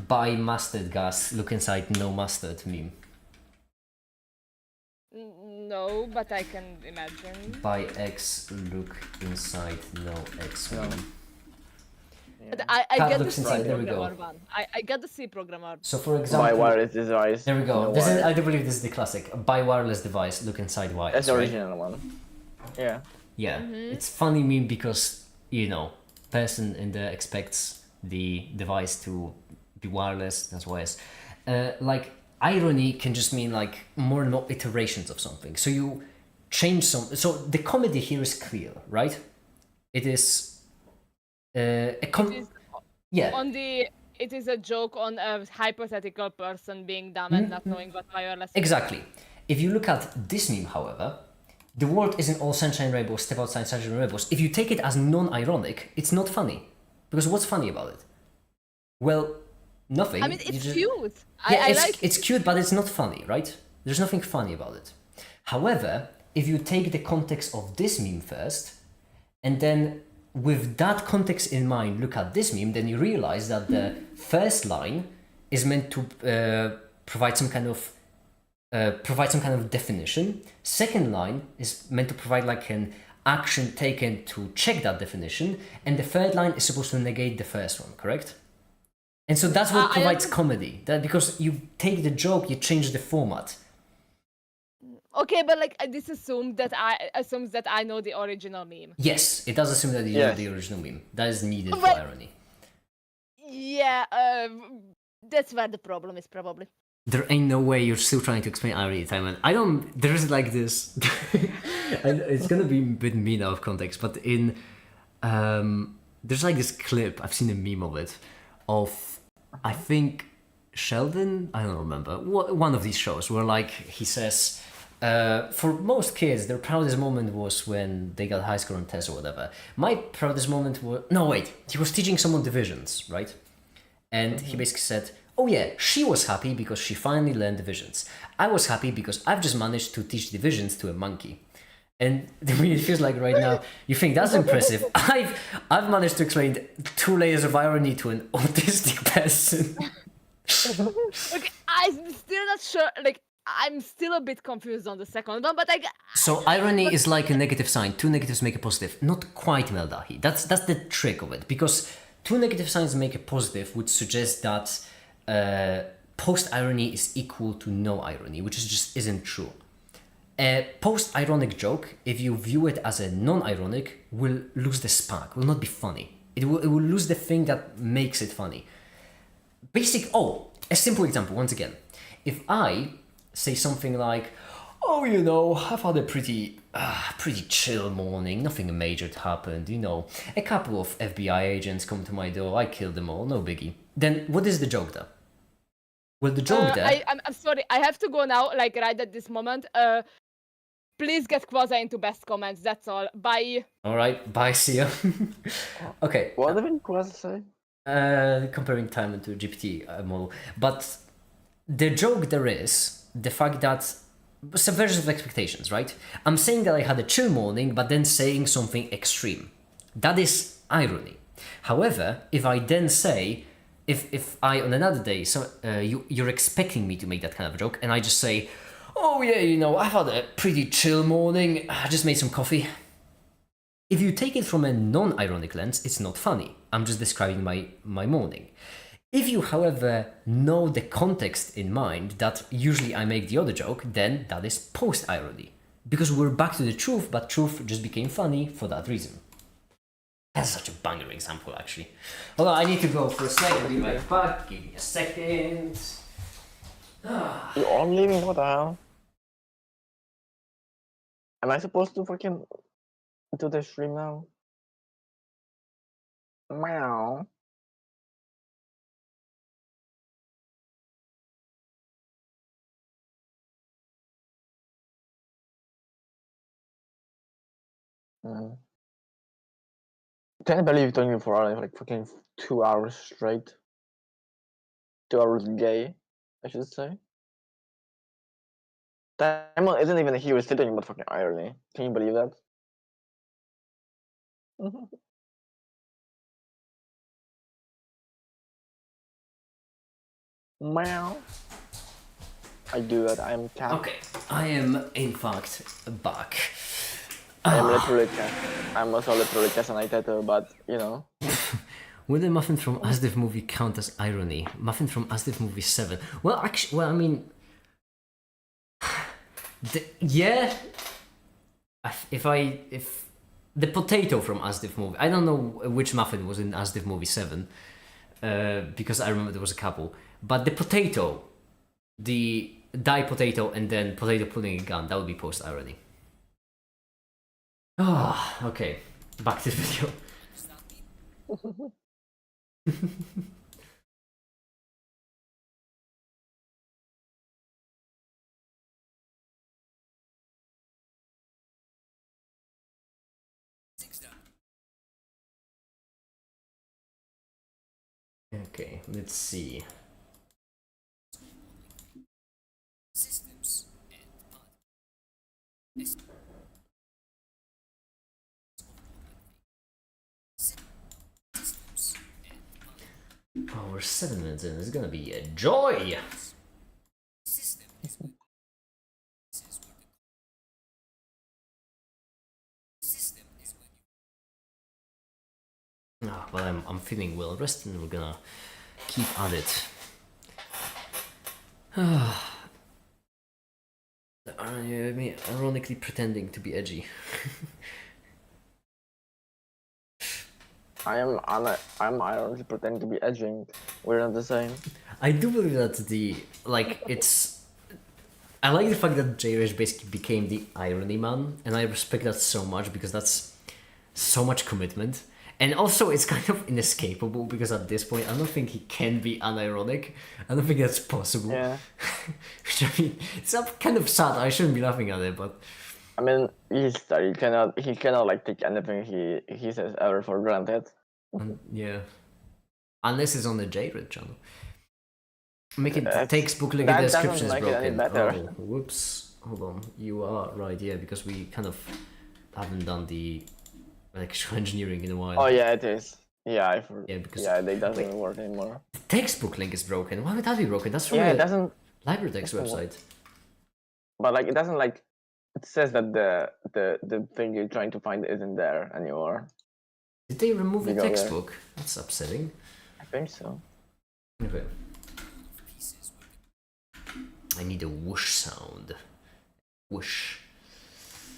buy mustard gas, look inside, no mustard meme? No, but I can imagine. Buy X, look inside, no X meme. But I Cat get the looks C inside, there we go. programmer one. I get the C programmer. So for My example, wireless device. there we go. no This is, wire. I do believe this is the classic. Buy wireless device, look inside wireless. That's the right? original one. Yeah. Yeah, it's funny meme because person in there expects the device to be wireless. That's why it's like irony can just mean like more and more iterations of something. So you change some. So the comedy here is clear, right? It is yeah. It is a joke on a hypothetical person being dumb and not knowing what wireless is. Exactly. If you look at this meme, however, the world isn't all sunshine and rainbows, step outside sunshine and rainbows. If you take it as non-ironic, it's not funny. Because what's funny about it? Well, nothing. I mean, You it's just- cute. Yeah, I it's, like it's cute, but it's not funny, right? There's nothing funny about it. However, if you take the context of this meme first, and then with that context in mind, look at this meme, then you realize that the first line is meant to provide some kind of definition. Second line is meant to provide like an action taken to check that definition, and the third line is supposed to negate the first one, correct? And so that's what I provides also- comedy. That because you take the joke, you change the format. Okay, but like this assumes that I know the original meme. Yes, it does assume that you know Yes. the original meme. That is needed for But- irony. Yeah, that's where the problem is probably. There ain't no way you're still trying to explain irony, Timon. I don't. There's like this. And it's gonna be a bit mean out of context, but in there's like this clip. I've seen a meme of it, of I think Sheldon. I don't remember one of these shows where like he says. For most kids, their proudest moment was when they got high score on tests or whatever. My proudest moment was he was teaching someone divisions, right? And he basically said, "Oh yeah, she was happy because she finally learned divisions. I was happy because I've just managed to teach divisions to a monkey." And I mean, it feels like right now you think that's impressive. I've managed to explain 2 layers of irony to an autistic person. Okay, I'm still not sure. Like, I'm still a bit confused on the second one, but So irony is like a negative sign. 2 negatives make a positive. Not quite, Meldahi. That's the trick of it. Because 2 negative signs make a positive would suggest that post-irony is equal to no irony, which just isn't true. A post-ironic joke, if you view it as a non-ironic, will lose the spark, will not be funny. It will lose the thing that makes it funny. A simple example, once again. If I say something like, "Oh, I've had a pretty chill morning, nothing major happened, a couple of FBI agents come to my door, I killed them all, no biggie." Then what is the joke there? Well, the joke there... I'm sorry, I have to go now, like right at this moment. Please get Quasi into best comments, that's all. Bye. Alright, bye, see ya. Okay. What did Quasi say? Comparing time to GPT model. But the joke there is the fact that subversion of expectations, right? I'm saying that I had a chill morning, but then saying something extreme. That is irony. However, if I then say, if I on another day, you're expecting me to make that kind of a joke, and I just say, Oh yeah, you know, I've had a pretty chill morning. I just made some coffee. If you take it from a non-ironic lens, it's not funny. I'm just describing my morning. If you, however, know the context in mind that usually I make the other joke, then that is post-irony. Because we're back to the truth, but truth just became funny for that reason. That's such a banger example, actually. Hold on, I need to go for a second. I'll be right back. Give me a second. You all leaving? What the hell? Am I supposed to fucking do the stream now? Meow. Mm. Can't believe you're talking for like fucking 2 hours straight. 2 hours gay, I should say. Diamond isn't even here, he's still talking about fucking irony. Can you believe that? Meow. I do that, I am cat. Okay, I am in fact back. I am literally cat. I'm also literally caffeinated, but you know. Would the muffin from Asdiv movie count as irony? Muffin from Asdiv movie 7. Well, actually, I mean, yeah. If the potato from Asdiv movie, I don't know which muffin was in Asdiv movie 7, because I remember there was a couple. But the potato, the dye potato, and then potato pulling a gun, that would be post irony. Ah, okay. Back to the video. Okay, let's see. Oh, we're 7 minutes in. It's gonna be a joy! Ah, but I'm feeling well rested and we're gonna keep at it. Ironically pretending to be edgy. I'm ironically pretending to be edging. We're not the same. I do believe that I like the fact that J-Rage basically became the irony man, and I respect that so much because that's so much commitment. And also, it's kind of inescapable because at this point, I don't think he can be unironic. I don't think that's possible. Yeah. Which, I mean, it's kind of sad. I shouldn't be laughing at it, but I mean, he cannot like take anything he says ever for granted. yeah, unless it's on the J-Rage channel. Make it That's- textbook like that the doesn't description is make it any broken. better. Oh, whoops. Hold on. You are right, yeah, because we kind of haven't done the electrical engineering in a while. Oh yeah, it is. Yeah, because they doesn't work anymore. the textbook link is broken. Why would that be broken? That's from Yeah, it the doesn't. LibraryText doesn't work. website. But like, it doesn't like. It says that the thing you're trying to find isn't there anymore. Did they remove the You go there. textbook? That's upsetting. I think so. Okay. I need a whoosh sound. Whoosh.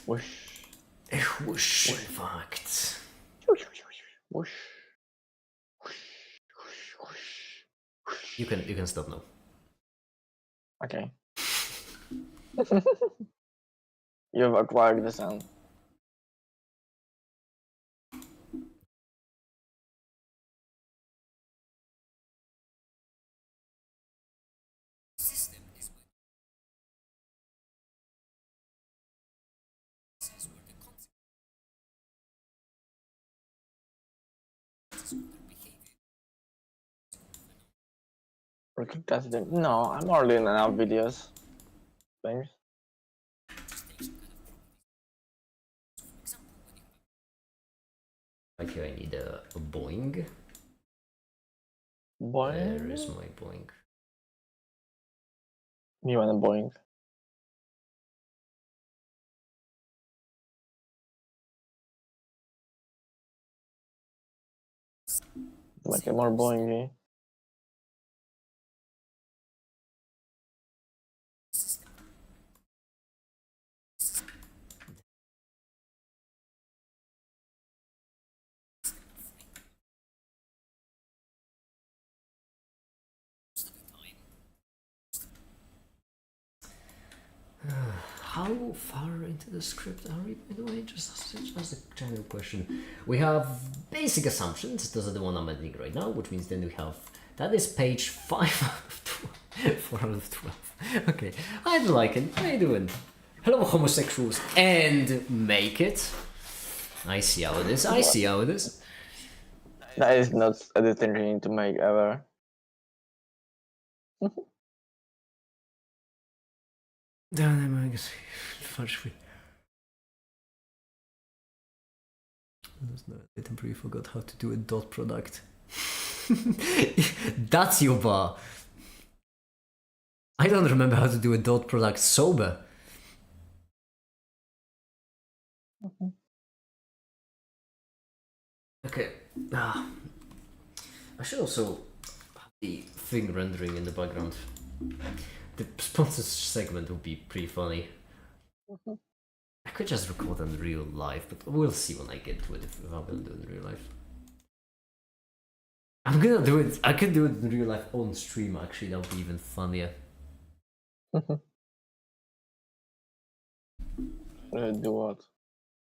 Whoosh. A whoosh, in fact. Whoosh. Whoosh. You can stop now. Okay. You've acquired the sound. Working testing. No, I'm already in enough videos. Thanks. Okay, I need a boing. Boing. Where is my boing? You want a boing? Make it more boingy. How far into the script are we, by the way? Just a general question. We have basic assumptions. Those are the one I'm editing right now, which means then we have... That is page 5 out of 12. 4 out of 12. Okay. I like it. How you doing? Hello, homosexuals. And make it. I see how it is. I see how it is. That is not a decision you need to make ever. I temporarily forgot how to do a dot product. That's your bar. I don't remember how to do a dot product sober. Okay. I should also have the thing rendering in the background. The sponsors segment would be pretty funny. I could just record in real life, but we'll see when I get to it if I'm gonna do it in real life. I'm gonna do it. I could do it in real life on stream. Actually, that would be even funnier. Do what?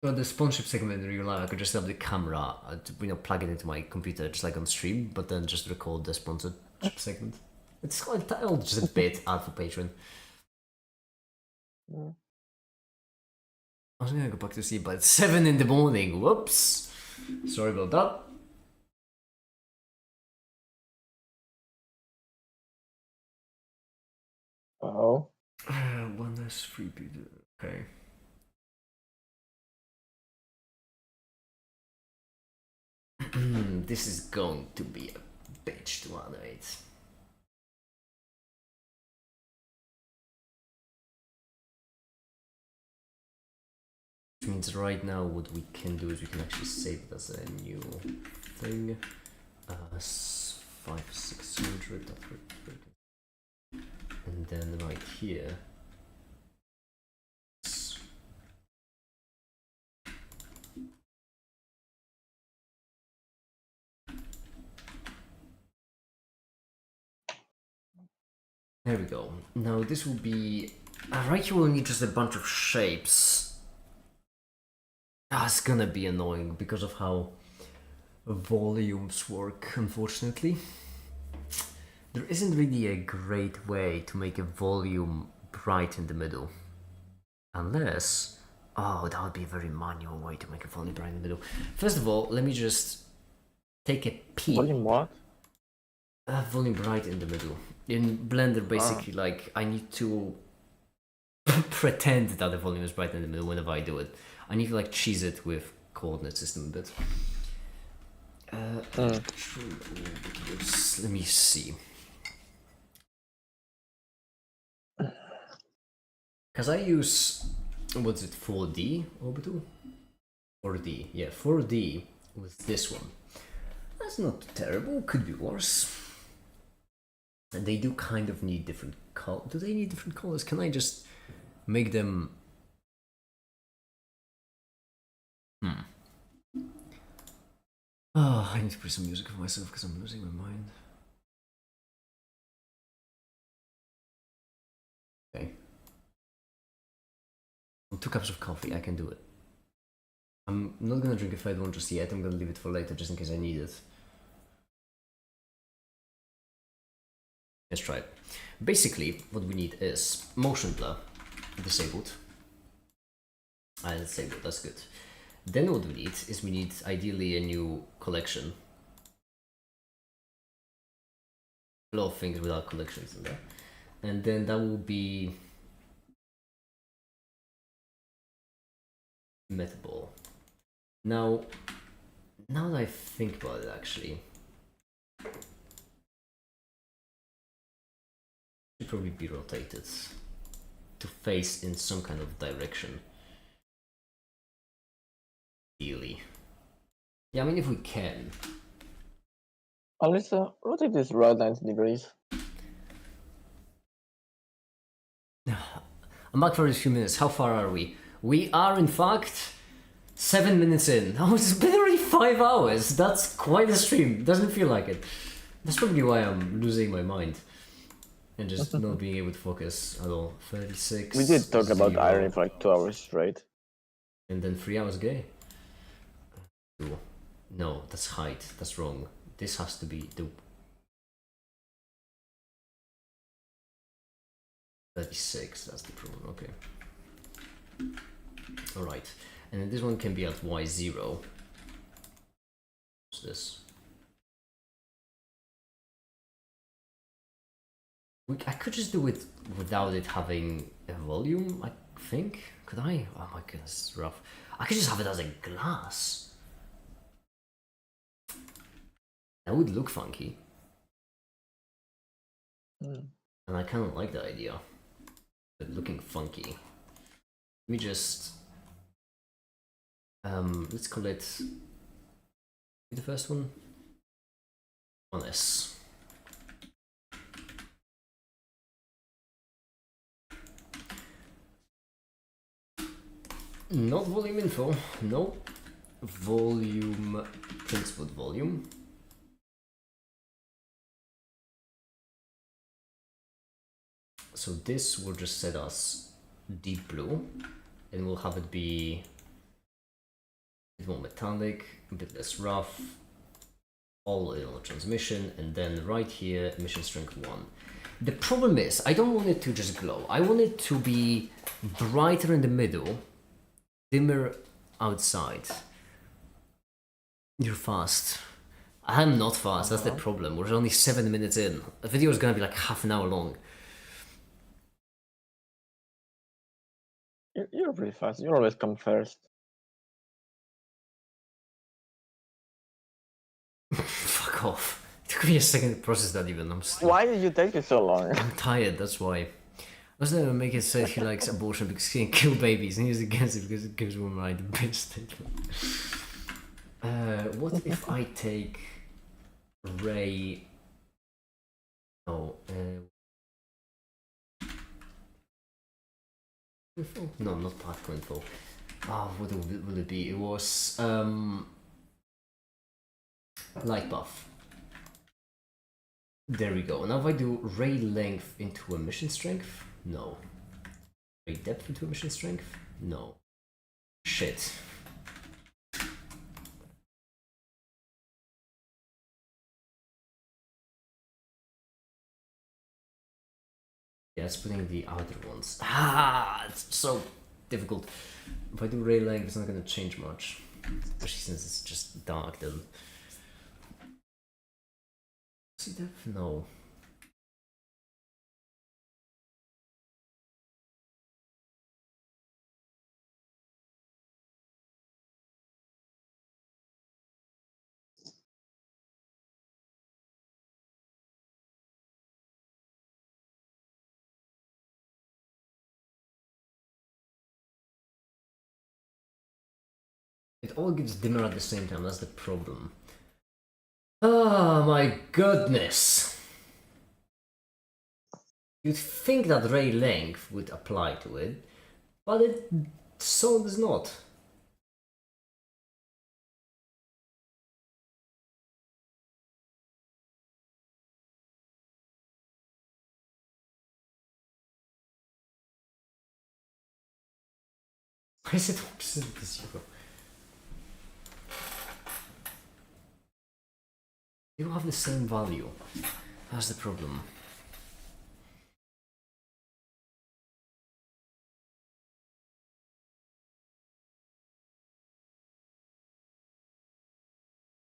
Well, the sponsorship segment in real life, I could just have the camera, plug it into my computer, just like on stream, but then just record the sponsorship segment. It's quite just a bit ad for Patreon. Yeah. I was gonna go back to sleep, but it's 7 in the morning. Whoops. Sorry about that. Oh. One less free pizza. Okay. This is going to be a bitch to animate. Which means right now what we can do is we can actually save it as a new thing. 5600. And then right here. There we go. Now this will be... right here we'll need just a bunch of shapes. It's gonna be annoying because of how volumes work, unfortunately. There isn't really a great way to make a volume bright in the middle. Unless... Oh, that would be a very manual way to make a volume bright in the middle. First of all, let me just take a peek. Volume what? Volume bright in the middle. In Blender, basically, like, I need to pretend that the volume is bright in the middle whenever I do it. I need to, like, cheese it with coordinate system a bit. Let me see. Because I use, what's it, 4D orbital? 4D, yeah, 4D with this one. That's not terrible, could be worse. And they do kind of need different colors. Do they need different colors? Can I just make them... Oh, I need to play some music for myself because I'm losing my mind. Okay. 2 cups of coffee, I can do it. I'm not gonna drink a third one just yet, I'm gonna leave it for later just in case I need it. Let's try it. Basically, what we need is motion blur, disabled. Disabled, that's good. Then what we need is we need ideally a new collection. A lot of things without collections in there. And then that will be Metaball. Now that I think about it actually, should probably be rotated to face in some kind of direction. Ideally. Yeah, I mean if we can. Alyssa, rotate this right 90 degrees. I'm back for a few minutes. How far are we? We are, in fact, 7 minutes in. Oh, it's been already 5 hours. That's quite a stream. Doesn't feel like it. That's probably why I'm losing my mind. And just not being able to focus at all. 36. We did talk about 0, irony for like 2 hours straight. And then 3 hours gay. Ooh. No, that's height. That's wrong. This has to be the 36. That's the problem. Okay. All right. And then this one can be at y0. What's this? I could just do it without it having a volume, I think. Could I? Oh my goodness, it's rough. I could just have it as a glass. That would look funky. And I kind of like the idea. But looking funky. Let me just... let's call it... the first one? On S. Not volume info, no. Volume, principal volume. So this will just set us deep blue, and we'll have it be a bit more metallic, a bit less rough, all in on transmission, and then right here, emission strength 1. The problem is, I don't want it to just glow. I want it to be brighter in the middle, dimmer outside. You're fast. I'm not fast, that's the problem. We're only 7 minutes in. The video is gonna be like half an hour long. You're pretty fast. You always come first. Fuck off. It took me a second to process that even. Why did you take it so long? I'm tired, that's why. I was gonna make it say he likes abortion because he can kill babies, and he's against it because it gives women right the best statement. What if I take Ray? No, info? No, not particle info. What would it be? It was light buff. There we go. Now if I do ray length into emission strength, no. Ray depth into emission strength, no. Shit. Yeah, it's putting the outer ones. It's so difficult. If I do ray length, it's not gonna change much. Especially since it's just dark then. See depth? No. It all gives dimmer at the same time, that's the problem. Oh my goodness! You'd think that ray length would apply to it, but it so does not. Why is it opposite to 0? You have the same value. That's the problem.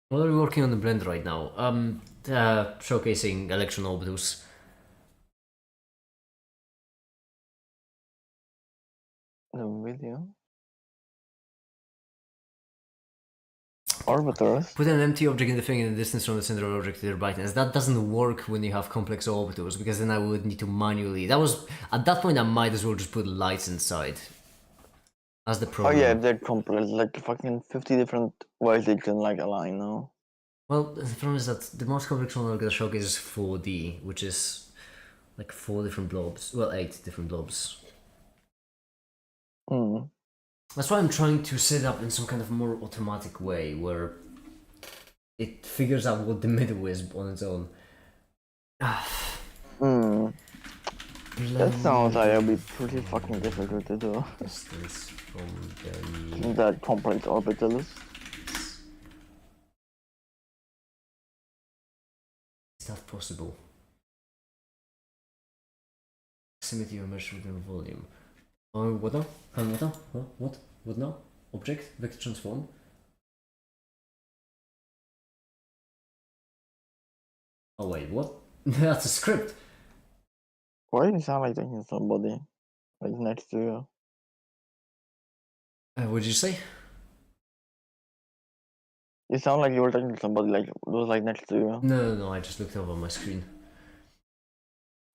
What are we working on the blend right now? Showcasing electron orbitals. The video. Orbitals. Put an empty object in the thing in the distance from the center of the object to their brightness. That doesn't work when you have complex orbitals, because then I would need to manually... That was... At that point I might as well just put lights inside. That's the Oh problem. yeah, they're complex. Like fucking 50 different ways they can like align now. Well, the problem is that the most complex one I'm gonna showcase is 4D, which is like 4 different blobs. Well, 8 different blobs. Mm. That's why I'm trying to set it up in some kind of more automatic way where it figures out what the middle is on its own. Mm. That sounds like it'll be pretty fucking difficult to do. Distance from the... That complex orbitals. Is that possible? Proximity of mesh within volume. Oh, what now? What now? What? What now? Object? Vector transform? Oh wait, what? That's a script! Why do you sound like taking somebody like next to you? What did you say? You sound like you were talking to somebody like was like next to you. No, I just looked over my screen.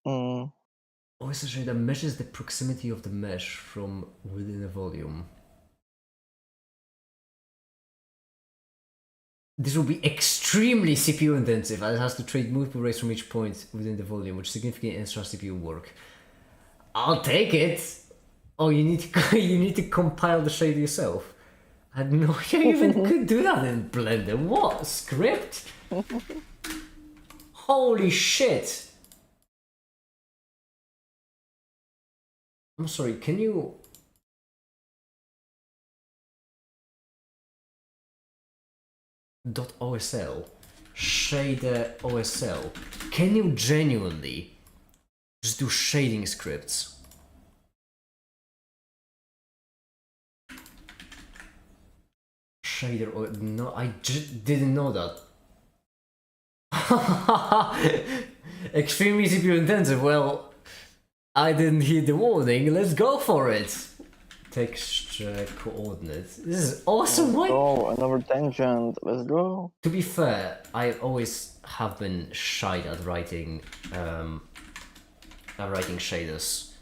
Mm. OSS that measures the proximity of the mesh from within a volume. This will be extremely CPU intensive as it has to trade multiple rays from each point within the volume, which significantly extra CPU work. I'll take it! Oh, you need to you need to compile the shade yourself. I had no idea you even could do that in Blender. What? Script? Holy shit! I'm sorry, can you... .osl shader OSL. Can you genuinely just do shading scripts? Shader or no, I just didn't know that. Extremely CPU intensive. Well, I didn't hear the warning. Let's go for it. Texture coordinates. This is awesome. Why? Oh, another tangent. Let's go. To be fair, I always have been shy at writing shaders,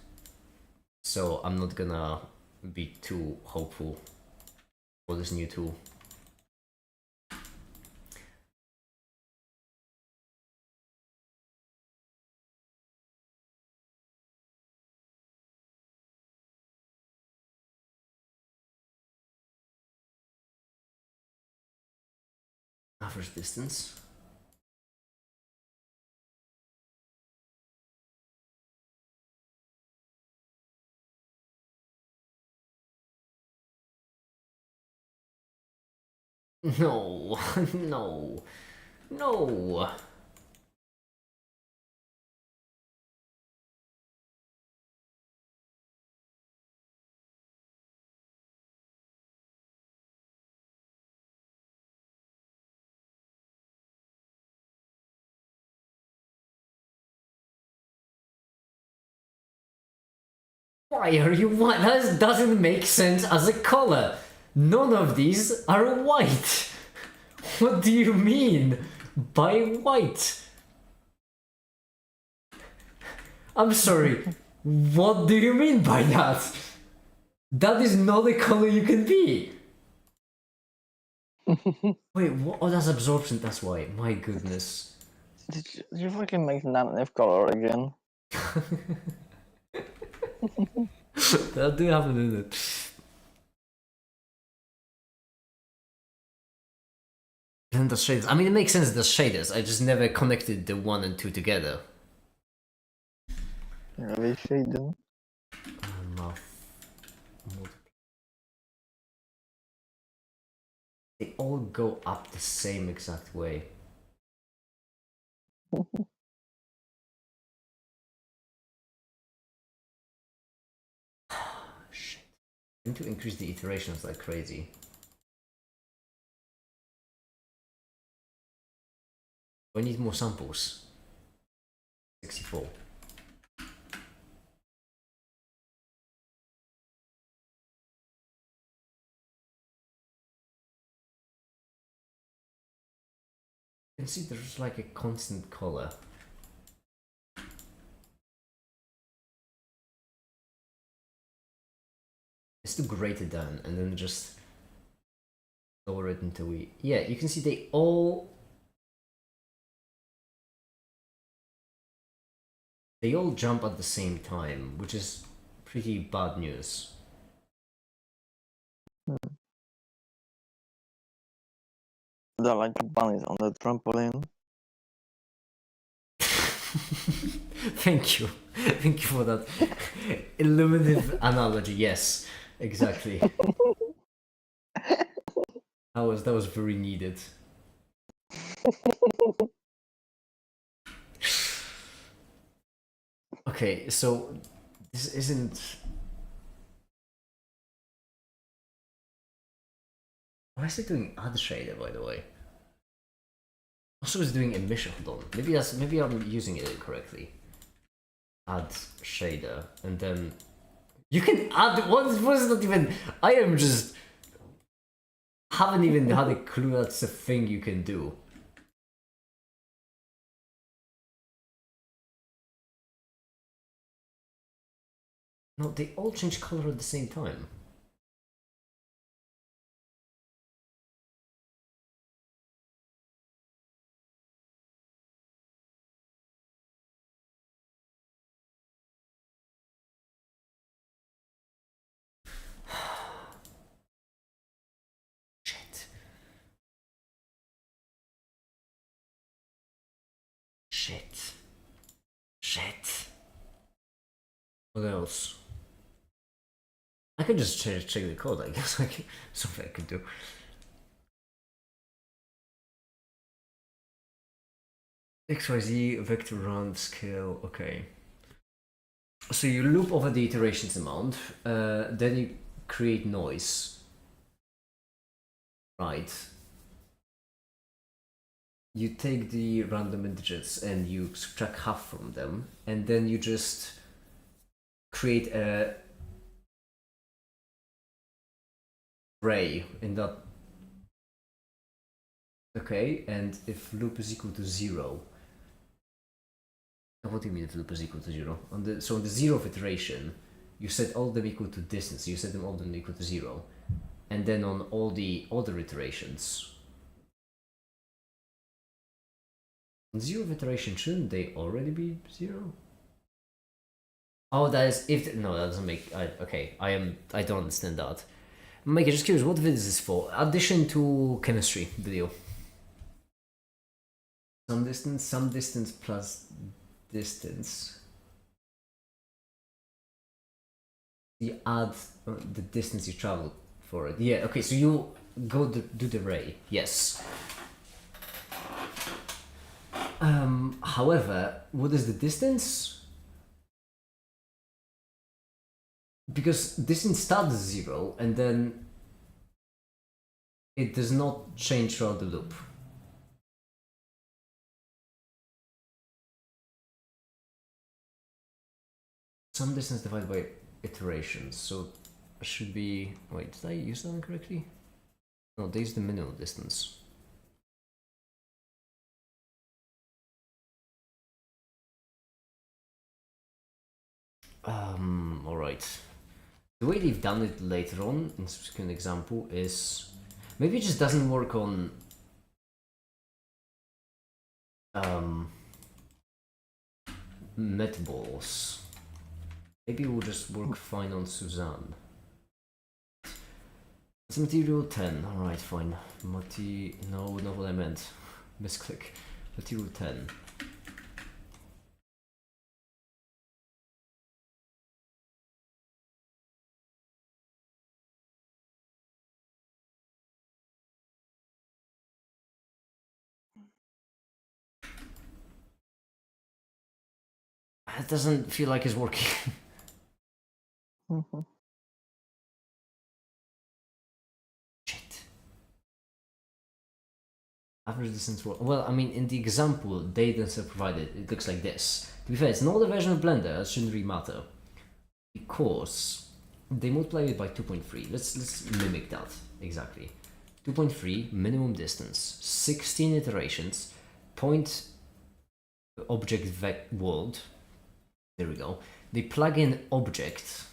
so I'm not gonna be too hopeful for this new tool. Average distance. No, no, no. Why are you white? That doesn't make sense as a color. None of these are white. What do you mean by white? I'm sorry. What do you mean by that? That is not the color you can be. Wait, what? Oh, that's absorption. That's why. My goodness. Did you fucking make non-F color again? That do happen, isn't it? Then the shaders. I mean, it makes sense. The shaders. I just never connected the 1 and 2 together. Are they shading? They all go up the same exact way. Shit. I need to increase the iterations like crazy. I need more samples. 64. You can see there's like a constant color. It's to grate it down and then just lower it until we... Yeah, you can see they all they all jump at the same time, which is pretty bad news. They're like bunnies on the trampoline. Thank you. Thank you for that illuminative analogy. Yes, exactly. That was very needed. Okay, so this isn't. Why is it doing add shader, by the way? Also, it's doing emission. Hold on. Maybe I'm using it incorrectly. Add shader, and then you can add. What was not even? I am just haven't even had a clue that's a thing you can do. No, they all change color at the same time. Shit. Shit. Shit. What else? I could just check the code, I guess. Like, something I could do. XYZ, vector round scale, okay. So you loop over the iterations amount, then you create noise. Right. You take the random integers and you subtract half from them, and then you just create a array in that. Okay, and if loop is equal to 0. What do you mean if loop is equal to 0? On the 0th iteration, you set all of them equal to distance, you set them all of them equal to 0. And then on all the other iterations, on 0th iteration, shouldn't they already be 0? Oh, that is if no, that doesn't make. Okay, I don't understand that. Mike, just curious, what video is this for? Addition to chemistry video. Some distance plus distance. You add the distance you travel for it. Yeah. Okay. So you go do the array. Yes. However, what is the distance? Because distance starts 0 and then it does not change throughout the loop. Some distance divided by iterations, so it should be. Wait, did I use that incorrectly? No, there's the minimum distance. Alright. The way they've done it later on in subsequent example is maybe it just doesn't work on meatballs. Maybe it will just work fine on Suzanne. It's material 10. Alright, fine. No, not what I meant. Misclick. Material 10. It doesn't feel like it's working. Shit. Average distance. Well, I mean, in the example they themselves provided, it looks like this. To be fair, it's not the version of Blender. That shouldn't really matter because they multiply it by 2.3. Let's mimic that exactly. 2.3 minimum distance, 16 iterations, point object world. There we go. They plug in object.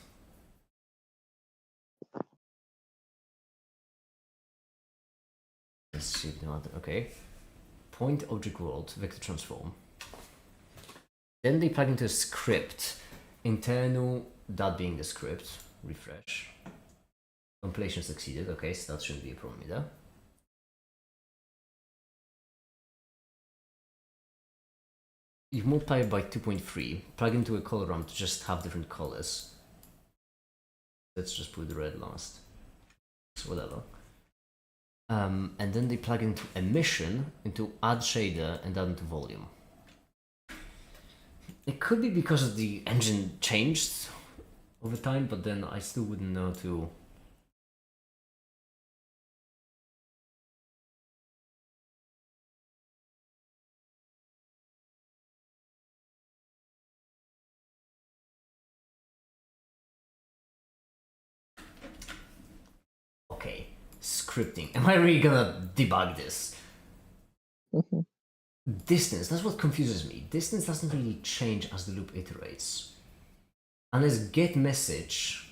Let's see if they want. Okay. Point object world vector transform. Then they plug into a script. Internal, that being the script. Refresh. Compilation succeeded. Okay, so that shouldn't be a problem either. You multiply it by 2.3. Plug into a color ramp to just have different colors. Let's just put the red last. So whatever. And then they plug into emission, into add shader, and then into volume. It could be because the engine changed over time, but then I still wouldn't know to. Okay, scripting. Am I really gonna debug this? Distance, that's what confuses me. Distance doesn't really change as the loop iterates. Unless get message,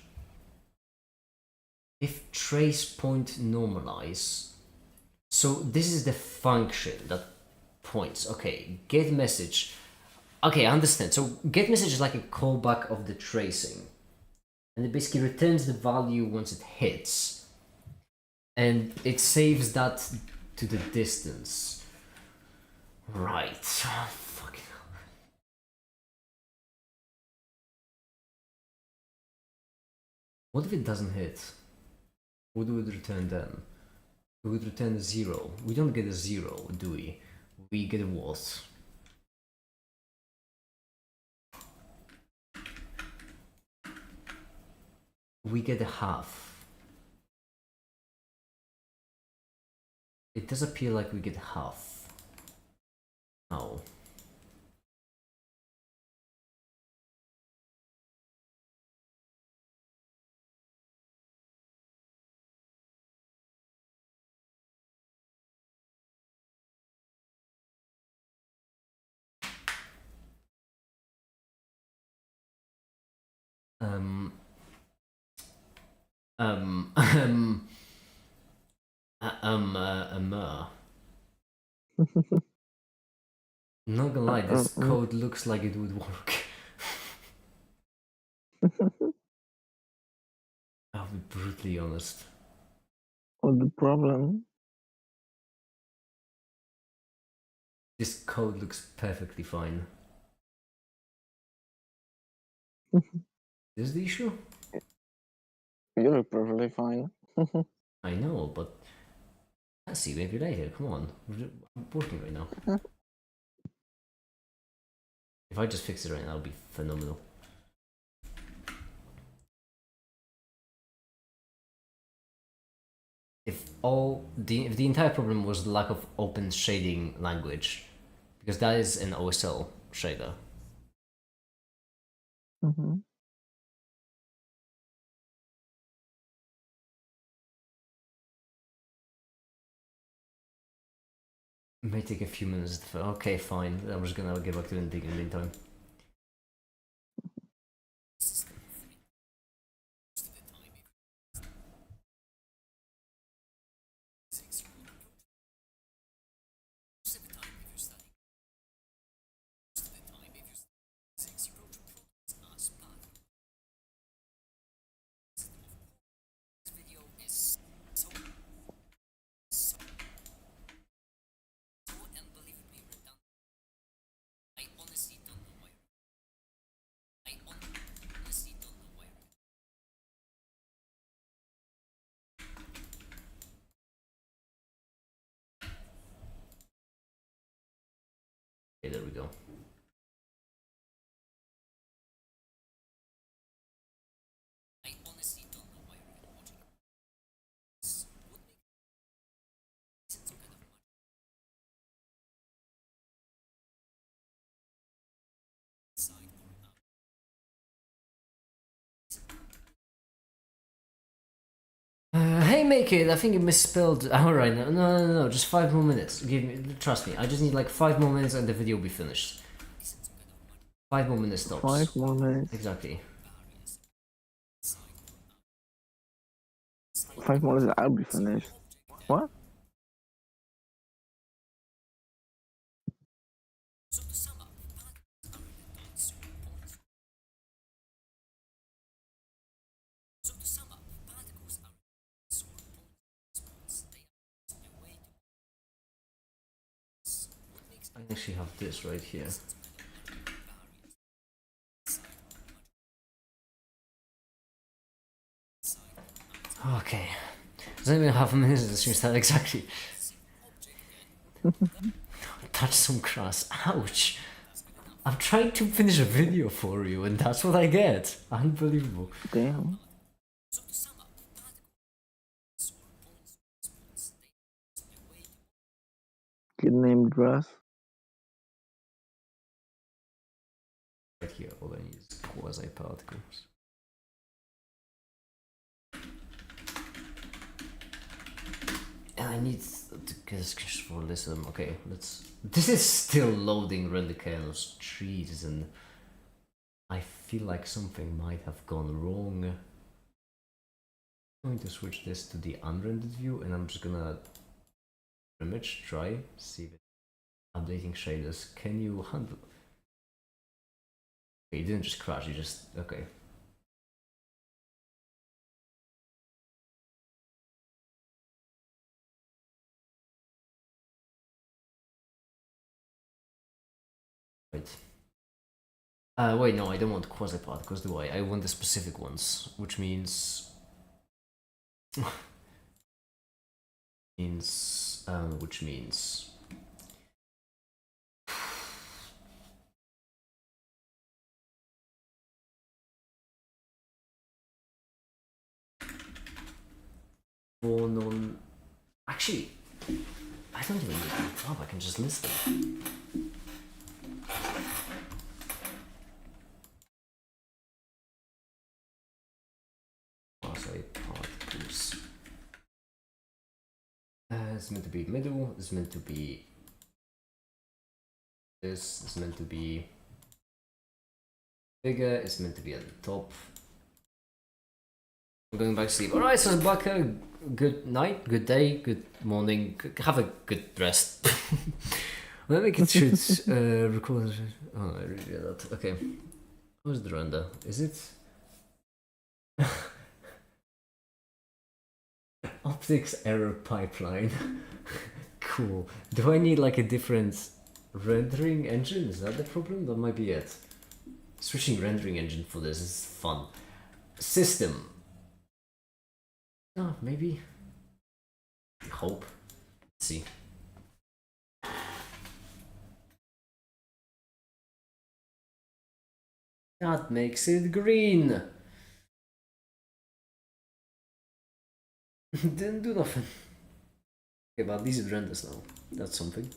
if trace point normalize, so this is the function that points. Okay, get message. Okay, I understand. So get message is like a callback of the tracing. And it basically returns the value once it hits. And it saves that to the distance. Right. Fucking hell. What if it doesn't hit? What would it return then? We would return a 0. We don't get a 0, do we? We get a what? We get a half. It does appear like we get half. Oh. Um, um, um, Not gonna lie, this code looks like it would work. I'll be brutally honest. What's the problem? This code looks perfectly fine. Is the issue? You look perfectly fine. I know, but I'll see maybe later. Come on, I'm working right now. If I just fix it right now, it'll be phenomenal. If the entire problem was the lack of open shading language, because that is an OSL shader. It may take a few minutes. Okay, fine. I'm just gonna get back to the dig in the meantime. Okay, there we go. Hey, make it! I think you misspelled. Alright, no, just 5 more minutes. Trust me, I just need like 5 more minutes and the video will be finished. 5 more minutes tops. 5 more minutes. Exactly. 5 more minutes, I'll be finished. What? I actually have this right here. Okay. It's not even half a minute since we start exactly. Touch some grass. Ouch! I'm trying to finish a video for you and that's what I get. Unbelievable. Damn. Kid named Grass. Right here, all I need is quasi-particles. And I need to get a scratch for this. Okay, let's. This is still loading render kernels. Trees, and I feel like something might have gone wrong. I'm going to switch this to the unrendered view, and I'm just gonna image try see if it's updating shaders. Can you handle? Okay, it didn't just crash. It just okay. Right. Wait, no, I don't want quasi-particles, do I? I want the specific ones, which means... which means... For non... Actually, I don't even need to up, I can just list them. Quasi-particles. It's meant to be middle, it's meant to be... This is meant to be... bigger, it's meant to be at the top. I'm going back to sleep. Alright, so Baka, good night, good day, good morning, have a good rest. Let me get shoot record. Oh, I really did that. Okay. Where's the render? Is it? Optics error pipeline. Cool. Do I need like a different rendering engine? Is that the problem? That might be it. Switching rendering engine for this is fun. System. Oh, maybe. I hope. Let's see. That makes it green. Didn't do nothing. Okay, but these are renders now. That's something.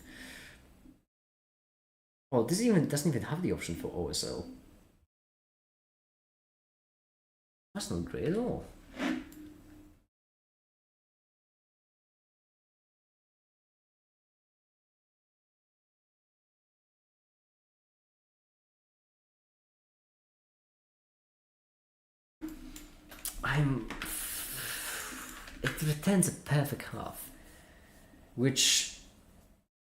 Oh, this even doesn't even have the option for OSL. That's not great at all. It returns a perfect half, which,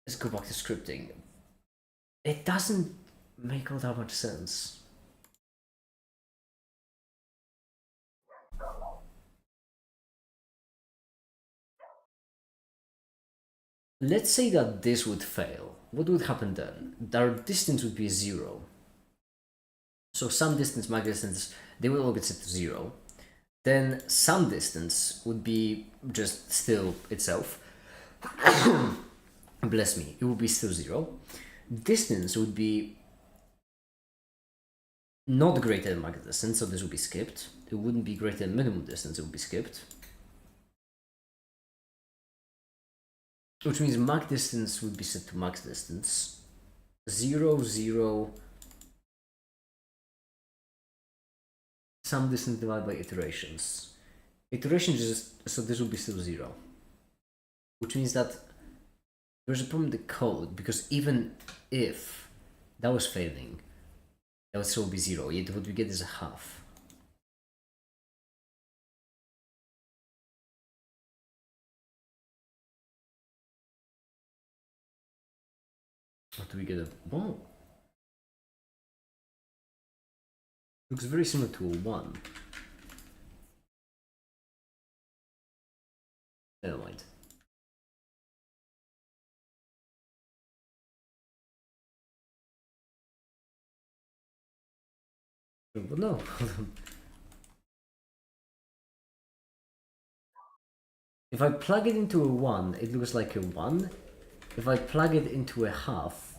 let's go back to scripting. It doesn't make all that much sense. Let's say that this would fail. What would happen then? Our distance would be 0. So some distance, my distance, they will all get set to 0. Then some distance would be just still itself. Bless me, it would be still 0. Distance would be not greater than market distance, so this would be skipped. It wouldn't be greater than minimum distance, it would be skipped. Which means max distance would be set to max distance. 0, 0. Some distance divided by iterations. Iterations is, so this would be still 0. Which means that there's a problem with the code, because even if that was failing, that would still be 0. Yet what we get is a half. What do we get? Whoa! Looks very similar to a 1. Never mind. But no, hold on. If I plug it into a 1, it looks like a 1. If I plug it into a half,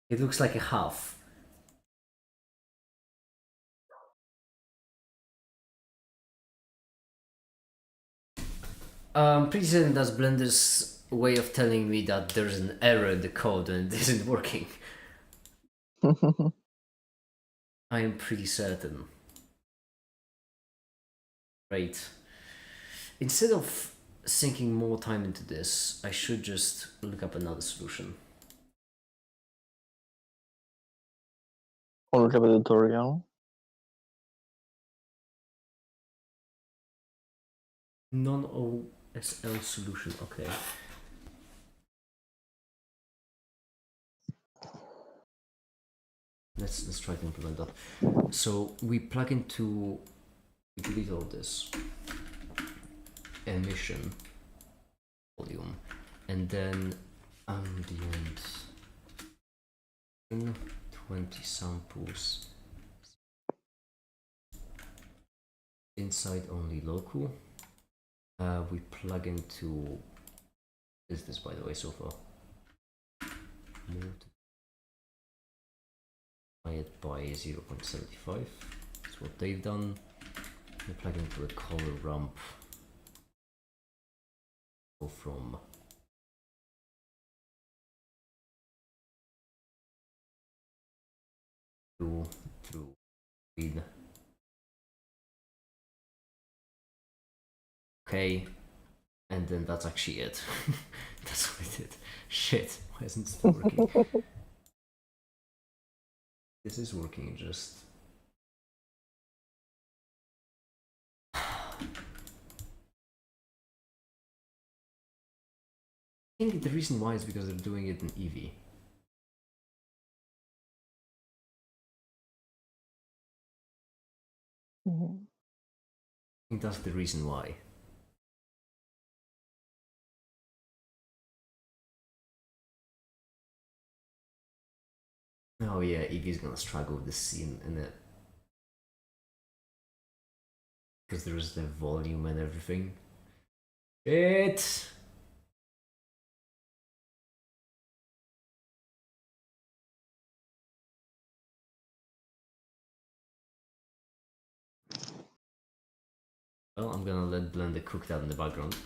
it looks like a half. Pretty certain that's Blender's way of telling me that there's an error in the code and it isn't working. I am pretty certain. Right. Instead of sinking more time into this, I should just look up another solution. Or look at a tutorial. Non-OSL solution, okay. Let's try to implement that. So we plug into, we delete all this, emission, volume, and then ambient 20 samples, inside only local. We plug into, is this by the way so far? It by 0.75. That's what they've done. We plug into a color ramp. Go from through green. Okay, and then that's actually it. That's what I did. Shit, why isn't it still working? This is working, just... I think the reason why is because they're doing it in Eevee. I think that's the reason why. Oh yeah, Eevee's gonna struggle with this scene in it. Because there's the volume and everything. Well, I'm gonna let Blender cook that in the background.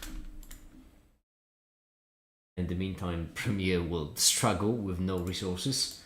In the meantime, Premiere will struggle with no resources.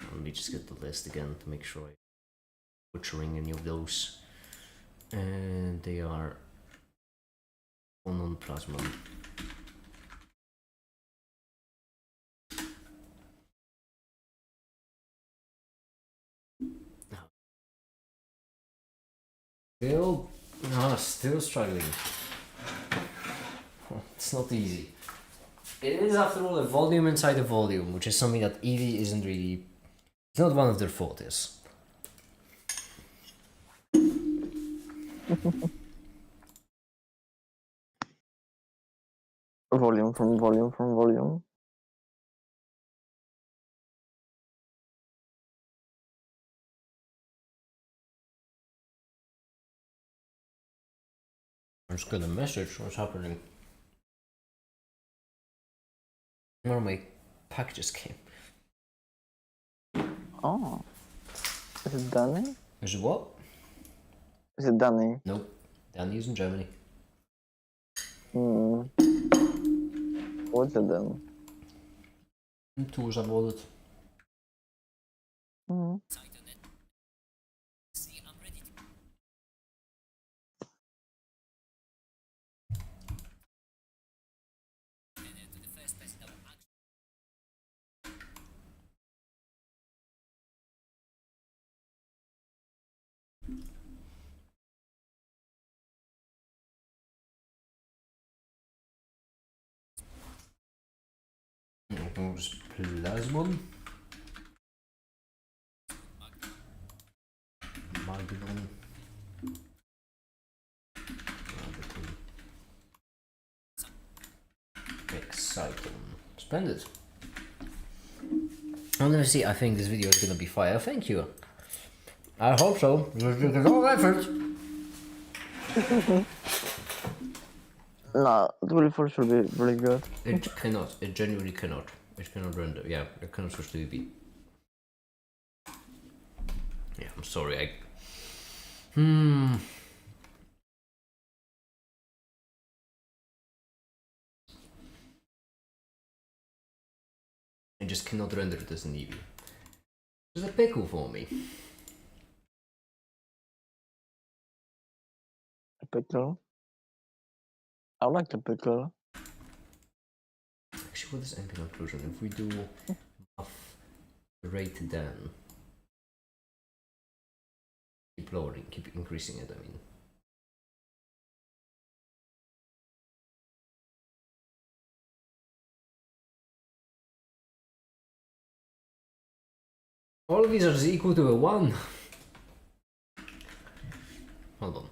Let me just get the list again to make sure I'm butchering any of those. And they are on plasma. Still struggling. It's not easy. It is, after all, a volume inside a volume, which is something that Eevee isn't really... It's not one of their fortes. Volume from volume from volume. I just got a message. What's happening? No, my packages came. Oh. Is it Danny? Is it what? Is it Danny? Nope. Danny's in Germany. What's it then? Tools and wallet. Who's Plasmon? Magnon. Exciting. Splendid. I'll never see. I think this video is gonna be fire. Thank you. I hope so. You're doing a lot of effort. No, the really first will be really good. It cannot. It genuinely cannot. It cannot render. Yeah, it cannot switch to VB. Yeah, I'm sorry. I just cannot render it as an EV. It's a pickle for me. A pickle. I like the pickle. Actually, what is ambient occlusion? If we do buff rate then keep lowering, keep increasing it, I mean. All of these are equal to a 1. Hold on.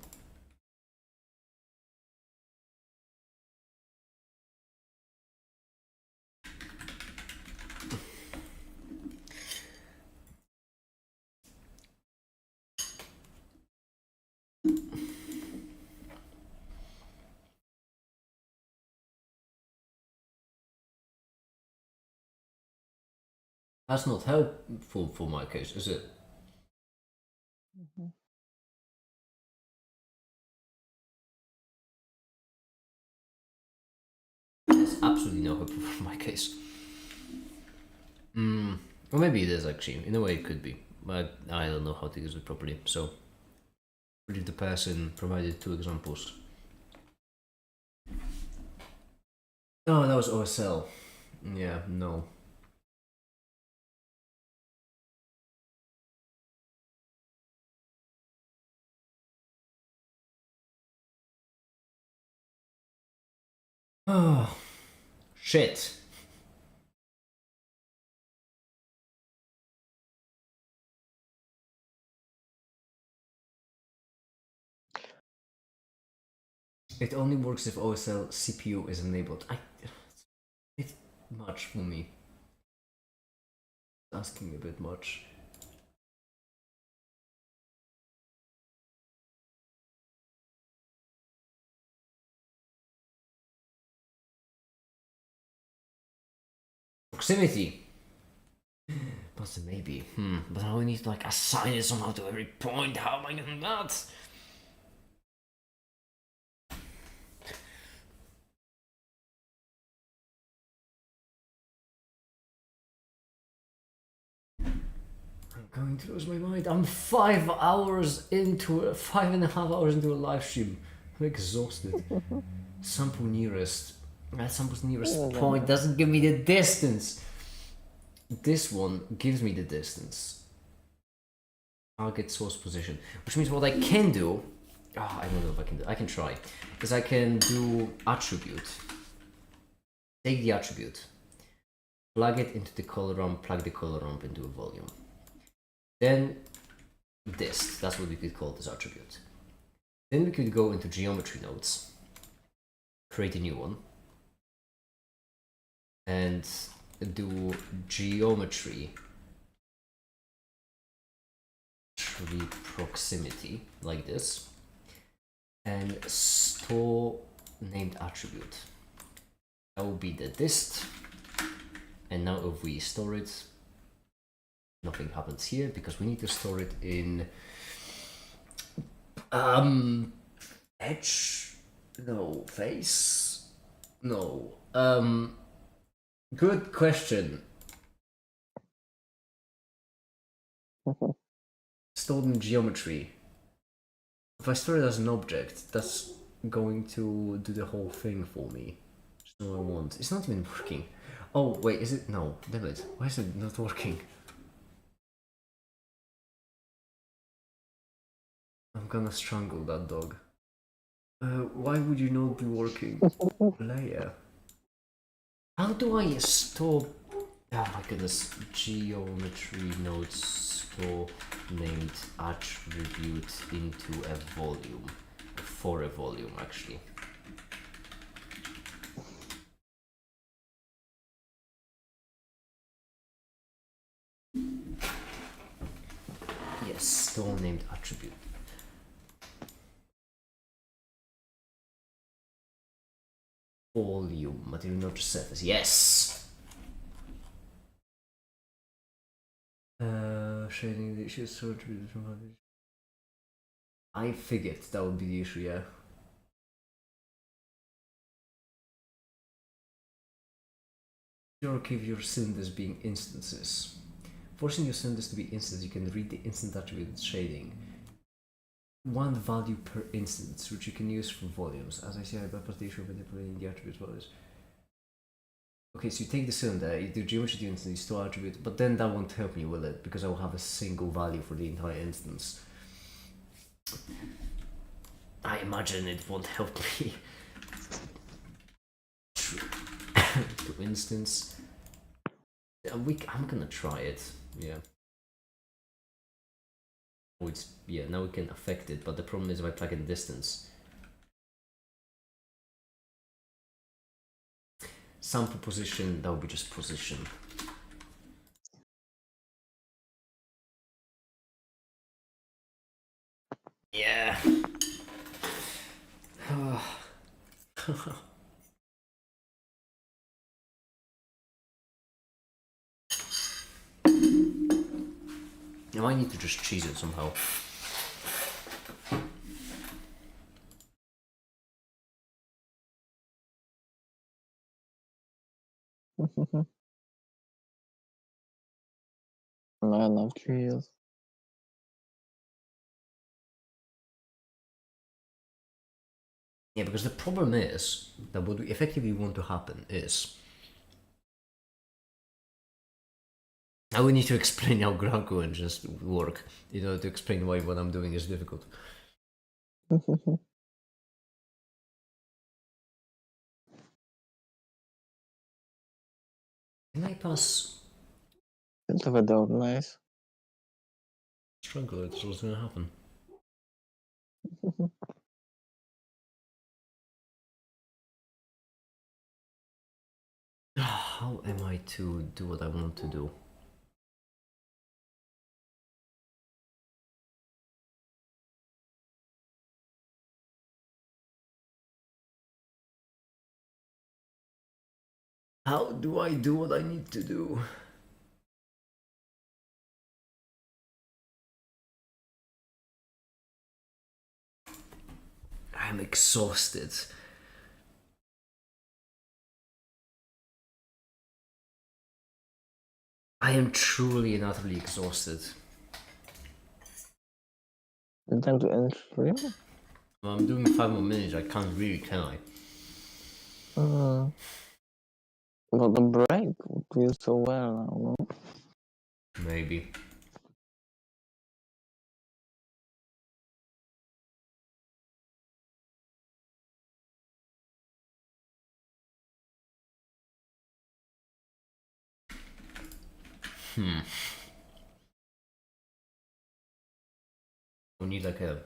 That's not helpful for my case, is it? It's absolutely no helpful for my case. Or maybe it is actually. In a way, it could be, but I don't know how to use it properly. So, the person provided 2 examples. Oh, that was OSL. Yeah, no. Oh, shit. It only works if OSL CPU is enabled. It's much for me. Asking a bit much. Proximity. But maybe. But I need to like assign it somehow to every point. How am I gonna do that? I'm going to lose my mind. I'm 5 hours into 5.5 hours into a live stream. I'm exhausted. Sample nearest. That sample's nearest point doesn't give me the distance. This one gives me the distance. Target source position. Which means what I can do. I don't know if I can do. I can try. Is I can do attribute. Take the attribute. Plug it into the color ramp. Plug the color ramp into a volume. Then dist. That's what we could call this attribute. Then we could go into geometry nodes. Create a new one. And do geometry tree proximity like this, and store named attribute. That will be the dist. And now if we store it, nothing happens here because we need to store it in edge, no, face, no, good question. Stored in geometry. If I store it as an object, that's going to do the whole thing for me. That's not what I want. It's not even working. Oh, wait, is it? No, damn it. Why is it not working? I'm gonna strangle that dog. Why would you not be working? Layer. How do I store Oh my goodness, geometry nodes store named attribute into a volume, for a volume actually. Yes, store named attribute. Volume, material node surface, yes! Shading the issue, so I figured that would be the issue, yeah. Or keep your cylinders being instances. Forcing your cylinders to be instances, you can read the instant attribute shading. One value per instance, which you can use for volumes. As I say, I bypass the issue of manipulating the attribute values. Okay, so you take the cylinder, you do geometry to instance, you store attribute, but then that won't help me, will it? Because I will have a single value for the entire instance. I imagine it won't help me. To instance. I'm gonna try it, yeah. Oh, yeah, now we can affect it, but the problem is if I plug in distance. Sample position, that would be just position. Yeah. Now I need to just cheese it somehow. Man of trees. Yeah, because the problem is that what we effectively want to happen is I would need to explain how Graphical engines work in order to explain why what I'm doing is difficult. Can I pass It's a dog, nice. struggle? That's what's gonna happen. How am I to do what I want to do? How do I do what I need to do? I'm exhausted. I am truly and utterly exhausted. The time to end stream? Well, I'm doing 5 more minutes, I can't really, can I? Got the break. It feels so well now, no? Maybe. We need like a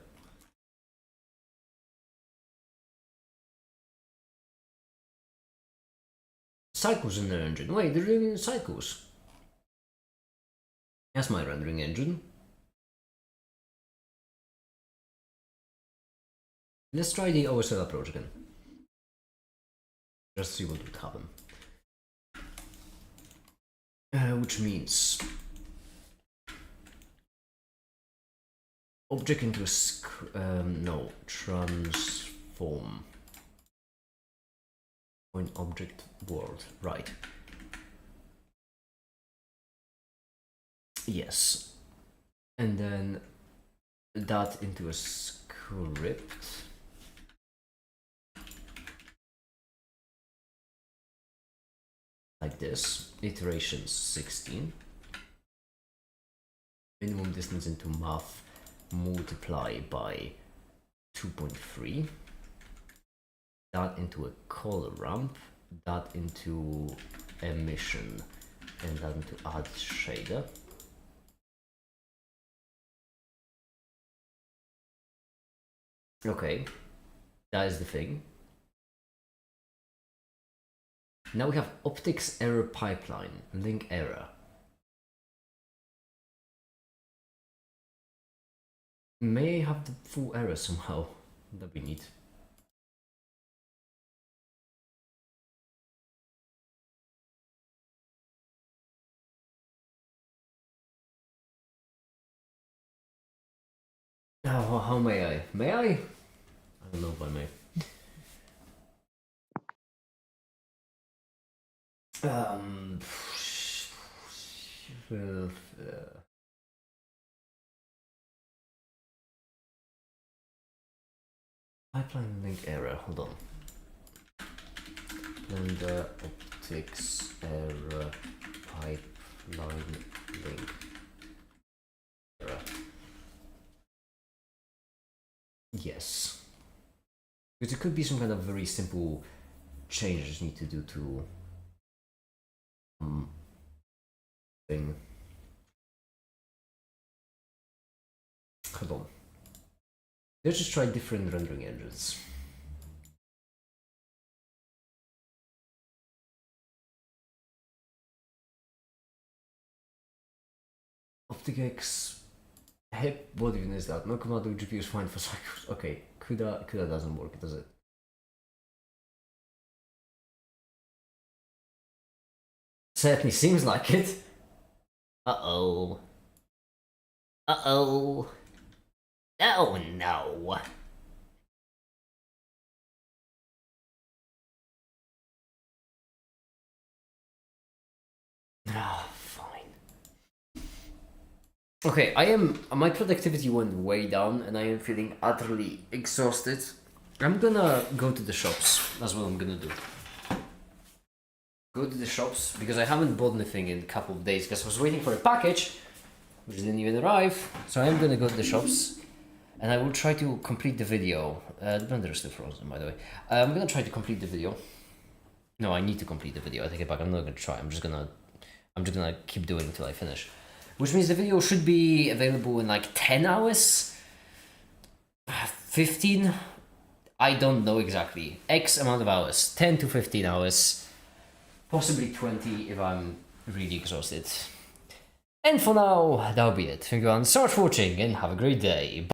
cycles in the engine. Wait, they're doing cycles. That's my rendering engine. Let's try the OSL approach again. Just see what would happen. Which means object into a transform point object world, right? Yes, and then that into a script. Like this, iterations 16. Minimum distance into math multiply by 2.3. That into a color ramp, that into emission and then to add shader. Okay, that is the thing. Now we have optics error pipeline, link error. May I have the full error somehow? That'd be neat. Oh, how may I? May I? I don't know if I may. Well, pipeline link error, hold on. Blender optics error pipeline link error. Yes. Because it could be some kind of very simple change I just need to do to thing. Hold on. Let's just try different rendering engines. OpticX. Hip, what even is that? No command GPU is fine for cycles. Okay, CUDA doesn't work, does it? Certainly seems like it. Uh-oh. Uh-oh. Oh no. Ah, fine. Okay, my productivity went way down and I am feeling utterly exhausted. I'm gonna go to the shops. That's what I'm gonna do. Go to the shops because I haven't bought anything in a couple of days because I was waiting for a package which didn't even arrive. So I am gonna go to the shops. And I will try to complete the video. The blender is still frozen, by the way. I'm gonna try to complete the video. No, I need to complete the video. I take it back. I'm not gonna try. I'm just gonna keep doing until I finish. Which means the video should be available in like 10 hours? 15? I don't know exactly. X amount of hours. 10 to 15 hours. Possibly 20 if I'm really exhausted. And for now, that'll be it. Thank you all so much for watching and have a great day.